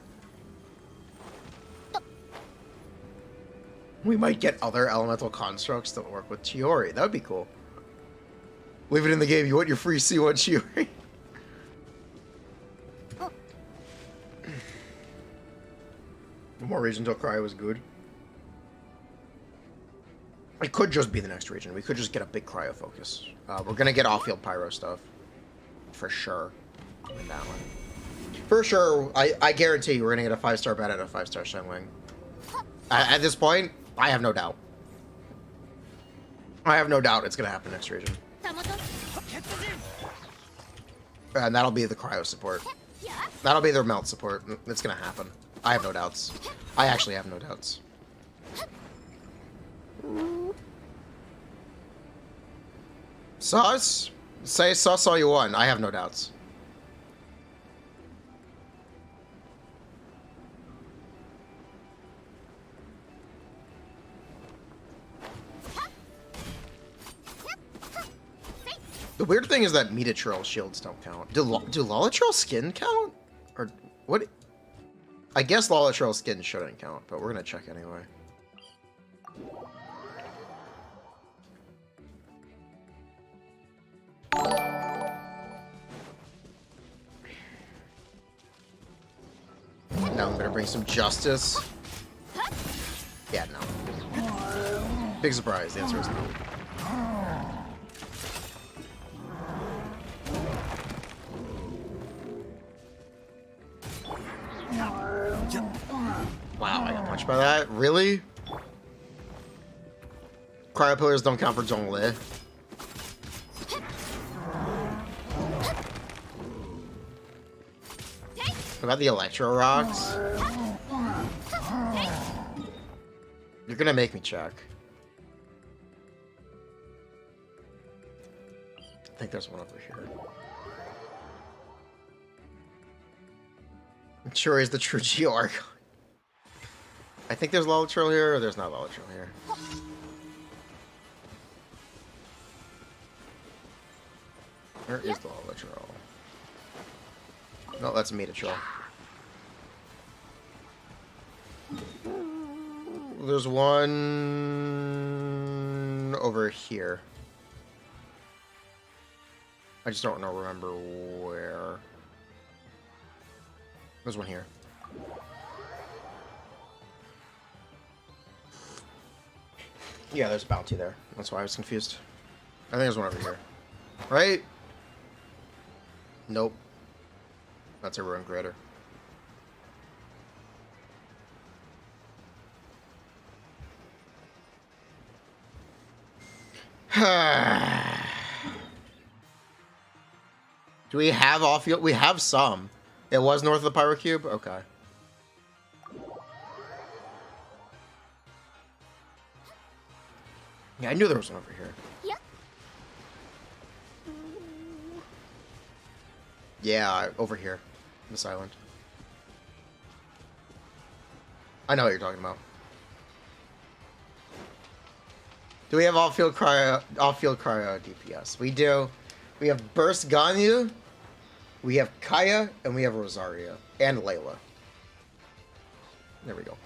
We might get other elemental constructs that work with Chiori. That would be cool. Leave it in the game. You want your free C1 Chiori? More region until Cryo was good. It could just be the next region. We could just get a big Cryo focus. We're gonna get off-field Pyro stuff. For sure. In that one. For sure, I guarantee you we're gonna get a 5-star bat and a 5-star Shenwing. At this point, I have no doubt. I have no doubt it's gonna happen next region. And that'll be the Cryo support. That'll be their melt support. It's gonna happen. I have no doubts. I actually have no doubts. Sus? Say sus all you want. I have no doubts. The weird thing is that Metatrol shields don't count. Do Lolatrol skin count? Or what? I guess Lolatrol skin shouldn't count, but we're gonna check anyway. Now I'm gonna bring some justice. Yeah, no. Big surprise, the answer is no. Wow, I got punched by that? Really? Cryo pillars don't count for Zhongli. What about the Electro Rocks? You're gonna make me check. think there's one over here. I'm sure he's the true Geo Archon. I think there's Lalatril here, or there's not Lalatril here. Where is the Lalatril? No, that's a Metatril. There's one over here. I just don't remember where. There's one here. Yeah, there's a bounty there. That's why I was confused. I think there's one over here. Right? Nope. That's a ruin creator. Do we have off-field? We have some. It was north of the Pyro Cube? Okay. Yeah, I knew there was one over here. Yeah, over here. This island. I know what you're talking about. Do we have off-field cryo DPS? We do. We have Burst Ganyu, we have Kaya, and we have Rosaria. And Layla. There we go.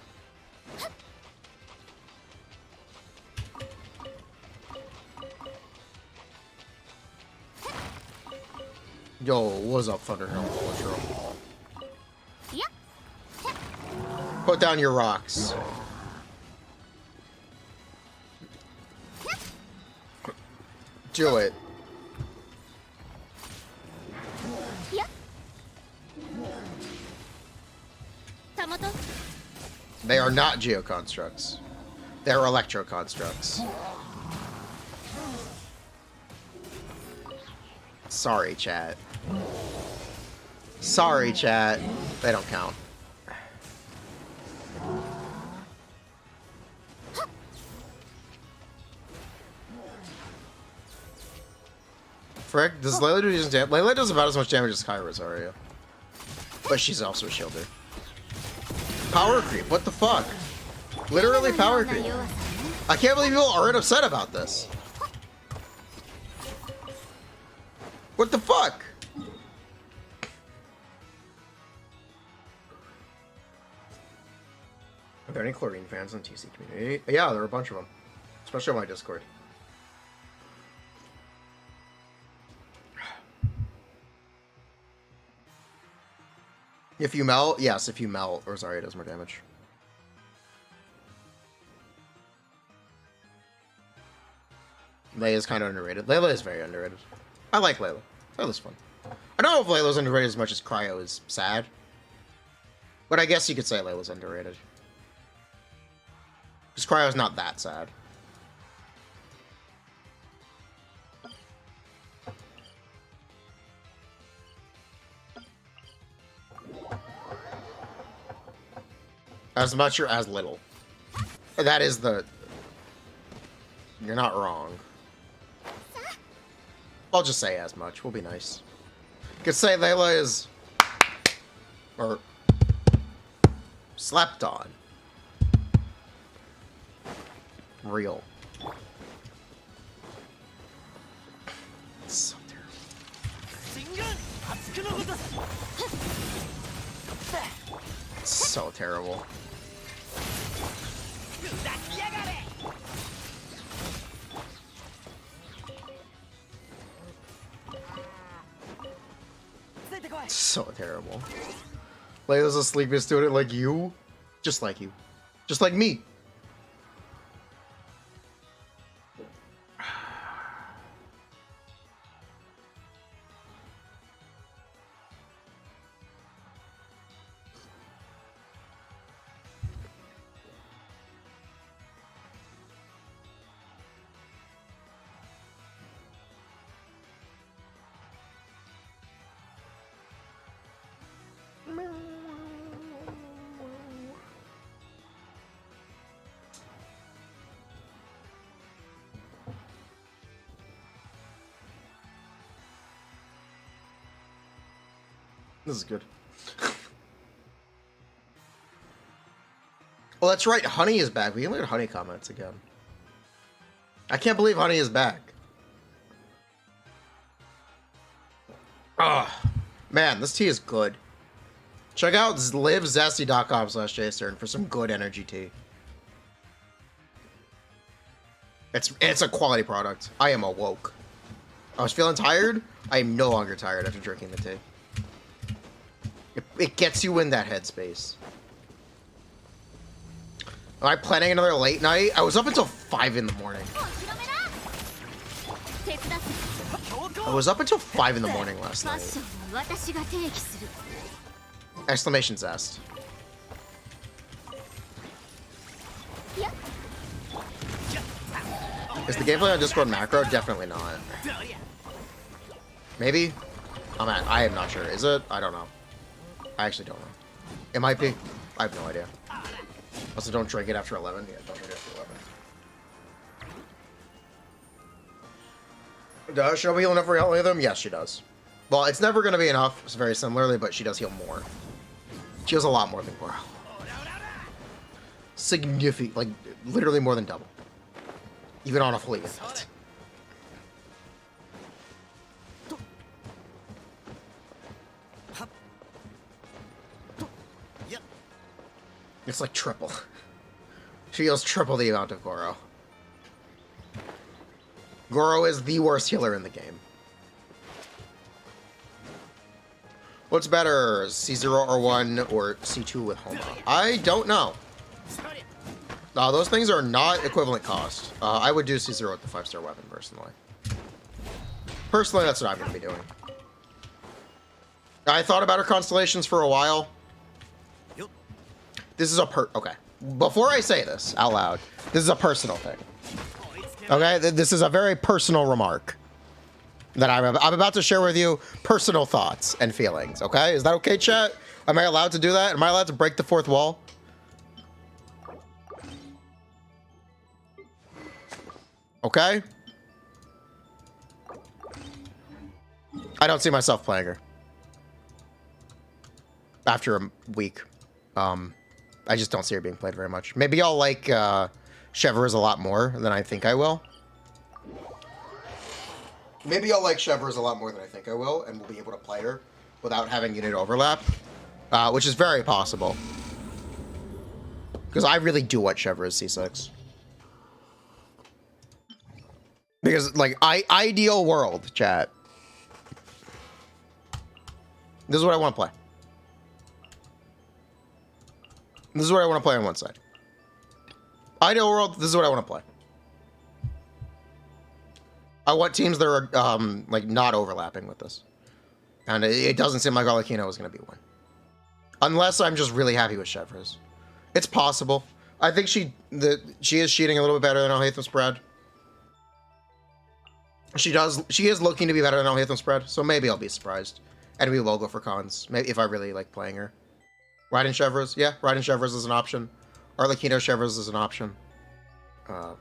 Yo, what's up, Thunderhelm? Put down your rocks. Do it. They are not geoconstructs. They're electroconstructs. Sorry, chat. Sorry, chat. They don't count. Frick, does Layla do decent damage? Layla does about as much damage as Kai Rosario. But she's also a shielder. Power creep, what the fuck? Literally power creep. I can't believe people aren't upset about this. What the fuck? Are there any chlorine fans in the TC community? Yeah, there are a bunch of them. Especially on my Discord. If you melt, yes, if you melt, Rosario does more damage. Layla is kind of underrated. Layla is very underrated. I like Layla. Layla's fun. I don't know if Layla's underrated as much as Cryo is sad. But I guess you could say Layla's underrated. Because Cryo's not that sad. As much or as little. That is the... You're not wrong. I'll just say as much. We'll be nice. You could say Layla is... Or... Slept on. Real. It's so terrible. It's so terrible. So terrible. Layla's a sleepy student like you. Just like you. Just like me. This is good. Well, that's right. Honey is back. We can look at Honey comments again. I can't believe Honey is back. Oh, man, this tea is good. Check out livezesty.com/jstern for some good energy tea. It's a quality product. I am awoke. I was feeling tired. I am no longer tired after drinking the tea. It gets you in that headspace. Am I planning another late night? I was up until 5 in the morning. I was up until 5 in the morning last night. Exclamation zest. Is the gameplay on Discord macro? Definitely not. Maybe? I am not sure. Is it? I don't know. I actually don't know. It might be. I have no idea. Also, don't drink it after 11. Yeah, don't drink it after 11. Does Show heal enough for all of them? Yes, she does. Well, it's never going to be enough, it's very similarly, but she does heal more. She heals a lot more than Goro. Significant, like, literally more than double. Even on a fully effect. It's like triple. She heals triple the amount of Goro. Goro is the worst healer in the game. What's better, C0 or 1 or C2 with Homa? I don't know. Those things are not equivalent cost. I would do C0 with the 5-star weapon, personally. Personally, that's what I'm going to be doing. I thought about her constellations for a while. This is a okay. Before I say this out loud, this is a personal thing. Okay, this is a very personal remark that I'm about to share with you. Personal thoughts and feelings. Okay, is that okay, chat? Am I allowed to do that? Am I allowed to break the fourth wall? Okay. I don't see myself playing her after a week. I just don't see her being played very much. Maybe I'll like Chevreuse a lot more than I think I will. Maybe I'll like Chevreuse a lot more than I think I will, and we'll be able to play her without having unit overlap, which is very possible. Because I really do want Chevreuse C6. Because, like, ideal world, chat. This is what I want to play. This is what I want to play on one side. Ideal world, this is what I want to play. I want teams that are, like, not overlapping with this. And it doesn't seem like Arlecchino is going to be one. Unless I'm just really happy with Chevreuse. It's possible. I think she is cheating a little bit better than Alhaitham spread. She is looking to be better than Alhaitham spread, so maybe I'll be surprised. And we will go for cons, maybe if I really like playing her. Raiden Chevreuse, yeah, Raiden Chevreuse is an option. Arlecchino Chevreuse is an option. You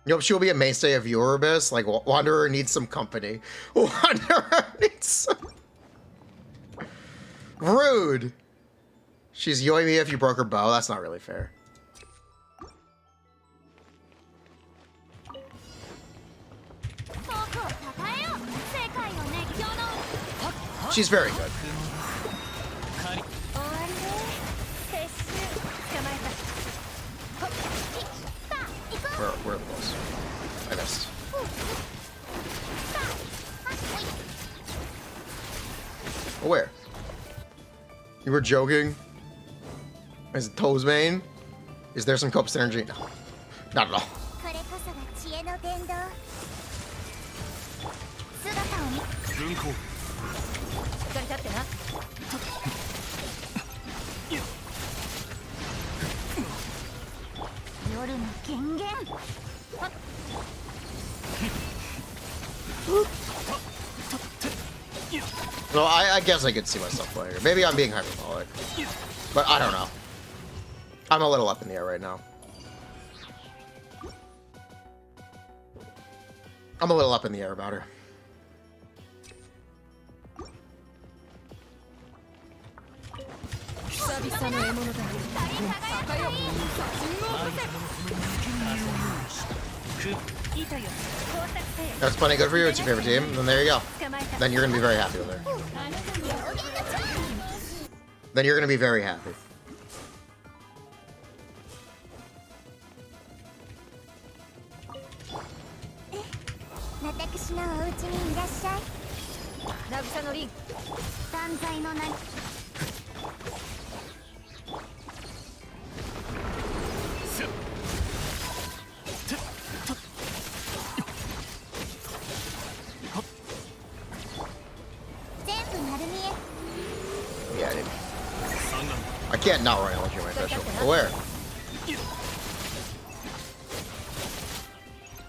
know, she'll be a mainstay of viewer abyss. Like, Wanderer needs some company. Wanderer needs some... Rude! She's yoing me if you broke her bow. That's not really fair. She's very good. We're close. I missed. Oh, where? You were joking? Is it Toes main? Is there some cope synergy? No. Not at all. So I guess I could see myself playing her. Maybe I'm being hyperbolic. But I don't know. I'm a little up in the air right now. I'm a little up in the air about her. That's plenty good for you. It's your favorite team. Then there you go. Then you're gonna be very happy with her. Then you're gonna be very happy. Yeah, I did. I can't not run LG my official. Where?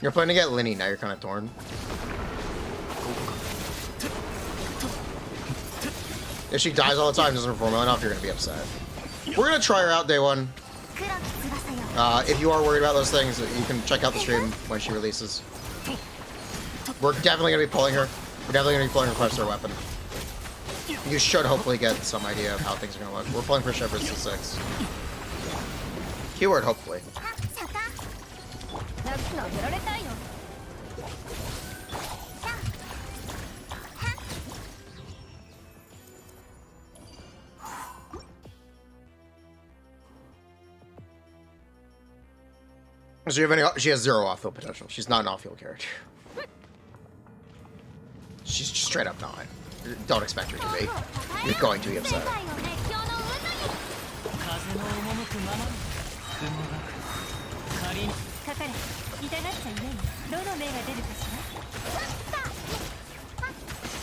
You're planning to get Linny, now you're kind of torn. If she dies all the time, doesn't perform well enough, you're going to be upset. We're going to try her out day one. If you are worried about those things, you can check out the stream when she releases. We're definitely going to be pulling her. We're definitely going to be pulling her 5-star weapon. You should hopefully get some idea of how things are going to look. We're pulling for Shepherds to 6. Keyword, hopefully. So you have any? She has 0 off-field potential. She's not an off-field character. She's just straight up not. Don't expect her to be. You're going to be upset.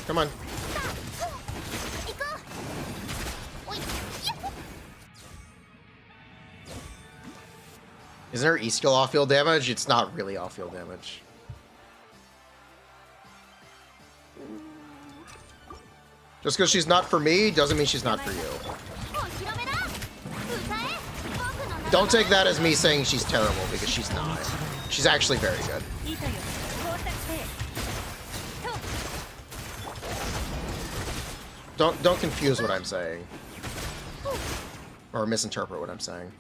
Come on. Isn't her E-skill off-field damage? It's not really off-field damage. Just because she's not for me doesn't mean she's not for you. Don't take that as me saying she's terrible, because she's not. She's actually very good. Don't confuse what I'm saying. Or misinterpret what I'm saying.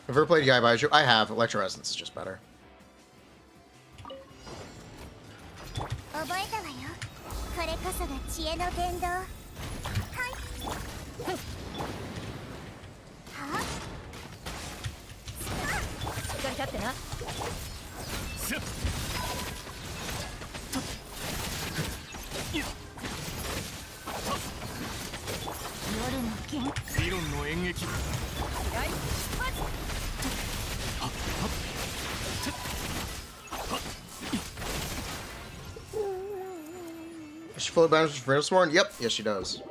Have you ever played Guy Baiju? I have. Electro Resonance is just better. Does she fully balance for Furina? Yep, yes she does.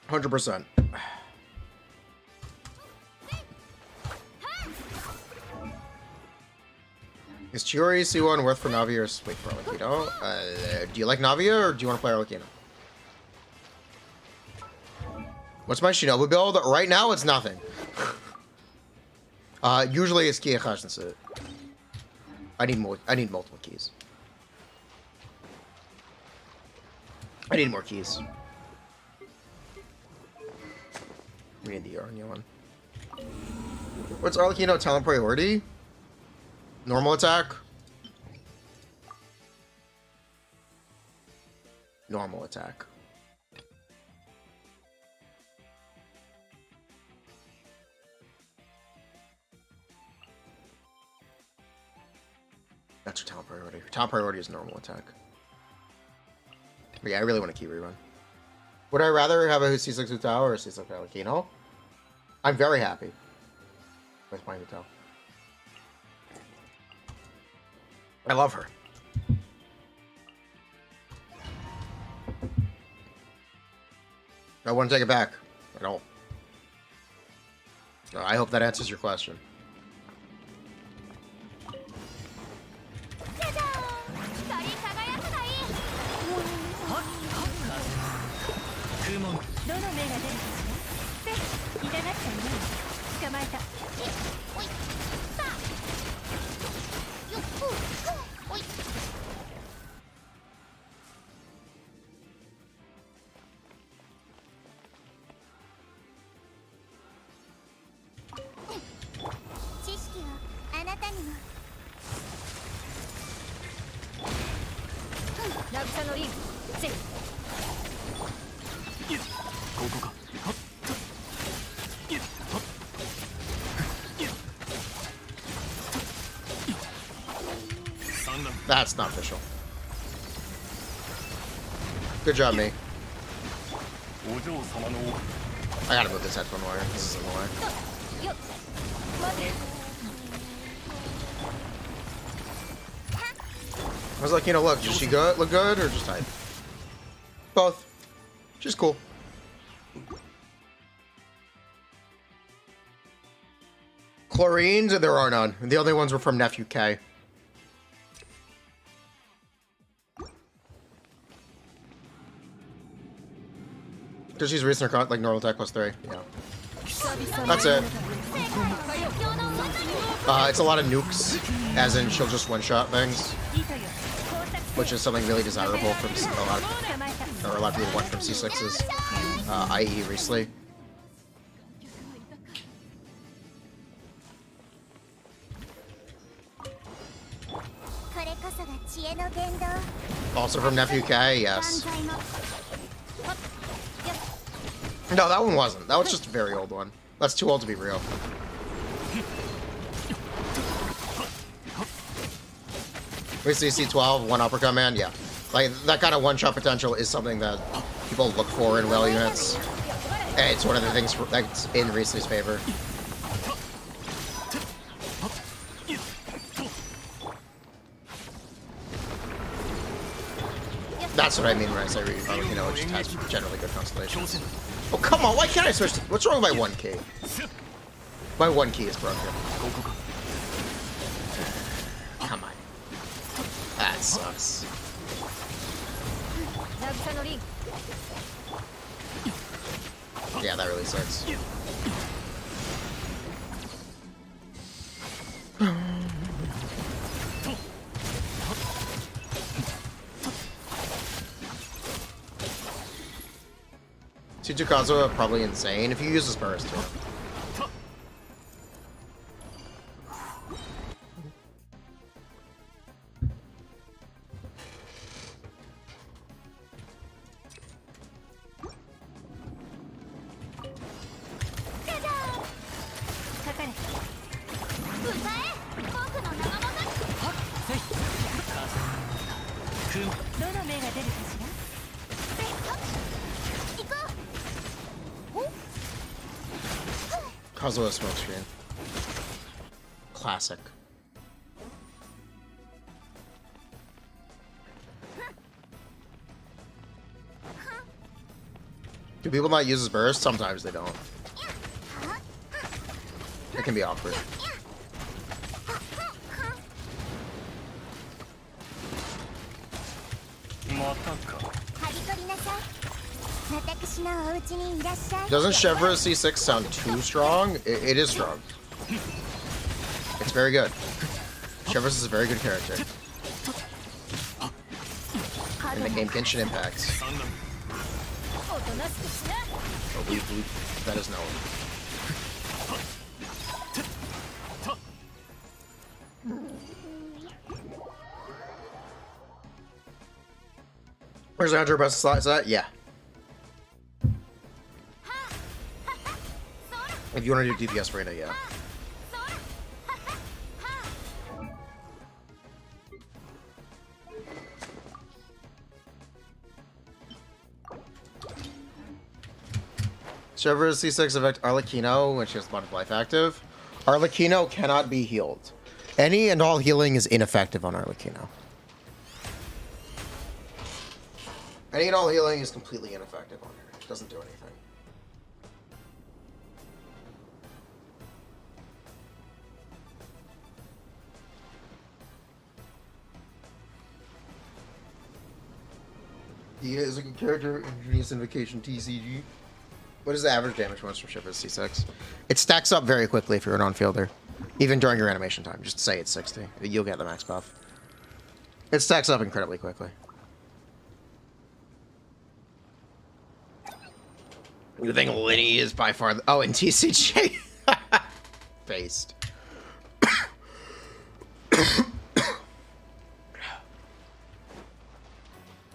100%. Is Chiori C1 worth for Navi or wait for Arlecchino? Do you like Navia or do you want to play Arlecchino? What's my Shinobu build? Right now it's nothing. Usually it's Kia Khashnasut. I need multiple keys. I need more keys. We need the Arnya one. What's Arlecchino talent priority? Normal attack? Normal attack. That's her talent priority. Her talent priority is normal attack. But yeah, I really want to keep rerun. Would I rather have a C6 Utao or a C6 Arlecchino? I'm very happy with playing Utao. I love her. I want to take it back. I don't. I hope that answers your question. 捕まえた。おい。さあ。よっほおい。知識をあなたにも。渚のリング。せ。ここか。 That's not official. Good job, me. I gotta move this headphone wire. This is in the way. よっ。待て。 I was like, you know, look, does she look good or just type? Both. She's cool. Chlorines? There are none. The only ones were from Nephew K. Because she's recent like normal tech plus 3. Yeah. That's it. It's a lot of nukes, as in she'll just one-shot things, which is something really desirable from a lot of people want from C6s, i.e. recently. Also from Nephew K, yes. No, that one wasn't. That was just a very old one. That's too old to be real. We see C12, one uppercut man, yeah. Like, that kind of one-shot potential is something that people look for in well units. And it's one of the things that's in Riesli's favor. That's what I mean when I say Arlecchino, it just has generally good constellations. Oh, come on, why can't I switch to... What's wrong with my one key? My one key is broken. Come on. That sucks. Yeah, that really sucks. Kazuha probably insane if you use this burst too. Kazuha smoke screen. Classic. Do people not use his burst? Sometimes they don't. It can be awkward. Doesn't Chevra C6 sound too strong? It is strong. It's very good. Chevra is a very good character. In the game Genshin Impact. Oh, that is no one. Where's Andrew best slot? Is that? Yeah. If you want to do DPS Furina, yeah. Server C6 effect Arlecchino, which is mod of life active. Arlecchino cannot be healed. Any and all healing is ineffective on Arlecchino. Any and all healing is completely ineffective on her. It doesn't do anything. He is a good character in Genius Invocation TCG. What is the average damage bonus from ship at C6? It stacks up very quickly if you're an on-fielder. Even during your animation time. Just say it's 60. You'll get the max buff. It stacks up incredibly quickly. You think Linny is by far... Oh, and TCG. Based.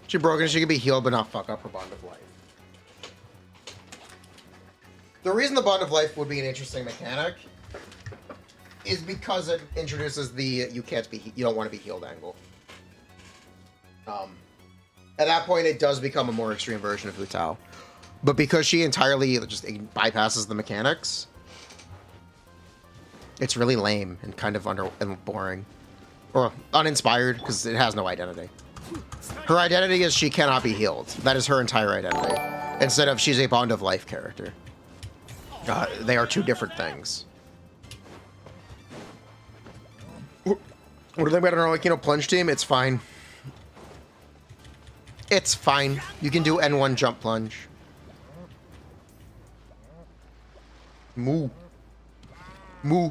She broken, she can be healed but not fuck up her bond of life. The reason the bond of life would be an interesting mechanic is because it introduces the you don't want to be healed angle. At that point, it does become a more extreme version of Hu Tao. But because she entirely just bypasses the mechanics, it's really lame and kind of and boring. Or uninspired, because it has no identity. Her identity is she cannot be healed. That is her entire identity. Instead of she's a bond of life character. They are two different things. What do you think about an Arlecchino plunge team? It's fine. It's fine. You can do N1 jump plunge. Moo. Moo.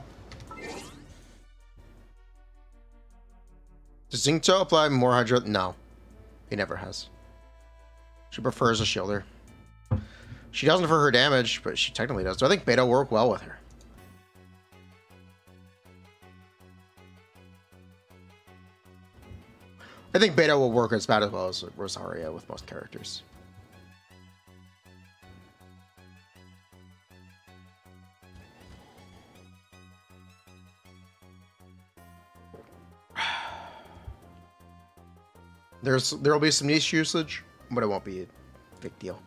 Does Xingqiu apply more hydro? No. He never has. She prefers a shielder. She doesn't for her damage, but she technically does. So I think Beta will work well with her. I think Beta will work as bad as well as Rosaria with most characters. There'll be some niche usage, but it won't be a big deal.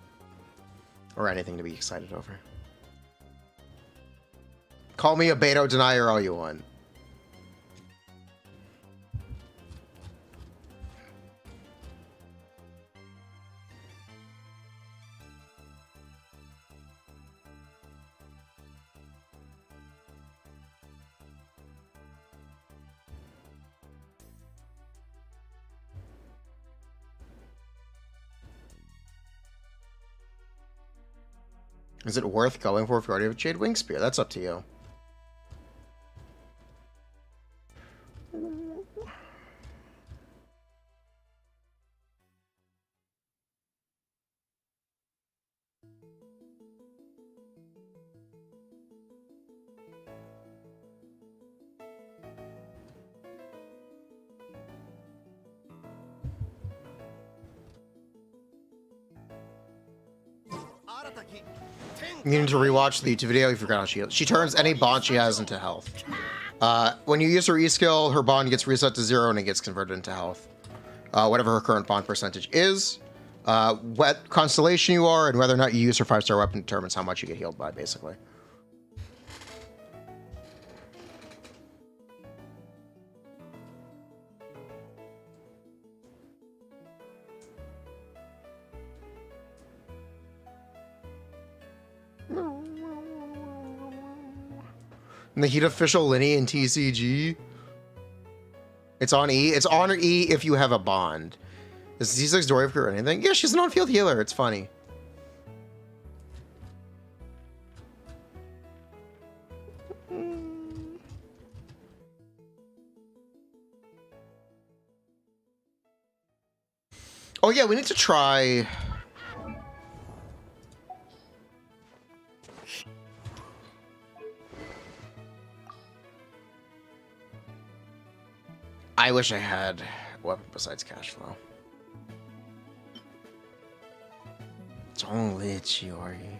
Or anything to be excited over. Call me a Beto denier all you want. Is it worth going for if you already have a Jade Wing Spear? That's up to you. You need to rewatch the YouTube video. You forgot how she turns any bond she has into health. When you use her E skill, her bond gets reset to 0 and it gets converted into health. Whatever her current bond percentage is. What constellation you are and whether or not you use her 5-star weapon determines how much you get healed by, basically. And the Heat official Linny in TCG. It's on E. It's on E if you have a bond. Is C6 Dory or anything? Yeah, she's an on-field healer. It's funny. Oh yeah, we need to try. I wish I had a weapon besides cash flow. Zhongli Chiori.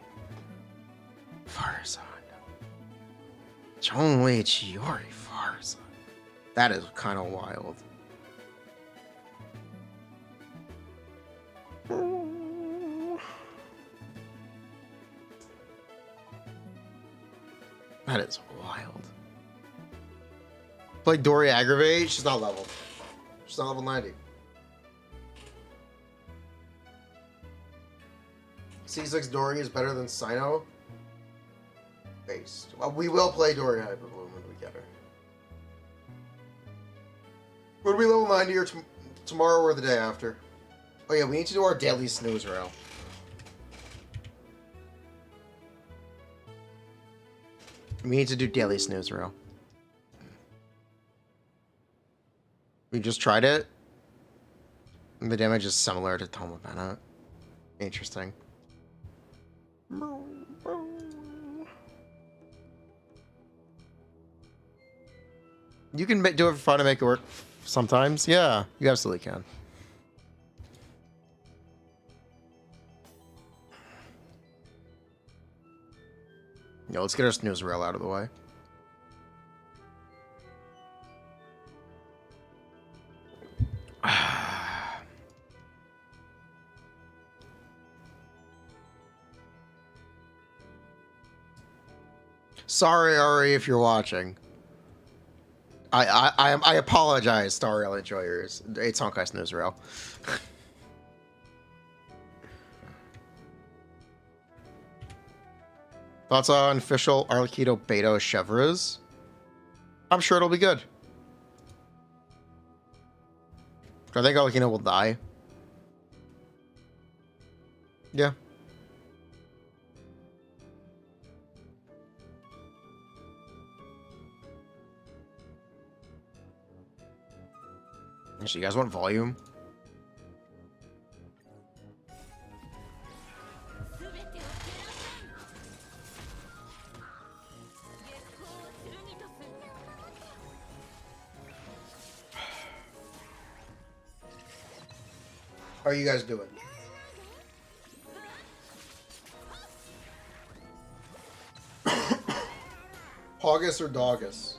Farzan. Zhongli Chiori Farzan. That is kind of wild. That is wild. Play Dory Aggravate. She's not level. She's not level 90. C6 Dory is better than Sino. Based. Well, we will play Dory Hyperbloom when we get her. Would we level 90 or tomorrow or the day after? Oh yeah, we need to do our daily snooze rail. We need to do daily snooze reel. We just tried it. The damage is similar to Toma Bennett. Interesting. You can do it for fun and make it work sometimes. Yeah, you absolutely can. Yeah, let's get our snooze rail out of the way. Sorry, Ari, if you're watching. I apologize, Star Rail enjoyers. It's Honkai Snooze Rail. Thoughts on official Arlecchino Beto Chevreuse? I'm sure it'll be good. I think Arlecchino will die. Yeah. So you guys want volume? How are you guys doing? Hoggus or Doggus?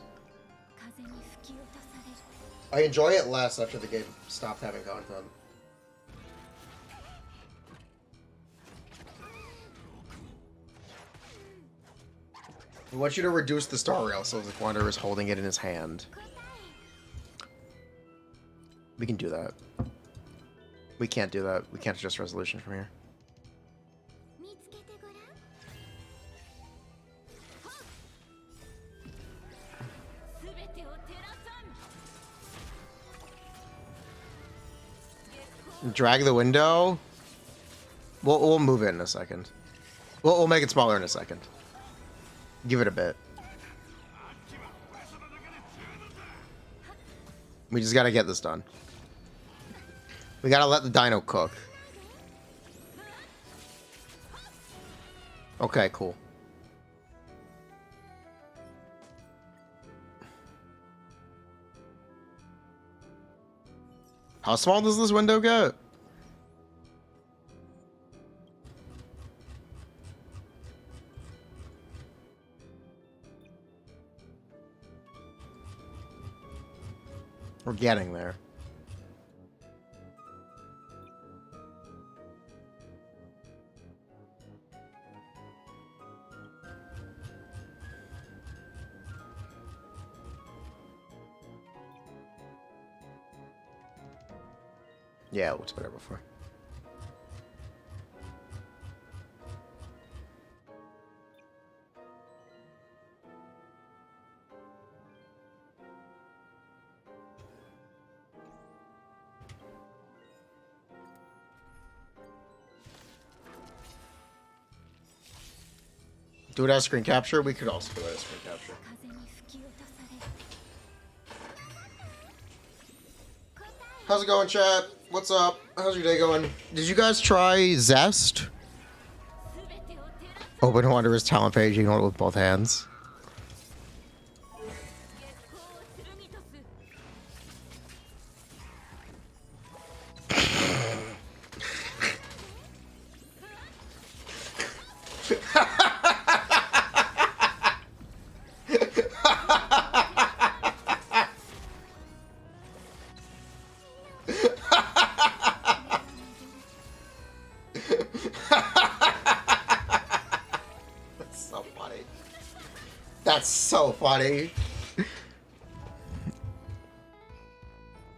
I enjoy it less after the game stopped having content. I want you to reduce the star rail so the Wanderer is holding it in his hand. We can do that. We can't do that. We can't adjust resolution from here. Drag the window. We'll move it in a second. We'll make it smaller in a second. Give it a bit. We just gotta get this done. We gotta let the dino cook. Okay, cool. How small does this window get? We're getting there. Yeah, it looks better before. Do it as screen capture? We could also do it as screen capture. How's it going, chat? What's up? How's your day going? Did you guys try Zest? Open Wanderer's talent page. You can hold it with both hands. That's so funny.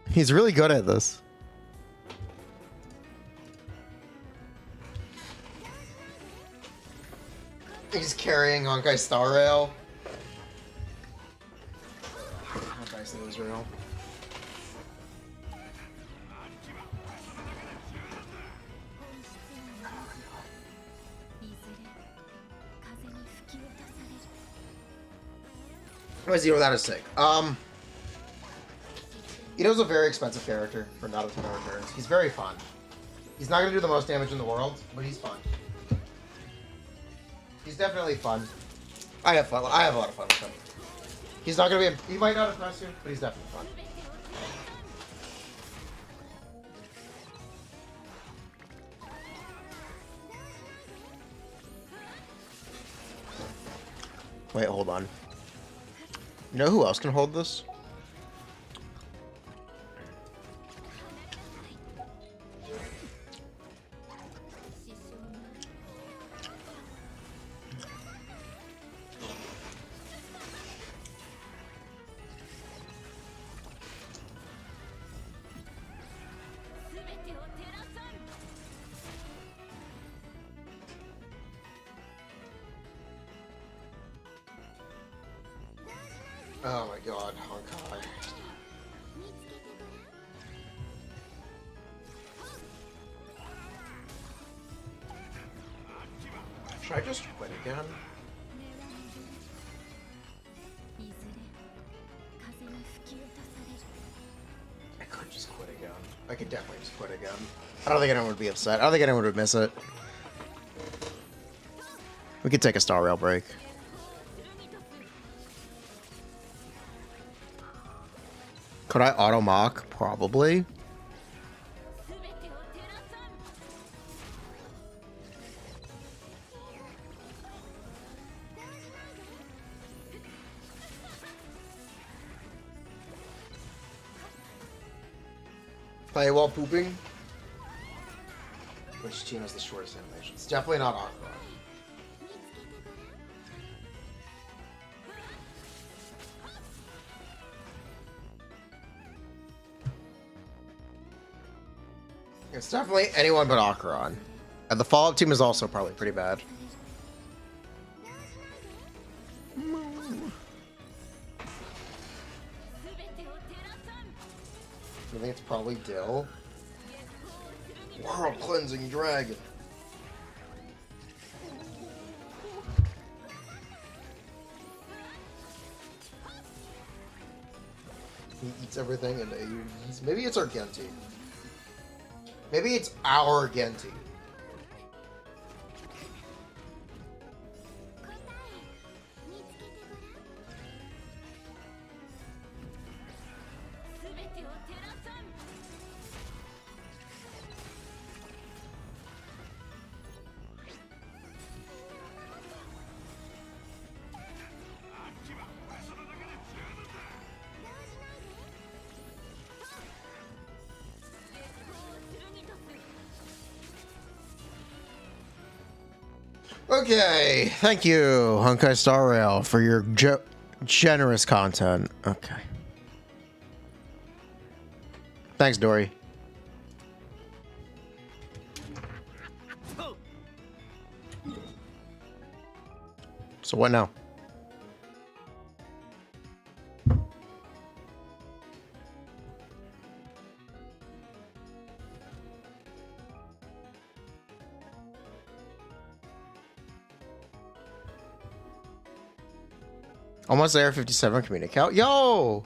He's really good at this. He's carrying Honkai Star Rail. Honkai Star Rail. Why is Ito without his sig? Ito's a very expensive character for not a ton of returns. He's very fun. He's not gonna do the most damage in the world, but he's fun. He's definitely fun. I have fun. I have a lot of fun with him. He's not gonna be. He might not impress you, but he's definitely fun. Wait, hold on. You know who else can hold this? Oh my god, Honkai. Should I just quit again? I could just quit again. I could definitely just quit again. I don't think anyone would be upset. I don't think anyone would miss it. We could take a Star Rail break. Could I auto mock? Probably. Play while pooping? Which team has the shortest animation? It's definitely not Aqua. It's definitely anyone but Acheron. And the follow-up team is also probably pretty bad. I think it's probably Dill. World Cleansing Dragon. He eats everything and maybe it's Argenti. Maybe it's our Genti. Okay, thank you, Honkai Star Rail, for your generous content. Okay. Thanks, Dory. So what now? Almost there, 57 community count. Yo!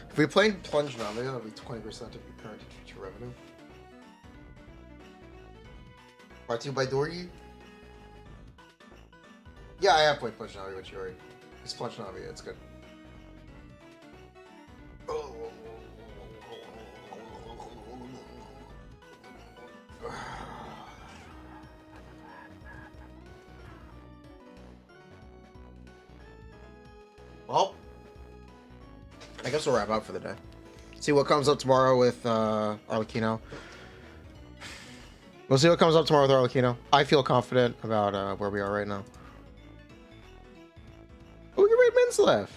If we played Plunge now, maybe that'll be 20% of your current and future revenue. Part 2 by Dory? Yeah, I have played Plunge Navi with Yuri. It's Plunge Navi, it's good. Well, I guess we'll wrap up for the day. See what comes up tomorrow with Arlecchino. We'll see what comes up tomorrow with Arlecchino. I feel confident about where we are right now. Oh, we can raid Minslev.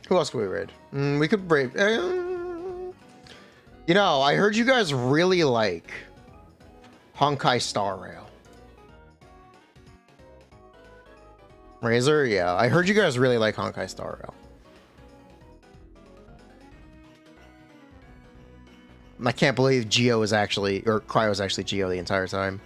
Who else can we raid? We could raid... you know, I heard you guys really like Honkai Star Rail. Razor? Yeah, I heard you guys really like Honkai Star Rail. I can't believe Geo is actually, or Cryo is actually Geo the entire time.